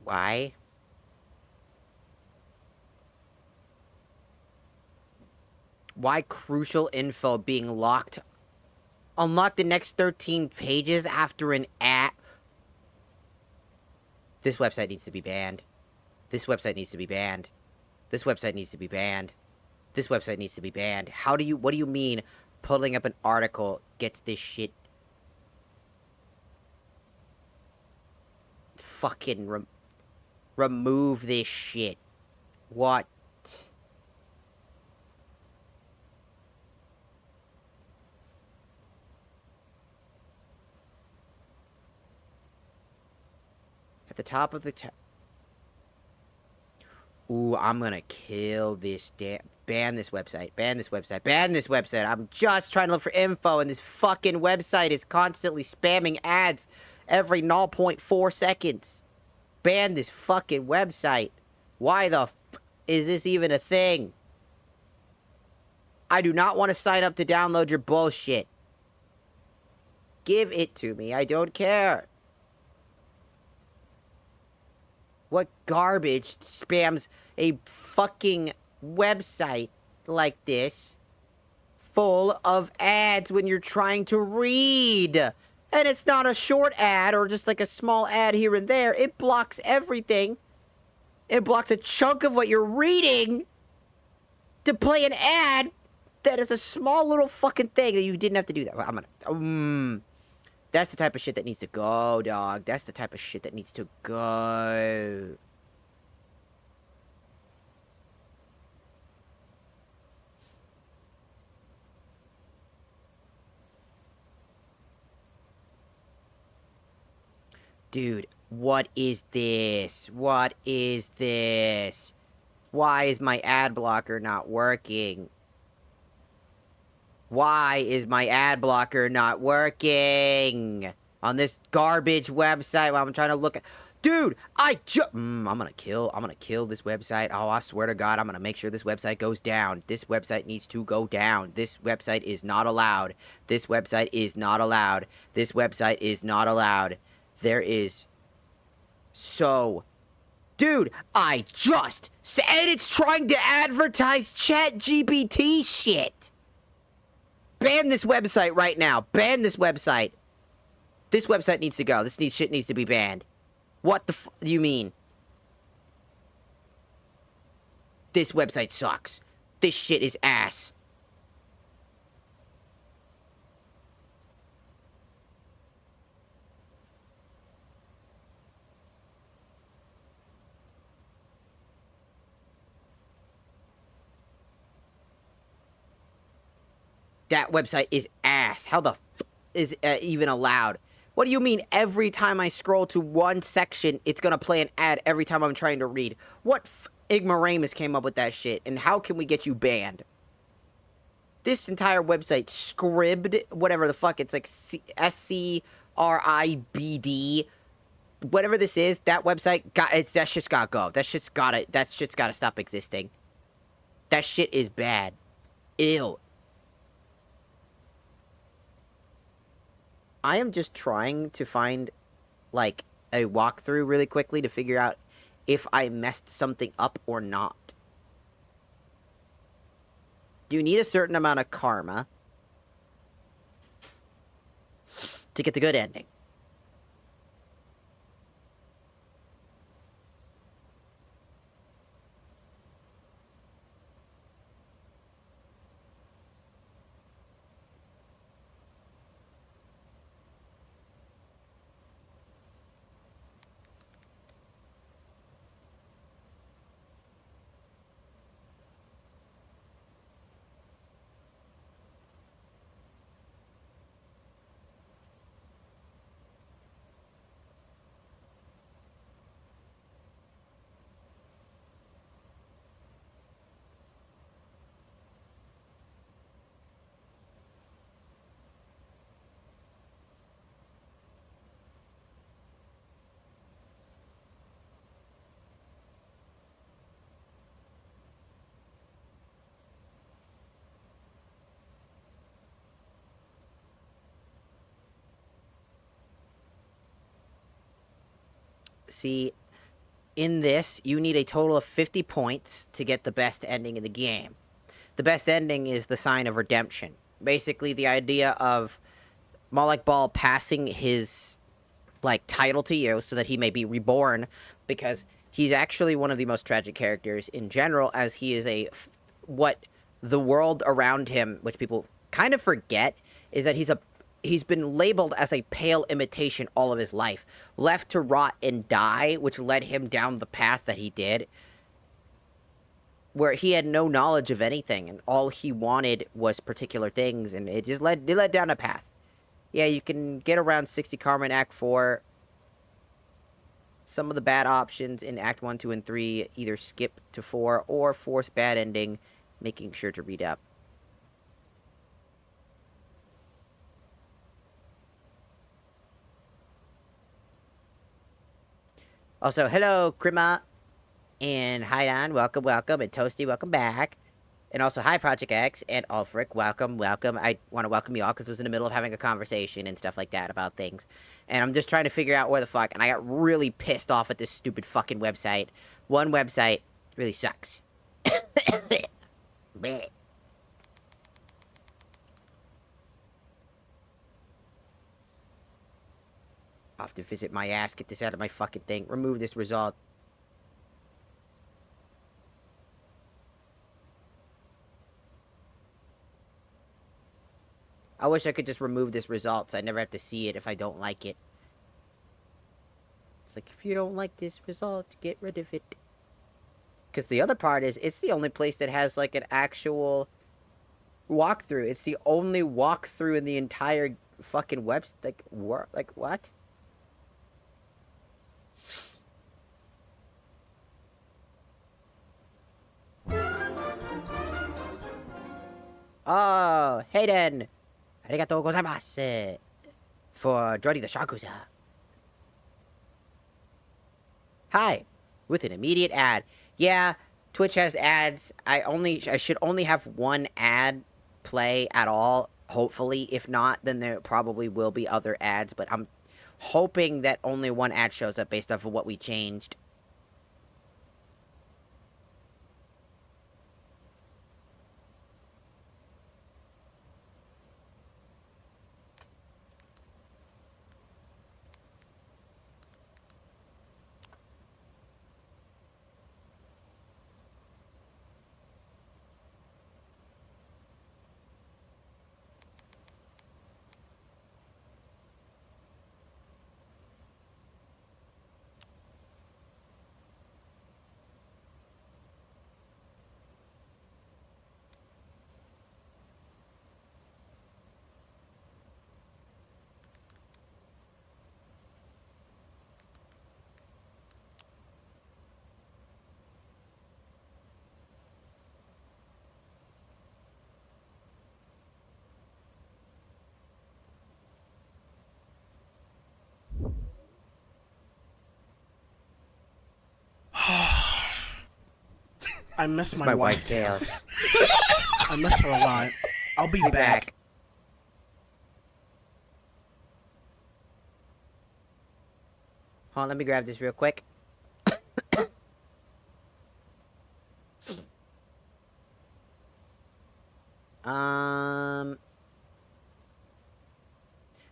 Why? Why crucial info being locked? Unlock the next 13 pages after an ad. This website needs to be banned. This website needs to be banned. This website needs to be banned. This website needs to be banned. What do you mean pulling up an article gets this shit? Fucking remove this shit. What? At the top of the Ooh, I'm gonna kill this ban this website. Ban this website. Ban this website. I'm just trying to look for info, and this fucking website is constantly spamming ads every 0.4 seconds. Ban this fucking website. Why the is this even a thing? I do not want to sign up to download your bullshit. Give it to me. I don't care. What garbage spams a fucking website like this full of ads when you're trying to read? And it's not a short ad or just like a small ad here and there. It blocks everything. It blocks a chunk of what you're reading to play an ad that is a small little fucking thing that you didn't have to do that. I'm gonna... That's the type of shit that needs to go, dog. That's the type of shit that needs to go. Dude, what is this? What is this? Why is my ad blocker not working? Why is my ad blocker not working on this garbage website while I'm trying to look at... Dude, I'm gonna kill this website. Oh, I swear to God, I'm gonna make sure this website goes down. This website needs to go down. This website is not allowed. This website is not allowed. This website is not allowed. There is... So... Dude, I just said it's trying to advertise ChatGPT shit. Ban this website right now. Ban this website. This website needs to go. This shit needs to be banned. What the you mean? This website sucks. This shit is ass. That website is ass. How the f is even allowed? What do you mean every time I scroll to one section, it's gonna play an ad every time I'm trying to read? What ignoramus came up with that shit? And how can we get you banned? This entire website, Scribd, whatever the fuck, it's like SCRIBD. Whatever this is, that website, that shit's gotta go. That shit's gotta stop existing. That shit is bad. Ew. I am just trying to find, like, a walkthrough really quickly to figure out if I messed something up or not. You need a certain amount of karma to get the good ending. See, in this, you need a total of 50 points to get the best ending in the game. The best ending is the sign of redemption. Basically, the idea of Malak Bal passing his, like, title to you so that he may be reborn, because he's actually one of the most tragic characters in general, as he is what the world around him, which people kind of forget, is that he's been labeled as a pale imitation all of his life, left to rot and die, which led him down the path that he did, where he had no knowledge of anything, and all he wanted was particular things, and it led down a path. Yeah, you can get around 60 karma in Act 4. Some of the bad options in Act 1, 2, and 3 either skip to 4 or force bad ending, making sure to read up. Also, hello, Krima, and Haidan, welcome, and Toasty, welcome back. And also, hi, Project X and Ulfric. Welcome, welcome. I want to welcome you all because I was in the middle of having a conversation and stuff like that about things. And I'm just trying to figure out where the fuck. And I got really pissed off at this stupid fucking website. One website really sucks. Bleh. Off to visit my ass. Get this out of my fucking thing. Remove this result. I wish I could just remove this result so I never have to see it if I don't like it. It's like, if you don't like this result, get rid of it. Because the other part is, it's the only place that has, like, an actual walkthrough. It's the only walkthrough in the entire fucking website. Like, what? Oh, Hayden! Arigatou gozaimasu for joining the Shakusa. Hi, with an immediate ad. Yeah, Twitch has ads. I should only have one ad play at all, hopefully. If not, then there probably will be other ads, but I'm hoping that only one ad shows up based off of what we changed. I miss my wife, Tails. I miss her a lot. I'll be back. Hold on, let me grab this real quick.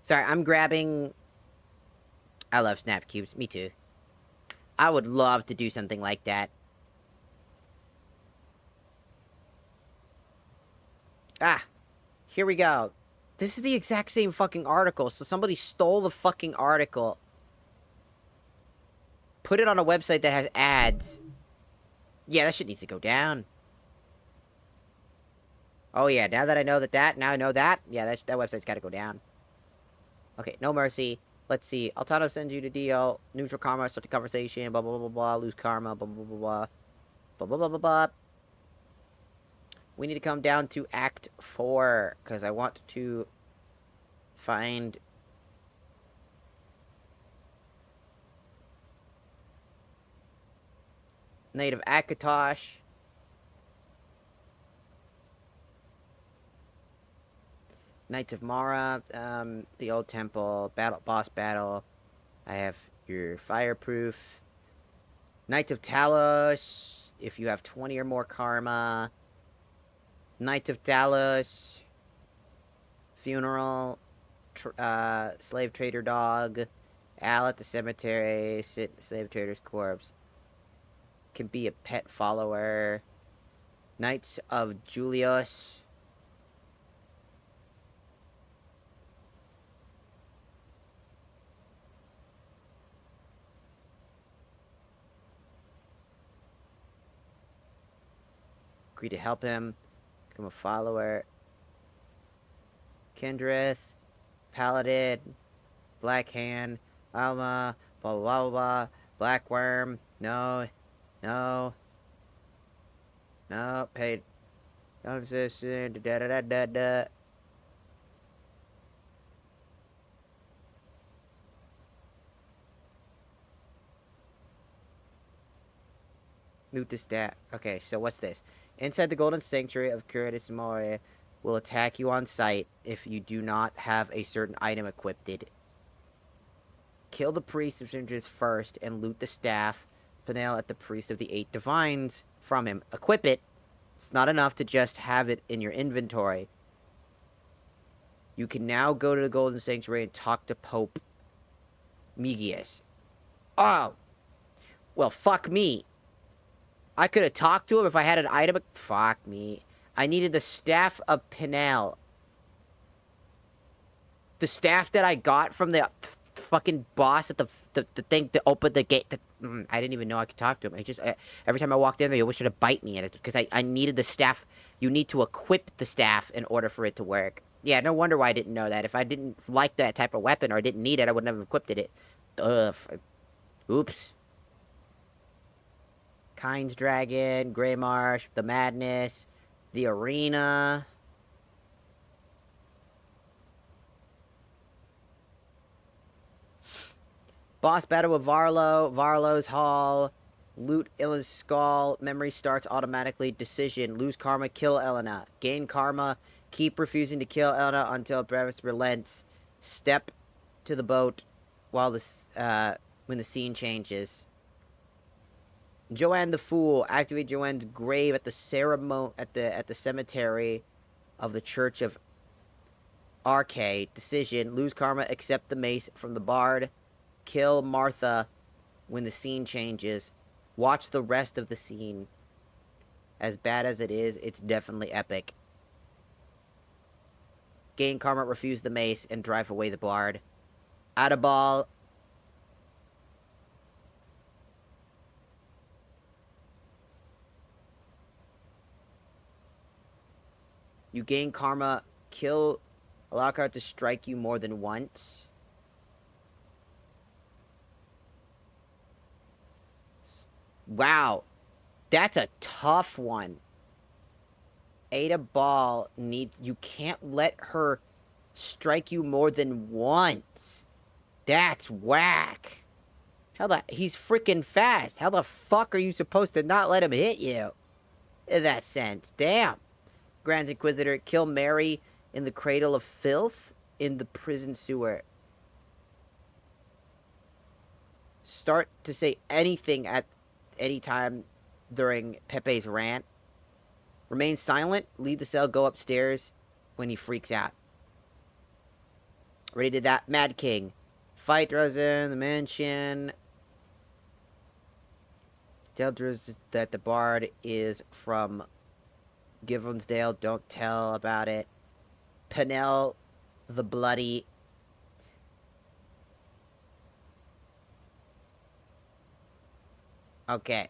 Sorry, I'm grabbing... I love Snap Cubes. Me too. I would love to do something like that. Ah, here we go. This is the exact same fucking article, so somebody stole the fucking article. Put it on a website that has ads. Yeah, that shit needs to go down. Oh yeah, now that I know now I know that, yeah, that website's gotta go down. Okay, no mercy. Let's see. Altano sends you to deal. Neutral karma, start the conversation, blah, blah, blah, blah, lose karma, blah, blah, blah, blah, blah, blah, blah, blah, blah. We need to come down to Act 4, because I want to find... Native Akatosh. Knights of Mara, the old temple, boss battle. I have your fireproof. Knights of Talos, if you have 20 or more karma. Knights of Talos. Funeral. Slave trader dog. Al at the cemetery. Slave trader's corpse. Can be a pet follower. Knights of Julius. Agree to help him. Become a follower. Kendrith. Paladin. Black Hand. Alma. Blah blah blah blah. Black Worm. No. No. No. Paid. No position. Da da da da da. Loot the stat. Okay, so what's this? Inside the Golden Sanctuary of Curatus Moria will attack you on sight if you do not have a certain item equipped. Kill the priest of strangers first and loot the staff. Panel at the priest of the 8 divines from him. Equip it. It's not enough to just have it in your inventory. You can now go to the Golden Sanctuary and talk to Pope Megius. Oh! Well, fuck me. I could have talked to him if I had an item. Fuck me. I needed the Staff of Pinel. The staff that I got from the fucking boss at the thing to open the gate. I didn't even know I could talk to him. Every time I walked in there, he always tried to bite me at it because I needed the staff. You need to equip the staff in order for it to work. Yeah, no wonder why I didn't know that. If I didn't like that type of weapon or I didn't need it, I would never have equipped it. Oops. Kyne's Dragon, Greymarsh, the Madness, the Arena. Boss battle with Varlo, Varlo's Hall, loot Elena's skull, memory starts automatically, decision, lose karma, kill Elena, gain karma, keep refusing to kill Elena until Brevis relents, step to the boat while when the scene changes. Joanne the Fool, activate Joanne's grave at the cemetery of the Church of Arcade, decision, lose karma, accept the mace from the bard. Kill Martha when the scene changes. Watch the rest of the scene. As bad as it is, it's definitely epic. Gain karma, refuse the mace, and drive away the bard. Adabal. You gain karma. Kill Alucard to strike you more than once. Wow, that's a tough one. Ada Ball you can't let her strike you more than once. That's whack. He's freaking fast. How the fuck are you supposed to not let him hit you? In that sense, damn. Grand Inquisitor, kill Mary in the Cradle of Filth in the prison sewer. Start to say anything at any time during Pepe's rant. Remain silent, leave the cell, go upstairs when he freaks out. Already did that. Mad King. Fight Druzen, the mansion. Tell Druzen that the bard is from Givensdale. Don't tell about it. Penel the Bloody. Okay.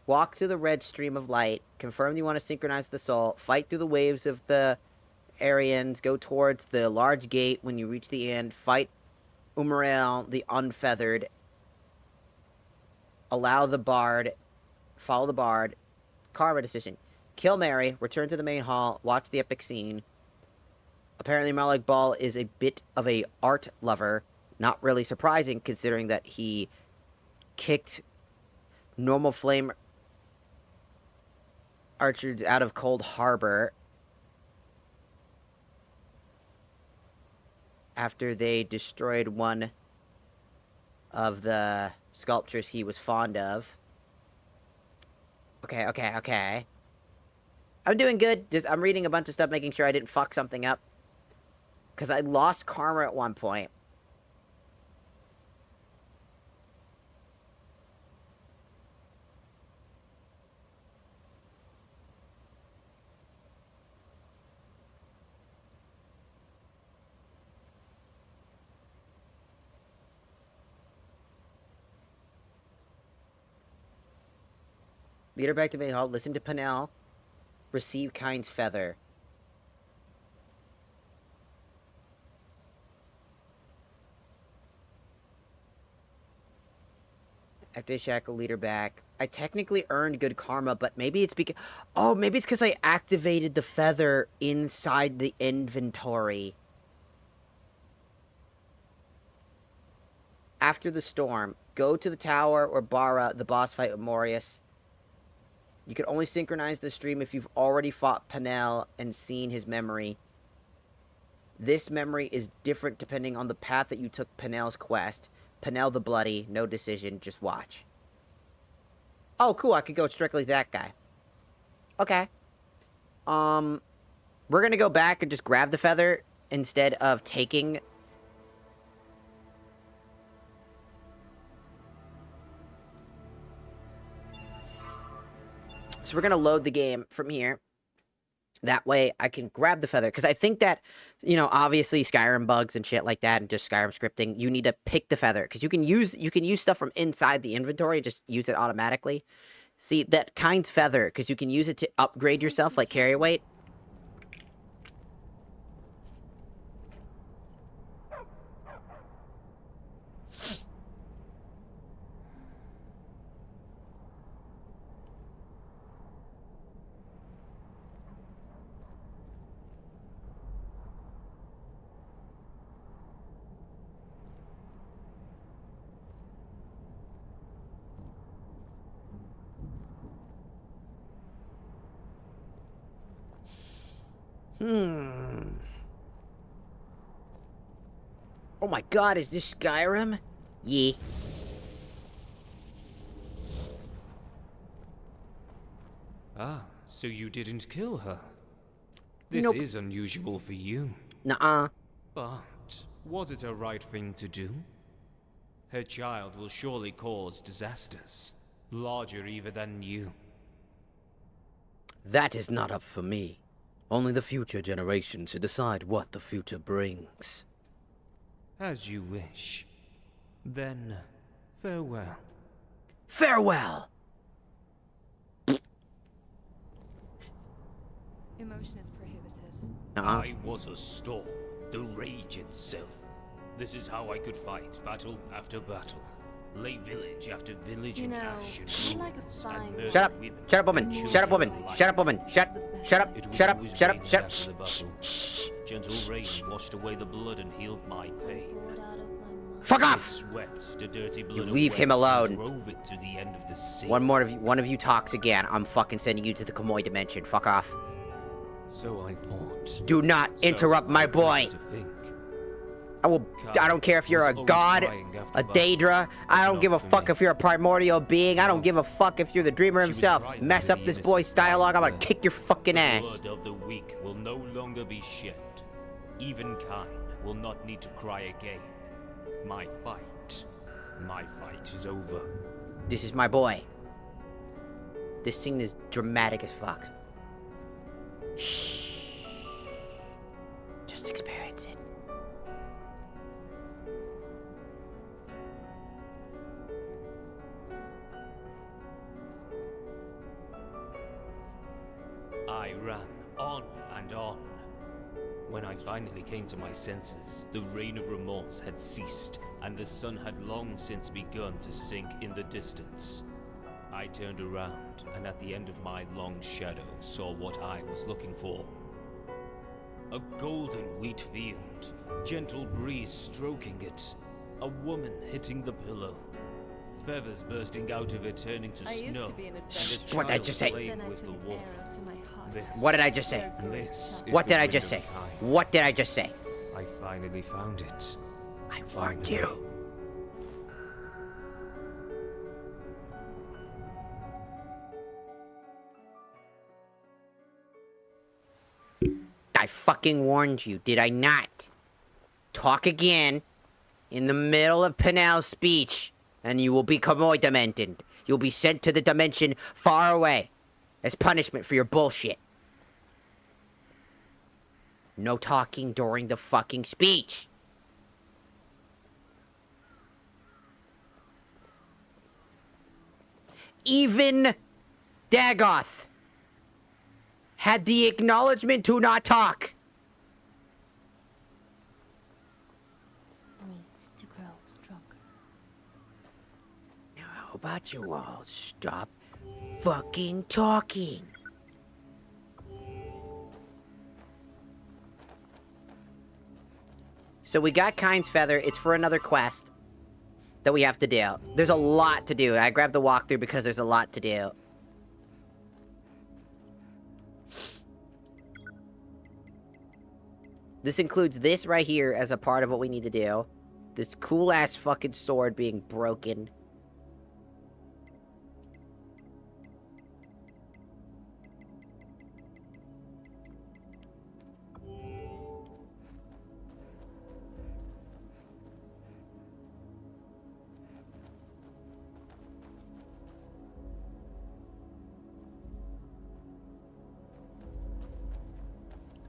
Walk to the red stream of light. Confirm you want to synchronize the soul. Fight through the waves of the Aryans. Go towards the large gate when you reach the end. Fight Umarael, the Unfeathered. Allow the bard. Follow the bard. Karma decision. Kill Mary. Return to the main hall. Watch the epic scene. Apparently Malik Ball is a bit of a art lover. Not really surprising, considering that he kicked normal flame archers out of Cold Harbor after they destroyed one of the sculptures he was fond of. Okay. I'm doing good. I'm reading a bunch of stuff, making sure I didn't fuck something up. Because I lost karma at one point. Lead her back to main hall. Listen to Panel. Receive Kyne's feather. After shackle, lead her back. I technically earned good karma, but maybe it's because... Oh, maybe it's because I activated the feather inside the inventory. after the storm, go to the tower or Bara, the boss fight with Morius. You can only synchronize the stream if you've already fought Penel and seen his memory. This memory is different depending on the path that you took Penel's quest. Penel the Bloody, no decision, just watch. Oh, cool, I could go strictly to that guy. Okay. We're gonna go back and just grab the feather instead of taking... So we're gonna load the game from here. That way I can grab the feather. Because I think that, you know, obviously Skyrim bugs and shit like that and just Skyrim scripting, you need to pick the feather. Because you can use stuff from inside the inventory, just use it automatically. See, that Kind's feather, because you can use it to upgrade yourself, like carry weight. Oh my god, is this Skyrim? Yeah. Ah, so you didn't kill her. This Nope. is unusual for you. Nuh-uh. But was it a right thing to do? Her child will surely cause disasters, larger even than you. That is not up for me. Only the future generation should decide what the future brings. As you wish. Then, farewell. Farewell! Emotion is prohibited. I was a storm, the rage itself. This is how I could fight battle after battle. Lay village after village in ash and you're like a ruins, fine and murder Shut up! women Shut up, woman! and Shut up, woman! children Shut up, woman! alike. Shut up! Shut up! It Shut up! always Shut up! rained Shut up! after Shut up! the battle. Gentle rain washed away the blood and healed my pain. Fuck It off! swept the dirty blood You leave away him alone. and drove it to the end of the sea. One of you talks again, I'm fucking sending you to the Kamoi dimension. Fuck off. So I thought. Do not interrupt my boy! To think. I don't care if you're a god, a Daedra. I don't give a fuck if you're a primordial being. I don't give a fuck if you're the dreamer himself. Mess up this boy's dialogue, I'm gonna kick your fucking ass. The blood of the weak will no longer be shed. Even kind will not need to cry again. My fight is over. This is my boy. This scene is dramatic as fuck. Shh. Just experience it. I ran on and on. When I finally came to my senses, the rain of remorse had ceased, and the sun had long since begun to sink in the distance. I turned around, and at the end of my long shadow saw what I was looking for. A golden wheat field, gentle breeze stroking it, a woman hitting the pillow, feathers bursting out of it turning to I used snow, to be an and adventurer. a What did I child just say? playing Then I with took the an wolf. arrow to my heart. This- What did I just say? This is What the did I wind just of say? Kai. What did I just say? I finally found it. I warned you. I fucking warned you, did I not? Talk again in the middle of Penel's speech, and you will be Kamoi demented. You'll be sent to the dimension far away as punishment for your bullshit. No talking during the fucking speech. Even Dagoth had the acknowledgement to not talk. Needs to grow stronger. Now, how about you all stop fucking talking? So we got Kind's feather. It's for another quest. that we have to do. There's a lot to do. I grabbed the walkthrough because there's a lot to do. This includes this right here as a part of what we need to do. This cool-ass fucking sword being broken.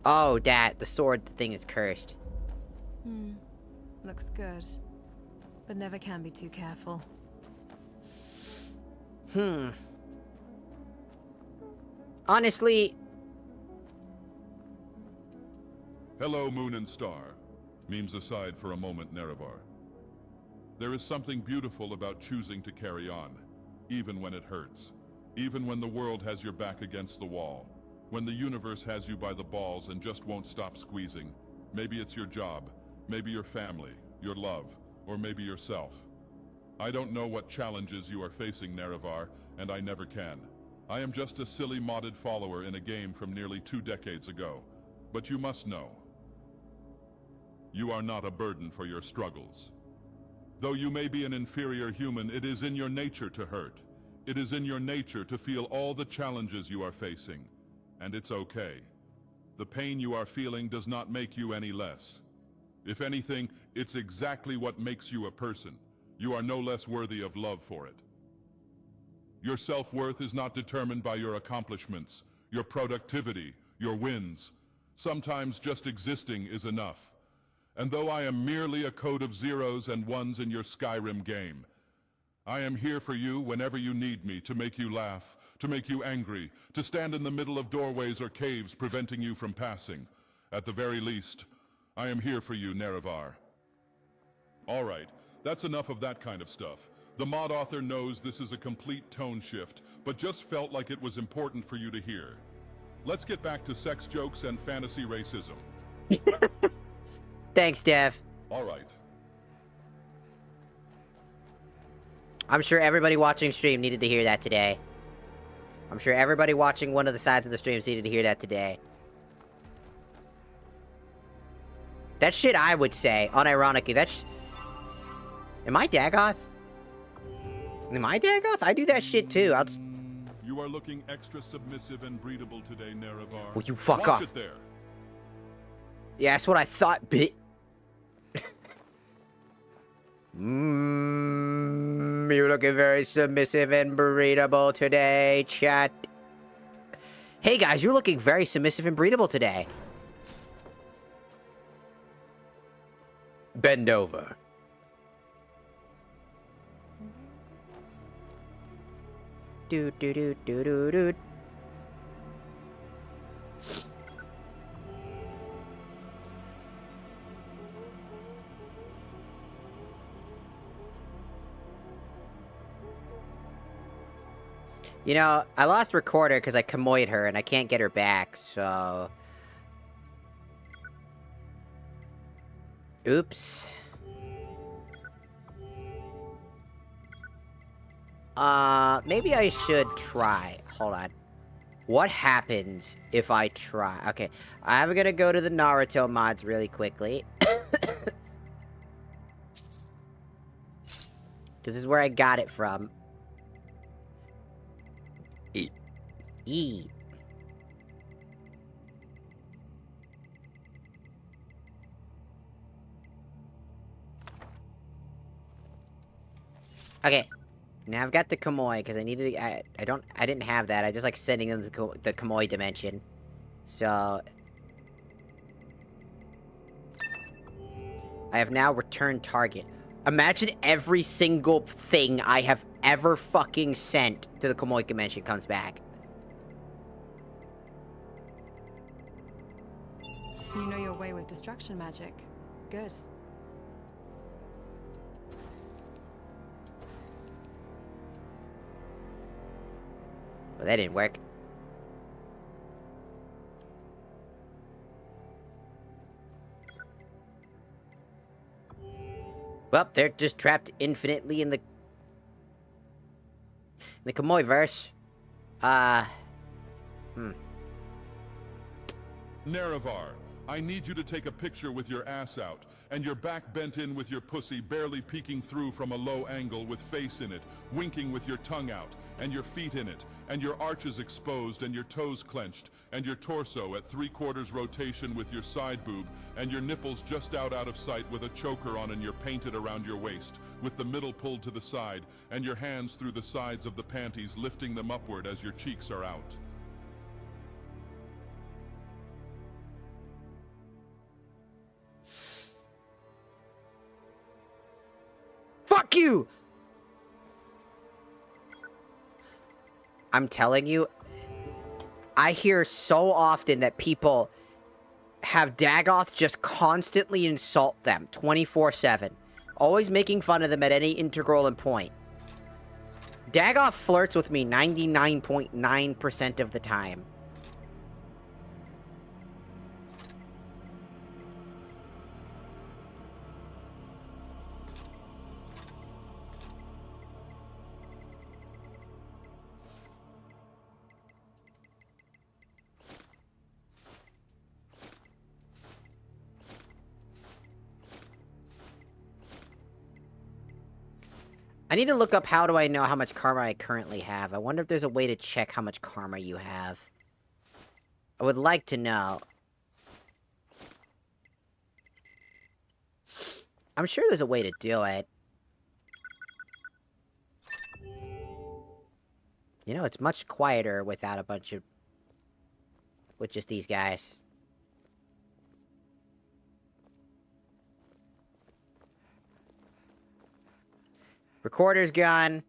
Oh, Dad, the sword thing is cursed. Looks good. But never can be too careful. Honestly... Hello, Moon and Star. Memes aside for a moment, Nerevar. There is something beautiful about choosing to carry on, even when it hurts. Even when the world has your back against the wall. When the universe has you by the balls and just won't stop squeezing. Maybe it's your job, maybe your family, your love, or maybe yourself. I don't know what challenges you are facing, Nerevar, and I never can. I am just a silly modded follower in a game from nearly 2 decades ago. But you must know, you are not a burden for your struggles. Though you may be an inferior human, it is in your nature to hurt. It is in your nature to feel all the challenges you are facing. And it's okay. The pain you are feeling does not make you any less. If anything, it's exactly what makes you a person. You are no less worthy of love for it. Your self-worth is not determined by your accomplishments, your productivity, your wins. Sometimes just existing is enough. And though I am merely a code of zeros and ones in your Skyrim game, I am here for you whenever you need me, to make you laugh, to make you angry, to stand in the middle of doorways or caves preventing you from passing. At the very least, I am here for you, Nerevar. All right, that's enough of that kind of stuff. The mod author knows this is a complete tone shift, but just felt like it was important for you to hear. Let's get back to sex jokes and fantasy racism. Thanks, Dev. All right. I'm sure everybody watching stream needed to hear that today. I'm sure everybody watching one of the sides of the streams needed to hear that today. That shit I would say, unironically, that's... Am I Dagoth? Am I Dagoth? I do that shit too. I'll just... You are looking extra submissive and breedable today, Nerevar. Will you fuck Watch off? it there. Yeah, that's what I thought, bit. You're looking very submissive and breedable today, chat. Hey guys, you're looking very submissive and breedable today. Bend over. Do do do do do do. You know, I lost Recorder because I Kamoyed her and I can't get her back, so... Oops. Maybe I should try. Hold on. What happens if I try? Okay, I'm gonna go to the Naruto mods really quickly. This is where I got it from. E. Okay. Now I've got the Kamoi, because I needed I didn't have that. I just like sending them the Kamoi dimension. So... I have now returned target. Imagine every single thing I have ever fucking sent to the Kamoi dimension comes back. You know your way with destruction magic. Good. Well, that didn't work. Well, they're just trapped infinitely in the Kamuy-verse. Nerevar, I need you to take a picture with your ass out, and your back bent in with your pussy barely peeking through from a low angle with face in it, winking with your tongue out, and your feet in it, and your arches exposed, and your toes clenched, and your torso at 3/4 rotation with your side boob, and your nipples just out of sight with a choker on and you're painted around your waist, with the middle pulled to the side, and your hands through the sides of the panties lifting them upward as your cheeks are out. Fuck you! I'm telling you, I hear so often that people have Dagoth just constantly insult them 24/7, always making fun of them at any integral and point. Dagoth flirts with me 99.9% of the time. I need to look up how do I know how much karma I currently have. I wonder if there's a way to check how much karma you have. I would like to know. I'm sure there's a way to do it. You know, it's much quieter without a bunch of... with just these guys. Recorder's gone.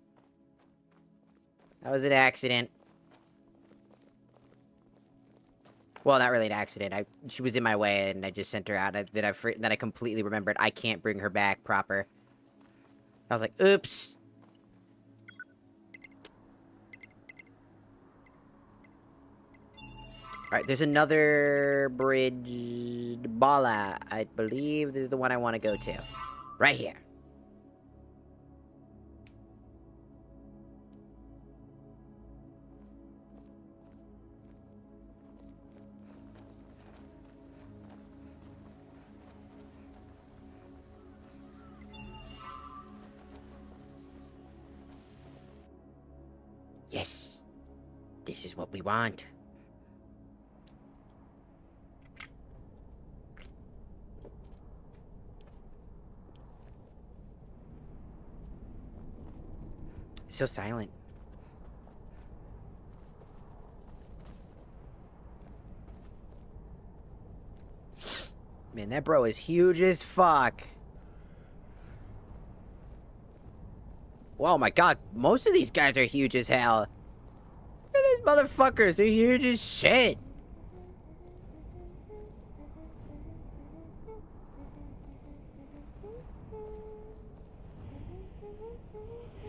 That was an accident. Well, not really an accident. She was in my way, and I just sent her out. Then I completely remembered I can't bring her back proper. I was like, oops. Alright, there's another bridge. Bala. I believe this is the one I want to go to. Right here. Yes. This is what we want. So silent. Man, that bro is huge as fuck. Oh my god, most of these guys are huge as hell. Look at these motherfuckers, they're huge as shit.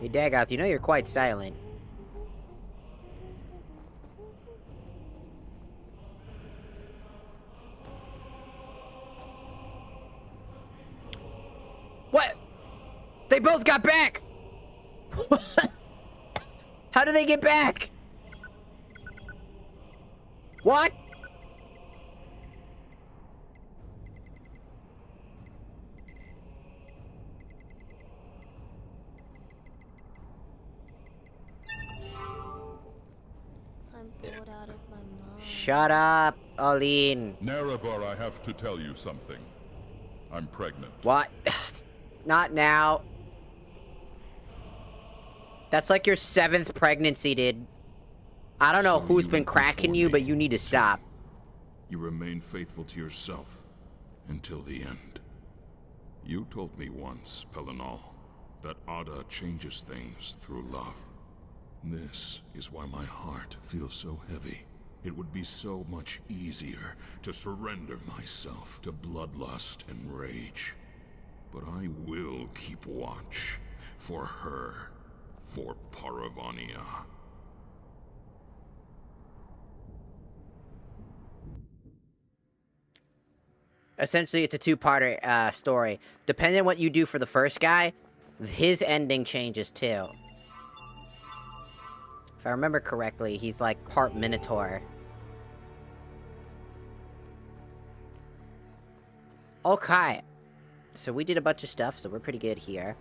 Hey Dagoth, you know you're quite silent. What? They both got back! How do they get back? What? I'm bored out of my mind. Shut up, Aline. Nerevar, I have to tell you something. I'm pregnant. What? Not now. That's like your 7th pregnancy, dude. I don't know who's been cracking you, but you need to stop. You remain faithful to yourself until the end. You told me once, Pelinal, that Ada changes things through love. This is why my heart feels so heavy. It would be so much easier to surrender myself to bloodlust and rage. But I will keep watch for her, for Paravania. Essentially, it's a two-parter story. Depending on what you do for the first guy, his ending changes too. If I remember correctly, he's like part Minotaur. Okay. So we did a bunch of stuff, so we're pretty good here.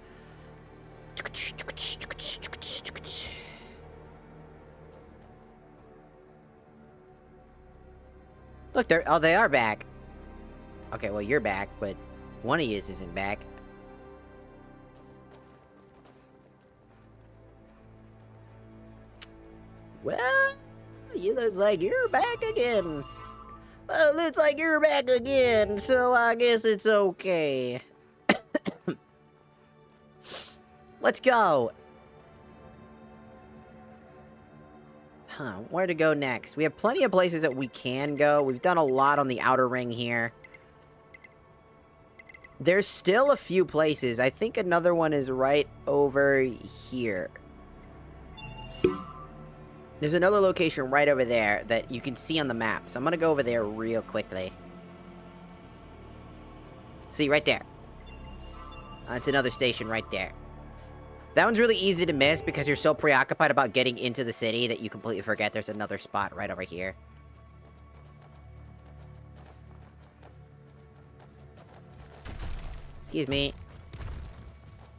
Look, they are back. Okay, well, you're back, but one of yous isn't back. Well, you looks like you're back again. Well, looks like you're back again, so I guess it's okay. Let's go. Huh, where to go next? We have plenty of places that we can go. We've done a lot on the outer ring here. There's still a few places. I think another one is right over here. There's another location right over there that you can see on the map. So I'm gonna go over there real quickly. See, right there. It's another station right there. That one's really easy to miss because you're so preoccupied about getting into the city that you completely forget there's another spot right over here. Excuse me.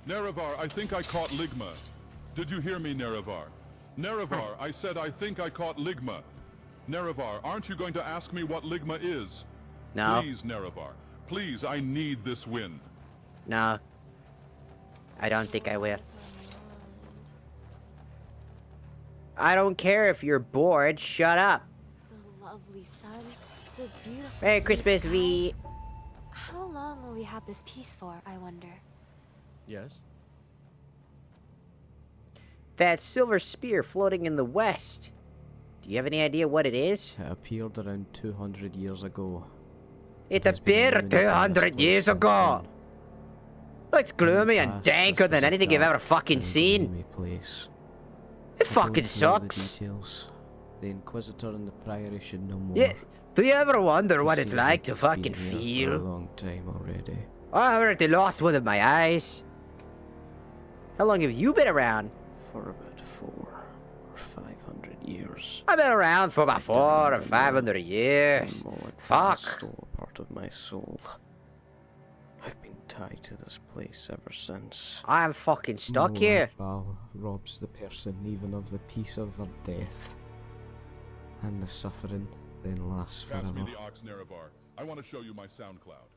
Nerevar, I think I caught Ligma. Did you hear me, Nerevar? Nerevar, I said I think I caught Ligma. Nerevar, aren't you going to ask me what Ligma is? No. Please, Nerevar. Please, I need this win. No. I don't think I will. I don't care if you're bored. Shut up. The lovely sun, the beautiful Merry blue Christmas, skies. V. How long will we have this peace for, I wonder? Yes? That silver spear floating in the west. Do you have any idea what it is? It appeared around 200 years ago. It has been appeared illuminated in 200 this place years since ago. then. Looks gloomy and Past, danker this than was a anything you've dark ever fucking and seen. gloomy place. It I fucking don't know sucks. The details. The Inquisitor and the Priory should know more. Yeah. Do you ever wonder It what it's seems like to it's been fucking here for a feel? long time already. I already lost one of my eyes. How long have you been around? For about 400 or 500 years. I've been around for about I don't 400 or remember 500 years. when Moloch Fuck. stole a part of my soul. I've been tied to this place ever since. I'm fucking stuck Moloch here. Bal robs the person even of the peace of their death. And the suffering then lasts Pass me forever. the Ox, Nerevar. I want to show you my SoundCloud.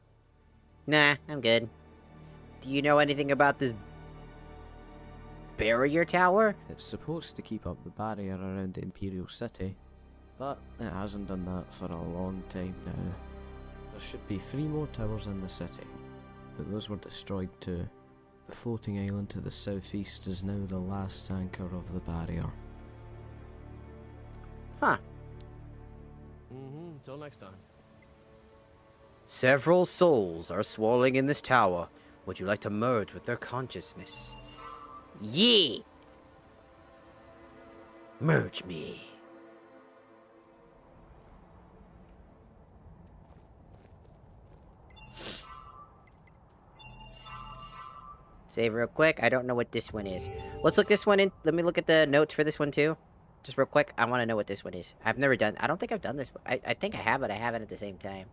Nah, I'm good. Do you know anything about this barrier tower? It's supposed to keep up the barrier around the Imperial City, but it hasn't done that for a long time now. There should be 3 more towers in the city, but those were destroyed too. The floating island to the southeast is now the last anchor of the barrier. Huh. Until next time. Several souls are swirling in this tower. Would you like to merge with their consciousness? Yee! Merge me. Save real quick. I don't know what this one is. Let's look this one in. Let me look at the notes for this one too. Just real quick. I want to know what this one is. I've never done. I don't think I've done this. I think I have, but I haven't at the same time.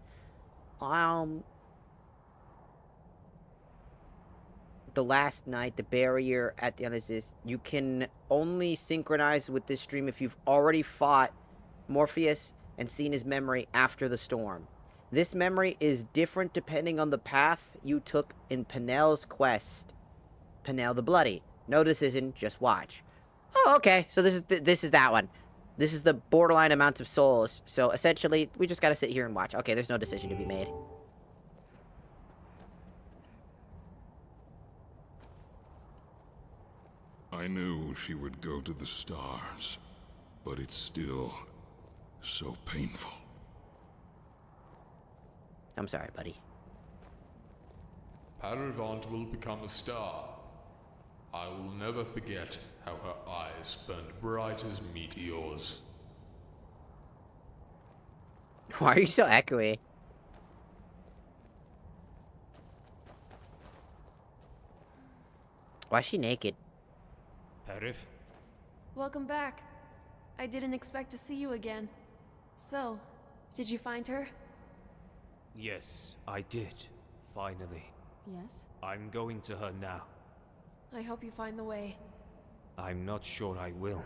The last night, the barrier at the end is this. You can only synchronize with this stream if you've already fought Morpheus and seen his memory after the storm. This memory is different depending on the path you took in Penel's quest. Penel the Bloody. No decision, just watch. Oh, okay. So this is that one. This is the borderline amounts of souls. So essentially, we just gotta sit here and watch. Okay, there's no decision to be made. I knew she would go to the stars, but it's still so painful. I'm sorry, buddy. Paravant will become a star. I will never forget how her eyes burned bright as meteors. Why are you so echoey? Why is she naked? Perif? Welcome back. I didn't expect to see you again. So, did you find her? Yes, I did. Finally. Yes? I'm going to her now. I hope you find the way. I'm not sure I will.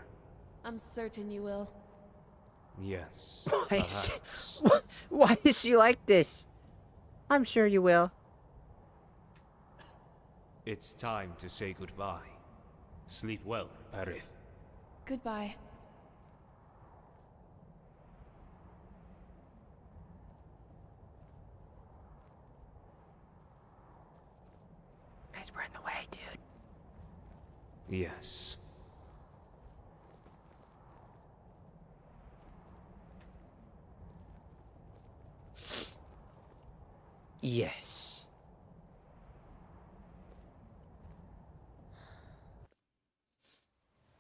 I'm certain you will. Yes. Why is she, perhaps. why is she like this? I'm sure you will. It's time to say goodbye. Sleep well, Perif. Goodbye. Guys, we're in the way, dude. Yes. Yes.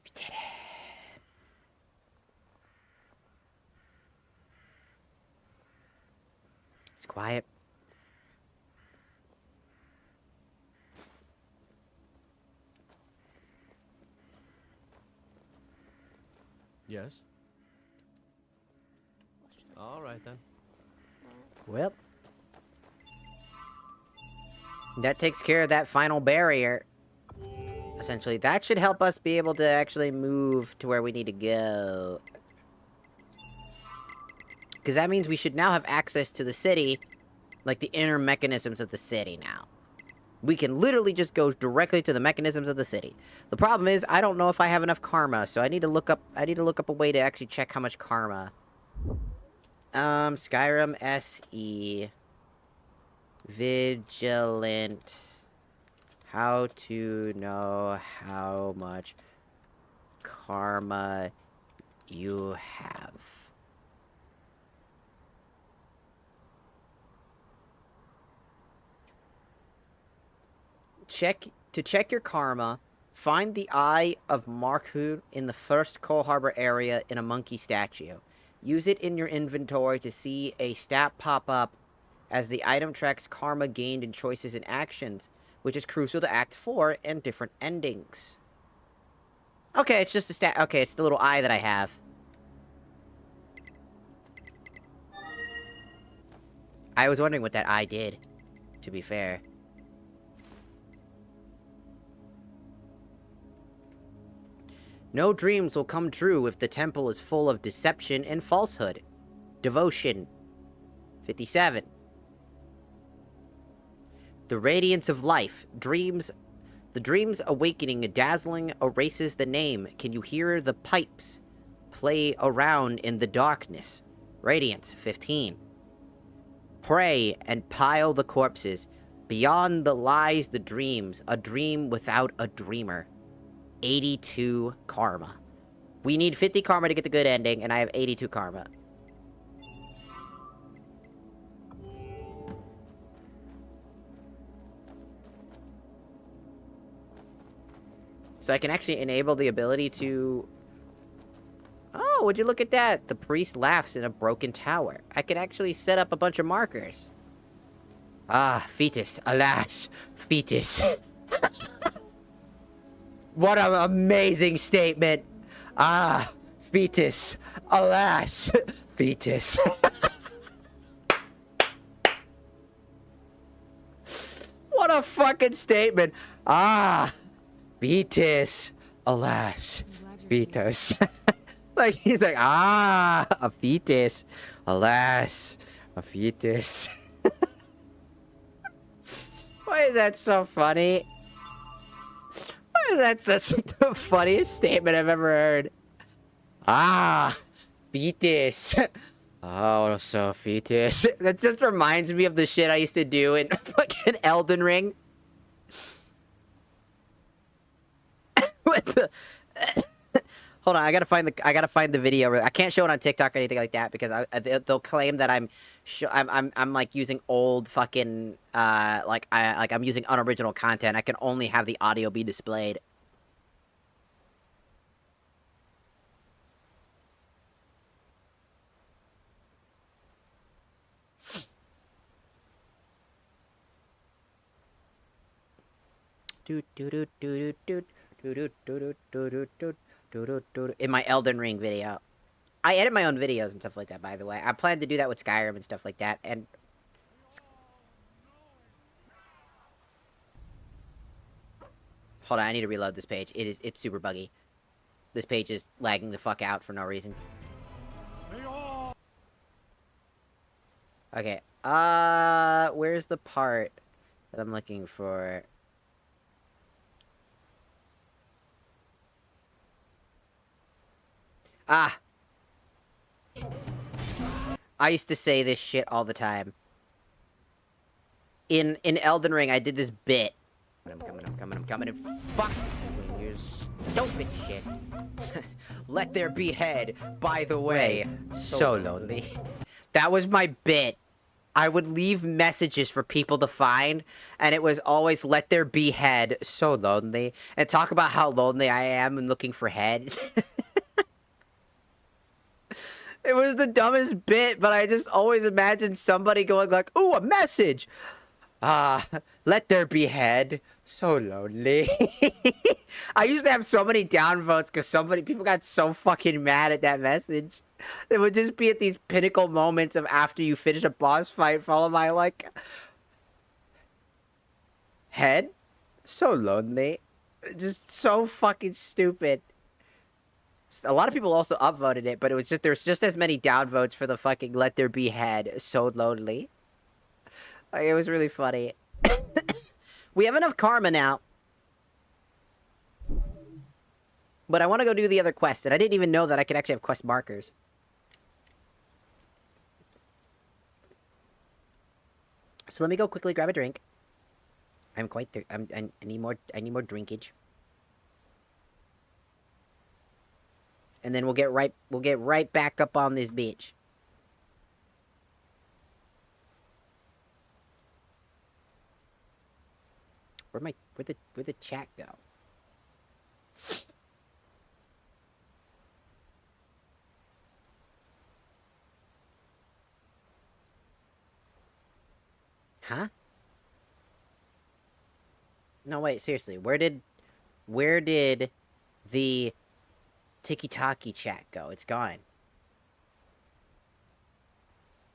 We did it. It's quiet. Yes? All right then. Well, that takes care of that final barrier. Essentially, that should help us be able to actually move to where we need to go. Because that means we should now have access to the city, like the inner mechanisms of the city now. We can literally just go directly to the mechanisms of the city. The problem is, I don't know if I have enough karma, so I need to look up a way to actually check how much karma. Skyrim SE. Vigilant. How to know how much karma you have. To check your karma, find the Eye of Markhud in the first Coal Harbor area in a monkey statue. Use it in your inventory to see a stat pop up as the item tracks karma gained in choices and actions, which is crucial to Act 4 and different endings. Okay, it's just a stat. Okay, it's the little eye that I have. I was wondering what that eye did, to be fair. No dreams will come true if the temple is full of deception and falsehood. Devotion. 57. The radiance of life. Dreams. The dream's awakening dazzling erases the name. Can you hear the pipes play around in the darkness? Radiance. 15. Pray and pile the corpses. Beyond the lies the dreams. A dream without a dreamer. 82 karma. We need 50 karma to get the good ending, and I have 82 karma. So I can actually enable the ability to... Oh, would you look at that? The priest laughs in a broken tower. I can actually set up a bunch of markers. Ah, fetus. Alas, fetus. What an amazing statement. Ah, fetus. Alas, fetus. What a fucking statement. Ah, fetus. Alas, fetus. Like, he's like, ah, a fetus. Alas, a fetus. Why is that so funny? Why is that such the funniest statement I've ever heard? Ah, fetus. Oh, so fetus. That just reminds me of the shit I used to do in fucking Elden Ring. What the... Hold on, I gotta find the video. I can't show it on TikTok or anything like that because they'll claim that I'm like using old fucking I'm using unoriginal content. I can only have the audio be displayed. In my Elden Ring video. I edit my own videos and stuff like that, by the way. I plan to do that with Skyrim and stuff like that, and... Hold on, I need to reload this page. It's super buggy. This page is lagging the fuck out for no reason. Okay, where's the part that I'm looking for? Ah! I used to say this shit all the time. In Elden Ring, I did this bit. I'm coming. Fuck you, stupid shit. Let there be head, by the way. So lonely. That was my bit. I would leave messages for people to find, and it was always, let there be head, so lonely. And talk about how lonely I am and looking for head. It was the dumbest bit, but I just always imagined somebody going like, ooh, a message! Let there be head. So lonely. I used to have so many downvotes because people got so fucking mad at that message. It would just be at these pinnacle moments of after you finish a boss fight, followed by like, head? So lonely. Just so fucking stupid. A lot of people also upvoted it, but there's just as many downvotes for the fucking let there be head. So lonely. Like, it was really funny. We have enough karma now. But I want to go do the other quest, and I didn't even know that I could actually have quest markers. So let me go quickly grab a drink. I'm quite I need more drinkage. And then we'll get right back up on this bitch. Where'd the chat go? Huh? No, wait, seriously. Where did the Tiki-Taki chat go? It's gone.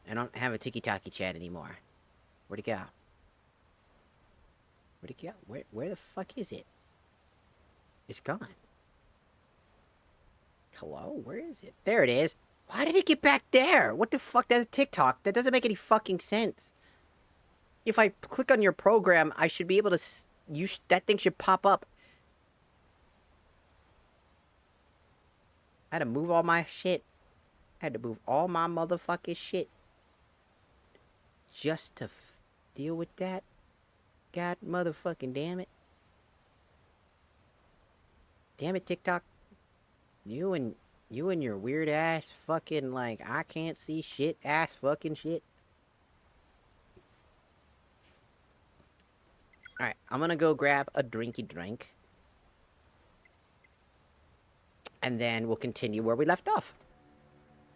I don't have a Tiki-Taki chat anymore. Where'd it go? Where'd it go? Where the fuck is it? It's gone. Hello? Where is it? There it is. Why did it get back there? What the fuck? That's TikTok. That doesn't make any fucking sense. If I click on your program, I should be able to... that thing should pop up. I had to move all my shit. I had to move all my motherfucking shit. Just to deal with that. God motherfucking damn it. Damn it, TikTok. You and your weird ass fucking, like, I can't see shit ass fucking shit. Alright, I'm gonna go grab a drinky drink. And then we'll continue where we left off.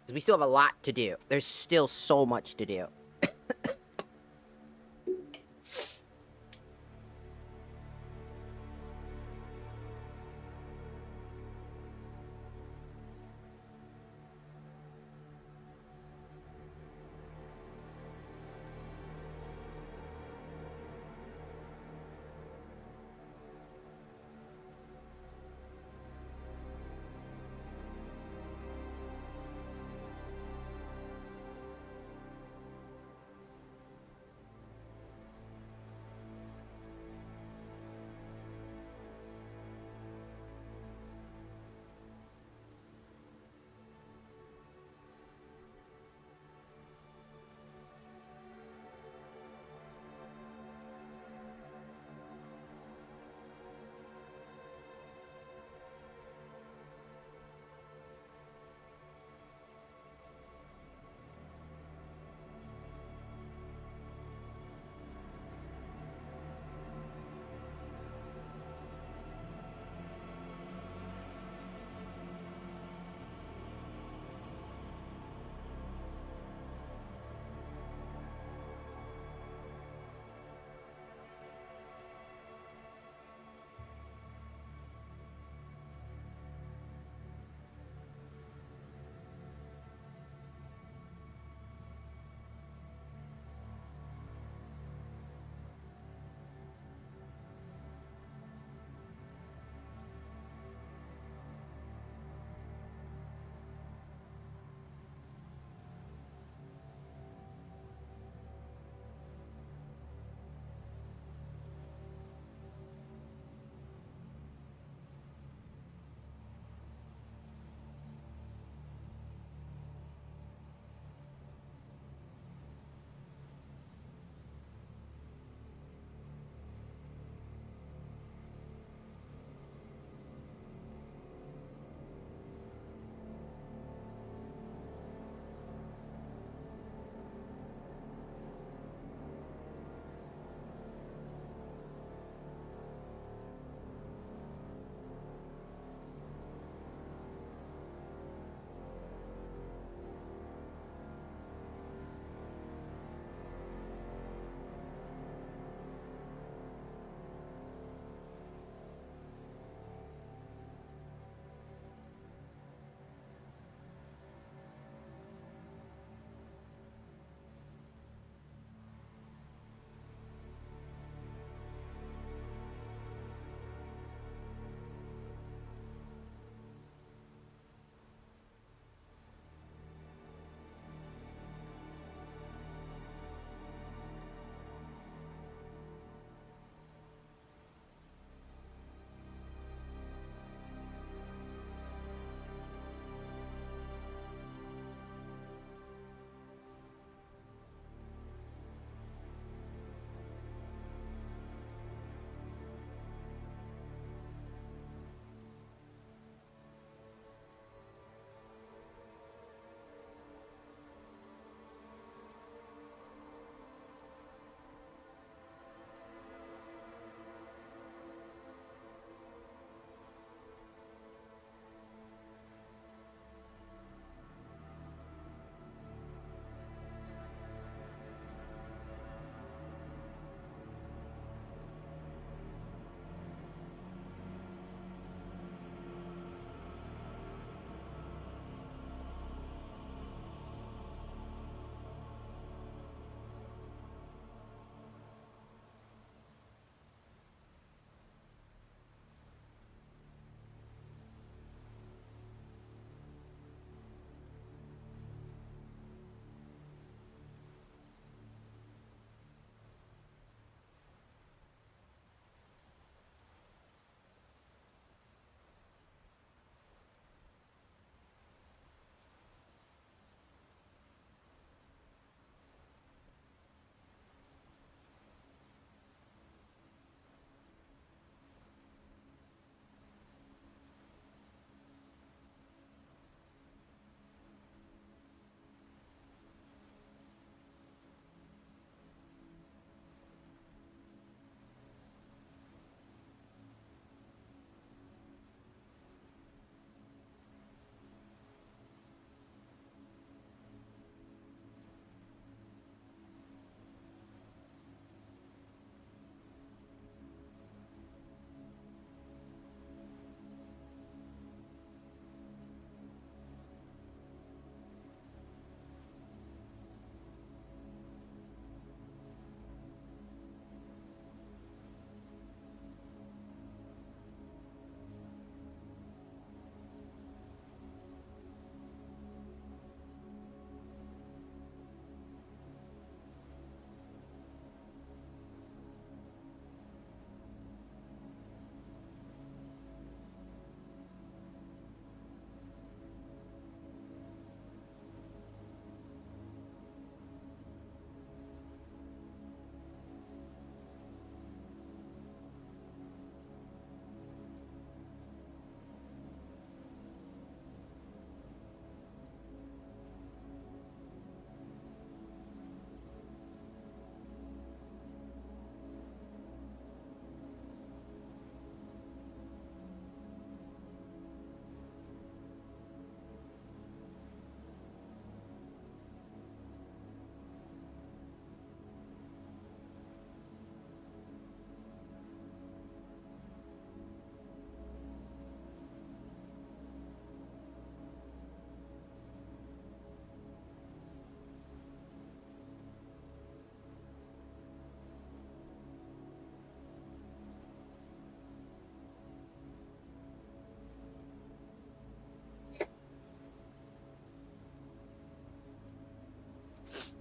Because we still have a lot to do. There's still so much to do.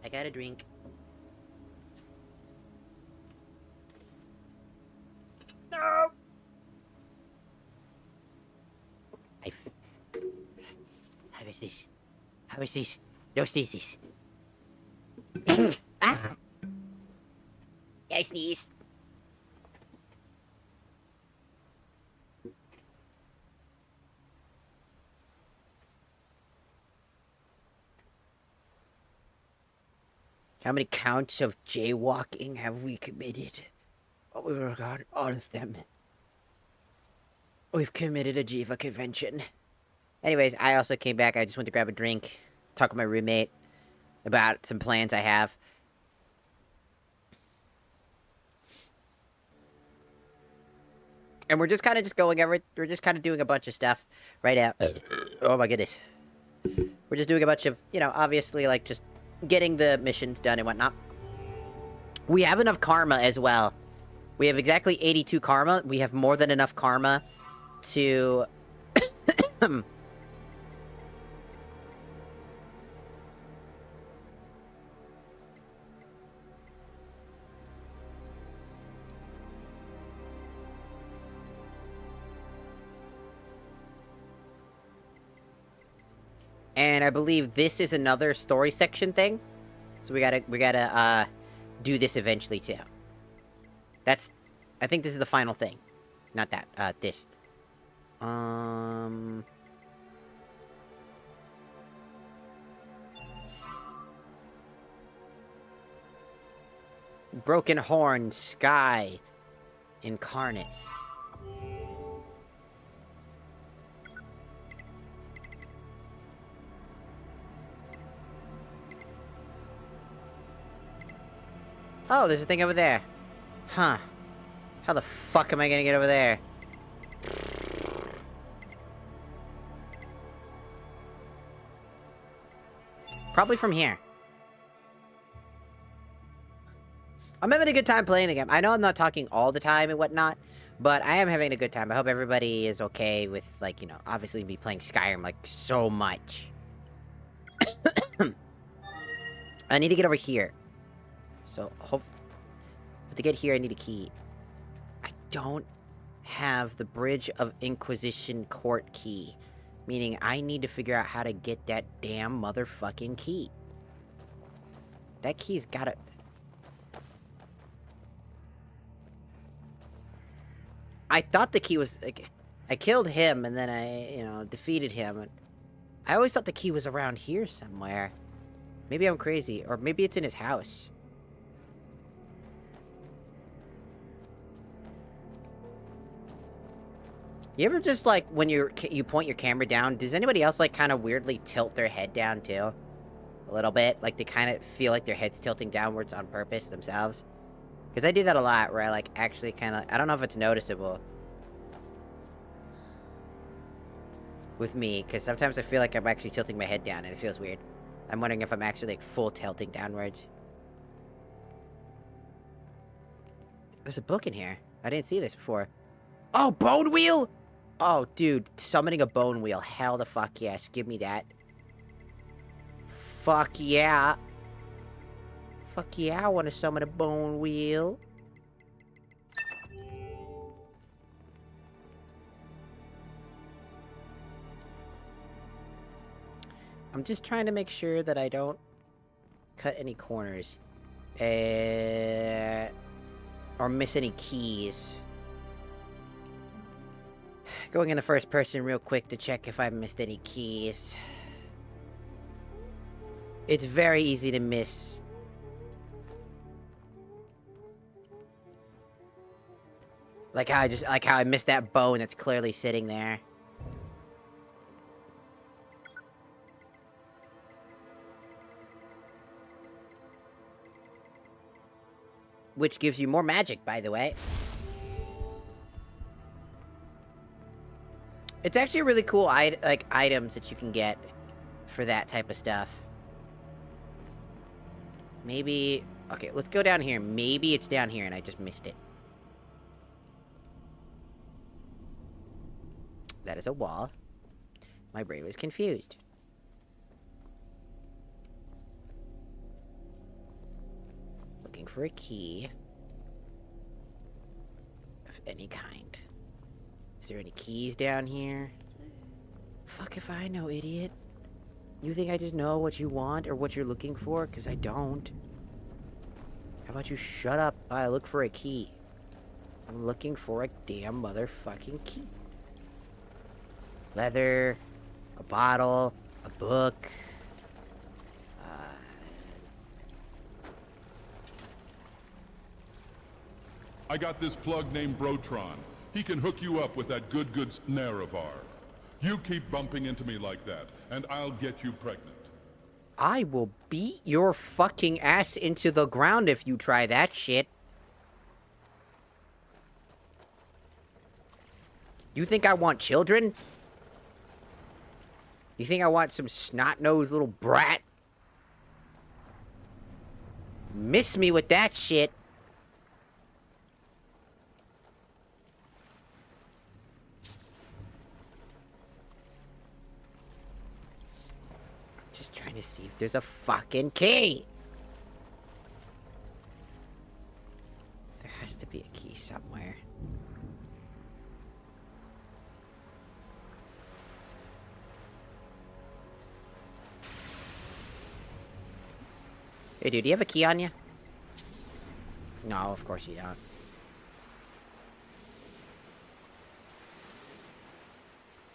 I got a drink. No! How is this? How is this? No sneezes. Ah! I sneeze. How many counts of jaywalking have we committed? Oh, we regard all of them. We've committed a Jiva convention. Anyways, I also came back. I just went to grab a drink, talk with my roommate about some plans I have. And we're just kind of we're just kind of doing a bunch of stuff right now. Oh my goodness. We're just doing a bunch of, you know, obviously, like, just getting the missions done and whatnot. We have enough karma as well. We have exactly 82 karma. We have more than enough karma to... And I believe this is another story section thing. So we gotta do this eventually too. I think this is the final thing. Not that, this. Broken Horn, Sky, Incarnate. Oh, there's a thing over there. Huh. How the fuck am I gonna get over there? Probably from here. I'm having a good time playing the game. I know I'm not talking all the time and whatnot, but I am having a good time. I hope everybody is okay with, like, you know, obviously me playing Skyrim, like, so much. I need to get over here. So, but to get here, I need a key. I don't have the Bridge of Inquisition Court key. Meaning, I need to figure out how to get that damn motherfucking key. That key's gotta... I thought the key was... Like, I killed him, and then I, you know, defeated him. And I always thought the key was around here somewhere. Maybe I'm crazy. Or maybe it's in his house. You ever just, like, when you point your camera down, does anybody else, like, kind of weirdly tilt their head down, too? A little bit? Like, they kind of feel like their head's tilting downwards on purpose themselves? Because I do that a lot, where I, like, actually kind of... I don't know if it's noticeable. With me, because sometimes I feel like I'm actually tilting my head down, and it feels weird. I'm wondering if I'm actually, like, full tilting downwards. There's a book in here. I didn't see this before. Oh, Bone Wheel?! Oh, dude, summoning a Bone Wheel. Hell the fuck yes. Give me that. Fuck yeah. Fuck yeah, I want to summon a Bone Wheel. I'm just trying to make sure that I don't cut any corners. Or miss any keys. Going in the first person real quick to check if I missed any keys. It's very easy to miss. Like how I missed that bone that's clearly sitting there. Which gives you more magic, by the way. It's actually really cool, like, items that you can get for that type of stuff. Maybe... Okay, let's go down here. Maybe it's down here and I just missed it. That is a wall. My brain was confused. for a key of any kind. Is there any keys down here? Fuck if I know, idiot. You think I just know what you want or what you're looking for? Because I don't. How about you shut up while I look for a key? I'm looking for a damn motherfucking key. Leather, a bottle, a book. I got this plug named Brotron. He can hook you up with that good Nerevar. You keep bumping into me like that, and I'll get you pregnant. I will beat your fucking ass into the ground if you try that shit. You think I want children? You think I want some snot-nosed little brat? Miss me with that shit. Just trying to see if there's a fucking key. There has to be a key somewhere. Hey, dude, do you have a key on you? No, of course you don't.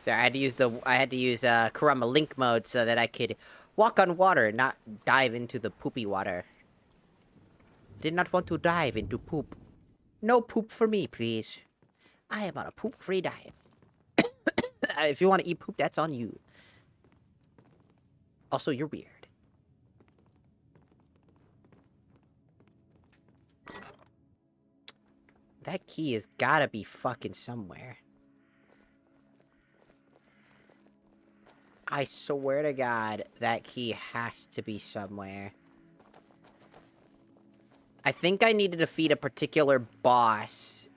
So I had to use Kurama Link mode so that I could walk on water and not dive into the poopy water. Did not want to dive into poop. No poop for me, please. I am on a poop-free diet. If you want to eat poop, that's on you. Also, you're weird. That key has gotta be fucking somewhere. I swear to God, that key has to be somewhere. I think I need to defeat a particular boss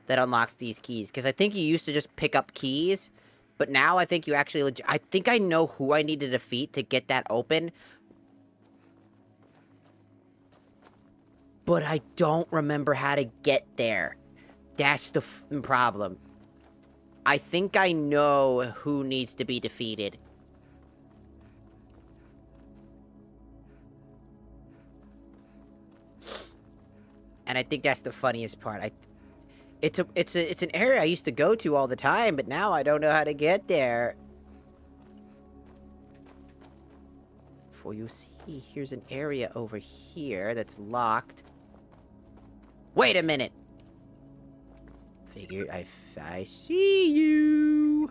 that unlocks these keys. Because I think you used to just pick up keys. But now I think you actually... I think I know who I need to defeat to get that open. But I don't remember how to get there. That's the problem. I think I know who needs to be defeated. And I think that's the funniest part. It's an area I used to go to all the time, but now I don't know how to get there. For you see, here's an area over here that's locked. Wait a minute. Figure I see you.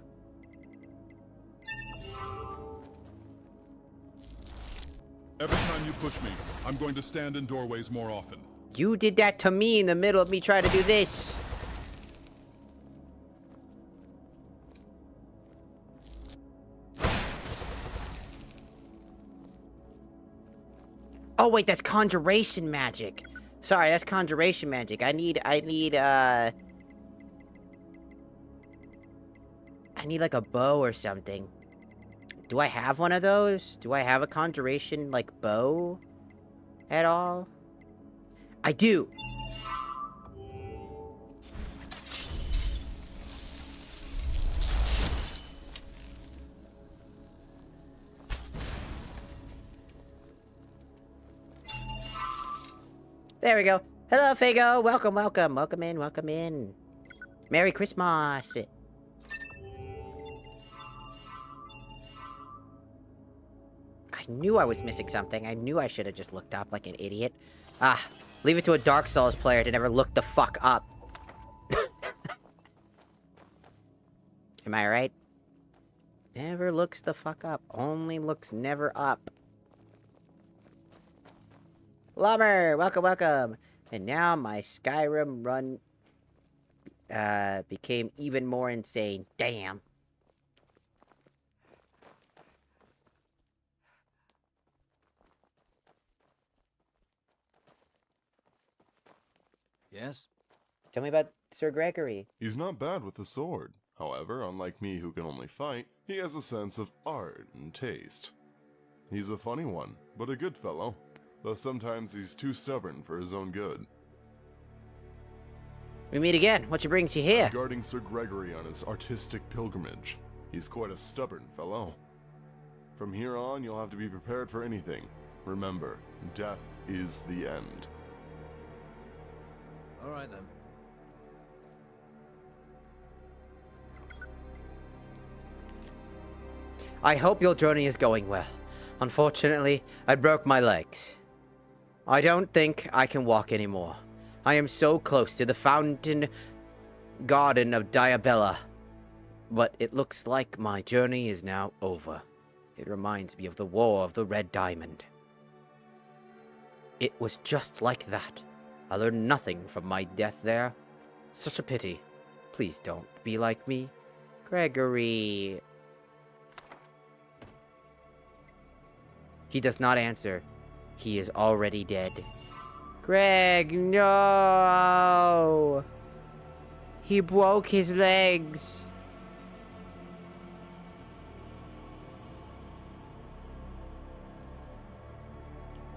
Every time you push me, I'm going to stand in doorways more often. You did that to me in the middle of me trying to do this. Oh wait, that's conjuration magic. Sorry, that's conjuration magic. I need like a bow or something. Do I have one of those? Do I have a conjuration, like, bow at all? I do! There we go. Hello, Fago. Welcome, welcome. Welcome in, welcome in. Merry Christmas. I knew I was missing something. I knew I should have just looked up like an idiot. Ah, leave it to a Dark Souls player to never look the fuck up. Am I right? Never looks the fuck up. Only looks never up. Lumber! Welcome, welcome! And now my Skyrim run became even more insane. Damn. Yes? Tell me about Sir Gregory. He's not bad with the sword. However, unlike me who can only fight, he has a sense of art and taste. He's a funny one, but a good fellow. Though sometimes he's too stubborn for his own good. We meet again. What brings you here? I'm guarding Sir Gregory on his artistic pilgrimage. He's quite a stubborn fellow. From here on, you'll have to be prepared for anything. Remember, death is the end. All right then. I hope your journey is going well. Unfortunately, I broke my legs. I don't think I can walk anymore. I am so close to the fountain garden of Diabella. But it looks like my journey is now over. It reminds me of the War of the Red Diamond. It was just like that. I learned nothing from my death there. Such a pity. Please don't be like me. Gregory. He does not answer. He is already dead. Greg, no! He broke his legs.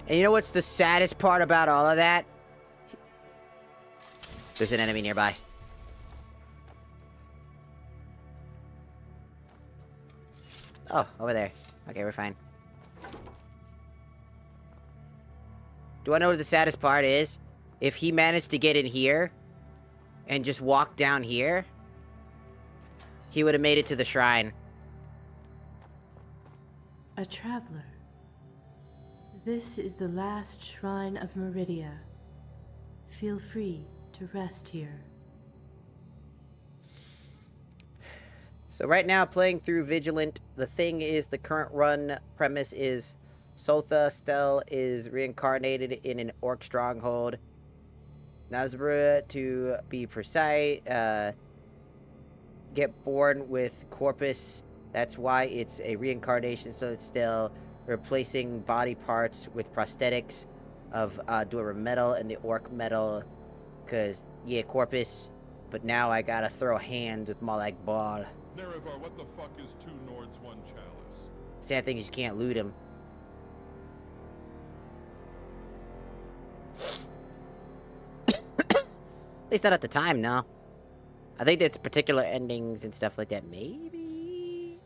And you know what's the saddest part about all of that? There's an enemy nearby. Oh, over there. Okay, we're fine. Do I know what the saddest part is? If he managed to get in here and just walk down here, he would have made it to the shrine. A traveler. This is the last shrine of Meridia. Feel free to rest here. So right now, playing through Vigilant, the thing is, the current run premise is Sotha Stel is reincarnated in an orc stronghold. Nazbra, to be precise, get born with Corpus. That's why it's a reincarnation, so it's still replacing body parts with prosthetics of Dwemer metal and the orc metal. Cause, yeah, Corpus, but now I gotta throw hands with Malak Ball. Nerevar, what the fuck is 2 Nords, 1 Chalice? Sad thing is you can't loot him. At least not at the time, no. I think there's particular endings and stuff like that, maybe?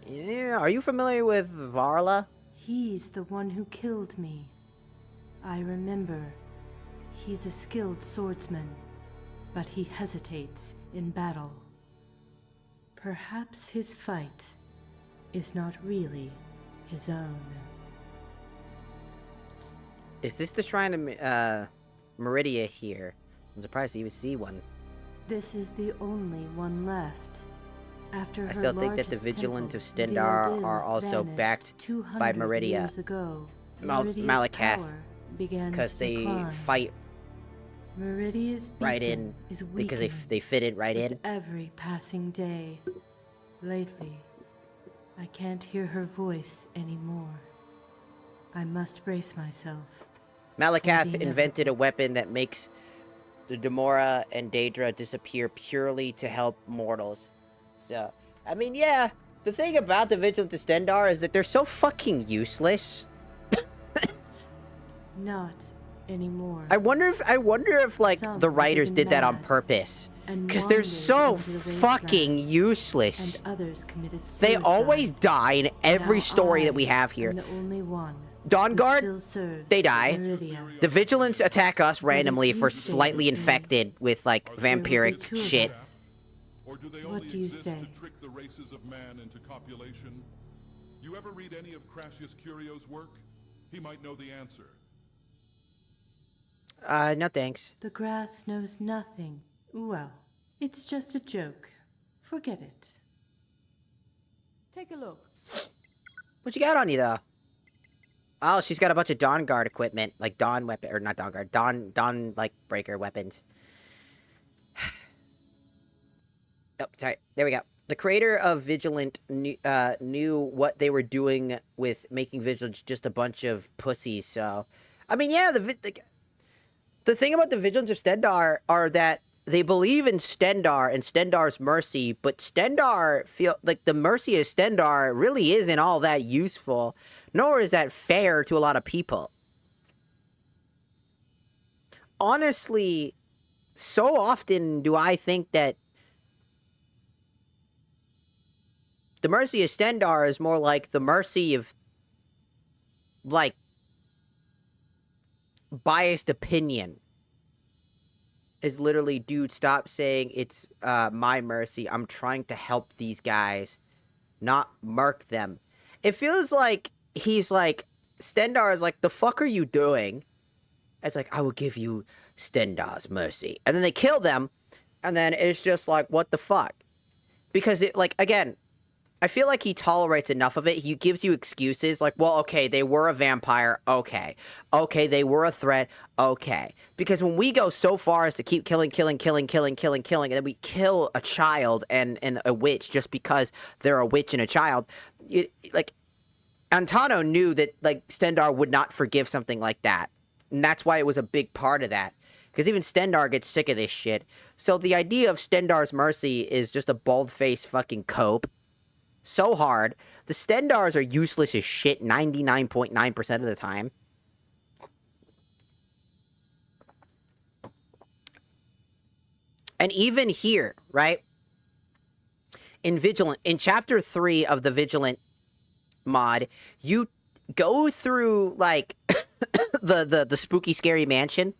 Yeah, are you familiar with Varla? He's the one who killed me. I remember. He's a skilled swordsman, but he hesitates in battle. Perhaps his fight is not really his own. Is this the shrine of Meridia here? I'm surprised to even see one. This is the only one left. After I still think that the Vigilants of Stendarr are also backed by Meridia. Malakath. Because they fight Meridia's right in. Is because they fit it right in. Every passing day. Lately, I can't hear her voice anymore. I must brace myself. Malakath invented a weapon that makes the Demora and Daedra disappear purely to help mortals. So, I mean, yeah, the thing about the Vigilants of Stendarr is that they're so fucking useless. Not anymore. I wonder if like the writers did that on purpose. Because they're so fucking useless. And others committed suicide. They always die in every story that we have here. The only one. Dawnguard, they die. Meridia. The Vigilants attack us randomly if we're slightly infected with, like, vampiric shit. Or do they What only do you exist say? to trick the races of man into copulation? You ever read any of Crassius Curio's work? He might know the answer. No thanks. The grass knows nothing. Well, it's just a joke. Forget it. Take a look. What you got on you, though? Oh, she's got a bunch of Dawnguard equipment. Like, Dawn weapon, or not Dawnguard, Dawn, like, breaker weapons. Oh, sorry. There we go. The creator of Vigilant knew what they were doing with making Vigilants just a bunch of pussies, so... I mean, yeah, the thing about the Vigilants of Stendarr are that they believe in Stendarr and Stendarr's mercy, but Stendarr the mercy of Stendarr really isn't all that useful. nor is that fair to a lot of people. Honestly, so often do I think that the mercy of Stendarr is more like the mercy of, like, biased opinion. Is literally, dude, stop saying it's my mercy. I'm trying to help these guys, not murk them. It feels like he's like, Stendarr is like, the fuck are you doing? It's like, I will give you Stendarr's mercy. And then they kill them, and then it's just like, what the fuck? Because it, like, again, I feel like he tolerates enough of it. He gives you excuses like, well, okay, they were a vampire. Okay. Okay, they were a threat. Okay. Because when we go so far as to keep killing, and then we kill a child and a witch just because they're a witch and a child, like, Antano knew that, like, Stendarr would not forgive something like that. And that's why it was a big part of that. Because even Stendarr gets sick of this shit. So the idea of Stendarr's mercy is just a bald-faced fucking cope. So hard. The Stendarrs are useless as shit 99.9% of the time. And even here, right? In Vigilant, in Chapter 3 of the Vigilant mod, you go through, like, the spooky, scary mansion,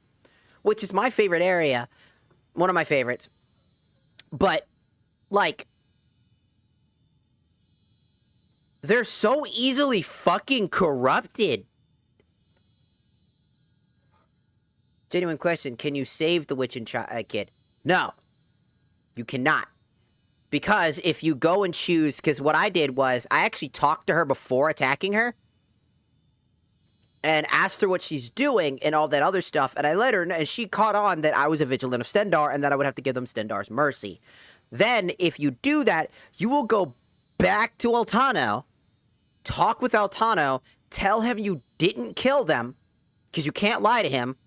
which is my favorite area. One of my favorites. But, like, they're so easily fucking corrupted. Genuine question. Can you save the witch and kid? No. You cannot. Because if you go and choose... Because what I did was, I actually talked to her before attacking her. And asked her what she's doing and all that other stuff. And I let her know, and she caught on that I was a Vigilant of Stendarr and that I would have to give them Stendarr's mercy. Then, if you do that, you will go back to Altano... Talk with Altano, tell him you didn't kill them, because you can't lie to him,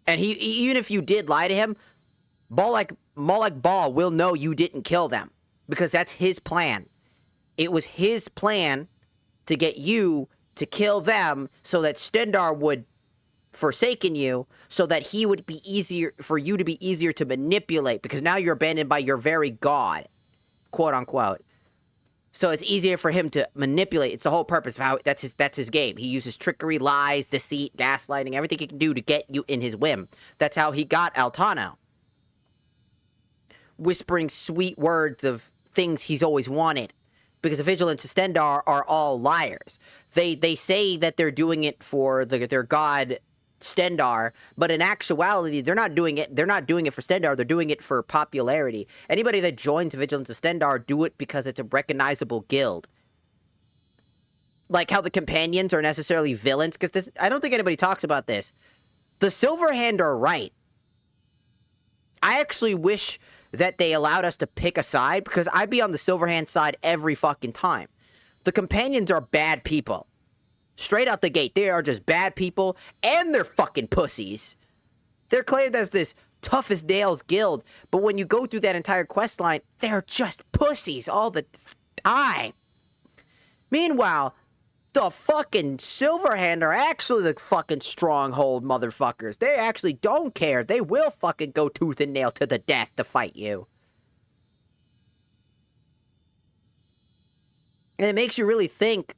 and he, even if you did lie to him, Malak Bal will know you didn't kill them, because that's his plan. It was his plan to get you to kill them, so that Stendarr would forsaken you, so that he would be easier, for you to be easier to manipulate, because now you're abandoned by your very god, quote unquote. So it's easier for him to manipulate. It's the whole purpose of how that's his game. He uses trickery, lies, deceit, gaslighting, everything he can do to get you in his whim. That's how he got Altano. Whispering sweet words of things he's always wanted. Because the Vigilants of Stendarr are all liars. They say that they're doing it for their god Stendarr, but in actuality, they're not doing it for Stendarr, they're doing it for popularity. Anybody that joins the Vigilance of Stendarr do it because it's a recognizable guild. Like how the Companions are necessarily villains, because I don't think anybody talks about this. The Silverhand are right. I actually wish that they allowed us to pick a side, because I'd be on the Silverhand side every fucking time. The Companions are bad people. Straight out the gate, they are just bad people, and they're fucking pussies. They're claimed as this toughest nails guild, but when you go through that entire quest line, they're just pussies all the time. Meanwhile, the fucking Silverhand are actually the fucking stronghold motherfuckers. They actually don't care. They will fucking go tooth and nail to the death to fight you. And it makes you really think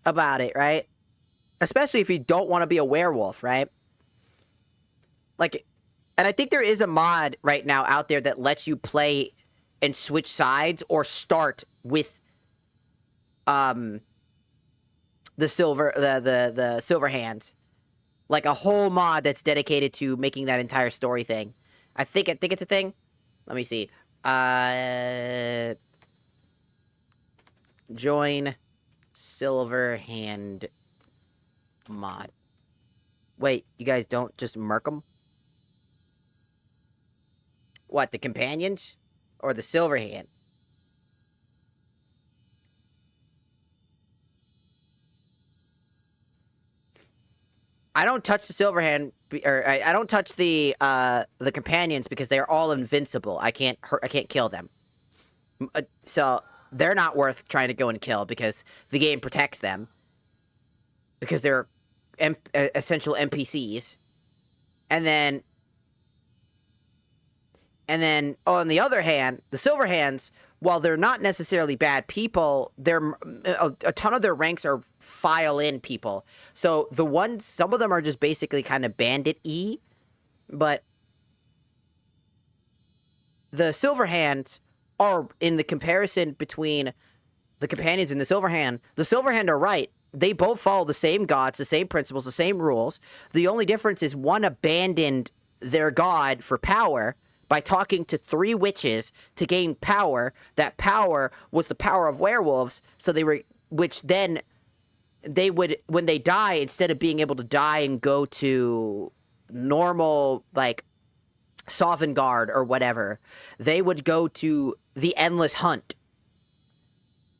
about it, right? Especially if you don't want to be a werewolf, right? Like, and I think there is a mod right now out there that lets you play and switch sides or start with the Silverhands. Like a whole mod that's dedicated to making that entire story thing. I think it's a thing. Let me see. Join Silverhand mod. Wait, you guys don't just murk them? What, the Companions? Or the Silverhand? I don't touch the Silverhand, or I don't touch the Companions because they're all invincible. I can't kill them. So they're not worth trying to go and kill because the game protects them. because they're essential NPCs. And then, on the other hand, the Silverhands, while they're not necessarily bad people, they're a ton of their ranks are file-in people. So some of them are just basically kind of bandit-y, but the Silverhands are, in the comparison between the Companions and the Silverhand are right. They both follow the same gods, the same principles, the same rules. The only difference is one abandoned their god for power by talking to 3 witches to gain power. That power was the power of werewolves, which then they would, when they die, instead of being able to die and go to normal, like, Sovngarde or whatever, they would go to the Endless Hunt.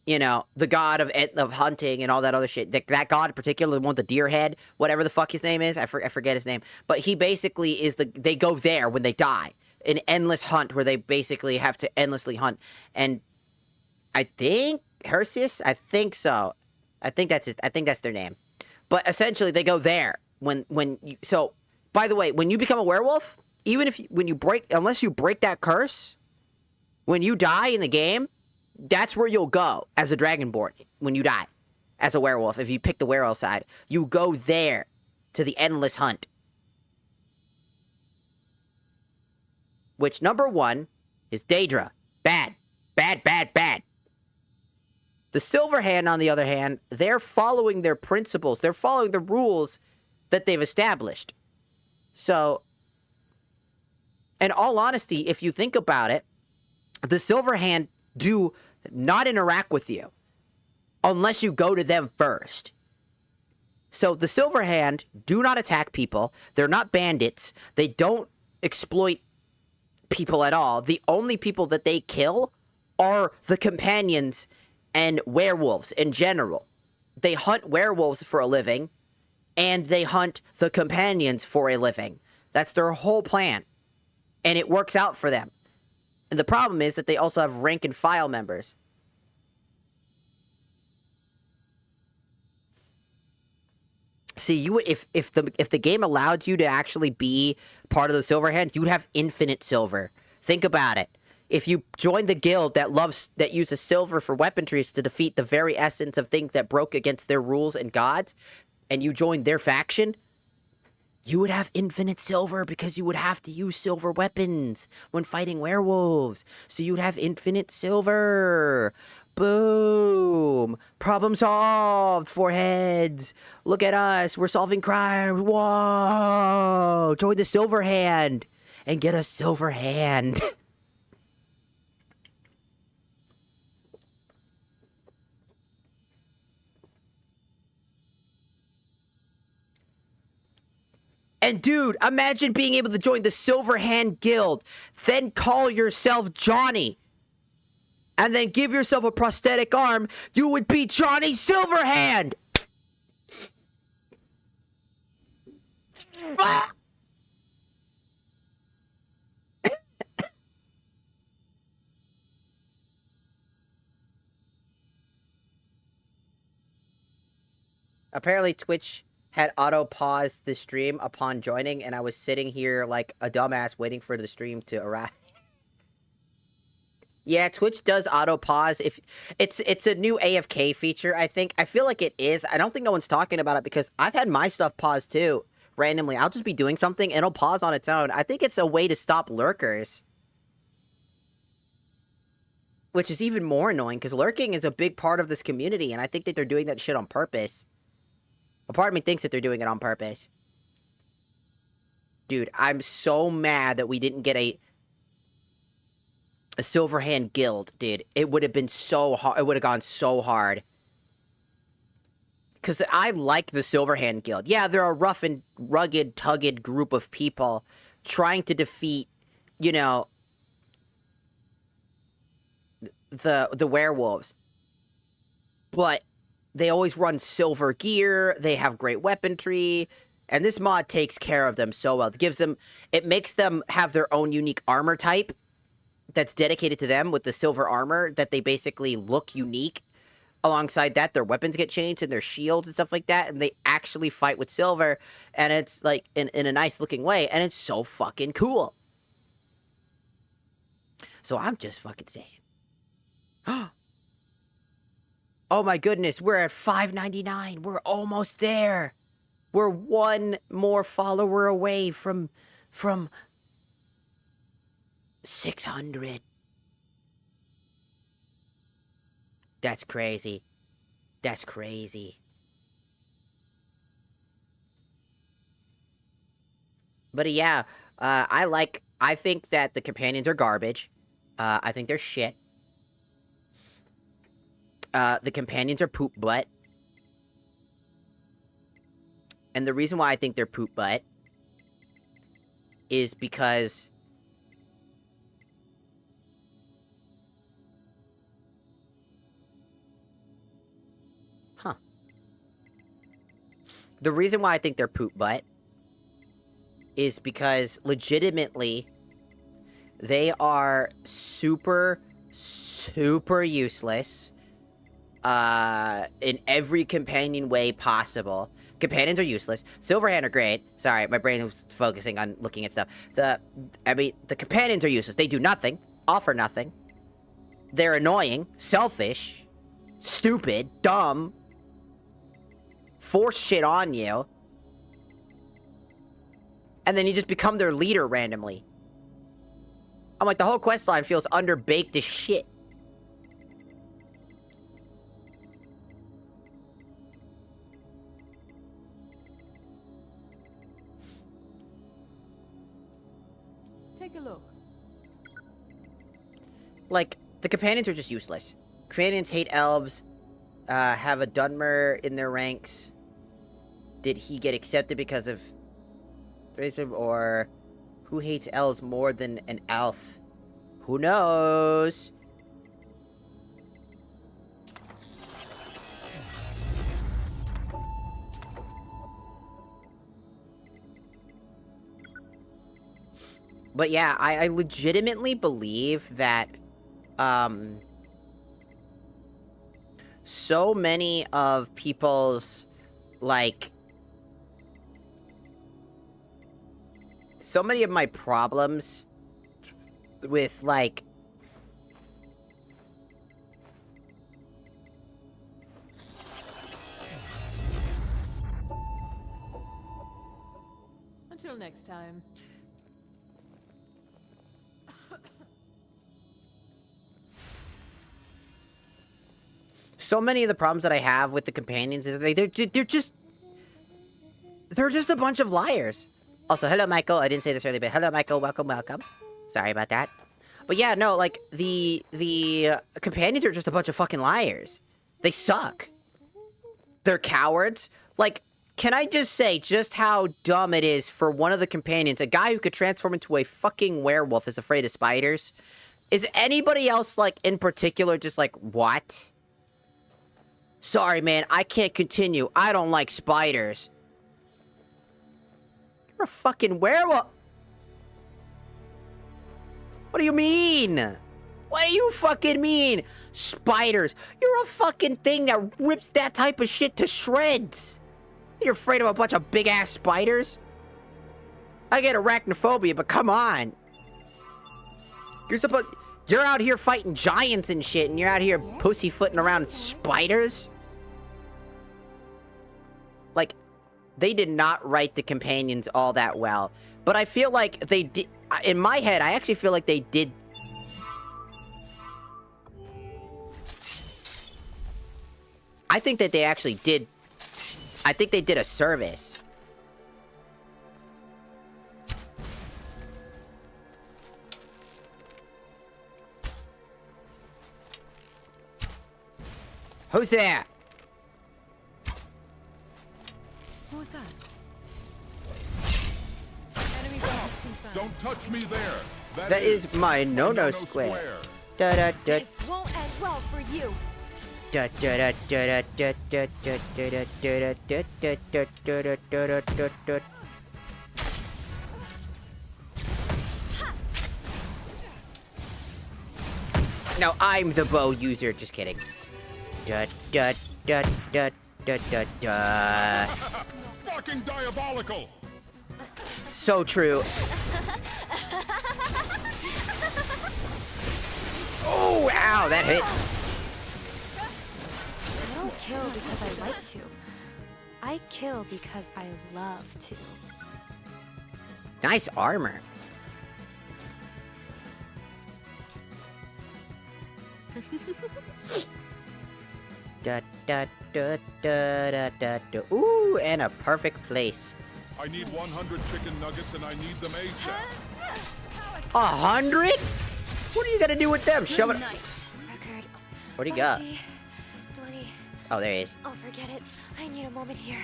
You know, the god of hunting and all that other shit. That god in particular, the one with the deer head, whatever the fuck his name is, I forget his name. But he basically is they go there when they die. An endless hunt where they basically have to endlessly hunt. And I think Hersius? I think so. I think that's their name. But essentially they go there so by the way, when you become a werewolf, unless you break that curse, when you die in the game, that's where you'll go as a Dragonborn when you die as a werewolf. If you pick the werewolf side, you go there to the Endless Hunt. Which, number 1, is Daedra. Bad. Bad, bad, bad. The Silverhand, on the other hand, they're following their principles. They're following the rules that they've established. So, in all honesty, if you think about it, the Silverhand do not interact with you unless you go to them first. So the Silverhand do not attack people. They're not bandits. They don't exploit people at all. The only people that they kill are the Companions and werewolves in general. They hunt werewolves for a living, and they hunt the Companions for a living. That's their whole plan. And it works out for them. And the problem is that they also have rank and file members. See, if the game allowed you to actually be part of the Silverhand, you'd have infinite silver. Think about it. If you join the guild that uses silver for weaponries to defeat the very essence of things that broke against their rules and gods, and you join their faction, you would have infinite silver because you would have to use silver weapons when fighting werewolves. So you'd have infinite silver. Boom. Problem solved, foreheads. Look at us. We're solving crimes. Whoa. Join the Silverhand and get a silver hand. And dude, imagine being able to join the Silverhand Guild, then call yourself Johnny, and then give yourself a prosthetic arm. You would be Johnny Silverhand! Apparently Twitch had auto-paused the stream upon joining, and I was sitting here like a dumbass waiting for the stream to arrive. Yeah, Twitch does auto-pause. If it's a new AFK feature, I think. I feel like it is. I don't think no one's talking about it because I've had my stuff paused too, randomly. I'll just be doing something and it'll pause on its own. I think it's a way to stop lurkers. Which is even more annoying because lurking is a big part of this community, and I think that they're doing that shit on purpose. A part of me thinks that they're doing it on purpose. Dude, I'm so mad that we didn't get a Silverhand Guild, dude. It would have been so hard. It would have gone so hard. Because I like the Silverhand Guild. Yeah, they're a rough and rugged, tugged group of people trying to defeat, you know, the werewolves. But they always run silver gear, they have great weaponry, and this mod takes care of them so well. It makes them have their own unique armor type that's dedicated to them with the silver armor, that they basically look unique. alongside that, their weapons get changed and their shields and stuff like that, and they actually fight with silver, and it's like in a nice looking way, and it's so fucking cool. So I'm just fucking saying. Oh my goodness, we're at 599. We're almost there. We're one more follower away from 600. That's crazy. That's crazy. But yeah, I think that the companions are garbage. I think they're shit. The companions are poop butt. And the reason why I think they're poop butt is because the reason why I think they're poop butt is because legitimately they are super, super useless in every companion way possible. Companions are useless. Silverhand are great. Sorry, my brain was focusing on looking at stuff. The companions are useless. They do nothing, offer nothing. They're annoying, selfish, stupid, dumb, force shit on you, and then you just become their leader randomly. I'm like, the whole questline feels underbaked as shit. Take a look. Like, the companions are just useless. Companions hate elves, have a Dunmer in their ranks. Did he get accepted because of racism, or who hates elves more than an elf? Who knows? But yeah, I legitimately believe that, so many of people's, like, so many of my problems with, like, Until next time. so many of the problems that I have with the companions is they're just a bunch of liars. Also, hello, Michael. I didn't say this earlier, but hello, Michael. Welcome, welcome. Sorry about that. But yeah, no, like, the companions are just a bunch of fucking liars. They suck. They're cowards. Like, can I just say just how dumb it is for one of the companions, a guy who could transform into a fucking werewolf, is afraid of spiders? Is anybody else, like, in particular just like, what? Sorry, man, I can't continue. I don't like spiders. You're a fucking werewolf. What do you mean? What do you fucking mean? Spiders. You're a fucking thing that rips that type of shit to shreds. You're afraid of a bunch of big-ass spiders? I get arachnophobia, but come on. You're out here fighting giants and shit, and you're out here pussyfooting around spiders? Like, they did not write the companions all that well. But I feel like they did... In my head, I actually feel like they did... I think that they actually did... I think they did a service. Who's there? Who's that? Don't touch me there. That is my no-no square. Da da da. This won't end well for you. Da da da da da da da da da da da da da da da da. No, I'm the bow user. Just kidding. Da da da da da da da. Fucking diabolical! So true. Oh, ow, that hit. I don't kill because I like to. I kill because I love to. Nice armor. Da da da da da da da. Ooh, and a perfect place. I need 100 chicken nuggets and I need them ASAP. 100? What are you gonna do with them? Shove it. Record. What do you got? 20. Oh, there he is. Oh, forget it. I need a moment here.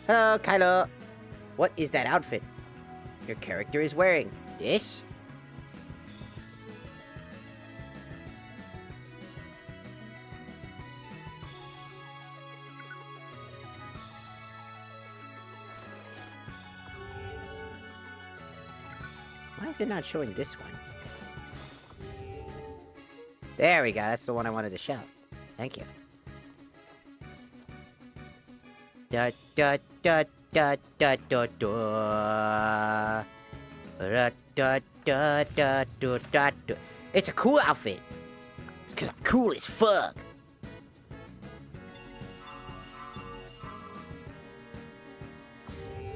Hello, Kylo. What is that outfit your character is wearing? This? Why is it not showing this one? There we go. That's the one I wanted to show. Thank you. Da da da da da da da. Da da da da da da da. It's a cool outfit. It's 'cause I'm cool as fuck.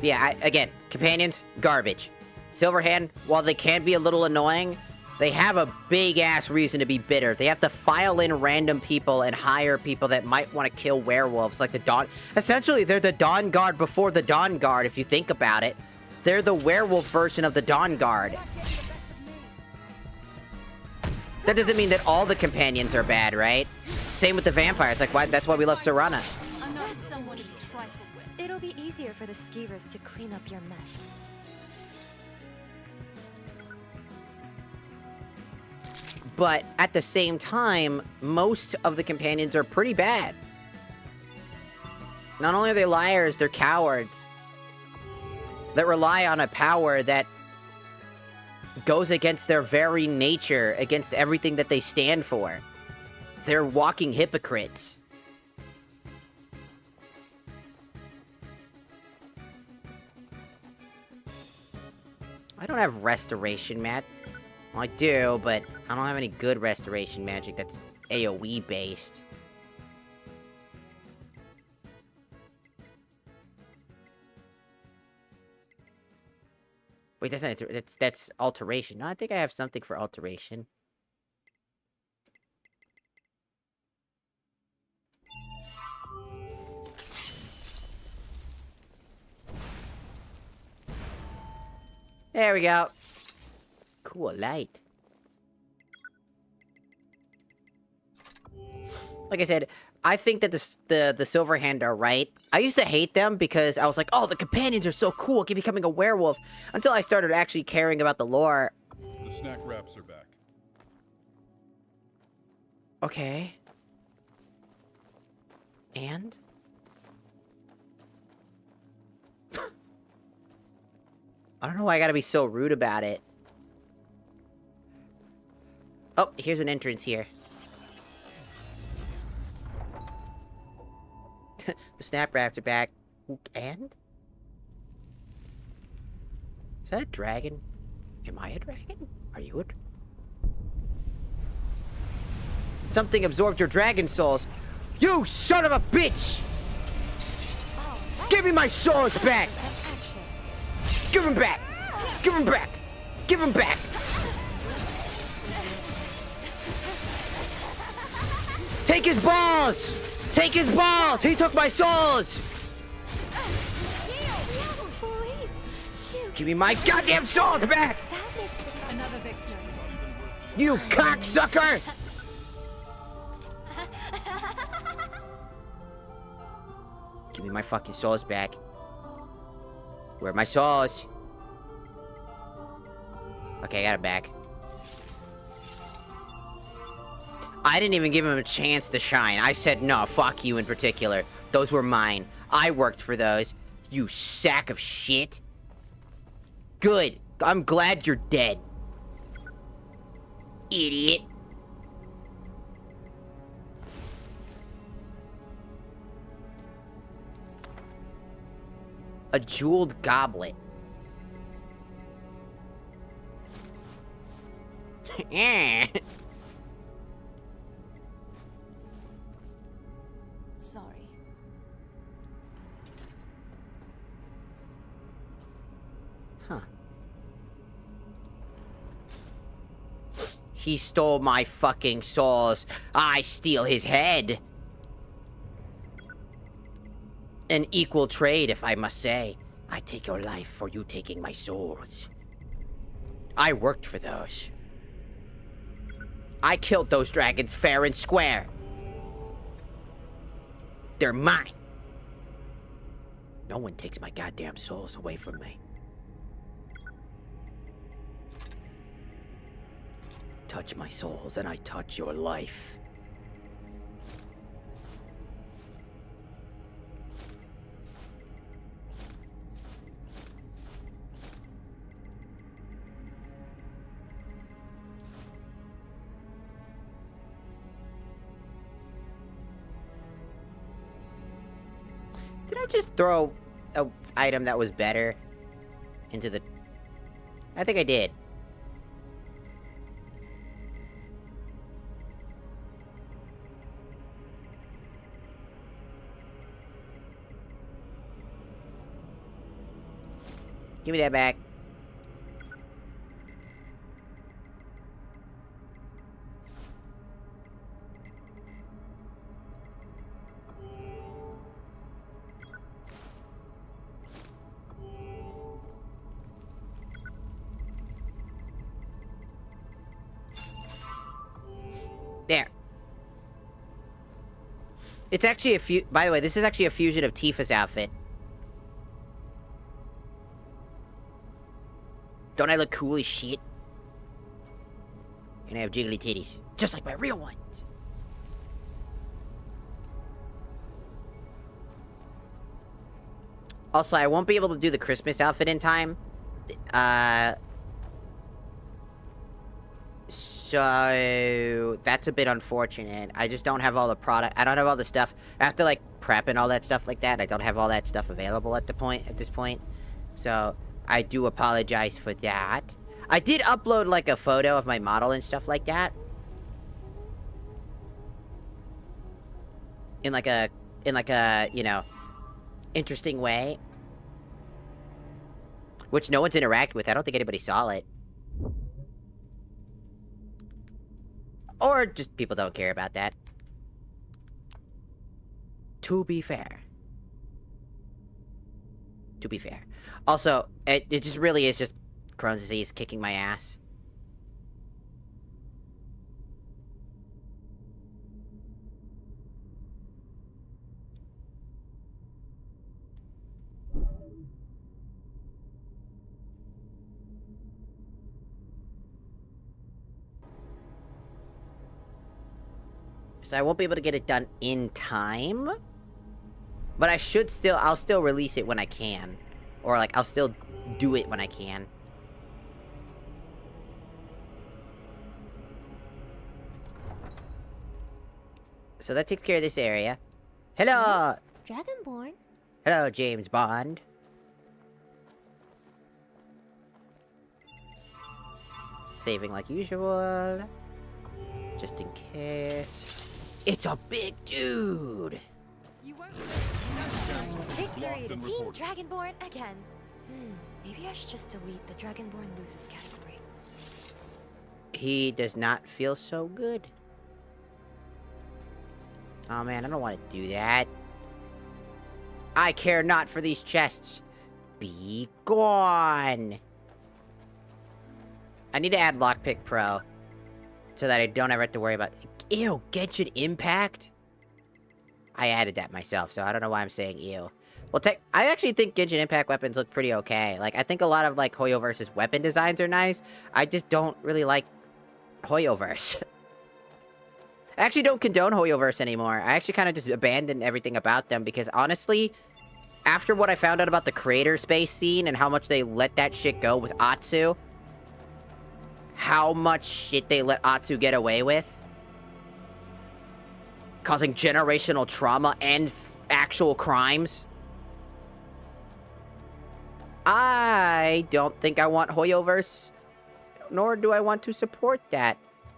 Yeah, again, companions, garbage. Silverhand, while they can be a little annoying, they have a big-ass reason to be bitter. They have to file in random people and hire people that might want to kill werewolves, like the Dawn... Essentially, they're the Dawn Guard before the Dawn Guard, if you think about it. They're the werewolf version of the Dawn Guard. That doesn't mean that all the companions are bad, right? Same with the vampires, like, why? That's why we love Serana. I'm not someone to be trifled with. It'll be easier for the skeevers to clean up your mess. But at the same time, most of the companions are pretty bad. Not only are they liars, they're cowards that rely on a power that goes against their very nature, against everything that they stand for. They're walking hypocrites. I don't have restoration, Matt. Well, I do, but I don't have any good restoration magic that's AoE based. Wait, that's not that's alteration. No, I think I have something for alteration. There we go. Cool light. Like I said, I think that the Silverhand are right. I used to hate them because I was like, oh, the companions are so cool, keep becoming a werewolf. Until I started actually caring about the lore. The snack wraps are back. Okay. And? I don't know why I gotta be so rude about it. Oh, here's an entrance here. The snap wraps are back. And? Is that a dragon? Am I a dragon? Are you a... Something absorbed your dragon souls. You son of a bitch! Give me my souls back! Give them back! Give them back! Give them back! Take his balls! Take his balls! He took my souls! Give me my goddamn souls back! Another victory. You cocksucker! Give me my fucking souls back. Where are my souls? Okay, I got it back. I didn't even give him a chance to shine. I said, no, fuck you in particular. Those were mine. I worked for those. You sack of shit. Good. I'm glad you're dead. Idiot. A jeweled goblet. Sorry. Huh. He stole my fucking souls. I steal his head. An equal trade, if I must say. I take your life for you taking my souls. I worked for those. I killed those dragons fair and square. They're mine. No one takes my goddamn souls away from me. Touch my souls and I touch your life. Did I just throw a item that was better into the... I think I did. Give me that back. There. It's actually a by the way, this is actually a fusion of Tifa's outfit. Don't I look cool as shit? And I have jiggly titties. Just like my real ones. Also, I won't be able to do the Christmas outfit in time. So that's a bit unfortunate. I just don't have all the product. I don't have all the stuff. After like prep and all that stuff like that, I don't have all that stuff available at this point. So I do apologize for that. I did upload like a photo of my model and stuff like that. In like a, you know, interesting way. Which no one's interacted with. I don't think anybody saw it. Or just people don't care about that. To be fair. To be fair. Also, it just really is just Crohn's disease kicking my ass. So I won't be able to get it done in time. But I should still, I'll still release it when I can. Or like, I'll still do it when I can. So that takes care of this area. Hello! Dragonborn. Hello, James Bond. Saving like usual. Just in case. It's a big dude! Victory to Team Dragonborn again. Maybe I should just delete the Dragonborn loses category. He does not feel so good. Oh man, I don't want to do that. I care not for these chests. Be gone. I need to add Lockpick Pro. So that I don't ever have to worry about... Ew, Genshin Impact? I added that myself, so I don't know why I'm saying ew. Well, I actually think Genshin Impact weapons look pretty okay. Like, I think a lot of, like, Hoyoverse's weapon designs are nice. I just don't really like Hoyoverse. I actually don't condone Hoyoverse anymore. I actually kind of just abandoned everything about them because, honestly, after what I found out about the creator space scene and how much they let that shit go with Atsu, how much shit they let Atsu get away with, causing generational trauma and actual crimes. I don't think I want Hoyoverse, nor do I want to support that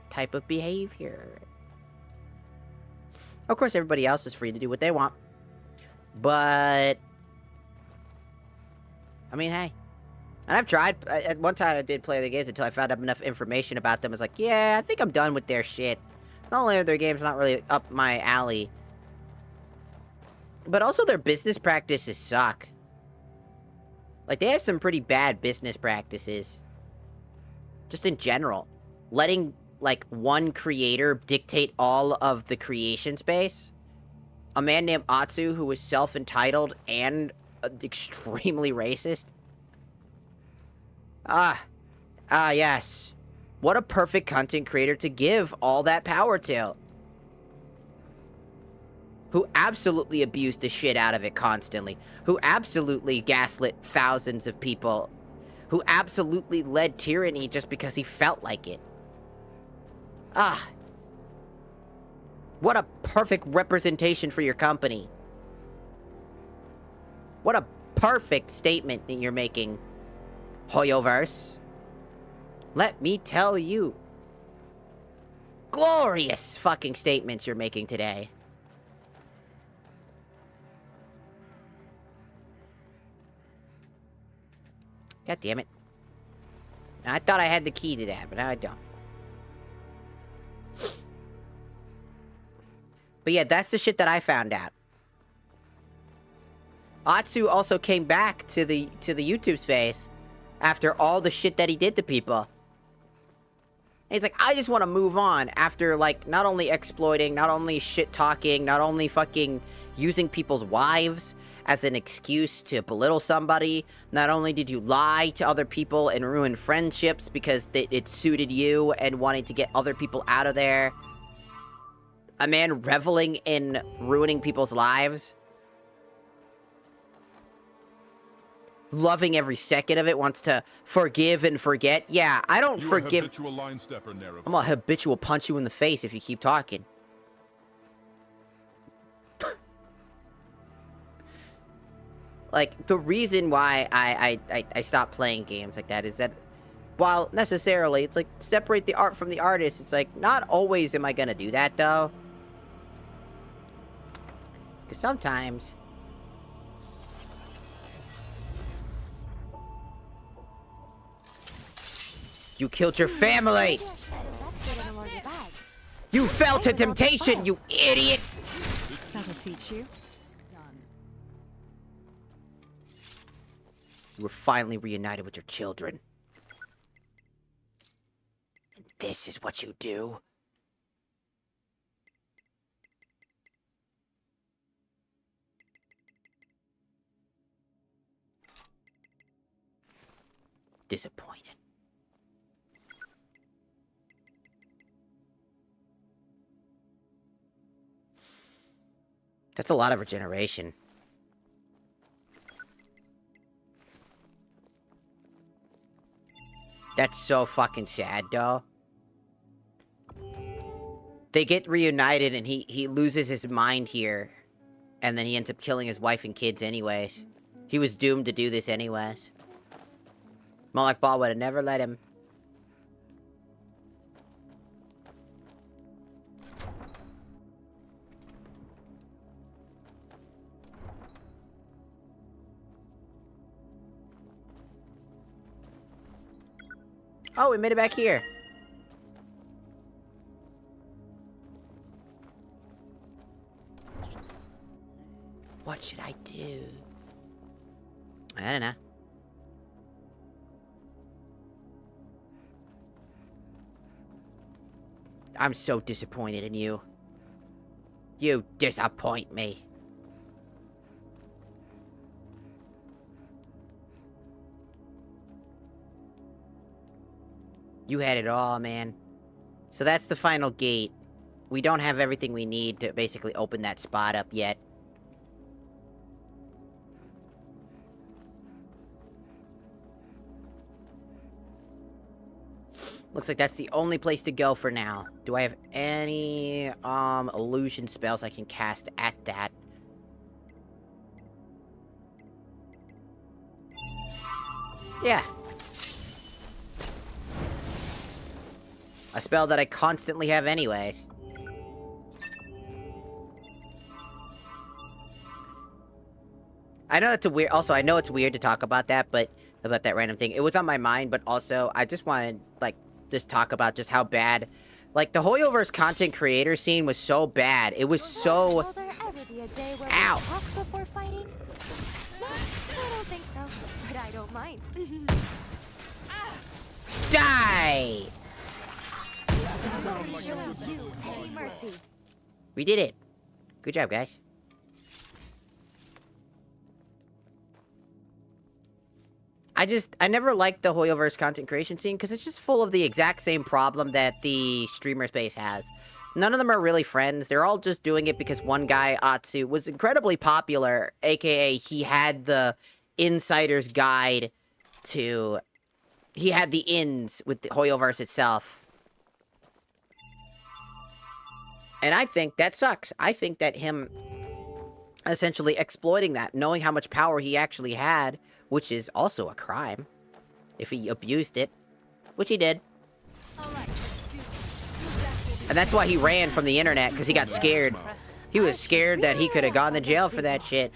type of behavior. Of course, everybody else is free to do what they want. But, I mean, hey. And I've tried. At one time, I did play the games until I found out enough information about them. I was like, yeah, I think I'm done with their shit. Not only are their games not really up my alley, but also their business practices suck. Like, they have some pretty bad business practices. Just in general. Letting, like, one creator dictate all of the creation space. A man named Atsu who was self-entitled and extremely racist. Yes. What a perfect content creator to give all that power to. Who absolutely abused the shit out of it constantly. Who absolutely gaslit thousands of people. Who absolutely led tyranny just because he felt like it. What a perfect representation for your company. What a perfect statement that you're making, Hoyoverse. Let me tell you. Glorious fucking statements you're making today. God damn it. I thought I had the key to that, but now I don't. But yeah, that's the shit that I found out. Atsu also came back to the YouTube space after all the shit that he did to people. And he's like, I just want to move on after, like, not only exploiting, not only shit-talking, not only fucking using people's wives as an excuse to belittle somebody. Not only did you lie to other people and ruin friendships because it suited you and wanting to get other people out of there. A man reveling in ruining people's lives. Loving every second of it, wants to forgive and forget. Yeah, I don't forgive. A habitual line stepper, Nerev. I'm gonna habitual punch you in the face if you keep talking. Like, the reason why I stopped playing games like that is that, while necessarily, it's like, separate the art from the artist, it's like, not always am I gonna do that, though. Because sometimes... you killed your family! You fell to temptation, you idiot! That'll teach you. You were finally reunited with your children. And this is what you do? Disappointed. That's a lot of regeneration. That's so fucking sad, though. They get reunited and he loses his mind here. And then he ends up killing his wife and kids anyways. He was doomed to do this anyways. Moloch Ball would have never let him. Oh, we made it back here. What should I do? I don't know. I'm so disappointed in you. You disappoint me. You had it all, man. So that's the final gate. We don't have everything we need to basically open that spot up yet. Looks like that's the only place to go for now. Do I have any, illusion spells I can cast at that? Yeah. A spell that I constantly have anyways. I know that's a weird... Also, I know it's weird to talk about that, but... About that random thing. It was on my mind, but also, I just wanted, like, just talk about just how bad... Like, the Hoyoverse content creator scene was so bad. It was so... Will there ever be a day where Ow! we talk before fighting? No, I don't think so, but I don't mind. Die! You any mercy. We did it. Good job, guys. I never liked the Hoyoverse content creation scene because it's just full of the exact same problem that the streamer space has. None of them are really friends. They're all just doing it because one guy, Atsu, was incredibly popular, aka he had the insider's guide to... He had the ins with the Hoyoverse itself. And I think that sucks. I think that him essentially exploiting that, knowing how much power he actually had, which is also a crime, if he abused it, which he did. And that's why he ran from the internet, because he got scared. He was scared that he could have gone to jail for that shit.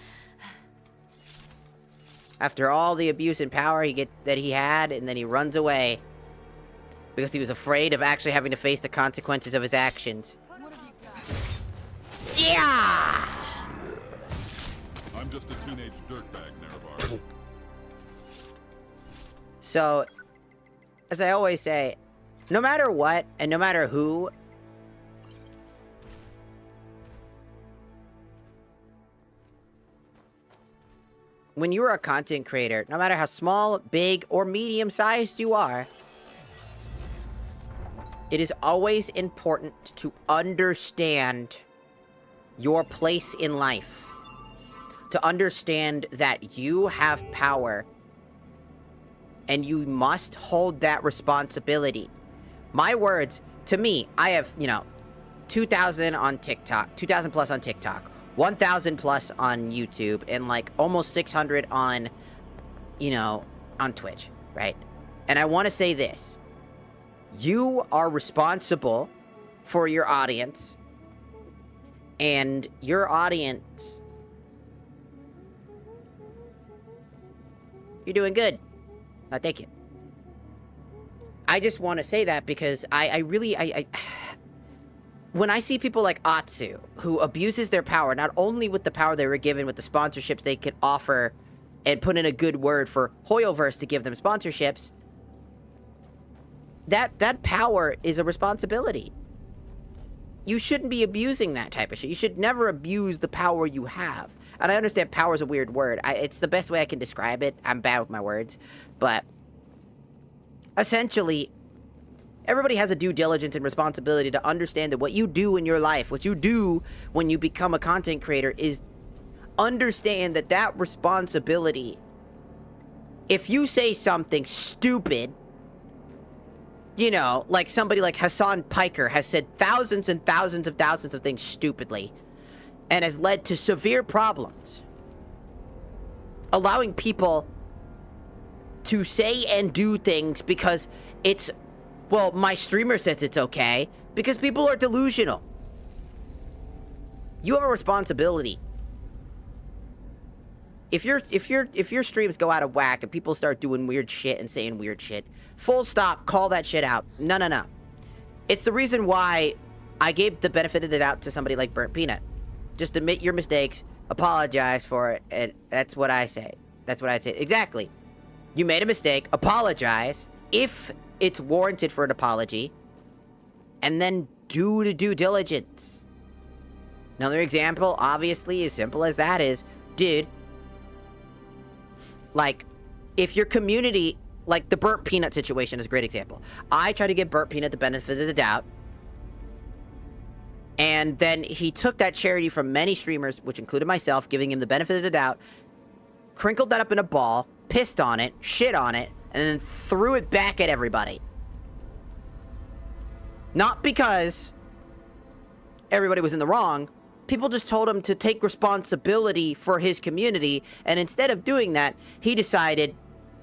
After all the abuse and power that he had, and then he runs away. Because he was afraid of actually having to face the consequences of his actions. Yeah! I'm just a teenage dirtbag, Nerevar. So, as I always say, no matter what, and no matter who, when you are a content creator, no matter how small, big, or medium-sized you are, it is always important to understand your place in life. To understand that you have power, and you must hold that responsibility. My words, to me, I have, 2,000 on TikTok, 2,000 plus on TikTok, 1,000 plus on YouTube, and like almost 600 on, on Twitch, right? And I want to say this. You are responsible for your audience, and your audience, you're doing good. Thank you. I just want to say that because I really when I see people like Atsu, who abuses their power, not only with the power they were given with the sponsorships they could offer and put in a good word for Hoyoverse to give them sponsorships, that power is a responsibility. You shouldn't be abusing that type of shit. You should never abuse the power you have. And I understand power is a weird word. It's the best way I can describe it. I'm bad with my words. But essentially, everybody has a due diligence and responsibility to understand that what you do in your life, what you do when you become a content creator, is understand that responsibility. If you say something stupid, like somebody like Hassan Piker has said thousands and thousands of things stupidly, and has led to severe problems. Allowing people to say and do things because it's, well, my streamer says it's okay, because people are delusional. You have a responsibility. If your streams go out of whack and people start doing weird shit and saying weird shit, full stop, call that shit out. No. It's the reason why I gave the benefit of the doubt to somebody like Burnt Peanut. Just admit your mistakes, apologize for it, and that's what I say. That's what I'd say. Exactly. You made a mistake, apologize, if it's warranted for an apology, and then do the due diligence. Another example, obviously, as simple as that is, dude, like, if your community, like the Burnt Peanut situation is a great example. I try to give Burnt Peanut the benefit of the doubt, and then he took that charity from many streamers, which included myself, giving him the benefit of the doubt, crinkled that up in a ball, pissed on it, shit on it, and then threw it back at everybody. Not because everybody was in the wrong. People just told him to take responsibility for his community, and instead of doing that, he decided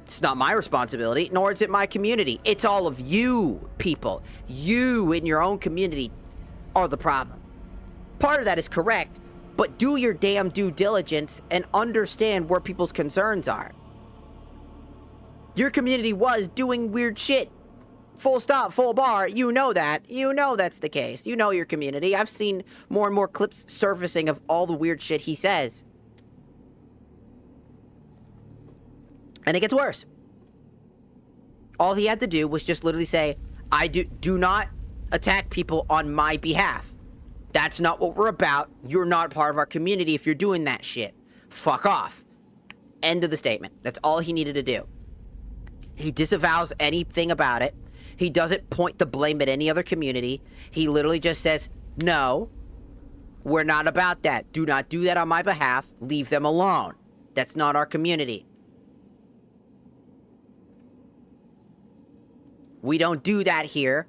It's not my responsibility, nor is it my community. It's all of you people. You in your own community are the problem. Part of that is correct, but do your damn due diligence and understand where people's concerns are. Your community was doing weird shit. Full stop, full bar. You know that. You know that's the case. You know your community. I've seen more and more clips surfacing of all the weird shit he says. And it gets worse. All he had to do was just literally say, I do not attack people on my behalf. That's not what we're about. You're not part of our community if you're doing that shit. Fuck off. End of the statement. That's all he needed to do. He disavows anything about it. He doesn't point the blame at any other community. He literally just says, no, we're not about that. Do not do that on my behalf. Leave them alone. That's not our community. We don't do that here.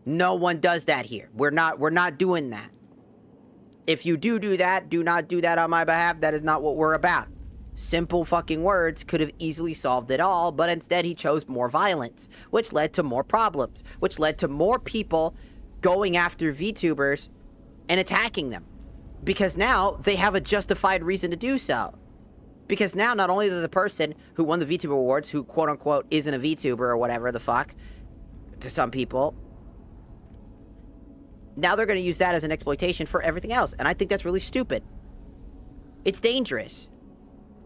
No one does that here. We're not doing that. If you do that, do not do that on my behalf. That is not what we're about. Simple fucking words could have easily solved it all, but instead he chose more violence, which led to more problems, which led to more people going after VTubers and attacking them. Because now they have a justified reason to do so. Because now not only is the person who won the VTuber Awards, who quote-unquote isn't a VTuber or whatever the fuck, to some people, now they're going to use that as an exploitation for everything else. And I think that's really stupid. It's dangerous.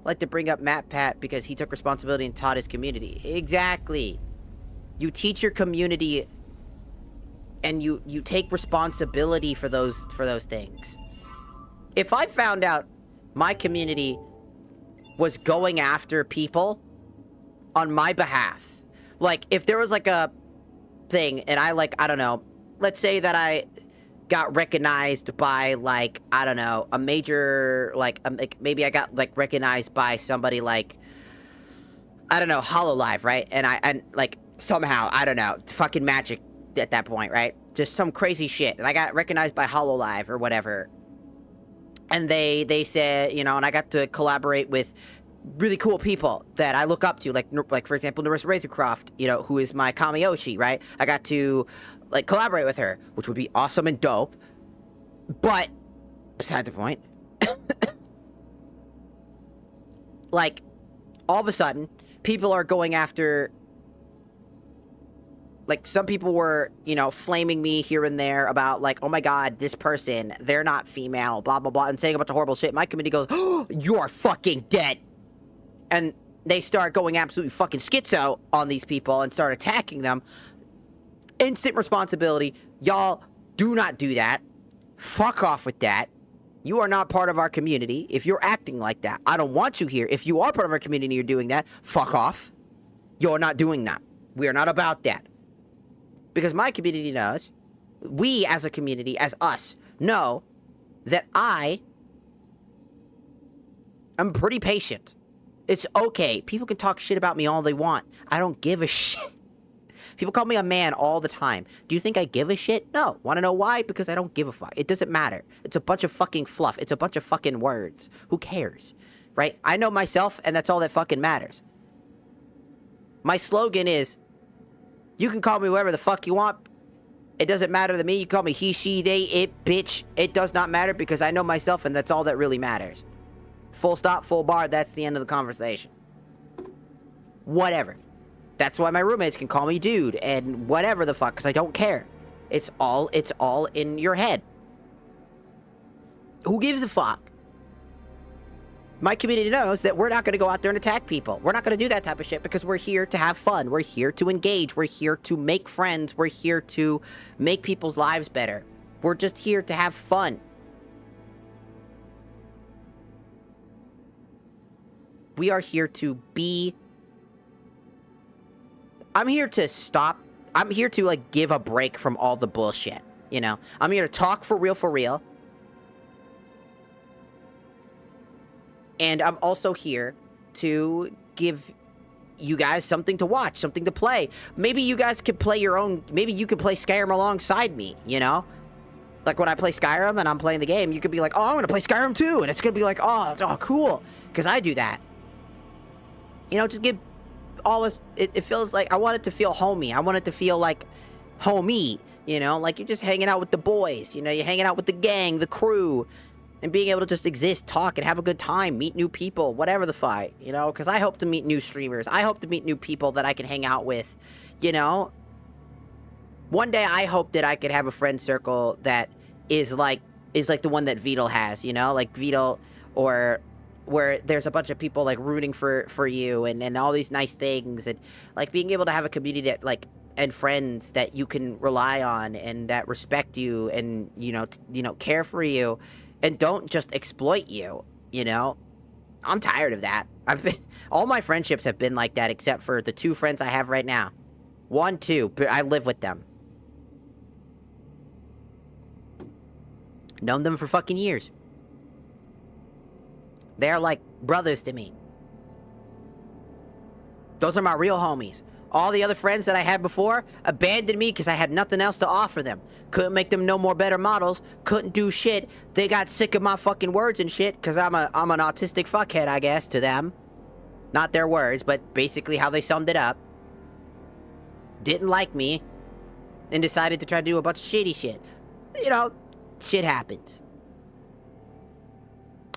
I like to bring up MatPat because he took responsibility and taught his community. Exactly. You teach your community and you take responsibility for those things. If I found out my community was going after people on my behalf, like if there was like a thing and I don't know, let's say that I got recognized by like, I don't know, a major, like maybe I got like recognized by somebody like, I don't know, HoloLive, right? And like somehow, I don't know, fucking magic at that point, right? Just some crazy shit. And I got recognized by HoloLive or whatever. And they said, you know, and I got to collaborate with really cool people that I look up to, like for example, Nerissa Razorcroft, you know, who is my Kamiyoshi, right? I got to like collaborate with her, which would be awesome and dope. But beside the point, like all of a sudden, people are going after. Like, some people were, you know, flaming me here and there about, like, oh my god, this person, they're not female, blah, blah, blah, and saying a bunch of horrible shit. My community goes, oh, you're fucking dead. And they start going absolutely fucking schizo on these people and start attacking them. Instant responsibility. Y'all, do not do that. Fuck off with that. You are not part of our community if you're acting like that. I don't want you here. If you are part of our community and you're doing that, fuck off. You're not doing that. We are not about that. Because my community knows, we as a community, as us, know that I am pretty patient. It's okay. People can talk shit about me all they want. I don't give a shit. People call me a man all the time. Do you think I give a shit? No. Want to know why? Because I don't give a fuck. It doesn't matter. It's a bunch of fucking fluff. It's a bunch of fucking words. Who cares? Right? I know myself, and that's all that fucking matters. My slogan is, you can call me whatever the fuck you want. It doesn't matter to me. You call me he, she, they, it, bitch. It does not matter because I know myself and that's all that really matters. Full stop, full bar. That's the end of the conversation. Whatever. That's why my roommates can call me dude and whatever the fuck because I don't care. It's all in your head. Who gives a fuck? My community knows that we're not going to go out there and attack people. We're not going to do that type of shit because we're here to have fun. We're here to engage. We're here to make friends. We're here to make people's lives better. We're just here to have fun. We are here to be... I'm here to stop. I'm here to, like, give a break from all the bullshit, you know? I'm here to talk for real. And I'm also here to give you guys something to watch, something to play. Maybe you guys could play your own... Maybe you could play Skyrim alongside me, you know? Like, when I play Skyrim and I'm playing the game, you could be like, oh, I'm going to play Skyrim too. And it's going to be like, oh, cool. Because I do that. You know, just give always, it feels like I want it to feel homey. I want it to feel like homey, you know, like you're just hanging out with the boys, you know, you're hanging out with the gang, the crew, and being able to just exist, talk, and have a good time, meet new people, whatever the fuck, you know, because I hope to meet new streamers. I hope to meet new people that I can hang out with, you know. One day I hope that I could have a friend circle that is like the one that Vidal has, you know, like Vidal, or where there's a bunch of people like rooting for you and all these nice things, and like being able to have a community that like, and friends that you can rely on and that respect you and you know care for you and don't just exploit you, you know. I'm tired of that. All my friendships have been like that except for the 2 friends I have right now. 2, but I live with them. Known them for fucking years. They're like brothers to me. Those are my real homies. All the other friends that I had before abandoned me because I had nothing else to offer them. Couldn't make them no more better models. Couldn't do shit. They got sick of my fucking words and shit because I'm an autistic fuckhead, I guess, to them. Not their words, but basically how they summed it up. Didn't like me and decided to try to do a bunch of shitty shit. You know, shit happens.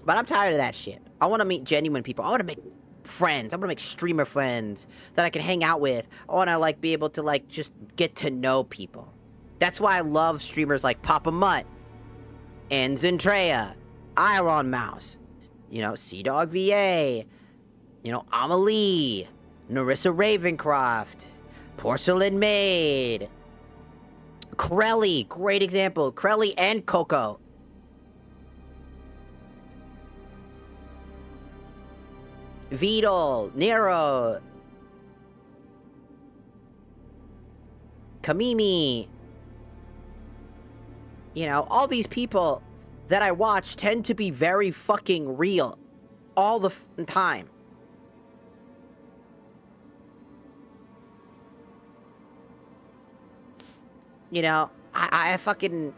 But I'm tired of that shit. I want to meet genuine people. I want to make friends. I want to make streamer friends that I can hang out with. I want to like be able to like just get to know people. That's why I love streamers like Papa Mutt and Zentrea, Iron Mouse, you know, Sea-Dog VA, you know, Amelie, Narissa Ravencroft, Porcelain Maid, Krelly, great example. Krelly and Coco. Vidal, Nero, Kamimi. You know, all these people that I watch tend to be very fucking real. All the time. You know, I fucking...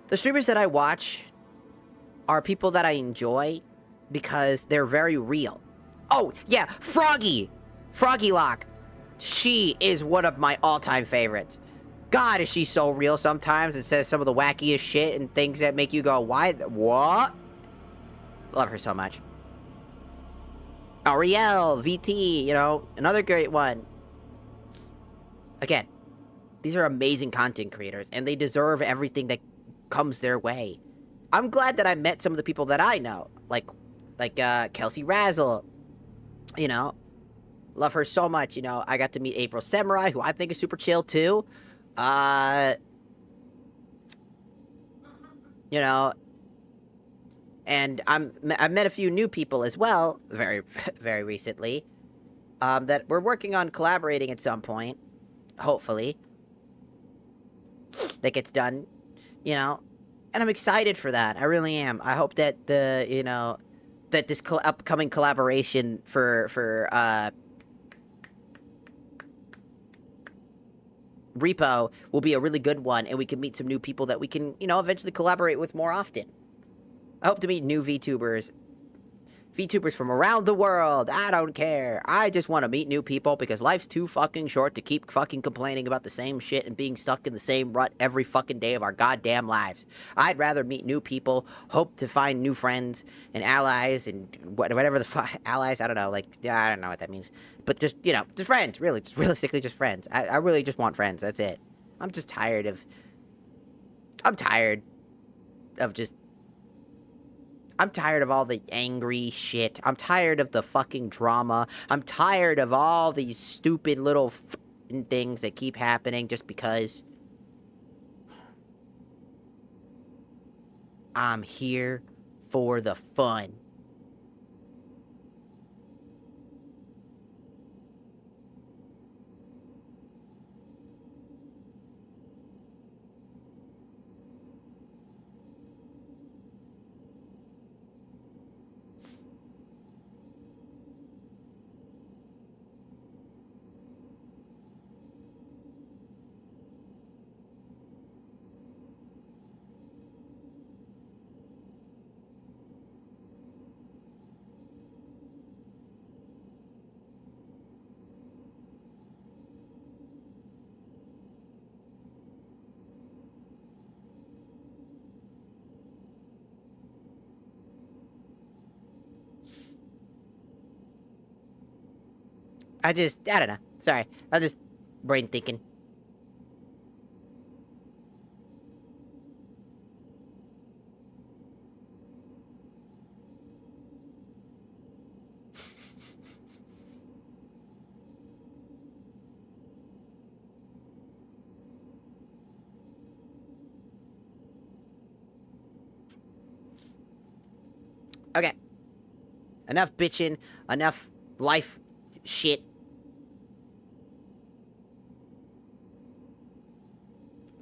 The streamers that I watch are people that I enjoy because they're very real. Oh, yeah, Froggy! Froggy Lock. She is one of my all-time favorites. God, is she so real sometimes and says some of the wackiest shit and things that make you go, why? What? Love her so much. Ariel, VT, you know, another great one. Again, these are amazing content creators, and they deserve everything that comes their way. I'm glad that I met some of the people that I know, like Kelsey Razzle, you know, love her so much, you know. I got to meet April Samurai, who I think is super chill, too. You know, and I've met a few new people as well, very, very recently, that we're working on collaborating at some point, hopefully. That gets done, you know, and I'm excited for that. I really am. I hope that you know, that this upcoming collaboration for Repo will be a really good one, and we can meet some new people that we can, you know, eventually collaborate with more often. I hope to meet new VTubers from around the world. I don't care. I just want to meet new people because life's too fucking short to keep fucking complaining about the same shit and being stuck in the same rut every fucking day of our goddamn lives. I'd rather meet new people, hope to find new friends and allies and whatever the fuck, allies, I don't know, like, yeah, I don't know what that means. But just, you know, just friends, really, just realistically just friends. I really just want friends, that's it. I'm tired of all the angry shit. I'm tired of the fucking drama. I'm tired of all these stupid little things that keep happening just because. I'm here for the fun. I don't know. Sorry. I'm just brain thinking. Okay. Enough bitching. Enough life shit.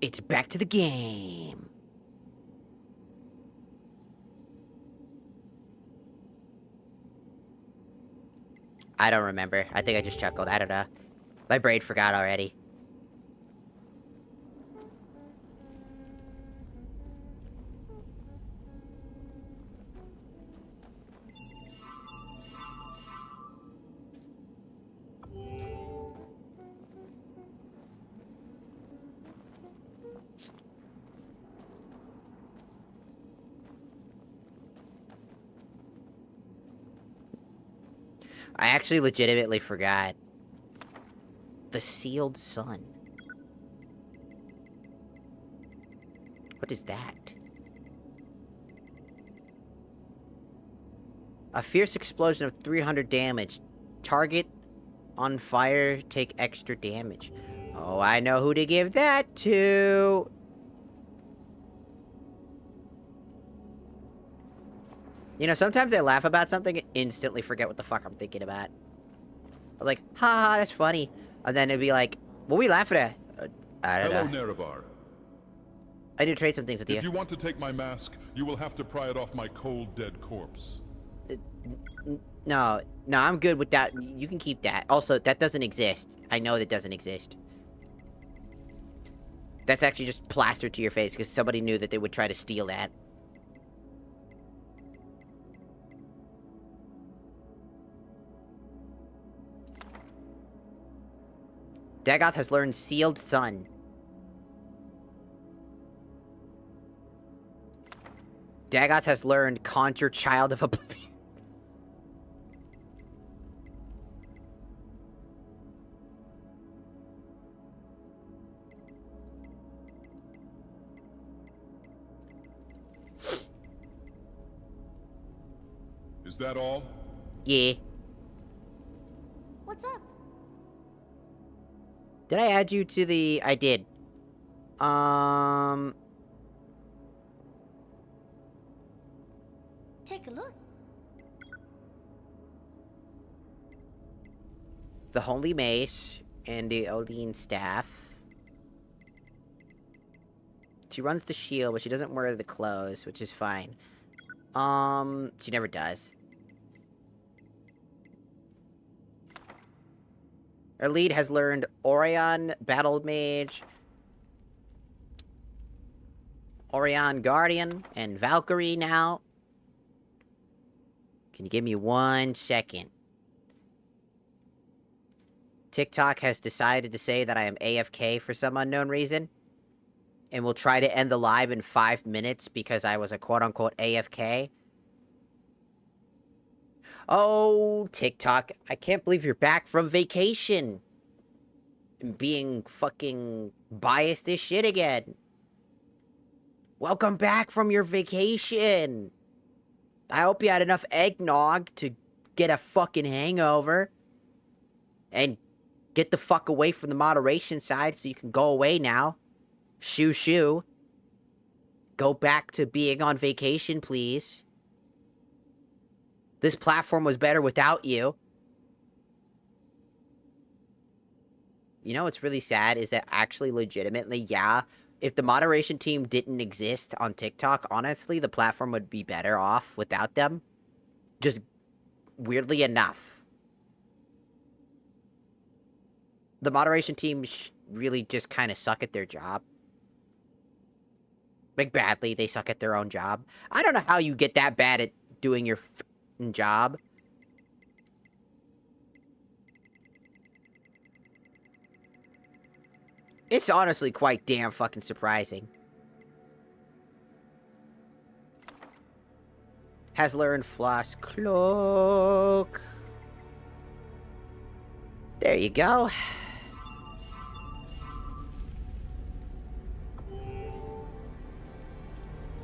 It's back to the game. I don't remember. I think I just chuckled. I don't know. My brain forgot already. I actually legitimately forgot. The Sealed Sun. What is that? A fierce explosion of 300 damage. Target on fire, take extra damage. Oh, I know who to give that to. You know, sometimes I laugh about something and instantly forget what the fuck I'm thinking about. I'm like, ha, that's funny. And then it'd be like, what are we laughing at? I don't know. Hello, Nerevar. I need to trade some things with you. If you want to take my mask, you will have to pry it off my cold, dead corpse. No, I'm good with that. You can keep that. Also, that doesn't exist. I know that doesn't exist. That's actually just plastered to your face because somebody knew that they would try to steal that. Dagoth has learned Sealed Sun. Dagoth has learned Conjure Child of Oblivion. Is that all? Yeah. What's up? Did I add you to the... I did. Take a look. The Holy Mace and the Odin Staff. She runs the shield, but she doesn't wear the clothes, which is fine. She never does. Our lead has learned Orion, Battle Mage, Orion Guardian, and Valkyrie now. Can you give me 1 second? TikTok has decided to say that I am AFK for some unknown reason. And will try to end the live in 5 minutes because I was a quote-unquote AFK. Oh, TikTok, I can't believe you're back from vacation. And being fucking biased as shit again. Welcome back from your vacation. I hope you had enough eggnog to get a fucking hangover. And get the fuck away from the moderation side so you can go away now. Shoo shoo. Go back to being on vacation, please. This platform was better without you. You know what's really sad is that actually legitimately, yeah, if the moderation team didn't exist on TikTok, honestly, the platform would be better off without them. Just weirdly enough. The moderation team really just kind of suck at their job. Like, badly, they suck at their own job. I don't know how you get that bad at doing your job. It's honestly quite damn fucking surprising. Has learned Floss Cloak. There you go.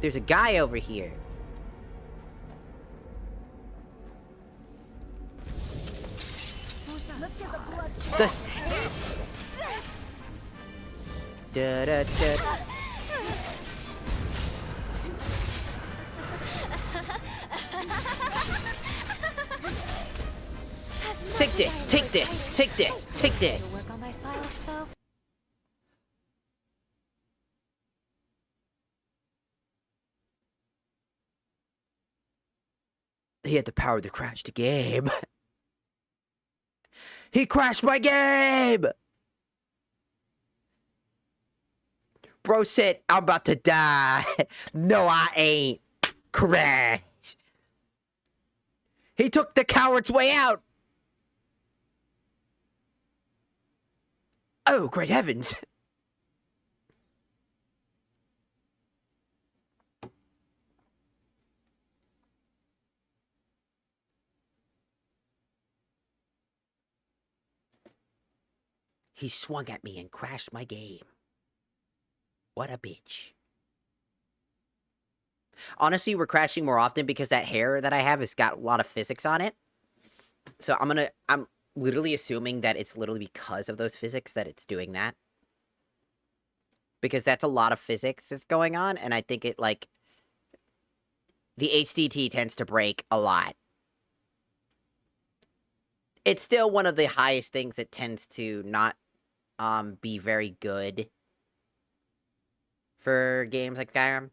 There's a guy over here. Let's get the blood. This. Da, da, da. Take this, take this, take this, take this. Work on my files, so. He had the power to crash the game. He crashed my game! Bro said, I'm about to die. No, I ain't. Crash. He took the coward's way out. Oh, great heavens. He swung at me and crashed my game. What a bitch. Honestly, we're crashing more often because that hair that I have has got a lot of physics on it. So I'm literally assuming that it's literally because of those physics that it's doing that. Because that's a lot of physics that's going on, and I think it, like, the HDT tends to break a lot. It's still one of the highest things that tends to not be very good for games like Skyrim.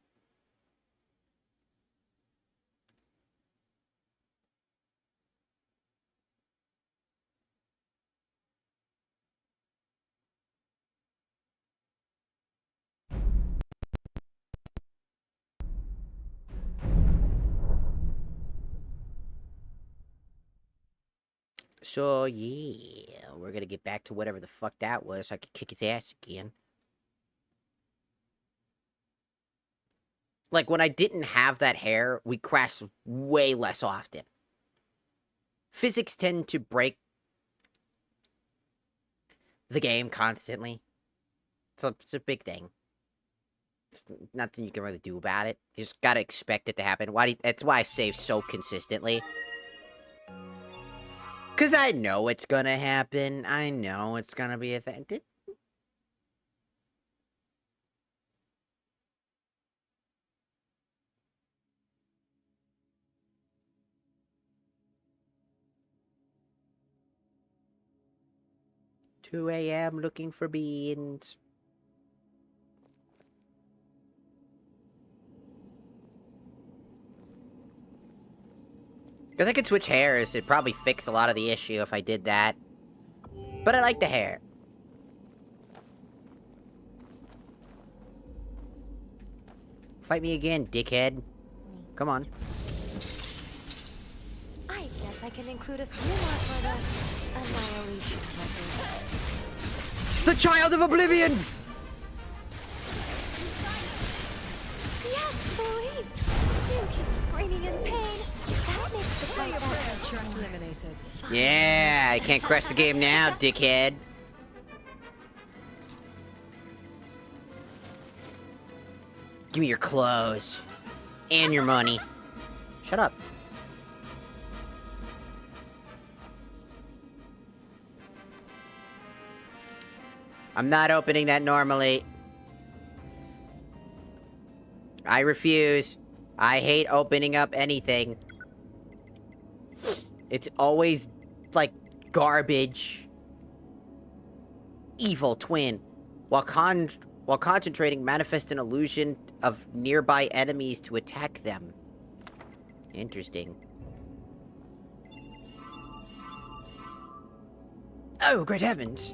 So, yeah, we're gonna get back to whatever the fuck that was so I could kick his ass again. Like, when I didn't have that hair, we crashed way less often. Physics tend to break the game constantly. It's a big thing. It's nothing you can really do about it. You just gotta expect it to happen. That's why I save so consistently. Because I know it's gonna happen. I know it's gonna be a thing. 2 a.m. looking for beans. Because I could switch hairs, it'd probably fix a lot of the issue if I did that. But I like the hair. Fight me again, dickhead. Come on. I guess I can include a few more for the annihilation record. The Child of Oblivion! Yes, please! Do keep screaming in pain. That makes the fight better. Yeah, I can't crash the game now, dickhead. Give me your clothes. And your money. Shut up. I'm not opening that normally. I refuse. I hate opening up anything. It's always, like, garbage. Evil twin. While concentrating, manifest an illusion of nearby enemies to attack them. Interesting. Oh, great heavens!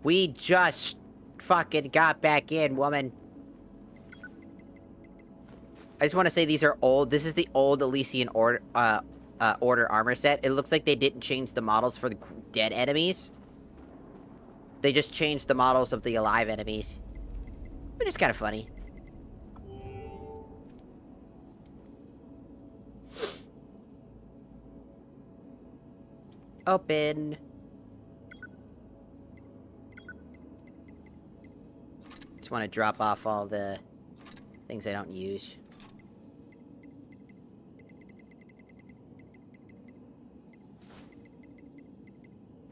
We just fucking got back in, woman. I just want to say these are old. This is the old Elysian Order armor set. It looks like they didn't change the models for the dead enemies. They just changed the models of the alive enemies. Which is kind of funny. Open. Just want to drop off all the things I don't use.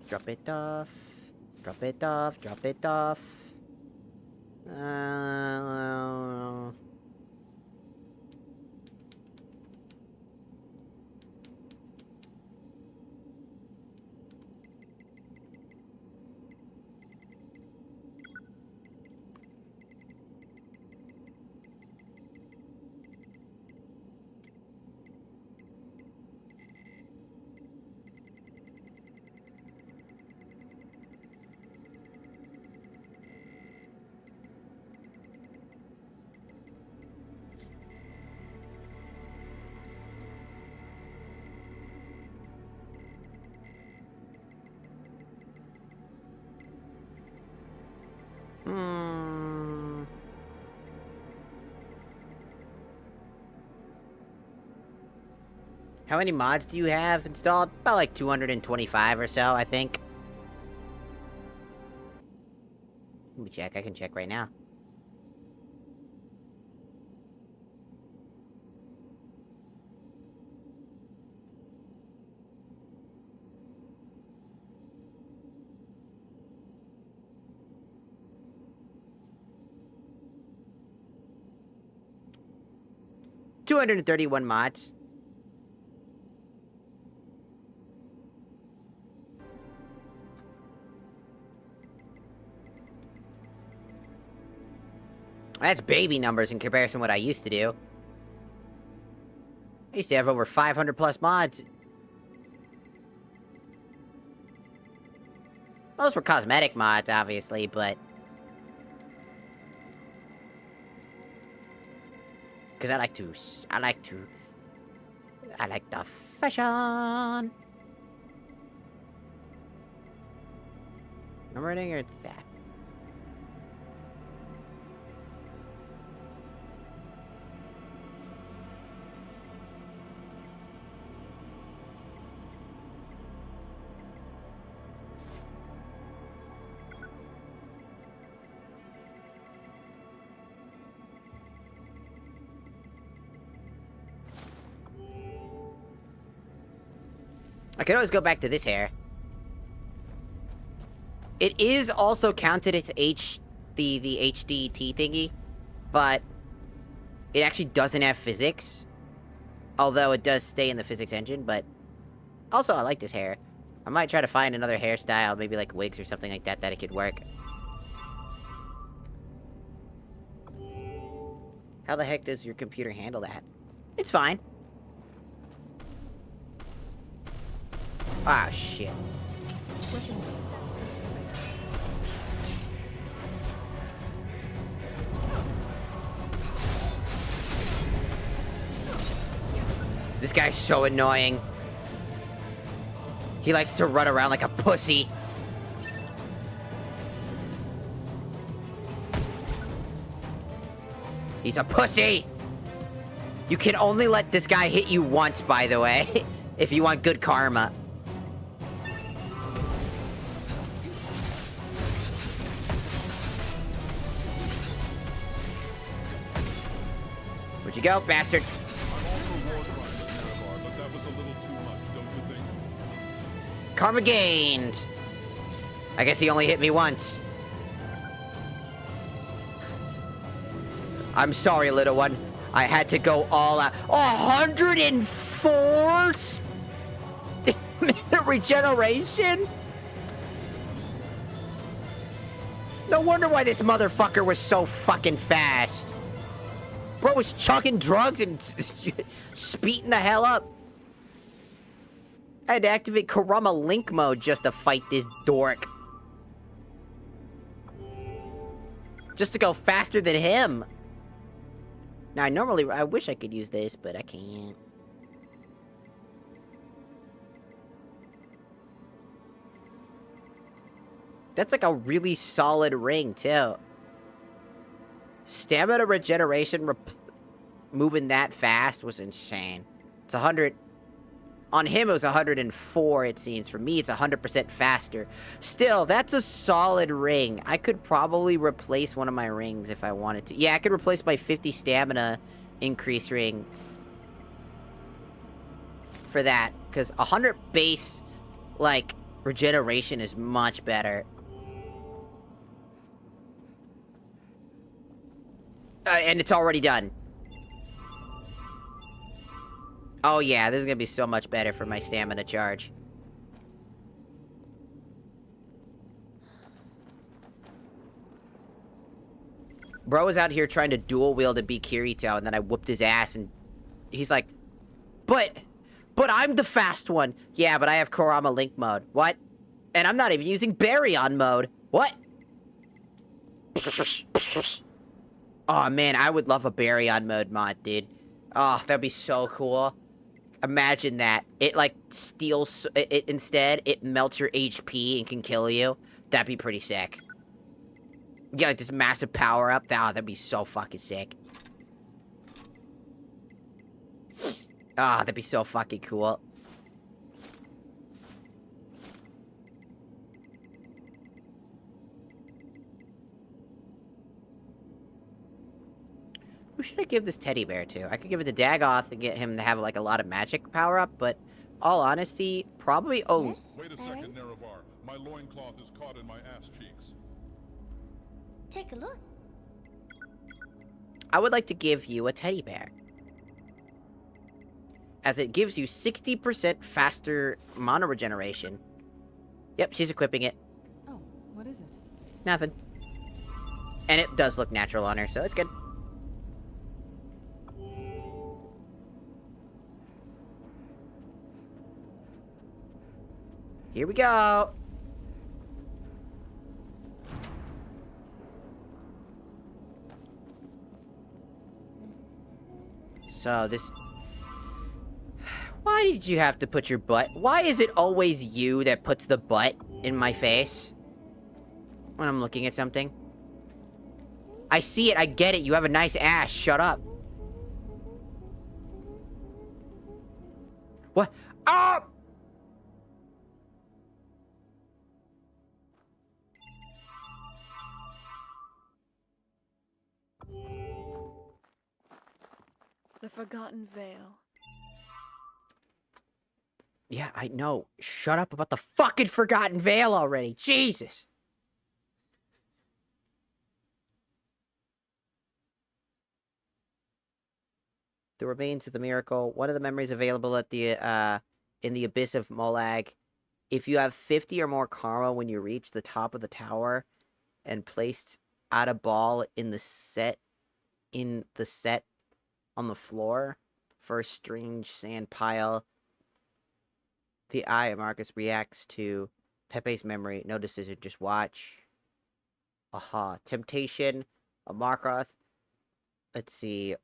Drop it off. Drop it off. Drop it off. How many mods do you have installed? About like 225 or so, I think. Let me check. I can check right now. $231 mods. That's baby numbers in comparison to what I used to do. I used to have over 500 plus mods. Those were cosmetic mods, obviously, but... Because I like the fashion. Numbering or that? I could always go back to this hair. It is also counted as the HDT thingy, but it actually doesn't have physics. Although it does stay in the physics engine, but also I like this hair. I might try to find another hairstyle, maybe like wigs or something like that, that it could work. How the heck does your computer handle that? It's fine. Ah, shit. This guy's so annoying. He likes to run around like a pussy. He's a pussy! You can only let this guy hit you once, by the way, if you want good karma. Where'd you go, bastard? Karma gained. I guess he only hit me once. I'm sorry, little one. I had to go all out. 104 minute regeneration? No wonder why this motherfucker was so fucking fast. Bro was chugging drugs and speeding the hell up. I had to activate Kurama Link mode just to fight this dork. Just to go faster than him. Now, I wish I could use this, but I can't. That's like a really solid ring, too. Stamina regeneration moving that fast was insane. It's 100... On him, it was 104, it seems. For me, it's 100% faster. Still, that's a solid ring. I could probably replace one of my rings if I wanted to. Yeah, I could replace my 50 stamina increase ring for that. Because 100 base, like, regeneration is much better. And it's already done. Oh yeah, this is gonna be so much better for my stamina charge. Bro was out here trying to dual wield and beat Kirito, and then I whooped his ass, and he's like, But I'm the fast one. Yeah, but I have Kurama Link mode. What? And I'm not even using Baryon mode. What? Oh man, I would love a Baryon mode mod, dude. Oh, that'd be so cool. Imagine that. It, like, steals... instead, it melts your HP and can kill you. That'd be pretty sick. You get, like, this massive power-up. Oh, that'd be so fucking sick. Ah, that'd be so fucking cool. Who should I give this teddy bear to? I could give it to Dagoth and get him to have, like, a lot of magic power-up, but all honesty, probably... Oh. Yes, wait a second, Nerevar. My loincloth is caught in my ass cheeks. Take a look. I would like to give you a teddy bear, as it gives you 60% faster mana regeneration. Yep, she's equipping it. Oh, what is it? Nothing. And it does look natural on her, so it's good. Here we go. So this... Why did you have to put your butt? Why is it always you that puts the butt in my face when I'm looking at something? I see it, I get it. You have a nice ass. Shut up. What? Ah! The Forgotten Veil. Yeah, I know. Shut up about the fucking Forgotten Veil already. Jesus. The remains of the miracle. One of the memories available at the in the Abyss of Molag. If you have 50 or more karma when you reach the top of the tower and placed out a ball in the set on the floor for a strange sand pile, the eye of Marcus reacts to Pepe's memory. No decision, just watch. Aha. Temptation of Markarth. Let's see.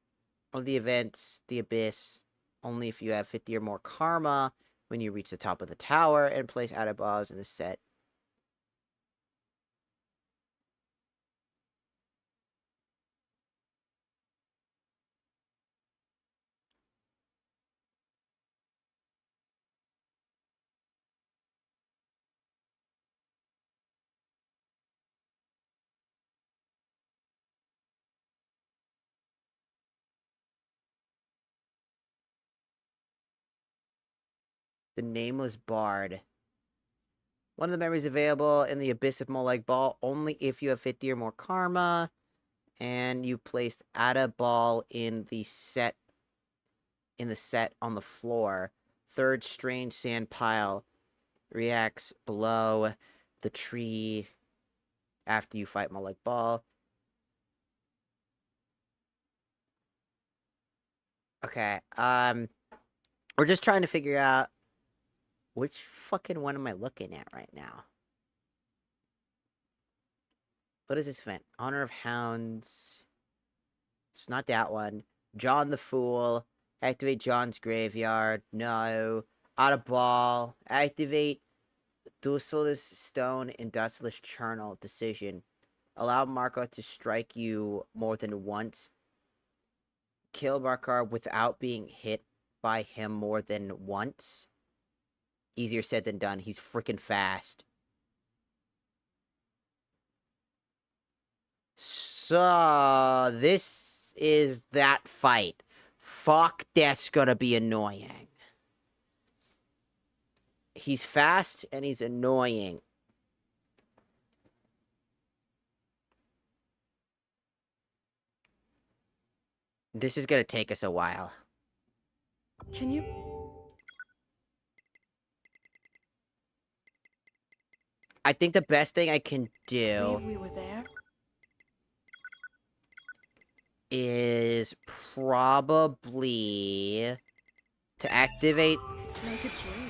On the events, the Abyss. Only if you have 50 or more karma when you reach the top of the tower and place out of balls in the set. The Nameless Bard. One of the memories available in the Abyss of Molag Ball only if you have 50 or more karma. And you placed Ada Ball in the set on the floor. Third strange sand pile reacts below the tree after you fight Molag Ball. Okay, we're just trying to figure out which fucking one am I looking at right now? What is this event? Honor of Hounds. It's not that one. John the Fool. Activate John's Graveyard. No. Out of Ball. Activate Dustless Stone and Dustless Charnel decision. Allow Marco to strike you more than once. Kill Marco without being hit by him more than once. Easier said than done. He's freaking fast. So, this is that fight. Fuck, that's gonna be annoying. He's fast and he's annoying. This is gonna take us a while. Can you... I think the best thing I can do believe we were there? is probably to activate It's like a dream.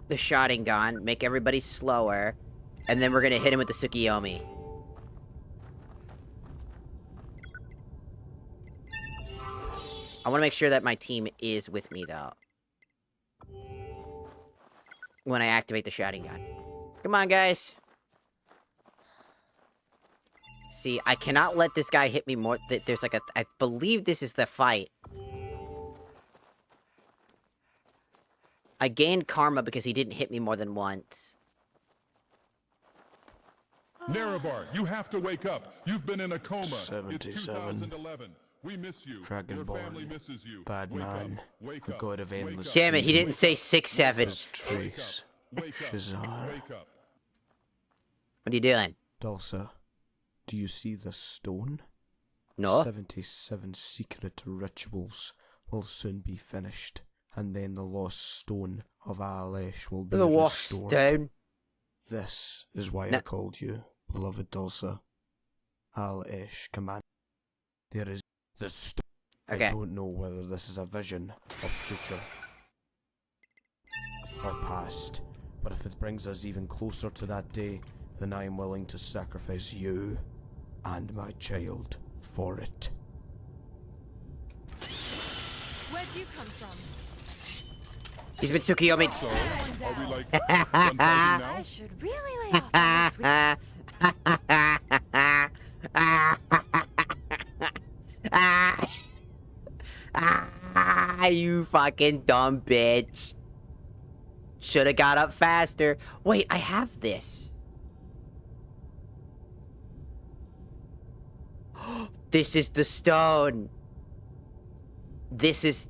the Sharingan, make everybody slower, and then we're gonna hit him with the Tsukiyomi. I want to make sure that my team is with me, though, when I activate the Sharingan. Come on, guys. See, I cannot let this guy hit me more. There's like a... I believe this is the fight. I gained karma because he didn't hit me more than once. Nerevar, you have to wake up. You've been in a coma. 77. It's 2011. We miss you. Your family misses you. Bad Wake man, up. Wake a up. god of Wake endless up. Damn it, he didn't freedom. say 6'7". His trace, Shazar. Wake up. What are you doing? Dulce, do you see the stone? No. 77 secret rituals will soon be finished, and then the lost stone of Alesh will be The lost restored. stone. This is why No. I called you, beloved Dulce. Alesh command. There is the stone. Okay. I don't know whether this is a vision of future or past, but if it brings us even closer to that day, then I am willing to sacrifice you and my child for it. Where'd you come from? He's been Tsukiyomi. So, are we like done fighting now? I should really lay off on this week. You fucking dumb bitch. Should have got up faster. Wait, I have this. This is the stone. This is...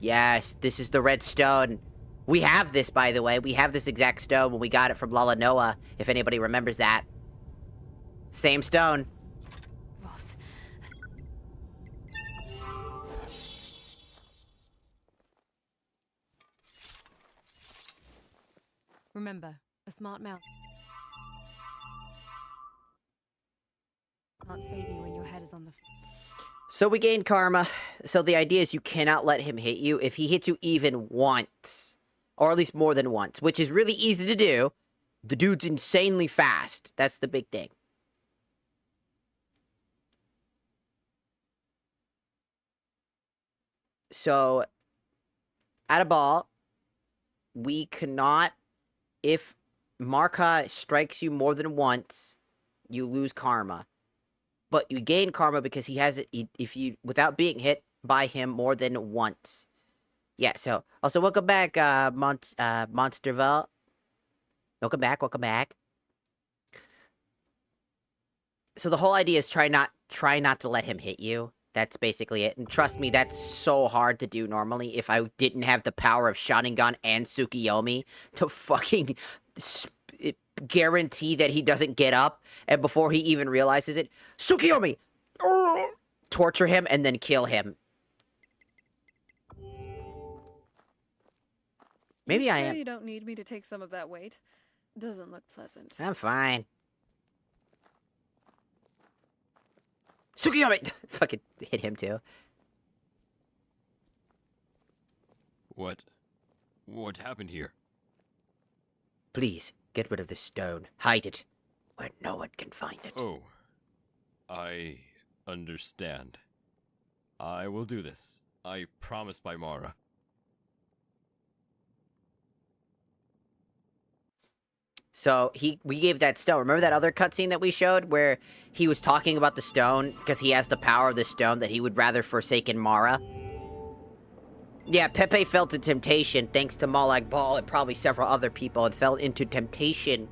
Yes, this is the red stone. We have this, by the way. We have this exact stone when we got it from Lala Noa, if anybody remembers that. Same stone. Roth. Remember, a smart mouth can't save you when your head is on the... So we gained karma. So the idea is you cannot let him hit you. If he hits you even once, or at least more than once, which is really easy to do, the dude's insanely fast. That's the big thing. So, at a ball, we cannot, if Marka strikes you more than once, you lose karma. But you gain karma because he has it if you without being hit by him more than once. Yeah, so also welcome back, Monsterville. Welcome back, welcome back. So the whole idea is try not to let him hit you. That's basically it. And trust me, that's so hard to do normally if I didn't have the power of Sharingan and Tsukiyomi to fucking guarantee that he doesn't get up, and before he even realizes it, Tsukiyomi! Torture him and then kill him. Maybe You I sure am. you don't need me to take some of that weight? Doesn't look pleasant. I'm fine. Tsukiyomi! Fucking hit him too. What happened here? Please, get rid of this stone. Hide it, where no one can find it. Oh, I understand. I will do this. I promise by Mara. So we gave that stone. Remember that other cutscene that we showed where he was talking about the stone because he has the power of the stone that he would rather forsaken Mara? Yeah, Pepe fell to temptation thanks to Molag Bal and probably several other people, and fell into temptation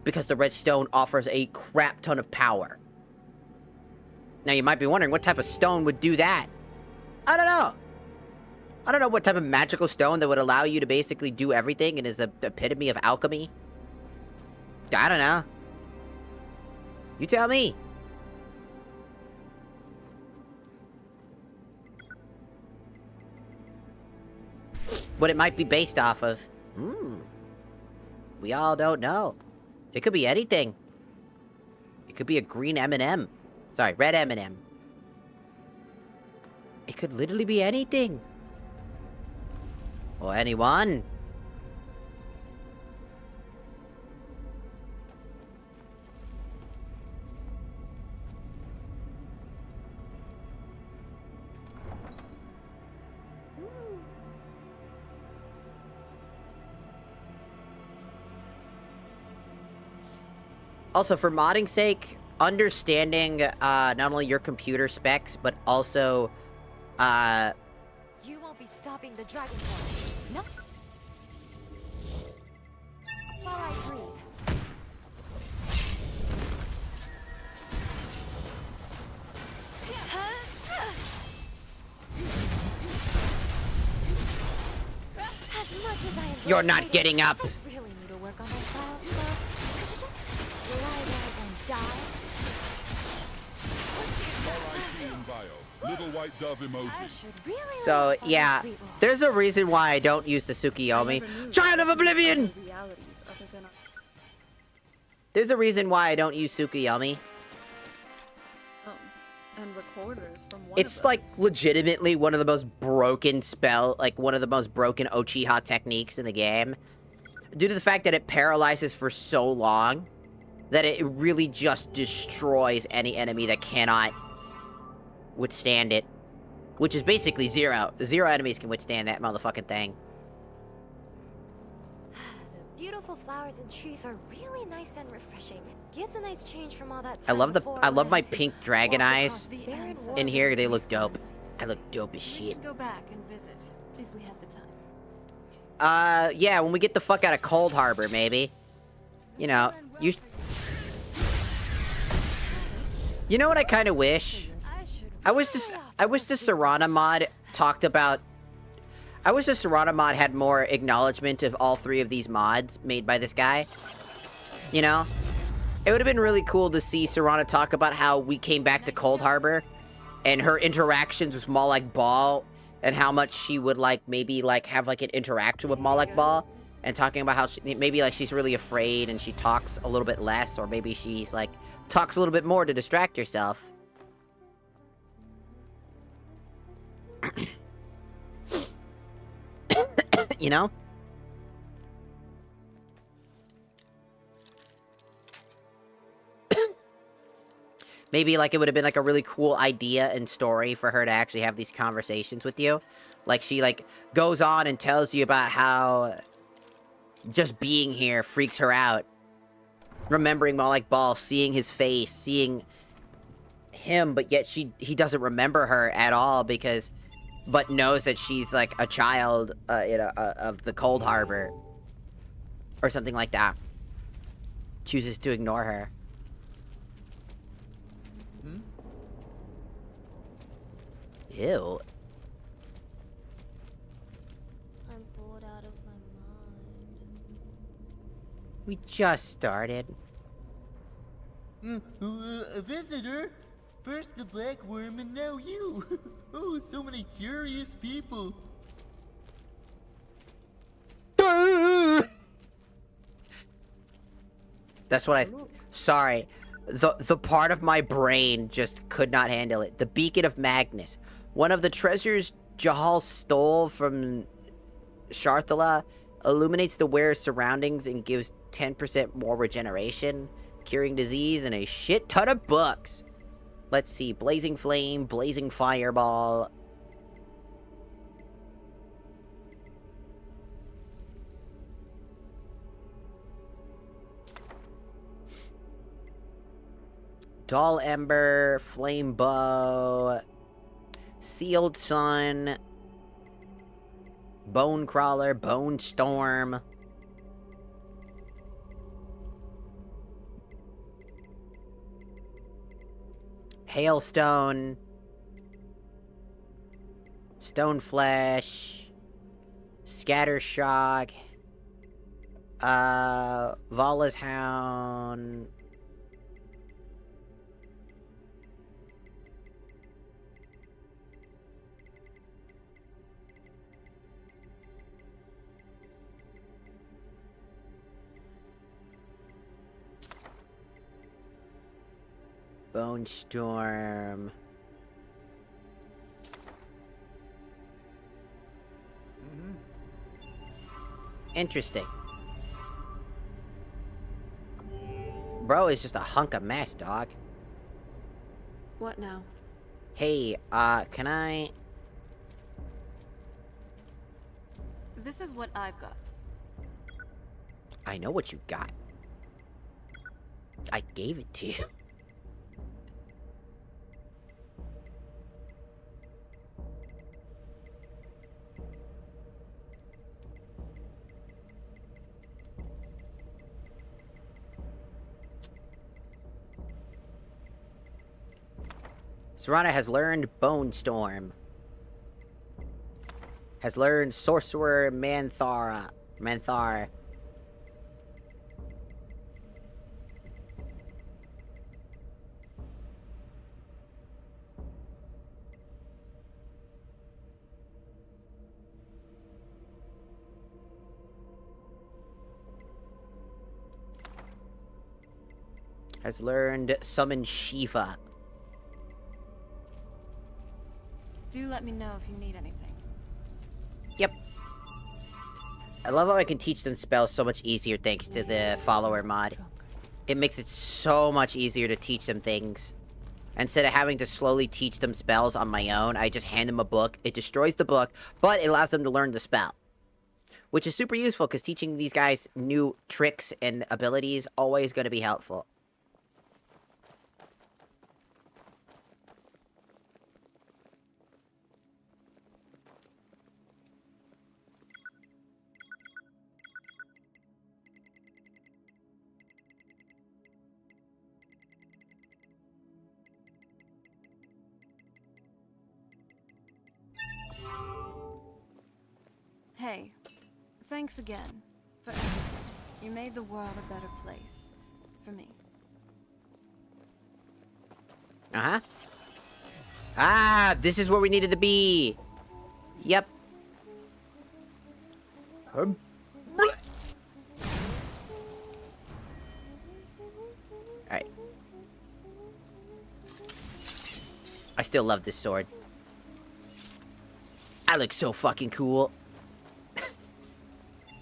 because the red stone offers a crap ton of power. Now you might be wondering, what type of stone would do that? I don't know. I don't know what type of magical stone that would allow you to basically do everything and is the epitome of alchemy. I don't know. You tell me. What it might be based off of. We all don't know. It could be anything. It could be a green M&M. Sorry, red M&M. It could literally be anything. Or anyone. Also, for modding sake, understanding not only your computer specs, but also You won't be stopping the Dragonborn. No. While I breathe. As much as I enjoy You're not fighting, getting up. I really need to work on my files, so could you just lie there and die? RIP in bio. Little white dove emoji. So, yeah, there's a reason why I don't use the Tsukiyomi. Child of Oblivion! There's a reason why I don't use Tsukiyomi. And recorders from one It's of them. like legitimately one of the most broken one of the most broken Uchiha techniques in the game. Due to the fact that it paralyzes for so long that it really just destroys any enemy that cannot withstand it. Which is basically zero. Zero enemies can withstand that motherfucking thing. The beautiful flowers and trees are really nice and refreshing. Gives a nice change from all that I time love before I love when my I had to pink dragon walk eyes across the barren in here. They look dope. wastelands. I look dope as We shit. should go back and visit if we have the time. Yeah, when we get the fuck out of Cold Harbor, maybe. You know, you know what I kind of wish? I wish the Serana mod talked about... I wish the Serana mod had more acknowledgement of all three of these mods made by this guy. You know? It would have been really cool to see Serana talk about how we came back to Cold Harbor and her interactions with Molag Bal and how much she would, like, maybe, like, have, like, an interaction with Molag Bal and talking about how maybe, like, she's really afraid and she talks a little bit less, or maybe she's, like, talks a little bit more to distract herself. You know? Maybe, like, it would have been, like, a really cool idea and story for her to actually have these conversations with you. Like, she, like, goes on and tells you about how just being here freaks her out. Remembering Molag Bal, seeing his face, seeing him, but yet he doesn't remember her at all because... But knows that she's, like, a child, of the Cold Harbor. Or something like that. Chooses to ignore her. Ew. I'm bored out of my mind. We just started. A visitor? First the black worm and now you. Oh, so many curious people. That's what sorry. The part of my brain just could not handle it. The Beacon of Magnus. One of the treasures Jahal stole from Sharthala illuminates the wearer's surroundings and gives 10% more regeneration, curing disease, and a shit ton of books. Let's see. Blazing Flame, Blazing Fireball. Dull Ember, Flame Bow, Sealed Sun, Bone Crawler, Bone Storm. Hailstone, Stone Flesh, Scattershock, Vala's Hound, Bone Storm. Interesting. Bro is just a hunk of mess, dog. What now? Hey, can I... This is what I've got. I know what you got. I gave it to you. Serana has learned Bone Storm. Has learned Sorcerer Manthar. Has learned Summon Shiva. Do let me know if you need anything. Yep. I love how I can teach them spells so much easier thanks to the follower mod. It makes it so much easier to teach them things. Instead of having to slowly teach them spells on my own, I just hand them a book. It destroys the book, but it allows them to learn the spell. Which is super useful, because teaching these guys new tricks and abilities always going to be helpful. Hey, thanks again for everything. You made the world a better place. For me. Uh-huh. Ah, this is where we needed to be. Yep. Alright. I still love this sword. I look so fucking cool.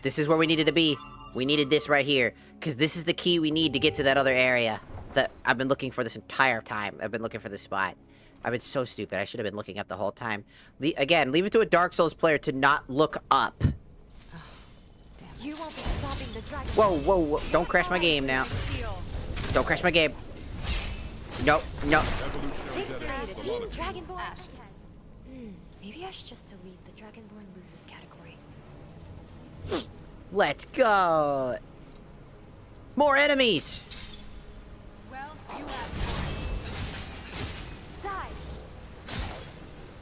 This is where we needed to be. We needed this right here. Because this is the key we need to get to that other area that I've been looking for this entire time. I've been looking for this spot. I've been so stupid. I should have been looking up the whole time. Again, leave it to a Dark Souls player to not look up. You won't be stopping the dragon. Whoa, whoa, whoa. Don't crash my game now. Don't crash my game. No, no. Team Dragonborn. Maybe I should just delete the Dragonborn loses category. Let's go. More enemies. Well, you have Die.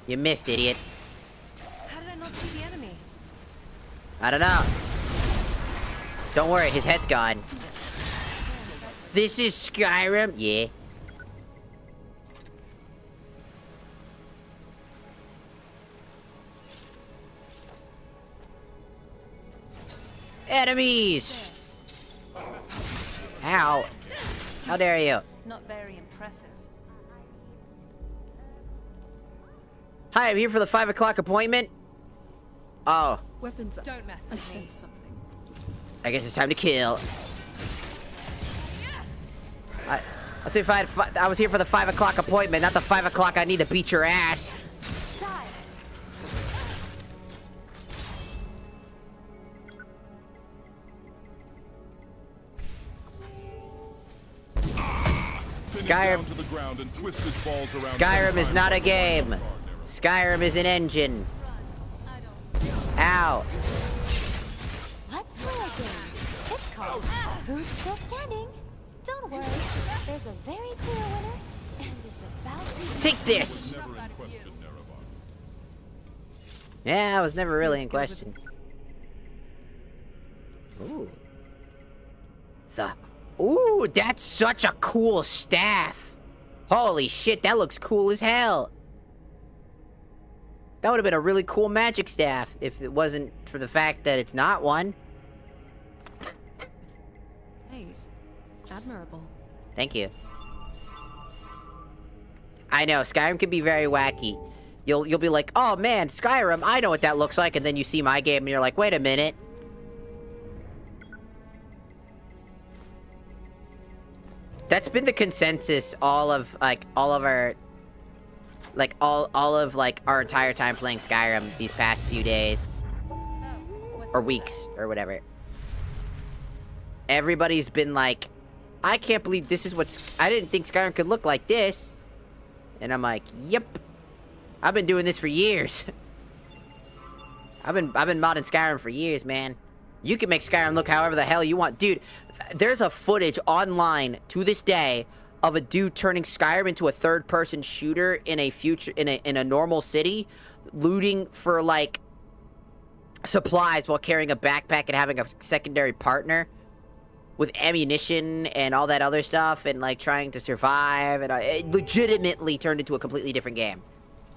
You missed, idiot. How did I not see the enemy? I don't know. Don't worry, his head's gone. This is Skyrim? Yeah. Enemies! Ow. How dare you? Not very impressive. Hi, I'm here for the 5 o'clock appointment. Oh. Weapons up. Don't mess with me. I sense something. I guess it's time to kill. I was here for the 5 o'clock appointment, not the 5 o'clock I need to beat your ass. Die. it down to the ground and twist his balls around. Skyrim is not a game. Skyrim is an engine. Ow. Let's play a game. It's called Who's Still Standing? Don't worry, there's a very clear winner, and it's about to Take this! Never in question, Nerevar. Yeah, I was never really in question. Ooh. Ooh, that's such a cool staff. Holy shit, that looks cool as hell. That would have been a really cool magic staff if it wasn't for the fact that it's not one. Nice. Admirable. Thank you. I know, Skyrim can be very wacky. You'll be like, oh man, Skyrim, I know what that looks like, and then you see my game and you're like, wait a minute. That's been the consensus all of our entire time playing Skyrim these past few days. Or weeks, or whatever. Everybody's been like, I can't believe this is I didn't think Skyrim could look like this. And I'm like, yep. I've been doing this for years. I've been modding Skyrim for years, man. You can make Skyrim look however the hell you want. Dude, there's a footage online to this day of a dude turning Skyrim into a third-person shooter in a normal city, looting for like supplies while carrying a backpack and having a secondary partner with ammunition and all that other stuff and like trying to survive, and it legitimately turned into a completely different game.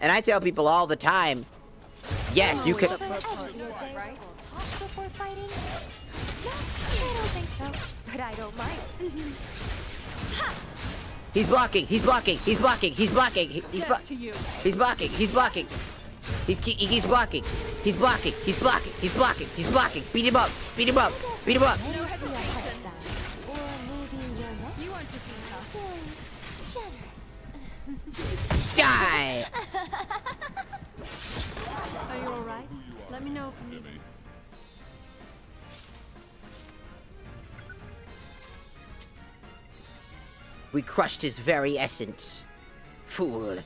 And I tell people all the time, yes, you could. before fighting? No, I don't think so, but I don't mind. He's blocking. He's blocking. He's blocking. He's blocking. He's blocking. He's blocking. He's blocking. He's blocking. He's blocking. He's blocking. He's blocking. He's blocking. Beat him up. Beat him up. Beat him up. Or maybe you're next. You aren't just generous. Die. Are you alright? Let me know if you need me. We crushed his very essence. Fool.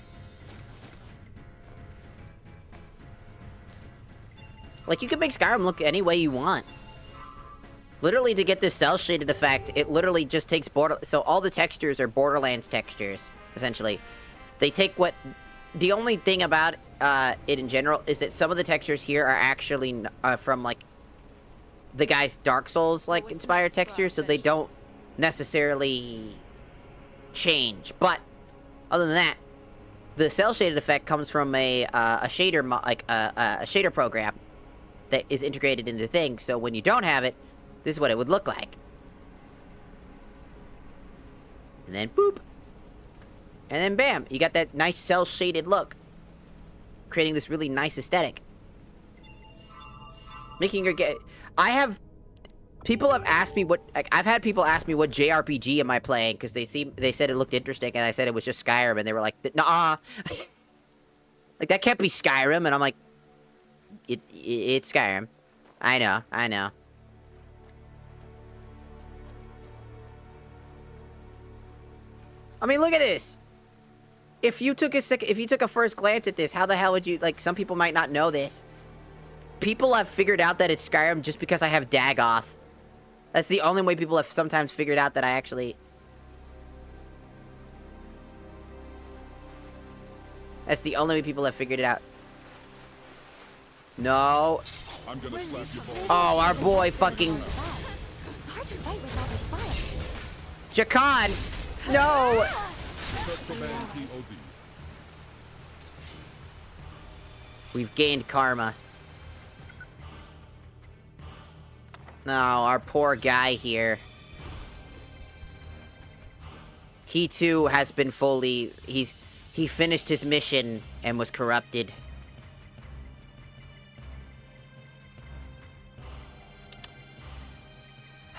Like, you can make Skyrim look any way you want. Literally, to get this cel-shaded effect, it literally just takes so all the textures are Borderlands textures, essentially. They take what... The only thing about it in general is that some of the textures here are actually from, like, the guy's Dark Souls, like, inspired textures, so they don't necessarily change. But, other than that, the cel-shaded effect comes from a shader, a shader program that is integrated into things, so when you don't have it, this is what it would look like. And then, boop. And then, bam, you got that nice cel-shaded look. Creating this really nice aesthetic. Making your game... People have asked me what... Like, I've had people ask me what JRPG am I playing, because they said it looked interesting, and I said it was just Skyrim, and they were like, nah. Like, that can't be Skyrim, and I'm like, it's Skyrim. I know. I mean, look at this. If you took a first glance at this, how the hell would you, like, some people might not know this. People have figured out that it's Skyrim just because I have Dagoth. That's the only way people have sometimes figured out that I actually... That's the only way people have figured it out. No. I'm gonna slap you both. Oh, our boy fucking... It's hard to fight with all this fire. Jakan! No! We've gained karma. No, our poor guy here. He too has been fully... He finished his mission and was corrupted.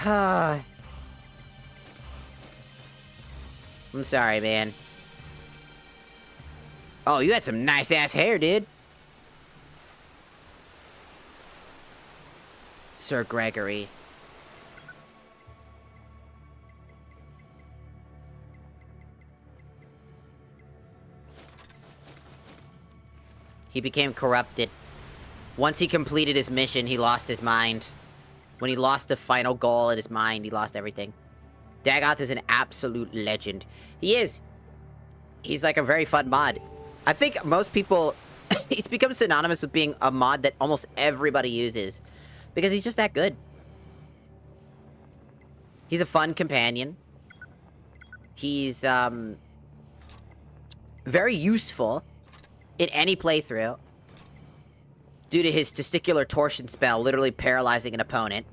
I'm sorry, man. Oh, you had some nice-ass hair, dude. Sir Gregory. He became corrupted. Once he completed his mission, he lost his mind. When he lost the final goal in his mind, he lost everything. Dagoth is an absolute legend. He is. He's like a very fun mod. I think most people... he's become synonymous with being a mod that almost everybody uses. Because he's just that good. He's a fun companion. He's, very useful in any playthrough. Due to his testicular torsion spell literally paralyzing an opponent.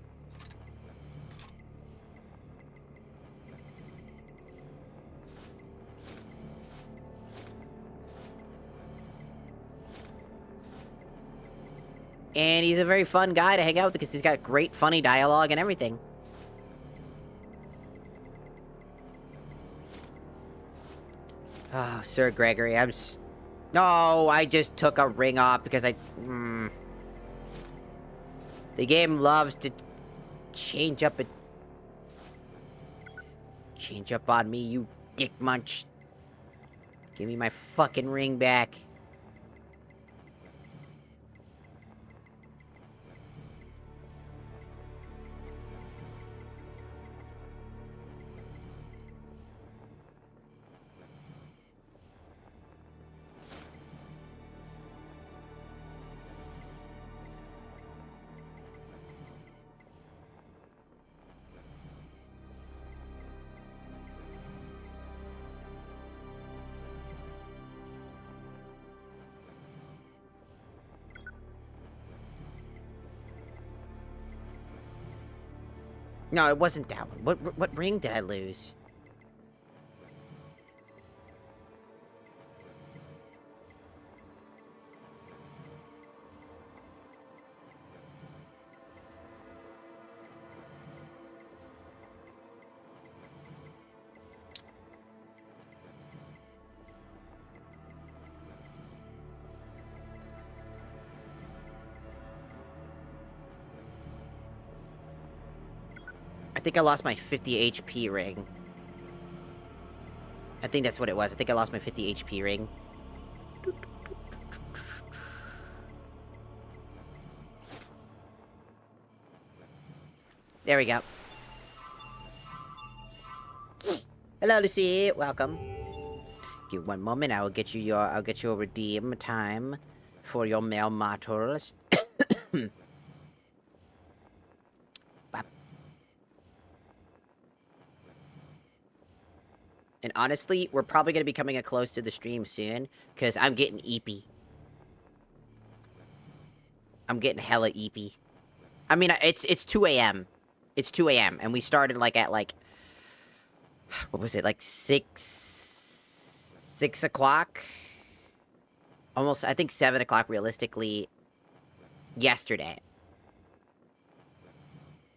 And he's a very fun guy to hang out with because he's got great, funny dialogue and everything. Oh, Sir Gregory, No, I just took a ring off because I... The game loves to change up on me, you dick munch. Give me my fucking ring back. No, it wasn't that one. What ring did I lose? I think I lost my 50 HP ring. I think that's what it was. I think I lost my 50 HP ring. There we go. Hello, Lucy. Welcome. Give one moment. I'll get you a redeem time for your mail modules. And honestly, we're probably going to be coming close to the stream soon, because I'm getting eepy. I'm getting hella eepy. I mean, it's 2 a.m. It's 2 a.m. and we started like at like, what was it, like 6 o'clock? Almost, I think 7 o'clock realistically yesterday.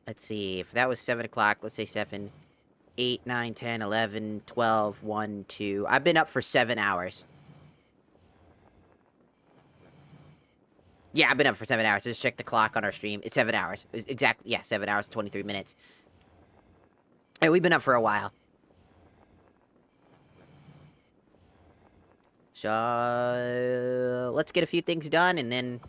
Let's see, if that was 7 o'clock, let's say 7... 8, 9, 10, 11, 12, 1, 2. I've been up for 7 hours. Yeah, I've been up for 7 hours. Just check the clock on our stream. It's 7 hours. It's exactly, yeah, 7 hours, 23 minutes. And we've been up for a while. So, let's get a few things done and then...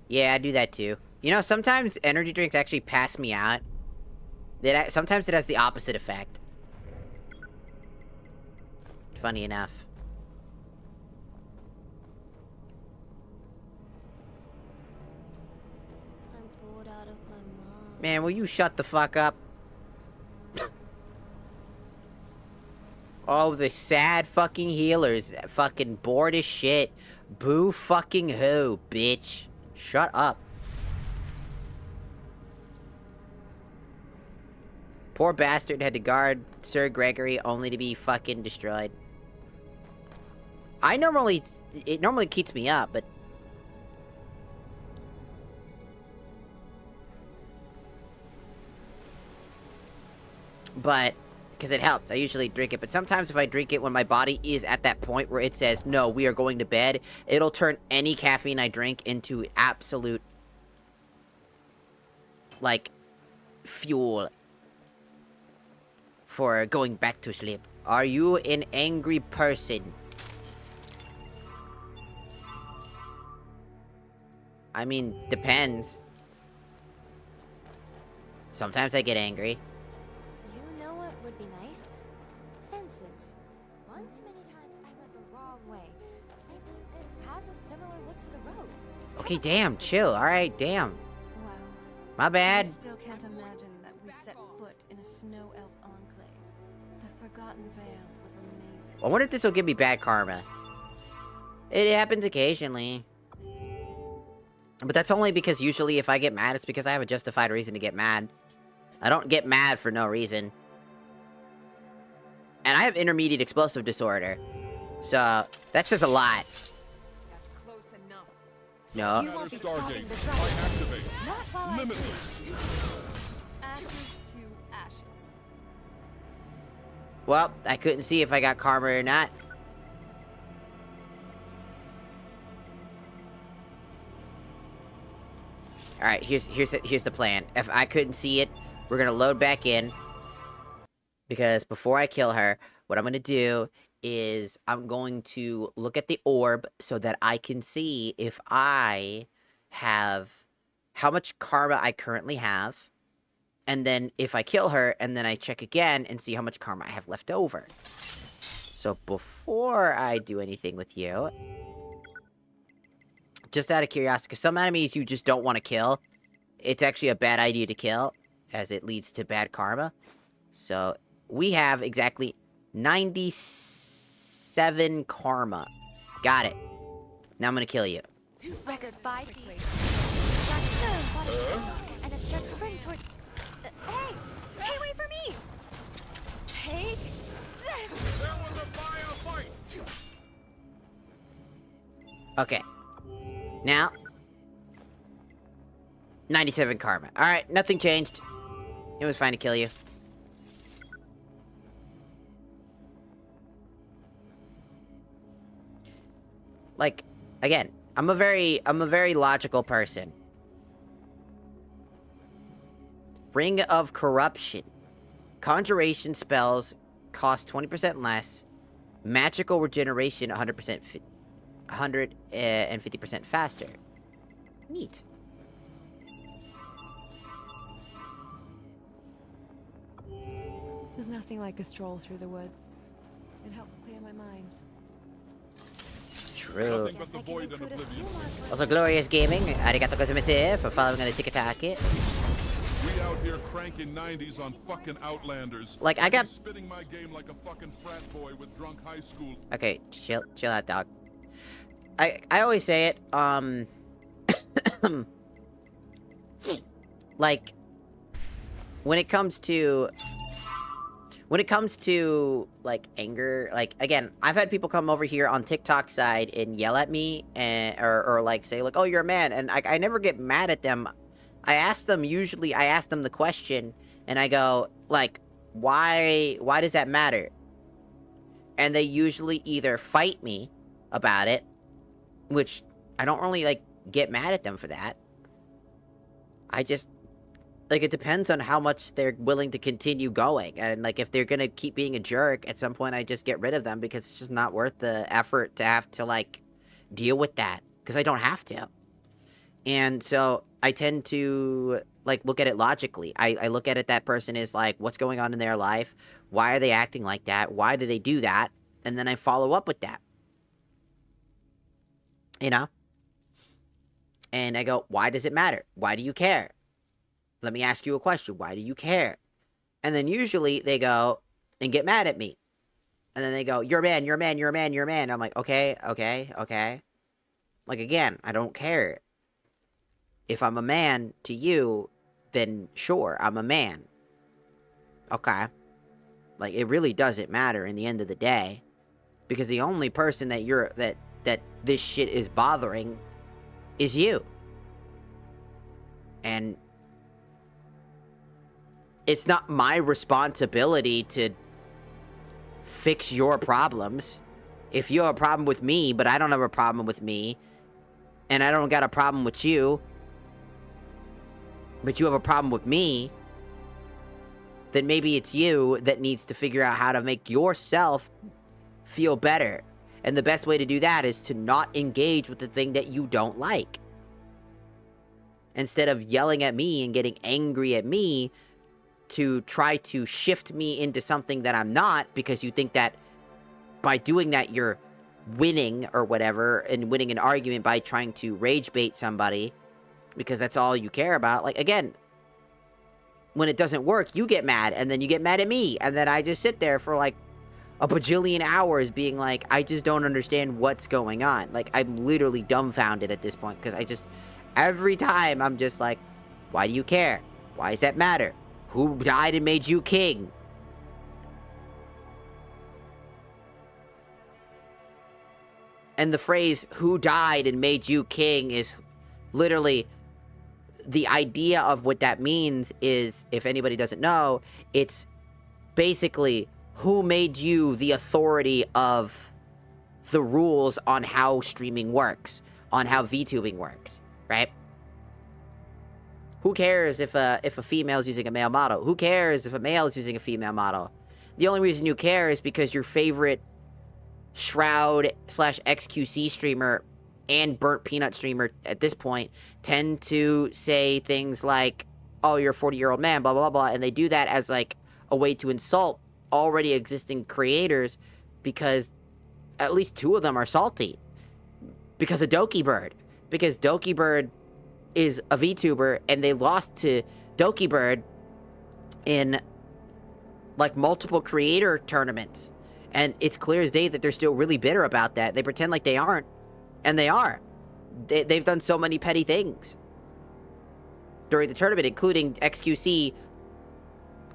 Yeah, I do that too. You know, sometimes energy drinks actually pass me out. Sometimes it has the opposite effect. Funny enough. I'm bored out of my mind. Man, will you shut the fuck up? Oh, the sad fucking healers. Fucking bored as shit. Boo fucking who, bitch. Shut up. Poor bastard had to guard Sir Gregory only to be fucking destroyed. It normally keeps me up, but... But, because it helps, I usually drink it. But sometimes if I drink it when my body is at that point where it says, no, we are going to bed, it'll turn any caffeine I drink into absolute, like, fuel for going back to sleep. Are you an angry person? I mean, depends. Sometimes I get angry. You know what would be nice? Fences. One too many times I went the wrong way. Maybe it has a similar look to the road. Okay, damn, chill. Alright, damn. Wow. My bad. I still can't imagine that we set foot in a snow elf enclave. The Forgotten Vale was amazing. I wonder if this will give me bad karma. It happens occasionally. But that's only because usually if I get mad, it's because I have a justified reason to get mad. I don't get mad for no reason. And I have intermediate explosive disorder. So, that says a lot. That's close enough. No. You won't be stopping the drive. Not while I do. Ashes to ashes. Well, I couldn't see if I got karma or not. Alright, here's the plan. If I couldn't see it, we're gonna load back in. Because before I kill her, what I'm gonna do is I'm going to look at the orb so that I can see if I have how much karma I currently have. And then if I kill her, and then I check again and see how much karma I have left over. So before I do anything with you, just out of curiosity, because some enemies you just don't want to kill. It's actually a bad idea to kill, as it leads to bad karma. So, we have exactly 97 karma. Got it. Now I'm gonna kill you. Record 5 feet. And a straight sprint towards... Hey! Hey, wait for me! Take this! There was a firefight! Okay. Now, 97 karma. Alright, nothing changed. It was fine to kill you. Like, again, I'm a very logical person. Ring of Corruption. Conjuration spells cost 20% less. Magical regeneration 150% faster. Neat. There's nothing like a stroll through the woods. It helps clear my mind. True. Nothing but the void and oblivion. Also, Glorious Gaming, arigato gozaimasu for following on the Tiki-Taki. We out here cranking 90s on fucking Outlanders. Like, I got... spitting my game like a fucking frat boy with drunk high school. Okay, chill out, dog. I always say it, like, when it comes to, like, anger, like, again, I've had people come over here on TikTok side and yell at me, and, or like, say, like, oh, you're a man, and I never get mad at them. I ask them the question, and I go, like, why does that matter? And they usually either fight me about it, which I don't really, like, get mad at them for that. I just, like, it depends on how much they're willing to continue going. And, like, if they're gonna keep being a jerk, at some point I just get rid of them because it's just not worth the effort to have to, like, deal with that. Because I don't have to. And so I tend to, like, look at it logically. I look at it, that person is like, what's going on in their life? Why are they acting like that? Why do they do that? And then I follow up with that. You know? And I go, why does it matter? Why do you care? Let me ask you a question. Why do you care? And then usually they go and get mad at me. And then they go, you're a man, you're a man, you're a man, you're a man. I'm like, okay. Like, again, I don't care. If I'm a man to you, then sure, I'm a man. Okay. Like, it really doesn't matter in the end of the day. Because the only person that that this shit is bothering is you. And it's not my responsibility to fix your problems. If you have a problem with me, but I don't have a problem with me, and I don't got a problem with you, but you have a problem with me, then maybe it's you that needs to figure out how to make yourself feel better. And the best way to do that is to not engage with the thing that you don't like. Instead of yelling at me and getting angry at me, to try to shift me into something that I'm not, because you think that by doing that you're winning or whatever, and winning an argument by trying to rage bait somebody, because that's all you care about. Like, again, when it doesn't work, you get mad, and then you get mad at me, and then I just sit there for like a bajillion hours being like, I just don't understand what's going on. Like, I'm literally dumbfounded at this point, because I just, every time I'm just like, why do you care? Why does that matter? Who died and made you king? And the phrase, who died and made you king, is literally, the idea of what that means is, if anybody doesn't know, it's basically, who made you the authority of the rules on how streaming works, on how VTubing works, right? Who cares if a female is using a male model? Who cares if a male is using a female model? The only reason you care is because your favorite Shroud/XQC streamer and Burnt Peanut streamer at this point tend to say things like, oh, you're a 40-year-old man, blah, blah, blah, and they do that as like a way to insult already existing creators, because at least 2 of them are salty. Because of Dokibird. Because Dokibird is a VTuber, and they lost to Dokibird in like multiple creator tournaments. And it's clear as day that they're still really bitter about that. They pretend like they aren't. And they are. They've done so many petty things during the tournament, including XQC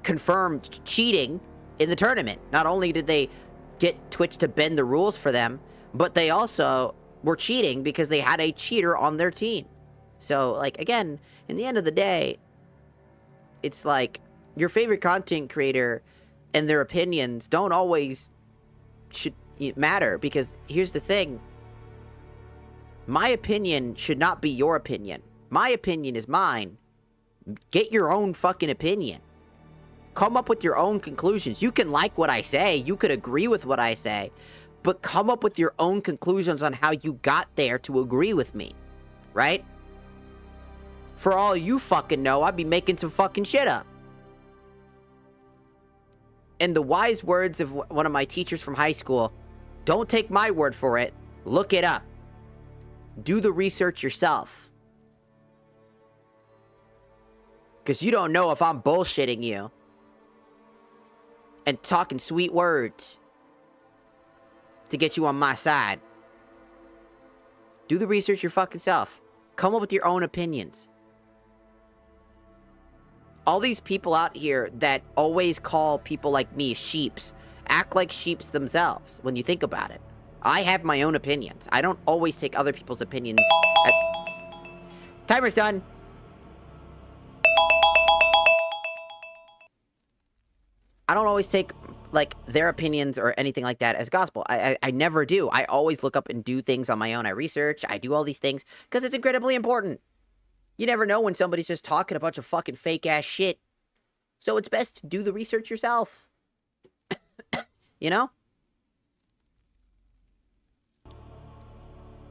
confirmed cheating in the tournament. Not only did they get Twitch to bend the rules for them, but they also were cheating because they had a cheater on their team. So, like, again, in the end of the day, it's like your favorite content creator and their opinions don't always should matter, because here's the thing. My opinion should not be your opinion. My opinion is mine. Get your own fucking opinion. Come up with your own conclusions. You can like what I say. You could agree with what I say. But come up with your own conclusions on how you got there to agree with me. Right? For all you fucking know, I'd be making some fucking shit up. In the wise words of one of my teachers from high school, don't take my word for it. Look it up. Do the research yourself. Because you don't know if I'm bullshitting you and talking sweet words to get you on my side. Do the research your fucking self. Come up with your own opinions. All these people out here that always call people like me sheeps act like sheeps themselves when you think about it. I have my own opinions. I don't always take other people's opinions. Timer's done. I don't always take, like, their opinions or anything like that as gospel. I never do. I always look up and do things on my own. I research. I do all these things because it's incredibly important. You never know when somebody's just talking a bunch of fucking fake-ass shit. So it's best to do the research yourself. You know?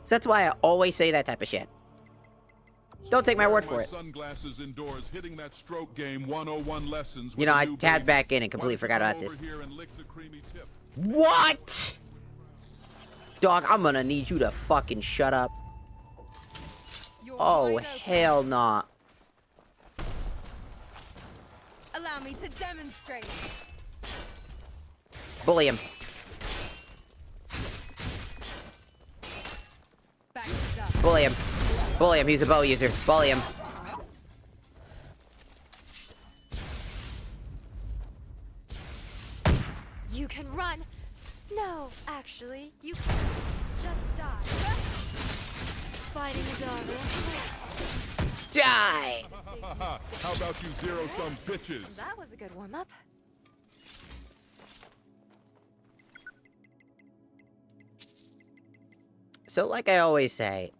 So that's why I always say that type of shit. Don't take my word for it. Sunglasses indoors, hitting that stroke game 101 lessons. You know, I tabbed back in and completely forgot about this. What? Dog, I'm gonna need you to fucking shut up. Oh, hell nah. Allow me to demonstrate. Bully him. Bully him. Bully him. He's a bow user. Bully him. You can run. No, actually, you can't. Just die. Fighting a dog. Die! How about you zero-sum bitches? That was a good warm-up. So like I always say,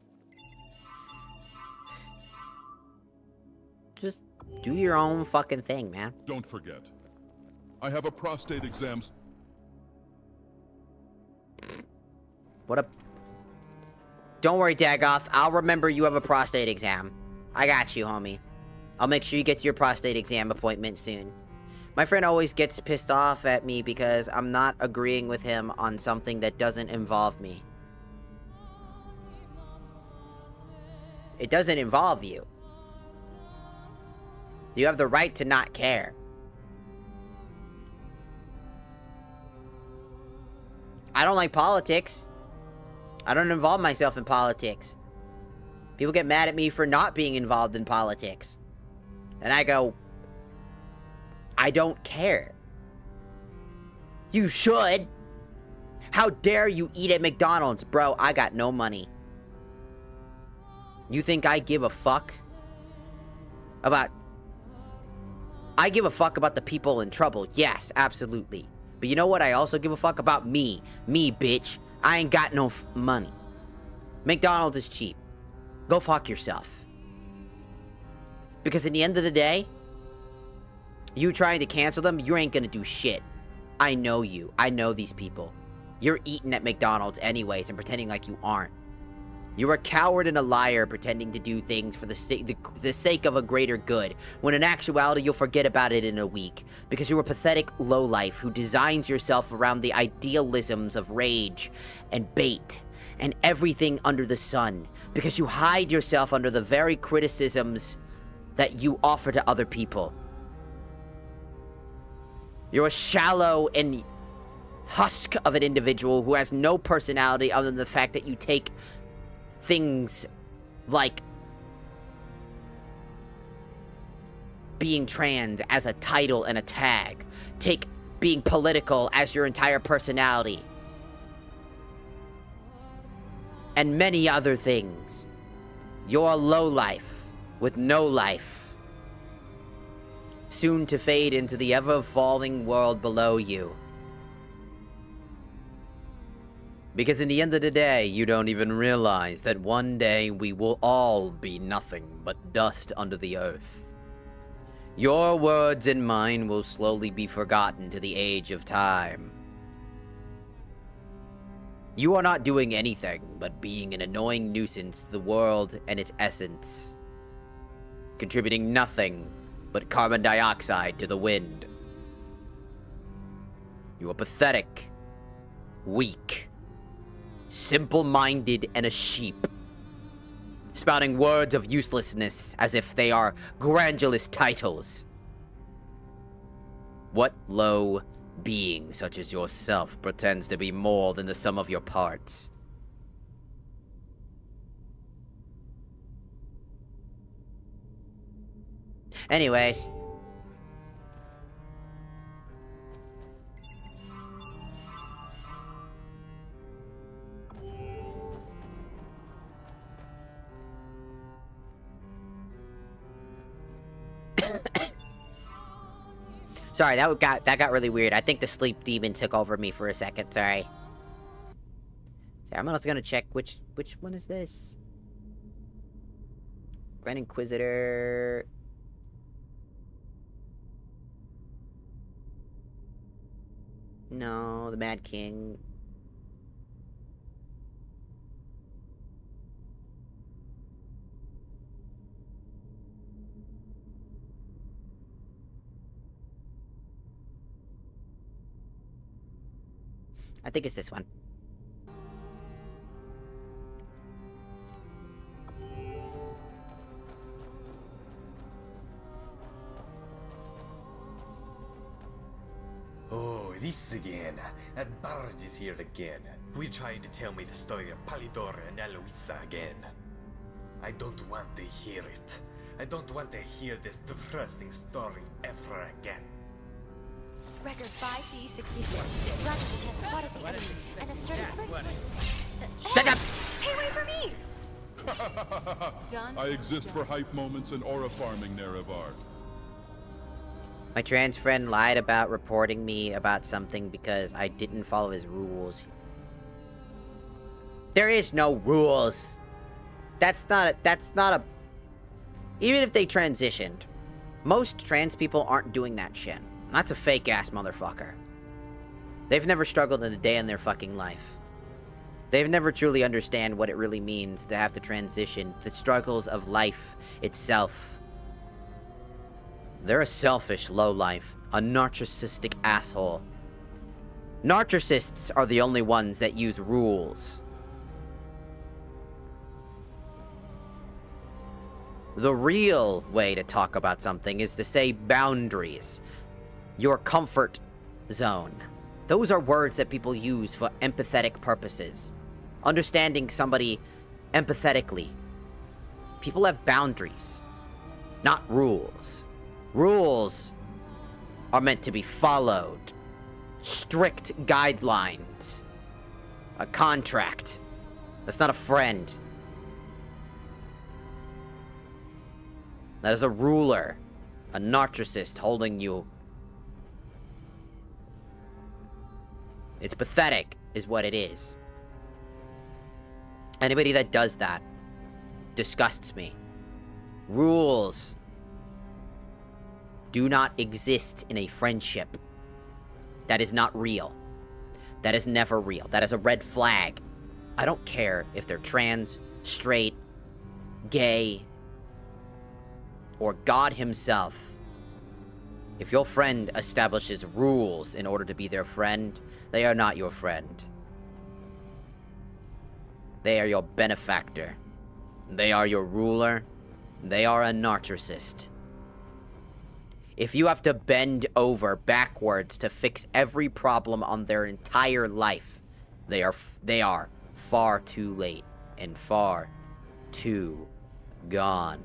just do your own fucking thing, man. Don't forget, I have a prostate exam. What a... Don't worry, Dagoth. I'll remember you have a prostate exam. I got you, homie. I'll make sure you get to your prostate exam appointment soon. My friend always gets pissed off at me because I'm not agreeing with him on something that doesn't involve me. It doesn't involve you. You have the right to not care. I don't like politics. I don't involve myself in politics. People get mad at me for not being involved in politics. And I go, I don't care. You should. How dare you eat at McDonald's? Bro, I got no money. You think I give a fuck about... I give a fuck about the people in trouble. Yes, absolutely. But you know what? I also give a fuck about me. Me, bitch. I ain't got no money. McDonald's is cheap. Go fuck yourself. Because at the end of the day, you trying to cancel them, you ain't gonna do shit. I know you. I know these people. You're eating at McDonald's anyways and pretending like you aren't. You're a coward and a liar pretending to do things for the sake of a greater good, when in actuality you'll forget about it in a week, because you're a pathetic lowlife who designs yourself around the idealisms of rage and bait and everything under the sun, because you hide yourself under the very criticisms that you offer to other people. You're a shallow and husk of an individual who has no personality other than the fact that you take things like being trans as a title and a tag. Take being political as your entire personality. And many other things. You're a lowlife with no life, soon to fade into the ever-falling world below you. Because in the end of the day, you don't even realize that one day we will all be nothing but dust under the earth. Your words and mine will slowly be forgotten to the age of time. You are not doing anything but being an annoying nuisance to the world and its essence, contributing nothing but carbon dioxide to the wind. You are pathetic, weak, simple-minded, and a sheep, spouting words of uselessness as if they are grandiose titles. What low being such as yourself pretends to be more than the sum of your parts? Anyways. Sorry, that got really weird. I think the sleep demon took over me for a second. Sorry. I'm also gonna check which one is this? Grand Inquisitor. No, the Mad King. I think it's this one. Oh, this again. That Barge is here again. We're trying to tell me the story of Polydor and Eloisa again. I don't want to hear it. I don't want to hear this depressing story ever again. Record 5D66. Roger has spotted the enemy and has started spreading. Shut up! Hey, wait for me! Done? I exist for hype moments and aura farming, Nerevar. My trans friend lied about reporting me about something because I didn't follow his rules. There is no rules. That's not a... Even if they transitioned, most trans people aren't doing that shit. That's a fake-ass motherfucker. They've never struggled in a day in their fucking life. They've never truly understand what it really means to have to transition, the struggles of life itself. They're a selfish lowlife, a narcissistic asshole. Narcissists are the only ones that use rules. The real way to talk about something is to say boundaries. Your comfort zone. Those are words that people use for empathetic purposes. Understanding somebody empathetically. People have boundaries, not rules. Rules are meant to be followed. Strict guidelines. A contract. That's not a friend. That is a ruler. A narcissist holding you. It's pathetic, is what it is. Anybody that does that disgusts me. Rules do not exist in a friendship. That is not real. That is never real. That is a red flag. I don't care if they're trans, straight, gay, or God himself. If your friend establishes rules in order to be their friend, they are not your friend. They are your benefactor. They are your ruler. They are a narcissist. If you have to bend over backwards to fix every problem on their entire life, they are far too late and far too gone.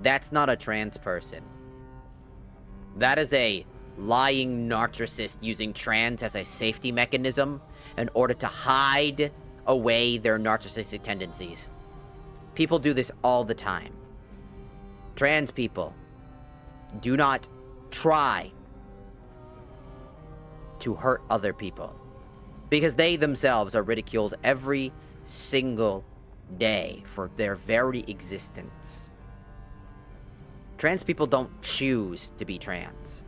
That's not a trans person. That is a lying narcissist using trans as a safety mechanism in order to hide away their narcissistic tendencies. People do this all the time. Trans people do not try to hurt other people because they themselves are ridiculed every single day for their very existence. Trans people don't choose to be trans.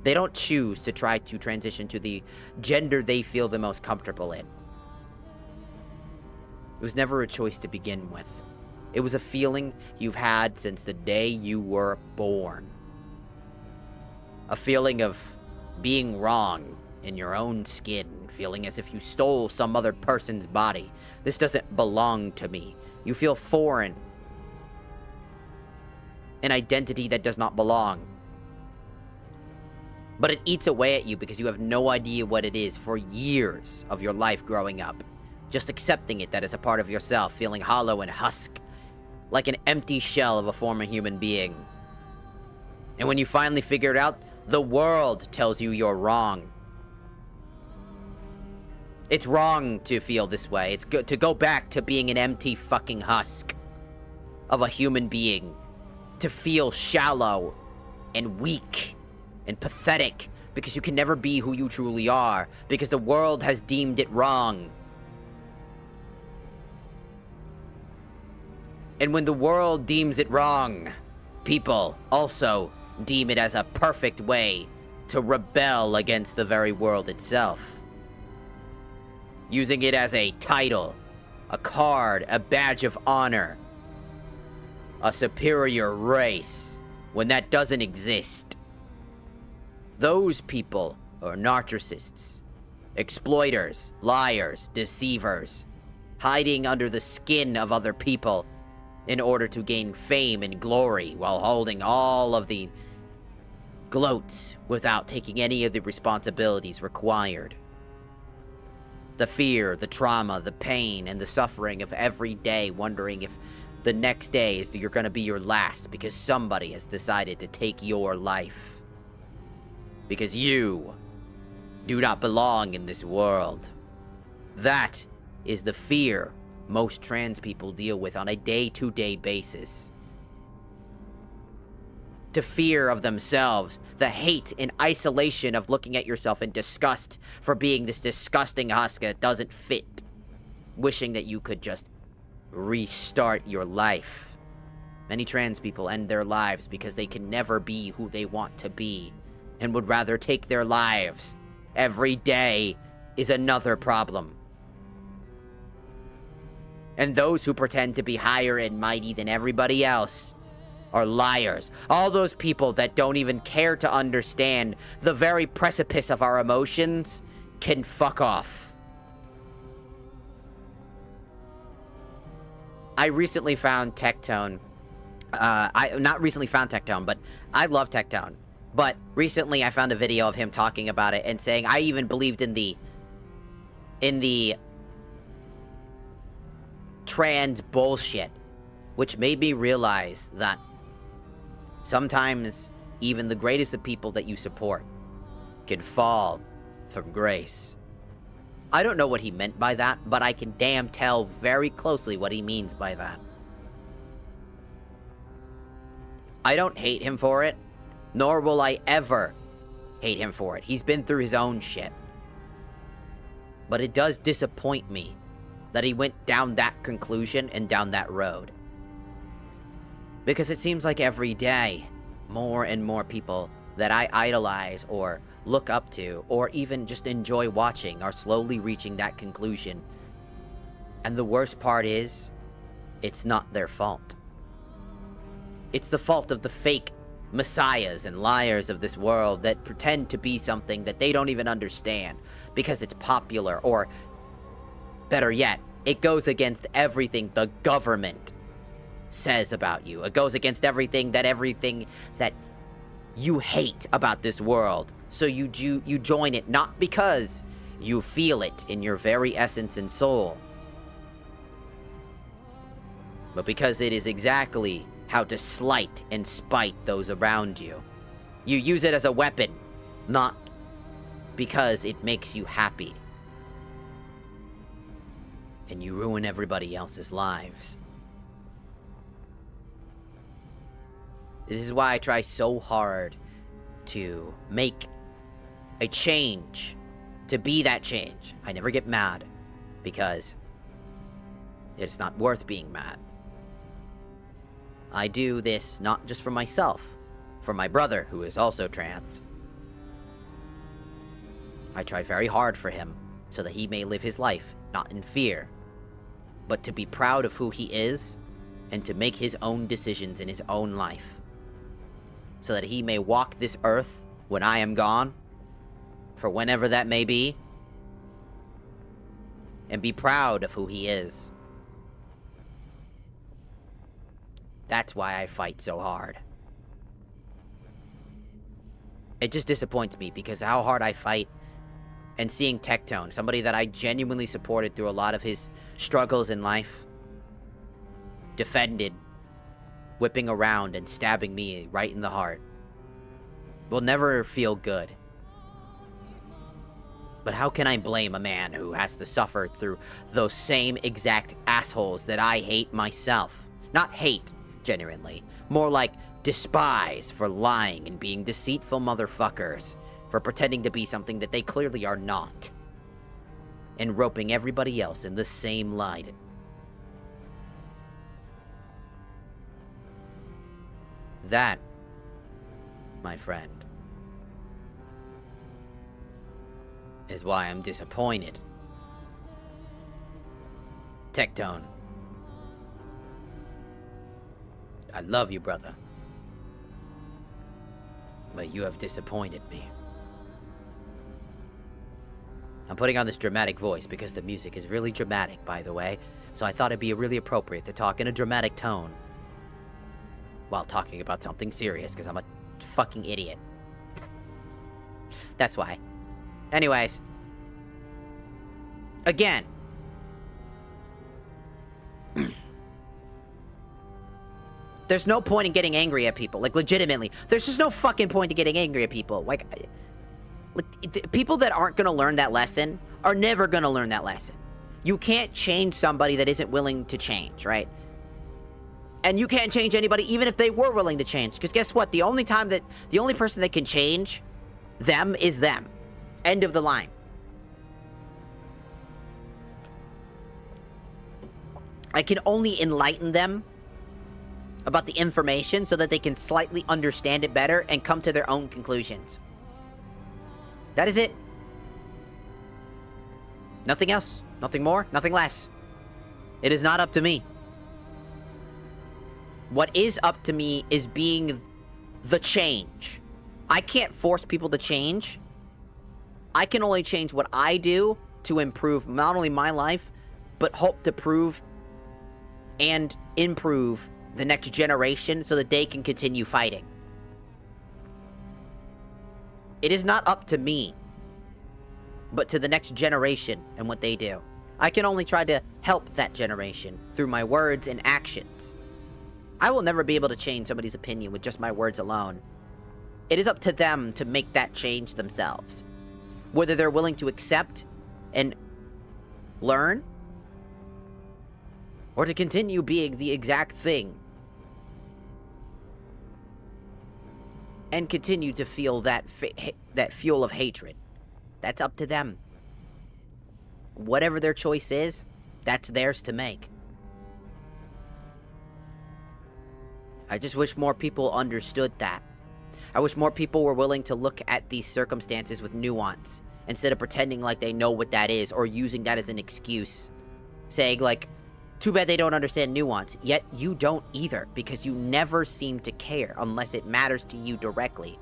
They don't choose to try to transition to the gender they feel the most comfortable in. It was never a choice to begin with. It was a feeling you've had since the day you were born. A feeling of being wrong in your own skin, feeling as if you stole some other person's body. This doesn't belong to me. You feel foreign. An identity that does not belong. But it eats away at you because you have no idea what it is for years of your life growing up. Just accepting it that it's a part of yourself, feeling hollow and husk, like an empty shell of a former human being. And when you finally figure it out, the world tells you you're wrong. It's wrong to feel this way. It's good to go back to being an empty fucking husk of a human being. To feel shallow and weak and pathetic because you can never be who you truly are because the world has deemed it wrong. And when the world deems it wrong, people also deem it as a perfect way to rebel against the very world itself. Using it as a title, a card, a badge of honor, a superior race, when that doesn't exist. Those people are narcissists, exploiters, liars, deceivers, hiding under the skin of other people in order to gain fame and glory while holding all of the gloats without taking any of the responsibilities required. The fear, the trauma, the pain, and the suffering of every day wondering if the next day is you're gonna be your last because somebody has decided to take your life. Because you do not belong in this world. That is the fear most trans people deal with on a day-to-day basis. The fear of themselves, the hate and isolation of looking at yourself in disgust for being this disgusting husk that doesn't fit. Wishing that you could just restart your life. Many trans people end their lives because they can never be who they want to be and would rather take their lives. Every day is another problem. And those who pretend to be higher and mighty than everybody else are liars. All those people that don't even care to understand the very precipice of our emotions can fuck off. I recently found Tectone. Not recently found Tectone, but I love Tectone. But recently I found a video of him talking about it and saying I even believed in the trans bullshit, which made me realize that sometimes even the greatest of people that you support can fall from grace. I don't know what he meant by that, but I can damn tell very closely what he means by that. I don't hate him for it, nor will I ever hate him for it. He's been through his own shit. But it does disappoint me that he went down that conclusion and down that road. Because it seems like every day, more and more people that I idolize or look up to, or even just enjoy watching, are slowly reaching that conclusion. And the worst part is, it's not their fault. It's the fault of the fake messiahs and liars of this world that pretend to be something that they don't even understand because it's popular, or better yet, it goes against everything the government says about you. It goes against everything that you hate about this world. So you join it, not because you feel it in your very essence and soul, but because it is exactly how to slight and spite those around you. You use it as a weapon, not because it makes you happy. And you ruin everybody else's lives. This is why I try so hard to make a change, to be that change. I never get mad, because it's not worth being mad. I do this not just for myself, for my brother, who is also trans. I try very hard for him, so that he may live his life, not in fear, but to be proud of who he is, and to make his own decisions in his own life, so that he may walk this earth when I am gone, for whenever that may be, and be proud of who he is. That's why I fight so hard. It just disappoints me, because how hard I fight, and seeing Tectone, somebody that I genuinely supported through a lot of his struggles in life, defended, whipping around and stabbing me right in the heart, will never feel good. But how can I blame a man who has to suffer through those same exact assholes that I hate myself? Not hate, genuinely. More like despise for lying and being deceitful motherfuckers, for pretending to be something that they clearly are not, and roping everybody else in the same light. That, my friend, is why I'm disappointed. Tectone, I love you, brother, but you have disappointed me. I'm putting on this dramatic voice because the music is really dramatic, by the way, so I thought it'd be really appropriate to talk in a dramatic tone while talking about something serious, because I'm a fucking idiot. That's why. Anyways. Again. There's no point in getting angry at people. Like, legitimately. There's just no fucking point in getting angry at people. Like, People that aren't going to learn that lesson are never going to learn that lesson. You can't change somebody that isn't willing to change, right? And you can't change anybody even if they were willing to change. Because guess what? The only person that can change them is them. End of the line. I can only enlighten them about the information so that they can slightly understand it better and come to their own conclusions. That is it. Nothing else. Nothing more. Nothing less. It is not up to me. What is up to me is being the change. I can't force people to change. I can only change what I do to improve not only my life, but hope to prove and improve the next generation so that they can continue fighting. It is not up to me, but to the next generation and what they do. I can only try to help that generation through my words and actions. I will never be able to change somebody's opinion with just my words alone. It is up to them to make that change themselves. Whether they're willing to accept and learn, or to continue being the exact thing and continue to feel that fuel of hatred. That's up to them. Whatever their choice is, that's theirs to make. I just wish more people understood that. I wish more people were willing to look at these circumstances with nuance instead of pretending like they know what that is or using that as an excuse. Saying like, too bad they don't understand nuance. Yet you don't either, because you never seem to care unless it matters to you directly.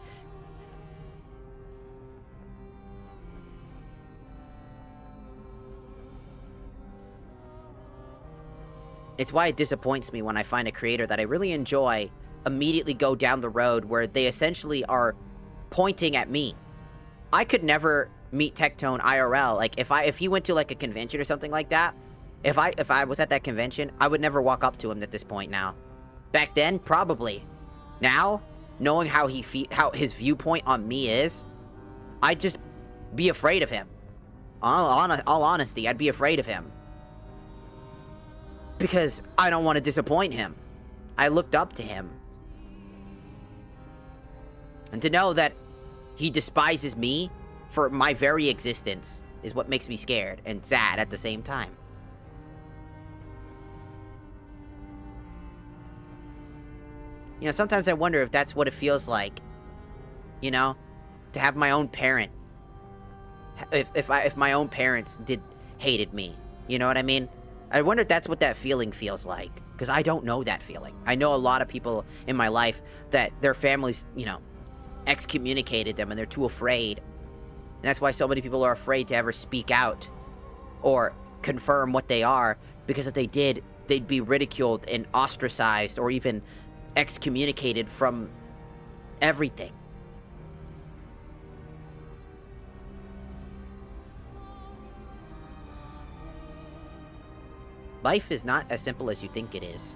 It's why it disappoints me when I find a creator that I really enjoy immediately go down the road where they essentially are pointing at me. I could never meet Tectone IRL. Like, if he went to, like, a convention or something like that, if I was at that convention, I would never walk up to him at this point now. Back then, probably. Now, knowing how his viewpoint on me is, I'd just be afraid of him. All honesty, I'd be afraid of him. Because I don't want to disappoint him. I looked up to him. And to know that he despises me for my very existence is what makes me scared and sad at the same time. You know, sometimes I wonder if that's what it feels like, you know, to have my own parent. If my own parents hated me, you know what I mean? I wonder if that's what that feeling feels like, because I don't know that feeling. I know a lot of people in my life that their families, you know, excommunicated them and they're too afraid. And that's why so many people are afraid to ever speak out or confirm what they are, because if they did, they'd be ridiculed and ostracized or even excommunicated from everything. Life is not as simple as you think it is.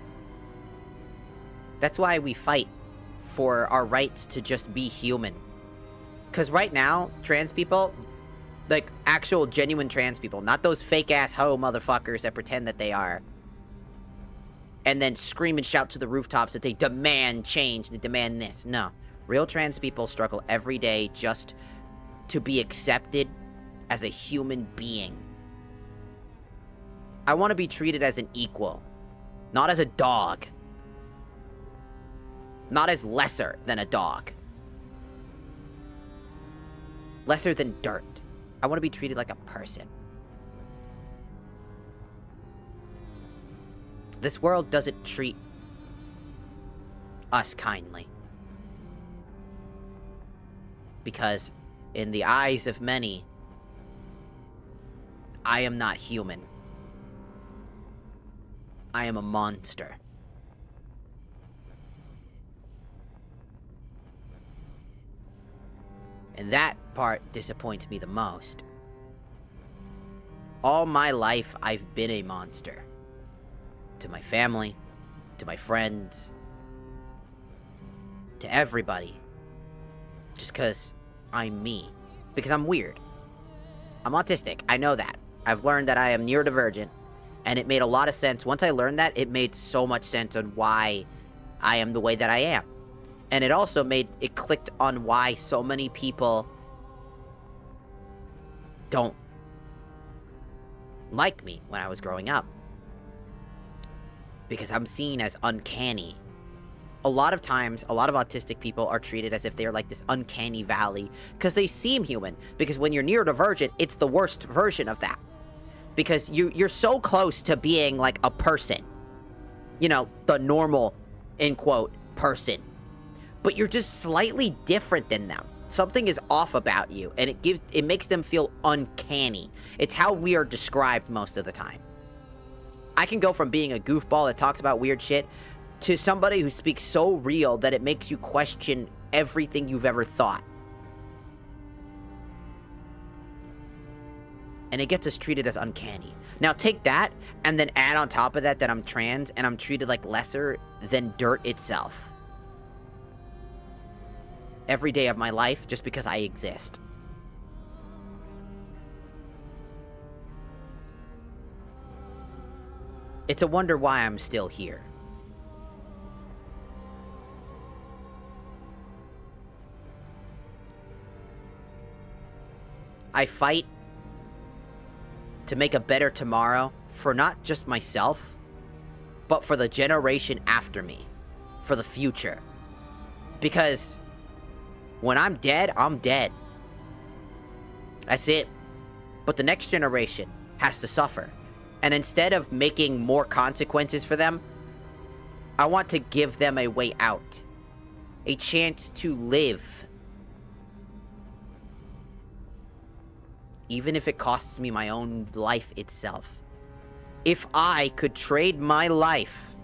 That's why we fight for our rights to just be human. Because right now, trans people, like actual genuine trans people, not those fake-ass hoe motherfuckers that pretend that they are, and then scream and shout to the rooftops that they demand change, they demand this. No. Real trans people struggle every day just to be accepted as a human being. I want to be treated as an equal, not as a dog. Not as lesser than a dog. Lesser than dirt. I want to be treated like a person. This world doesn't treat us kindly. Because in the eyes of many, I am not human. I am a monster. And that part disappoints me the most. All my life, I've been a monster. To my family, to my friends, to everybody. Just 'cause I'm me. because I'm weird. I'm autistic. I know that. I've learned that I am neurodivergent, and it made a lot of sense. Once I learned that, it made so much sense on why I am the way that I am. And it also it clicked on why so many people don't like me when I was growing up. Because I'm seen as uncanny. A lot of times, a lot of autistic people are treated as if they're like this uncanny valley because they seem human. Because when you're neurodivergent, it's the worst version of that. Because you're so close to being like a person. You know, the normal, in quote, person. But you're just slightly different than them. Something is off about you, and it makes them feel uncanny. It's how we are described most of the time. I can go from being a goofball that talks about weird shit to somebody who speaks so real that it makes you question everything you've ever thought. And it gets us treated as uncanny. Now take that, and then add on top of that I'm trans, and I'm treated like lesser than dirt itself. Every day of my life, just because I exist. It's a wonder why I'm still here. I fight to make a better tomorrow for not just myself, but for the generation after me, for the future. Because when I'm dead, I'm dead. That's it. But the next generation has to suffer. And instead of making more consequences for them, I want to give them a way out. A chance to live. Even if it costs me my own life itself. If I could trade my life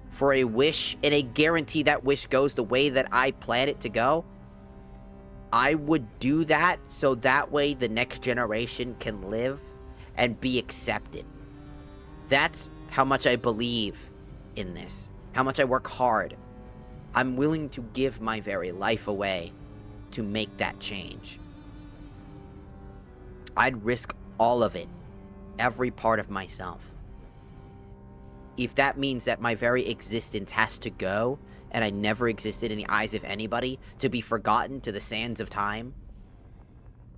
for a wish and a guarantee that wish goes the way that I plan it to go, I would do that so that way the next generation can live and be accepted. That's how much I believe in this. How much I work hard. I'm willing to give my very life away to make that change. I'd risk all of it. Every part of myself. If that means that my very existence has to go, and I never existed in the eyes of anybody, to be forgotten to the sands of time,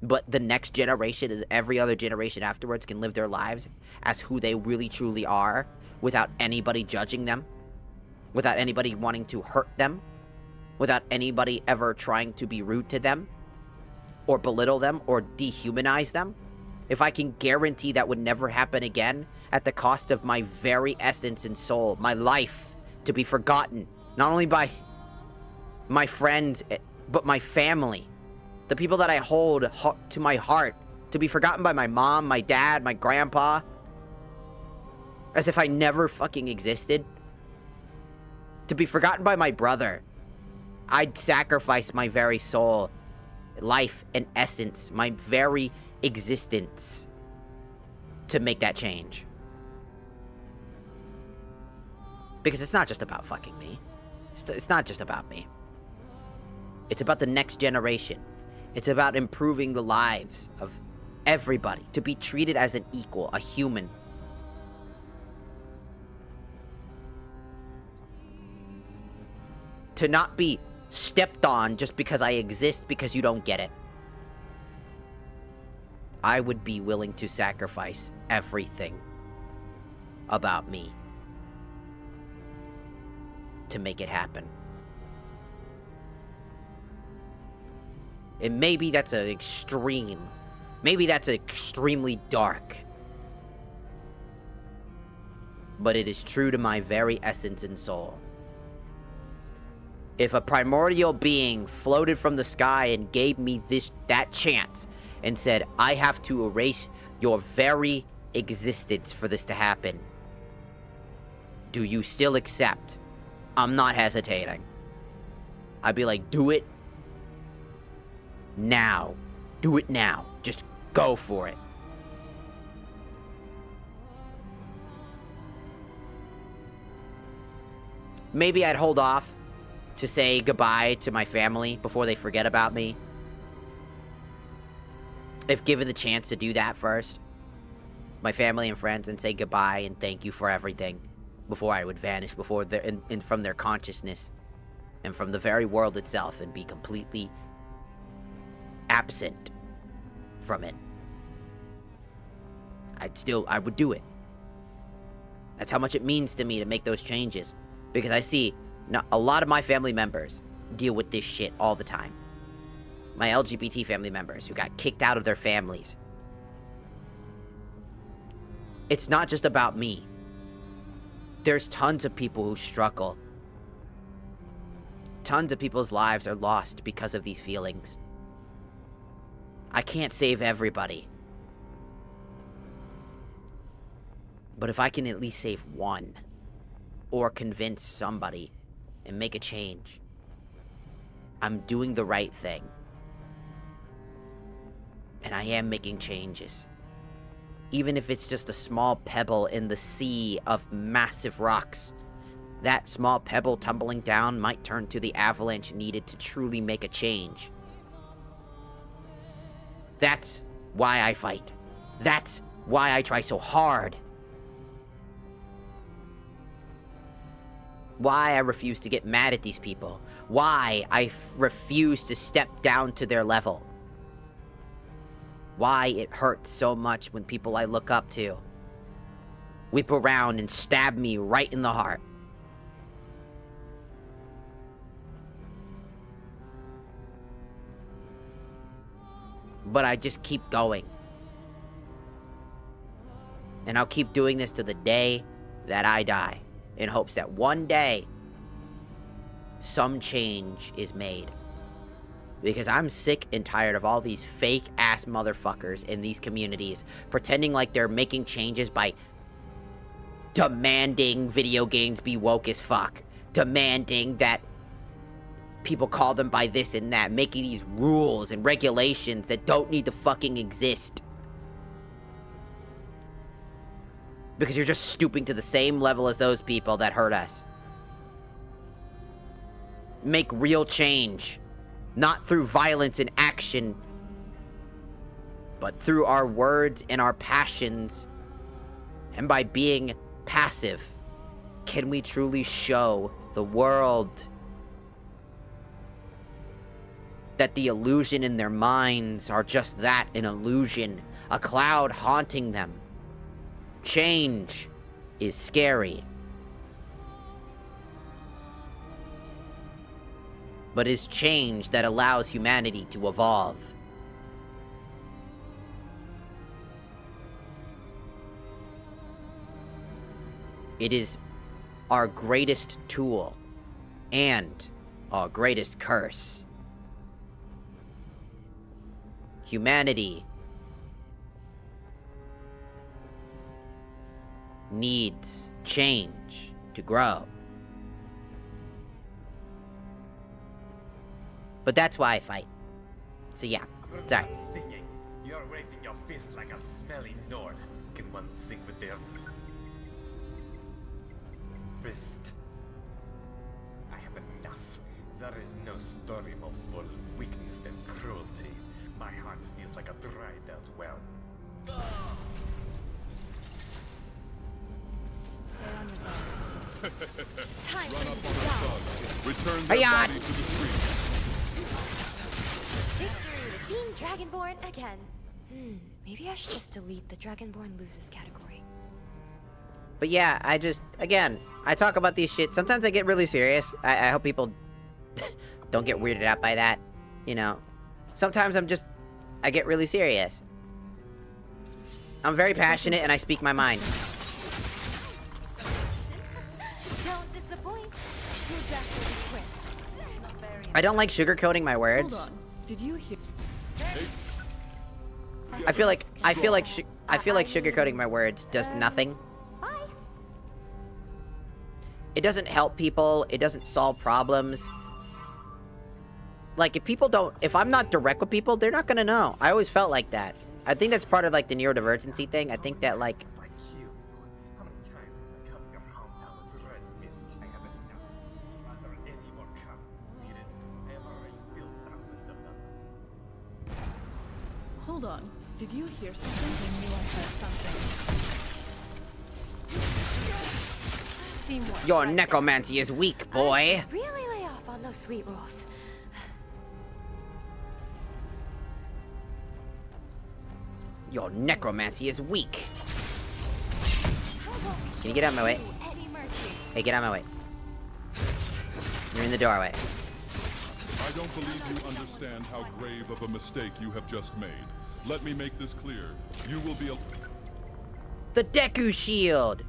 but the next generation and every other generation afterwards can live their lives as who they really truly are, without anybody judging them, without anybody wanting to hurt them, without anybody ever trying to be rude to them, or belittle them, or dehumanize them. If I can guarantee that would never happen again, at the cost of my very essence and soul, my life, to be forgotten, not only by my friends, but my family, the people that I hold to my heart, to be forgotten by my mom, my dad, my grandpa, as if I never fucking existed, to be forgotten by my brother. I'd sacrifice my very soul, life, and essence, my very existence, to make that change. Because it's not just about fucking me. It's not just about me. It's about the next generation. It's about improving the lives of everybody. To be treated as an equal, a human. To not be stepped on just because I exist because you don't get it. I would be willing to sacrifice everything about me to make it happen. And maybe that's an extreme. Maybe that's extremely dark. But it is true to my very essence and soul. If a primordial being floated from the sky and gave me that chance and said, I have to erase your very existence for this to happen, do you still accept? I'm not hesitating. I'd be like, do it now. Do it now. Just go for it. Maybe I'd hold off to say goodbye to my family before they forget about me. if given the chance to do that first, my family and friends, and say goodbye and thank you for everything before I would vanish before their from their consciousness and from the very world itself and be completely absent from it, I would do it. That's how much it means to me to make those changes, because I see a lot of my family members deal with this shit all the time. My LGBT family members who got kicked out of their families. It's not just about me. There's tons of people who struggle. Tons of people's lives are lost because of these feelings. I can't save everybody. But if I can at least save one, or convince somebody and make a change, I'm doing the right thing. And I am making changes. Even if it's just a small pebble in the sea of massive rocks, that small pebble tumbling down might turn to the avalanche needed to truly make a change. That's why I fight. That's why I try so hard. Why I refuse to get mad at these people. Why I refuse to step down to their level. Why it hurts so much when people I look up to whip around and stab me right in the heart. But I just keep going. And I'll keep doing this to the day that I die, in hopes that one day some change is made. Because I'm sick and tired of all these fake-ass motherfuckers in these communities pretending like they're making changes by demanding video games be woke as fuck. Demanding that people call them by this and that. Making these rules and regulations that don't need to fucking exist. Because you're just stooping to the same level as those people that hurt us. Make real change. Not through violence and action, but through our words and our passions. And by being passive, can we truly show the world that the illusion in their minds are just that, an illusion, a cloud haunting them. Change is scary. But is change that allows humanity to evolve. It is our greatest tool and our greatest curse. Humanity needs change to grow. But that's why I fight. So yeah, sorry. Singing. You're raising your fist like a smelly Nord. Can one sing with their fist? I have enough. There is no story more full of weakness and cruelty. My heart feels like a dried out well. Stay on your guard. Time Run for up you on to the die. thugs. Return their Hi-ya! body to the street. Victory to Team Dragonborn again. Maybe I should just delete the Dragonborn loses category. But yeah, again, I talk about these shit. Sometimes I get really serious. I hope people don't get weirded out by that. You know, sometimes I get really serious. I'm very passionate and I speak my mind. Don't disappoint. You just quit. I don't like sugarcoating my words. Hold on. Did you hear? I feel like sugarcoating my words does nothing. It doesn't help people. It doesn't solve problems. Like, if I'm not direct with people, they're not gonna know. I always felt like that. I think that's part of, like, the neurodivergency thing. I think that, like... How many times was I cover your hometown with red mist? I have enough. Are there any more coffins needed? I have already filled thousands of them. Hold on. Did you hear something? I knew I heard something. Teamwork. Your right necromancy is weak, boy. Really lay off on those sweet rolls. Your necromancy is weak. Can you get out of my way? Hey, get out of my way. You're in the doorway. I don't believe you understand how grave of a mistake you have just made. Let me make this clear. You will be The Deku Shield!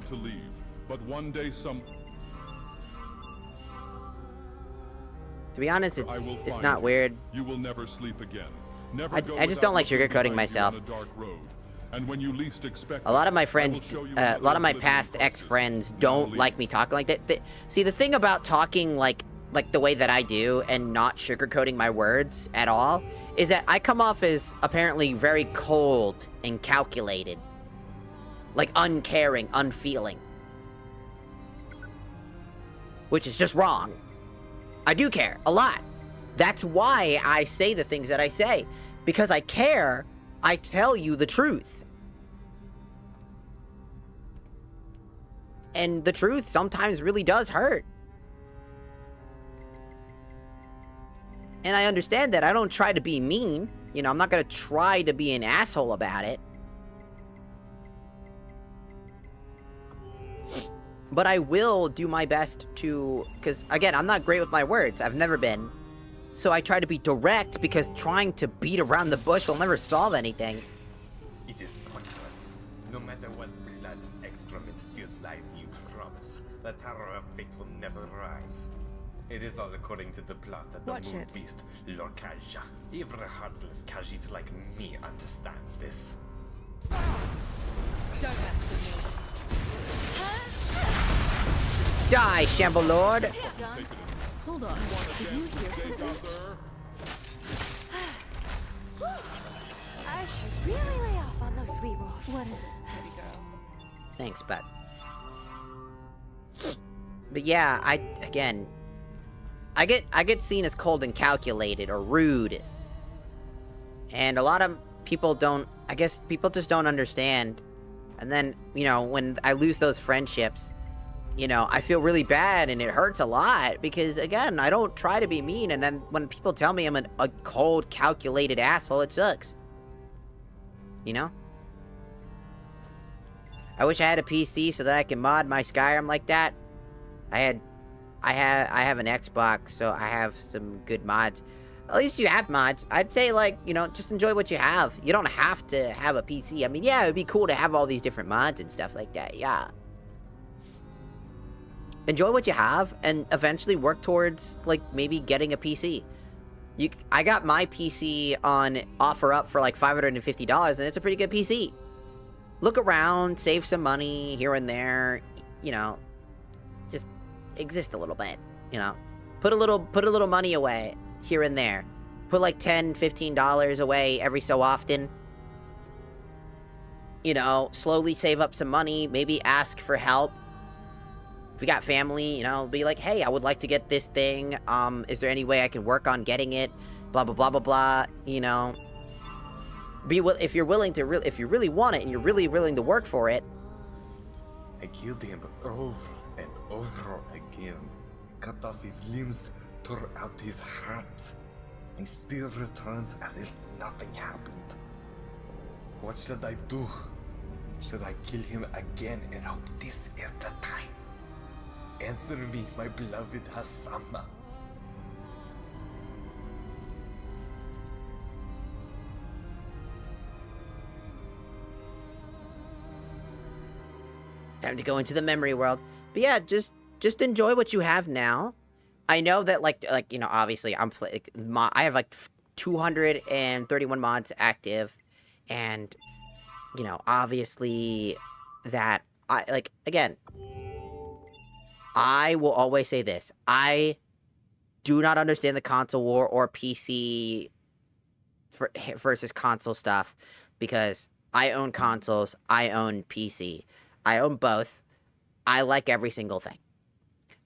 to leave, but one day some... To be honest, I will it's find not you. weird. You will never sleep again. Never I go just without don't like looking sugarcoating behind you myself. on a dark road. And when you least expect A lot of my it, I friends, will show you a lot of my another past living ex-friends don't like me talking like that. See, the thing about talking like the way that I do and not sugarcoating my words at all is that I come off as apparently very cold and calculated. Like uncaring, unfeeling. Which is just wrong. I do care, a lot. That's why I say the things that I say. Because I care, I tell you the truth. And the truth sometimes really does hurt. And I understand that. I don't try to be mean. You know, I'm not gonna try to be an asshole about it. But I will do my best to... Because, again, I'm not great with my words. I've never been. So I try to be direct, because trying to beat around the bush will never solve anything. It is pointless. No matter what blood and excrement-filled life you promise, the Tower of Fate will never rise. It is all according to the plot of the Watch Moon it. Beast, Lord Kaja. Even a heartless Khajiit like me understands this. Don't mess with me. Die, Shamble Lord! Hold on. Did you hear something? I should really lay off on those sweet rolls. What is it, baby girl? Thanks, bud. But yeah, I get seen as cold and calculated or rude. And a lot of people don't, I guess people just don't understand. And then, you know, when I lose those friendships, you know, I feel really bad and it hurts a lot because, again, I don't try to be mean. And then when people tell me I'm a cold, calculated asshole, it sucks. You know? I wish I had a PC so that I can mod my Skyrim like that. I have an Xbox, so I have some good mods. At least you have mods. I'd say, like, you know, just enjoy what you have. You don't have to have a PC. I mean, yeah, it'd be cool to have all these different mods and stuff like that, yeah. Enjoy what you have, and eventually work towards, like, maybe getting a PC. I got my PC on OfferUp for, like, $550, and it's a pretty good PC. Look around, save some money here and there, you know. Just exist a little bit, you know. Put a little money away here and there. Put like $10, $15 away every so often. You know, slowly save up some money, maybe ask for help. If you got family, you know, be like, hey, I would like to get this thing. Is there any way I can work on getting it? Blah, blah, blah, blah, blah, you know. If you're willing to, if you really want it and you're really willing to work for it. I killed him over and over again. Cut off his limbs, tore out his heart. He still returns as if nothing happened. What should I do? Should I kill him again and hope this is the time? Answer me, my beloved Hasama. Time to go into the memory world. But yeah, just enjoy what you have now. I know that, like you know, obviously I have like 231 mods active, and you know, obviously that again, I will always say this: I do not understand the console war or PC versus console stuff, because I own consoles, I own PC, I own both. I like every single thing.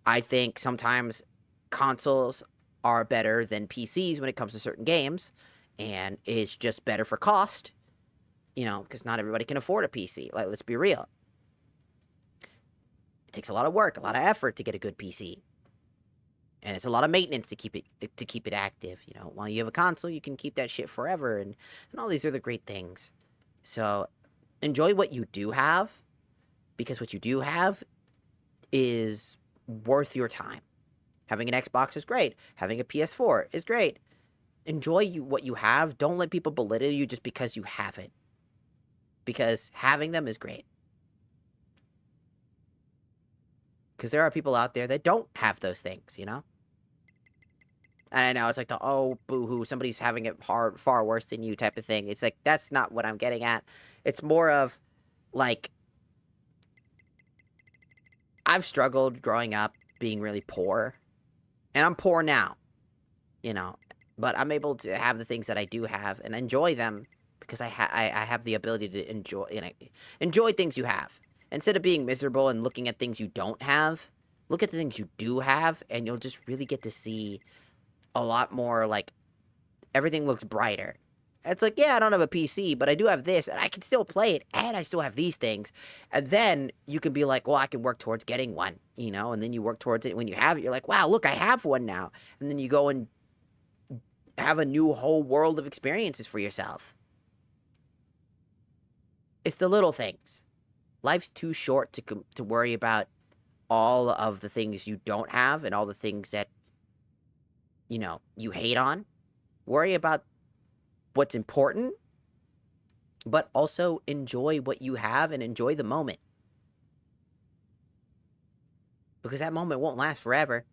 I think sometimes consoles are better than PCs when it comes to certain games, And it's just better for cost, you know, because not everybody can afford a PC. Like, let's be real. It takes a lot of work, a lot of effort to get a good PC. And it's a lot of maintenance to keep it active, you know. While you have a console, you can keep that shit forever, and all these other great things. So, enjoy what you do have, because what you do have is worth your time. Having an Xbox is great. Having a PS4 is great. Enjoy what you have. Don't let people belittle you just because you have it. Because having them is great. Because there are people out there that don't have those things, you know? And I know it's like the, oh, boo-hoo, somebody's having it hard, far worse than you type of thing. It's like, that's not what I'm getting at. It's more of, like, I've struggled growing up being really poor. And I'm poor now, you know. But I'm able to have the things that I do have and enjoy them because I have the ability to enjoy, you know, enjoy things you have. Instead of being miserable and looking at things you don't have, look at the things you do have, and you'll just really get to see a lot more, like, everything looks brighter. It's like, yeah, I don't have a PC, but I do have this, and I can still play it, and I still have these things. And then you can be like, well, I can work towards getting one, you know? And then you work towards it. When you have it, you're like, wow, look, I have one now. And then you go and have a new whole world of experiences for yourself. It's the little things. Life's too short to worry about all of the things you don't have and all the things that, you know, you hate on. Worry about what's important, but also enjoy what you have and enjoy the moment. Because that moment won't last forever.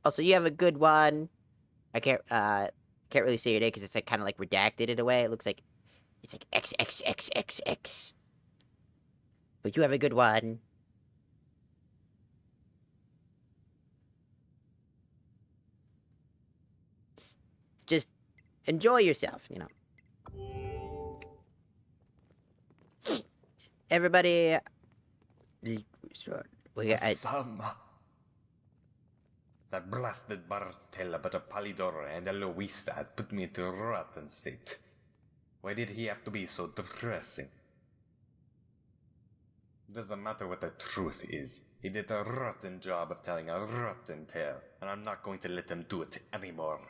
Also, you have a good one. I can't really say your name because it's like kind of like redacted in a way. It looks like it's like XXXXX. But you have a good one. Just enjoy yourself, you know. Everybody, Sam. That blasted bard's tale about a Polydor and a Loista has put me into a rotten state. Why did he have to be so depressing? Doesn't matter what the truth is. He did a rotten job of telling a rotten tale, and I'm not going to let him do it anymore.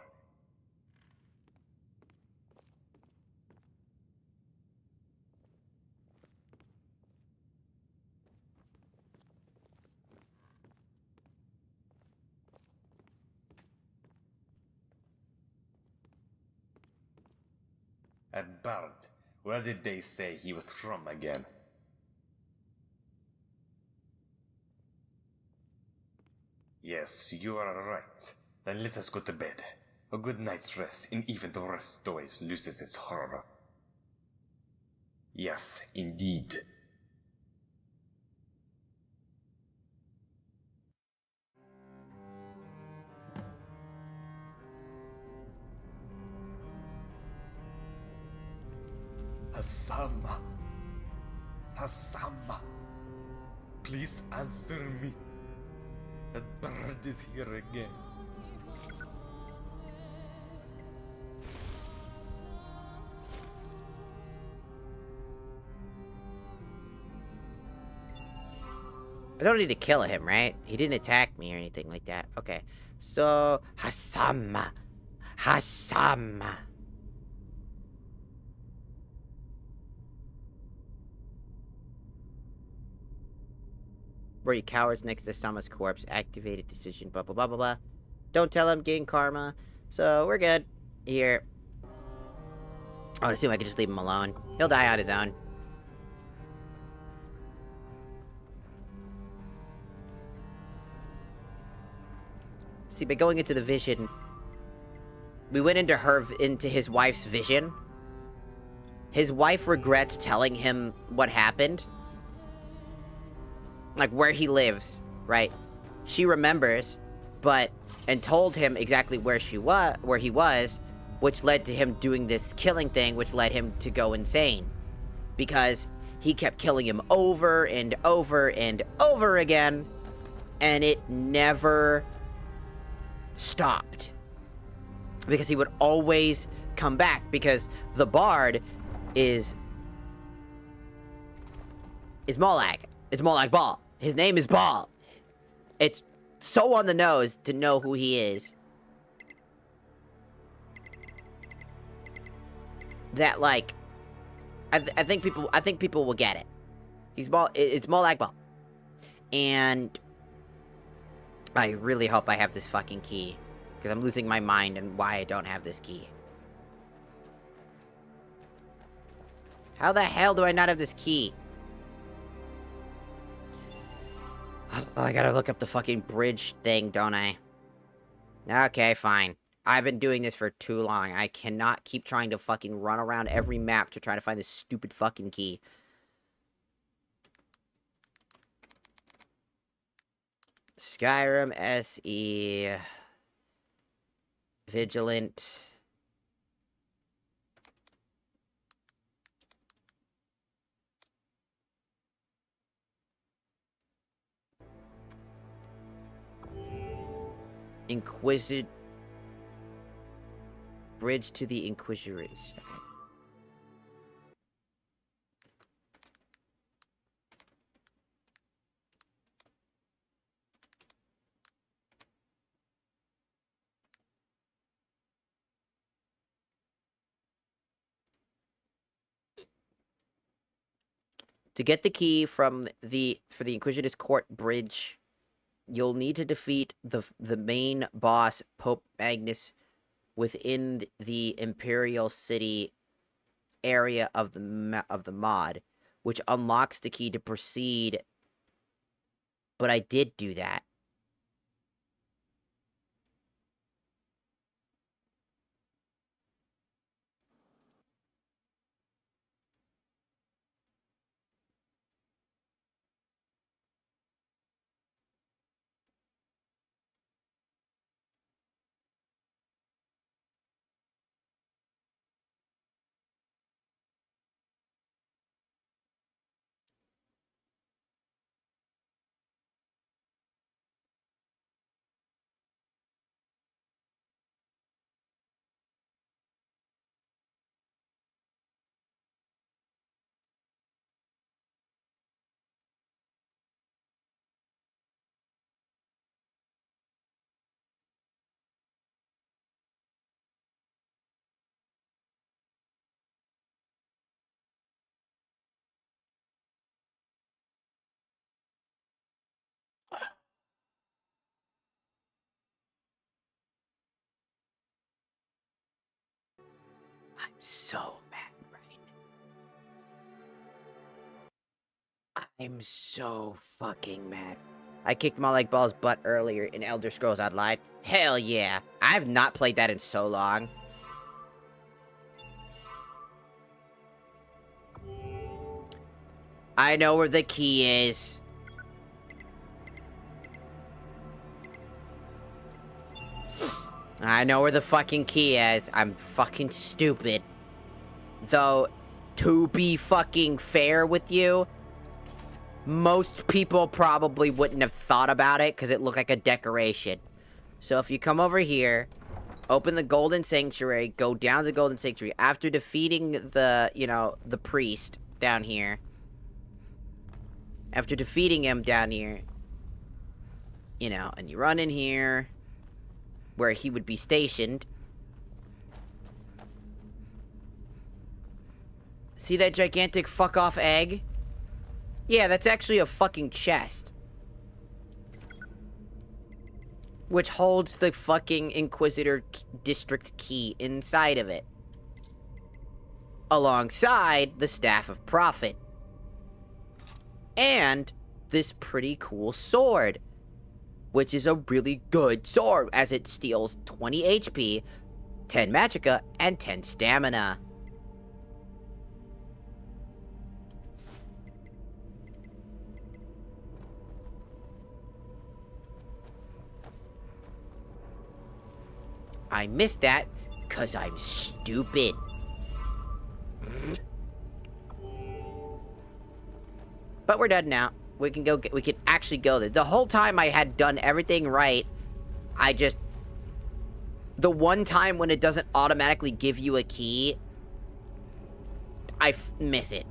At Bard, where did they say he was from again? Yes, you are right. Then let us go to bed. A good night's rest, and even the rest always loses its horror. Yes, indeed. Hasama. Hasama. Please answer me. That bird is here again. I don't need to kill him, right? He didn't attack me or anything like that. Okay. So, Hasama. Hasama. Were you cowards next to Sama's corpse? Activated decision, blah, blah, blah, blah, blah. Don't tell him, gain karma. So, we're good. Here. I would assume I could just leave him alone. He'll die on his own. See, by going into the vision, we went into his wife's vision. His wife regrets telling him what happened. Like, where he lives, right? She remembers, and told him exactly where he was, which led to him doing this killing thing, which led him to go insane. Because he kept killing him over and over and over again, and it never stopped. Because he would always come back, because the bard is Molag. It's Molag Bal. His name is Bal. It's so on the nose to know who he is that, like, I think people will get it. It's Molag Bal. And I really hope I have this fucking key, because I'm losing my mind on why I don't have this key. How the hell do I not have this key? Oh, I gotta look up the fucking bridge thing, don't I? Okay, fine. I've been doing this for too long. I cannot keep trying to fucking run around every map to try to find this stupid fucking key. Skyrim SE Vigilant. Inquisit Bridge to the Inquisitors. Okay. To get the key for the Inquisitor's Court Bridge, you'll need to defeat the main boss, Pope Magnus, within the Imperial City area of the mod, which unlocks the key to proceed. But I did do that. I'm so mad right now. I'm so fucking mad. I kicked Molag Bal's butt earlier in Elder Scrolls Online. Hell yeah. I have not played that in so long. I know where the key is. I know where the fucking key is. I'm fucking stupid. Though, to be fucking fair with you, most people probably wouldn't have thought about it because it looked like a decoration. So if you come over here, open the Golden Sanctuary, go down to the Golden Sanctuary. After defeating the priest down here, after defeating him down here, and you run in here, where he would be stationed. See that gigantic fuck-off egg? Yeah, that's actually a fucking chest. Which holds the fucking Inquisitor District key inside of it. Alongside the Staff of Prophet. And this pretty cool sword. Which is a really good sword, as it steals 20 HP, 10 magicka, and 10 stamina. I missed that, because I'm stupid. But we're done now. We can actually go there. The whole time I had done everything right, the one time when it doesn't automatically give you a key, I miss it.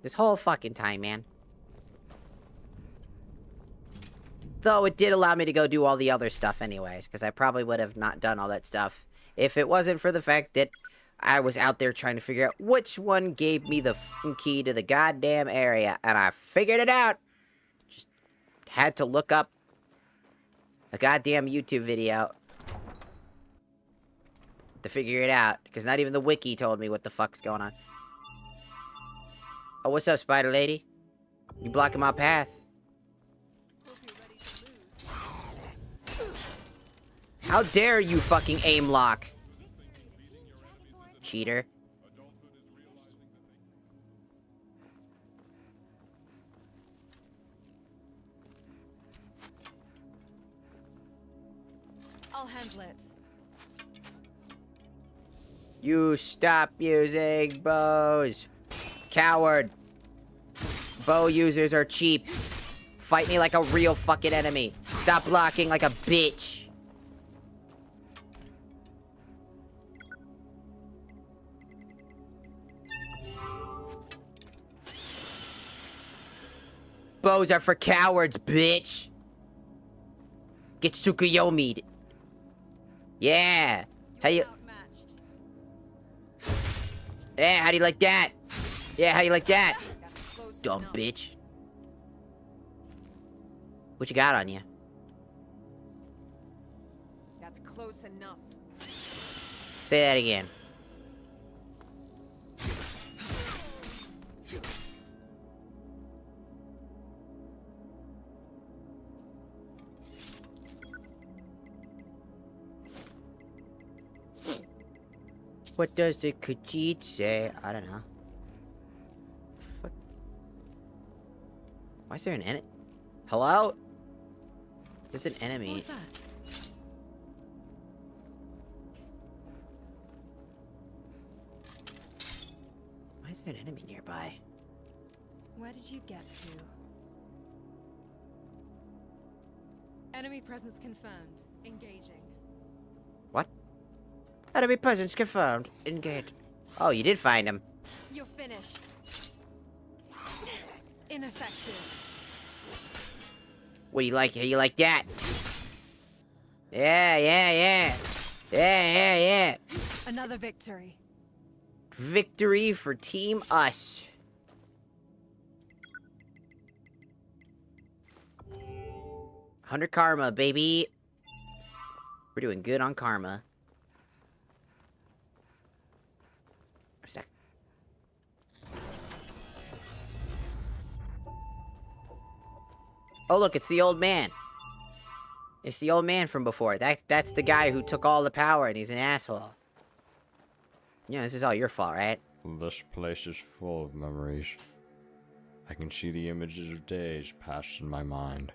This whole fucking time, man. Though it did allow me to go do all the other stuff anyways, because I probably would have not done all that stuff if it wasn't for the fact that I was out there trying to figure out which one gave me the fucking key to the goddamn area, and I figured it out. Just had to look up a goddamn YouTube video to figure it out, because not even the wiki told me what the fuck's going on. Oh, what's up, Spider Lady? You blocking my path. How dare you fucking aim lock? Cheater. I'll handle it. You stop using bows. Coward. Bow users are cheap. Fight me like a real fucking enemy. Stop blocking like a bitch. Bows are for cowards, bitch. Get Tsukuyomi'd. Yeah. How you... Yeah, how do you like that? Yeah, how you like that? Dumb bitch. What you got on you? That's close enough. Say that again. What does the Khajiit say? I don't know. Fuck. Why is there an enemy? Hello? There's an enemy. What's that? Why is there an enemy nearby? Where did you get to? Enemy presence confirmed. Engaging. What? Enemy presence confirmed. Engage. Oh, you did find him. You're finished. Ineffective. What do you like? How you like that? Yeah, yeah, yeah. Yeah, yeah, yeah. Another victory. Victory for Team Us. $100 karma, baby. We're doing good on karma. A sec. Oh, look, it's the old man. It's the old man from before. That's the guy who took all the power and he's an asshole. Yeah, this is all your fault, right? This place is full of memories. I can see the images of days passed in my mind.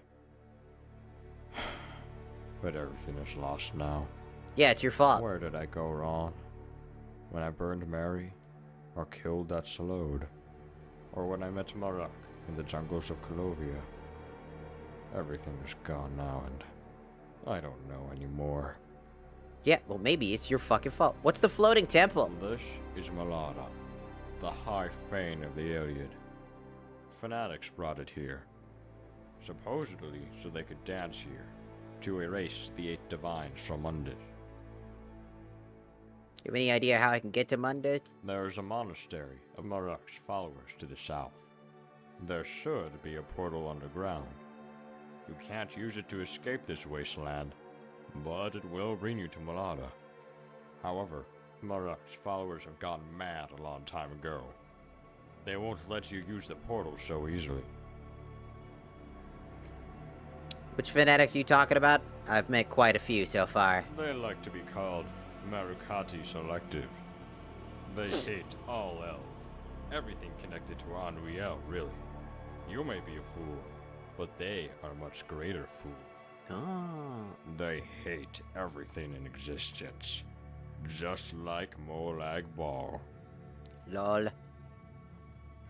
But everything is lost now. Yeah, it's your fault. Where did I go wrong? When I burned Mary? Or killed that Salode? Or when I met Maruk in the jungles of Colovia? Everything is gone now, and I don't know anymore. Yeah, well, maybe it's your fucking fault. What's the floating temple? This is Malada, the High Fane of the Iliad. Fanatics brought it here, supposedly so they could dance here, to erase the 8 divines from Mundus. You have any idea how I can get to Mundus? There is a monastery of Maruk's followers to the south. There should be a portal underground. You can't use it to escape this wasteland, but it will bring you to Malada. However, Maruk's followers have gone mad a long time ago. They won't let you use the portal so easily. Which fanatics are you talking about? I've met quite a few so far. They like to be called Marukati Selective. They hate all else. Everything connected to Unreal, really. You may be a fool, but they are much greater fools. Oh. They hate everything in existence. Just like Molag Bal. Lol.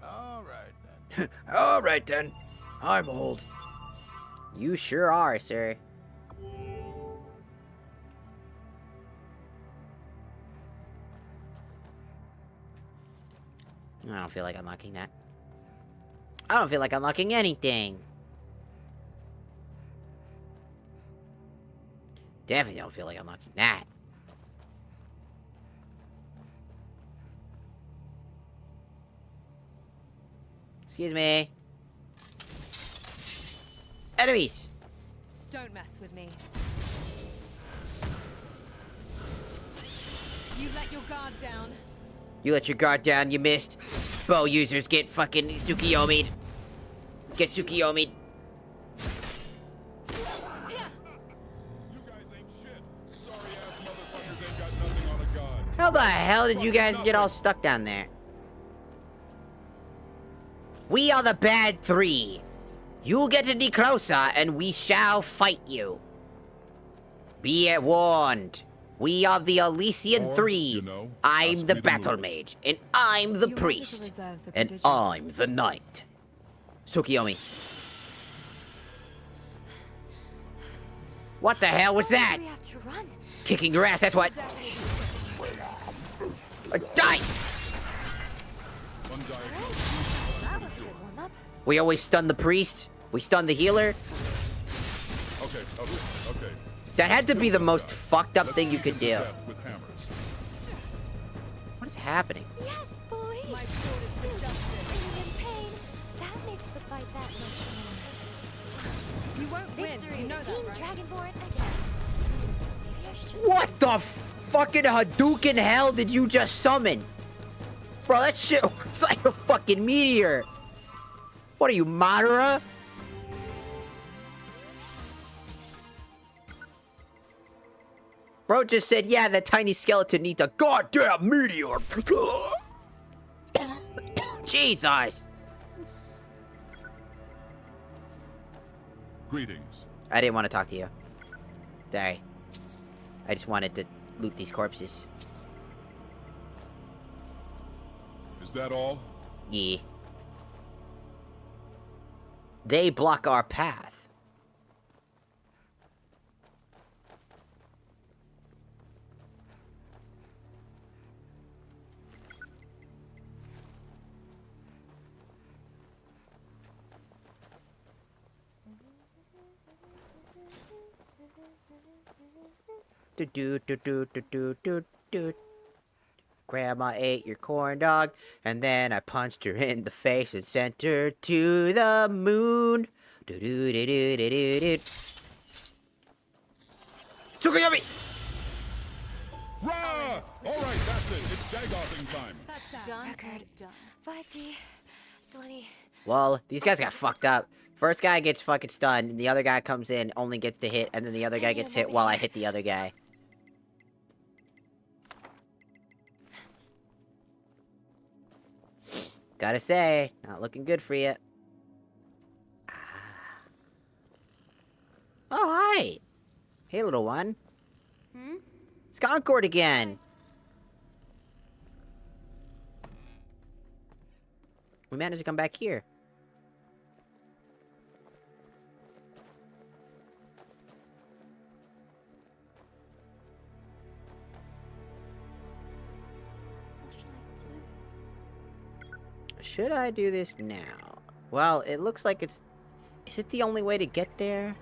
Alright then. Alright then. I'm old. You sure are, sir. I don't feel like unlocking that. I don't feel like unlocking anything. Definitely don't feel like unlocking that. Excuse me. Enemies! Don't mess with me. You let your guard down. You let your guard down, you missed. Bow users get fucking Tsukiyomi'd. Get Tsukiyomi'd. How the hell did you guys get all stuck down there? We are the bad three. You get any closer and we shall fight you. Be it warned. We are the Elysian Three. I'm the battle mage, and I'm the priest, and I'm the knight. Tsukiyomi. What the hell was that? We have to run. Kicking your ass, that's what. Die! That was a good warm-up. We always stun the priest. We stun the healer. Okay, okay. That had to be the most fucked up thing you could do. What is happening? Yes, boy. My sword is for justice. In pain. That makes the fight that much more. You won't win. Victory You know to Team that, right? Dragonborn again. Maybe I should just What the fucking Hadouken hell did you just summon? Bro, that shit looks like a fucking meteor. What are you, Madara? Bro just said, yeah, that tiny skeleton needs a goddamn meteor. Jesus. Greetings. I didn't want to talk to you. Sorry. I just wanted to loot these corpses. Is that all? Yeah. They block our path. Do. Grandma ate your corn dog, and then I punched her in the face and sent her to the moon. Do. Tsukuyomi! Rah! Alright, that's it. It's Dagothing time. That's done. Record done. 5D. 20. Well, these guys got fucked up. First guy gets fucking stunned, and the other guy comes in, only gets the hit, and then the other guy gets hit while I hit the other guy. Gotta say, not looking good for you. Oh, hi! Hey, little one. It's Concord again! We managed to come back here. Should I do this now? Well, it looks like it's... Is it the only way to get there?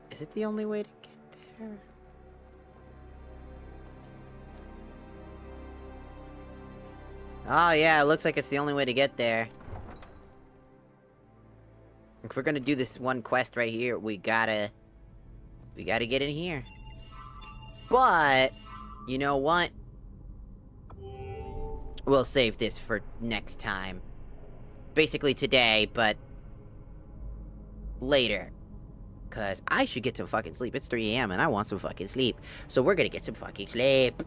Is it the only way to get there? Oh yeah, it looks like it's the only way to get there. If we're gonna do this one quest right here, we gotta get in here. But... You know what? We'll save this for next time. Basically today, but... later. Because I should get some fucking sleep. It's 3 AM and I want some fucking sleep. So we're gonna get some fucking sleep.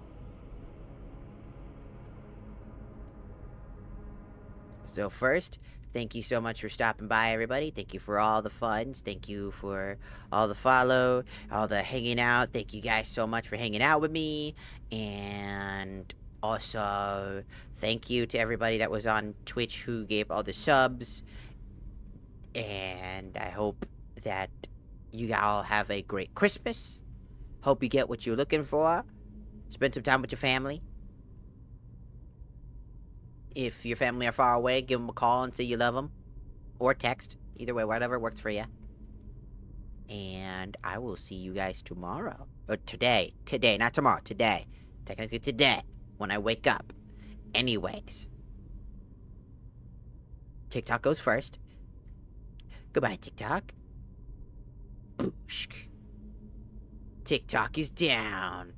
So first, thank you so much for stopping by, everybody. Thank you for all the funds. Thank you for all the follow, all the hanging out. Thank you guys so much for hanging out with me. And Also, thank you to everybody that was on Twitch who gave all the subs. And I hope that you all have a great Christmas. Hope you get what you're looking for. Spend some time with your family. If your family are far away, give them a call and say you love them. Or text. Either way, whatever works for you. And I will see you guys tomorrow. Or today. Today, not tomorrow. Today. Technically today. When I wake up. Anyways. TikTok goes first. Goodbye, TikTok. Booshk. TikTok is down.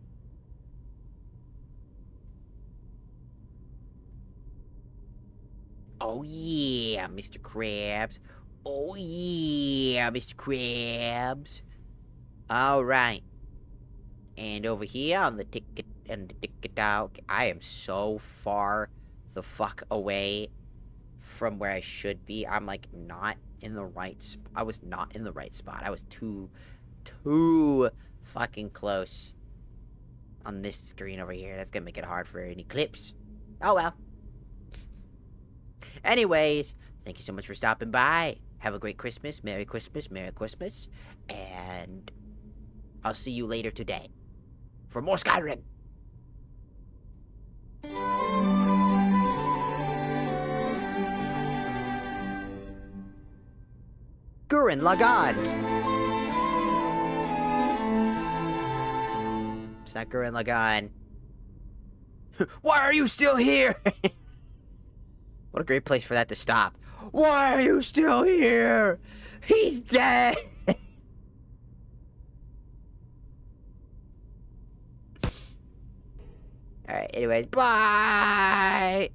Oh yeah, Mr. Krabs. Oh yeah, Mr. Krabs. Alright. And over here on the TikTok, I am so far the fuck away from where I should be. I'm like not in the right I was not in the right spot. I was too fucking close on this screen over here. That's gonna make it hard for any clips. Oh well. Anyways, thank you so much for stopping by. Have a great Christmas. Merry Christmas. Merry Christmas. And I'll see you later today for more Skyrim. Gurren Lagann. It's not Gurren Lagann. Why are you still here? What a great place for that to stop. Why are you still here? He's dead. Alright, anyways, bye.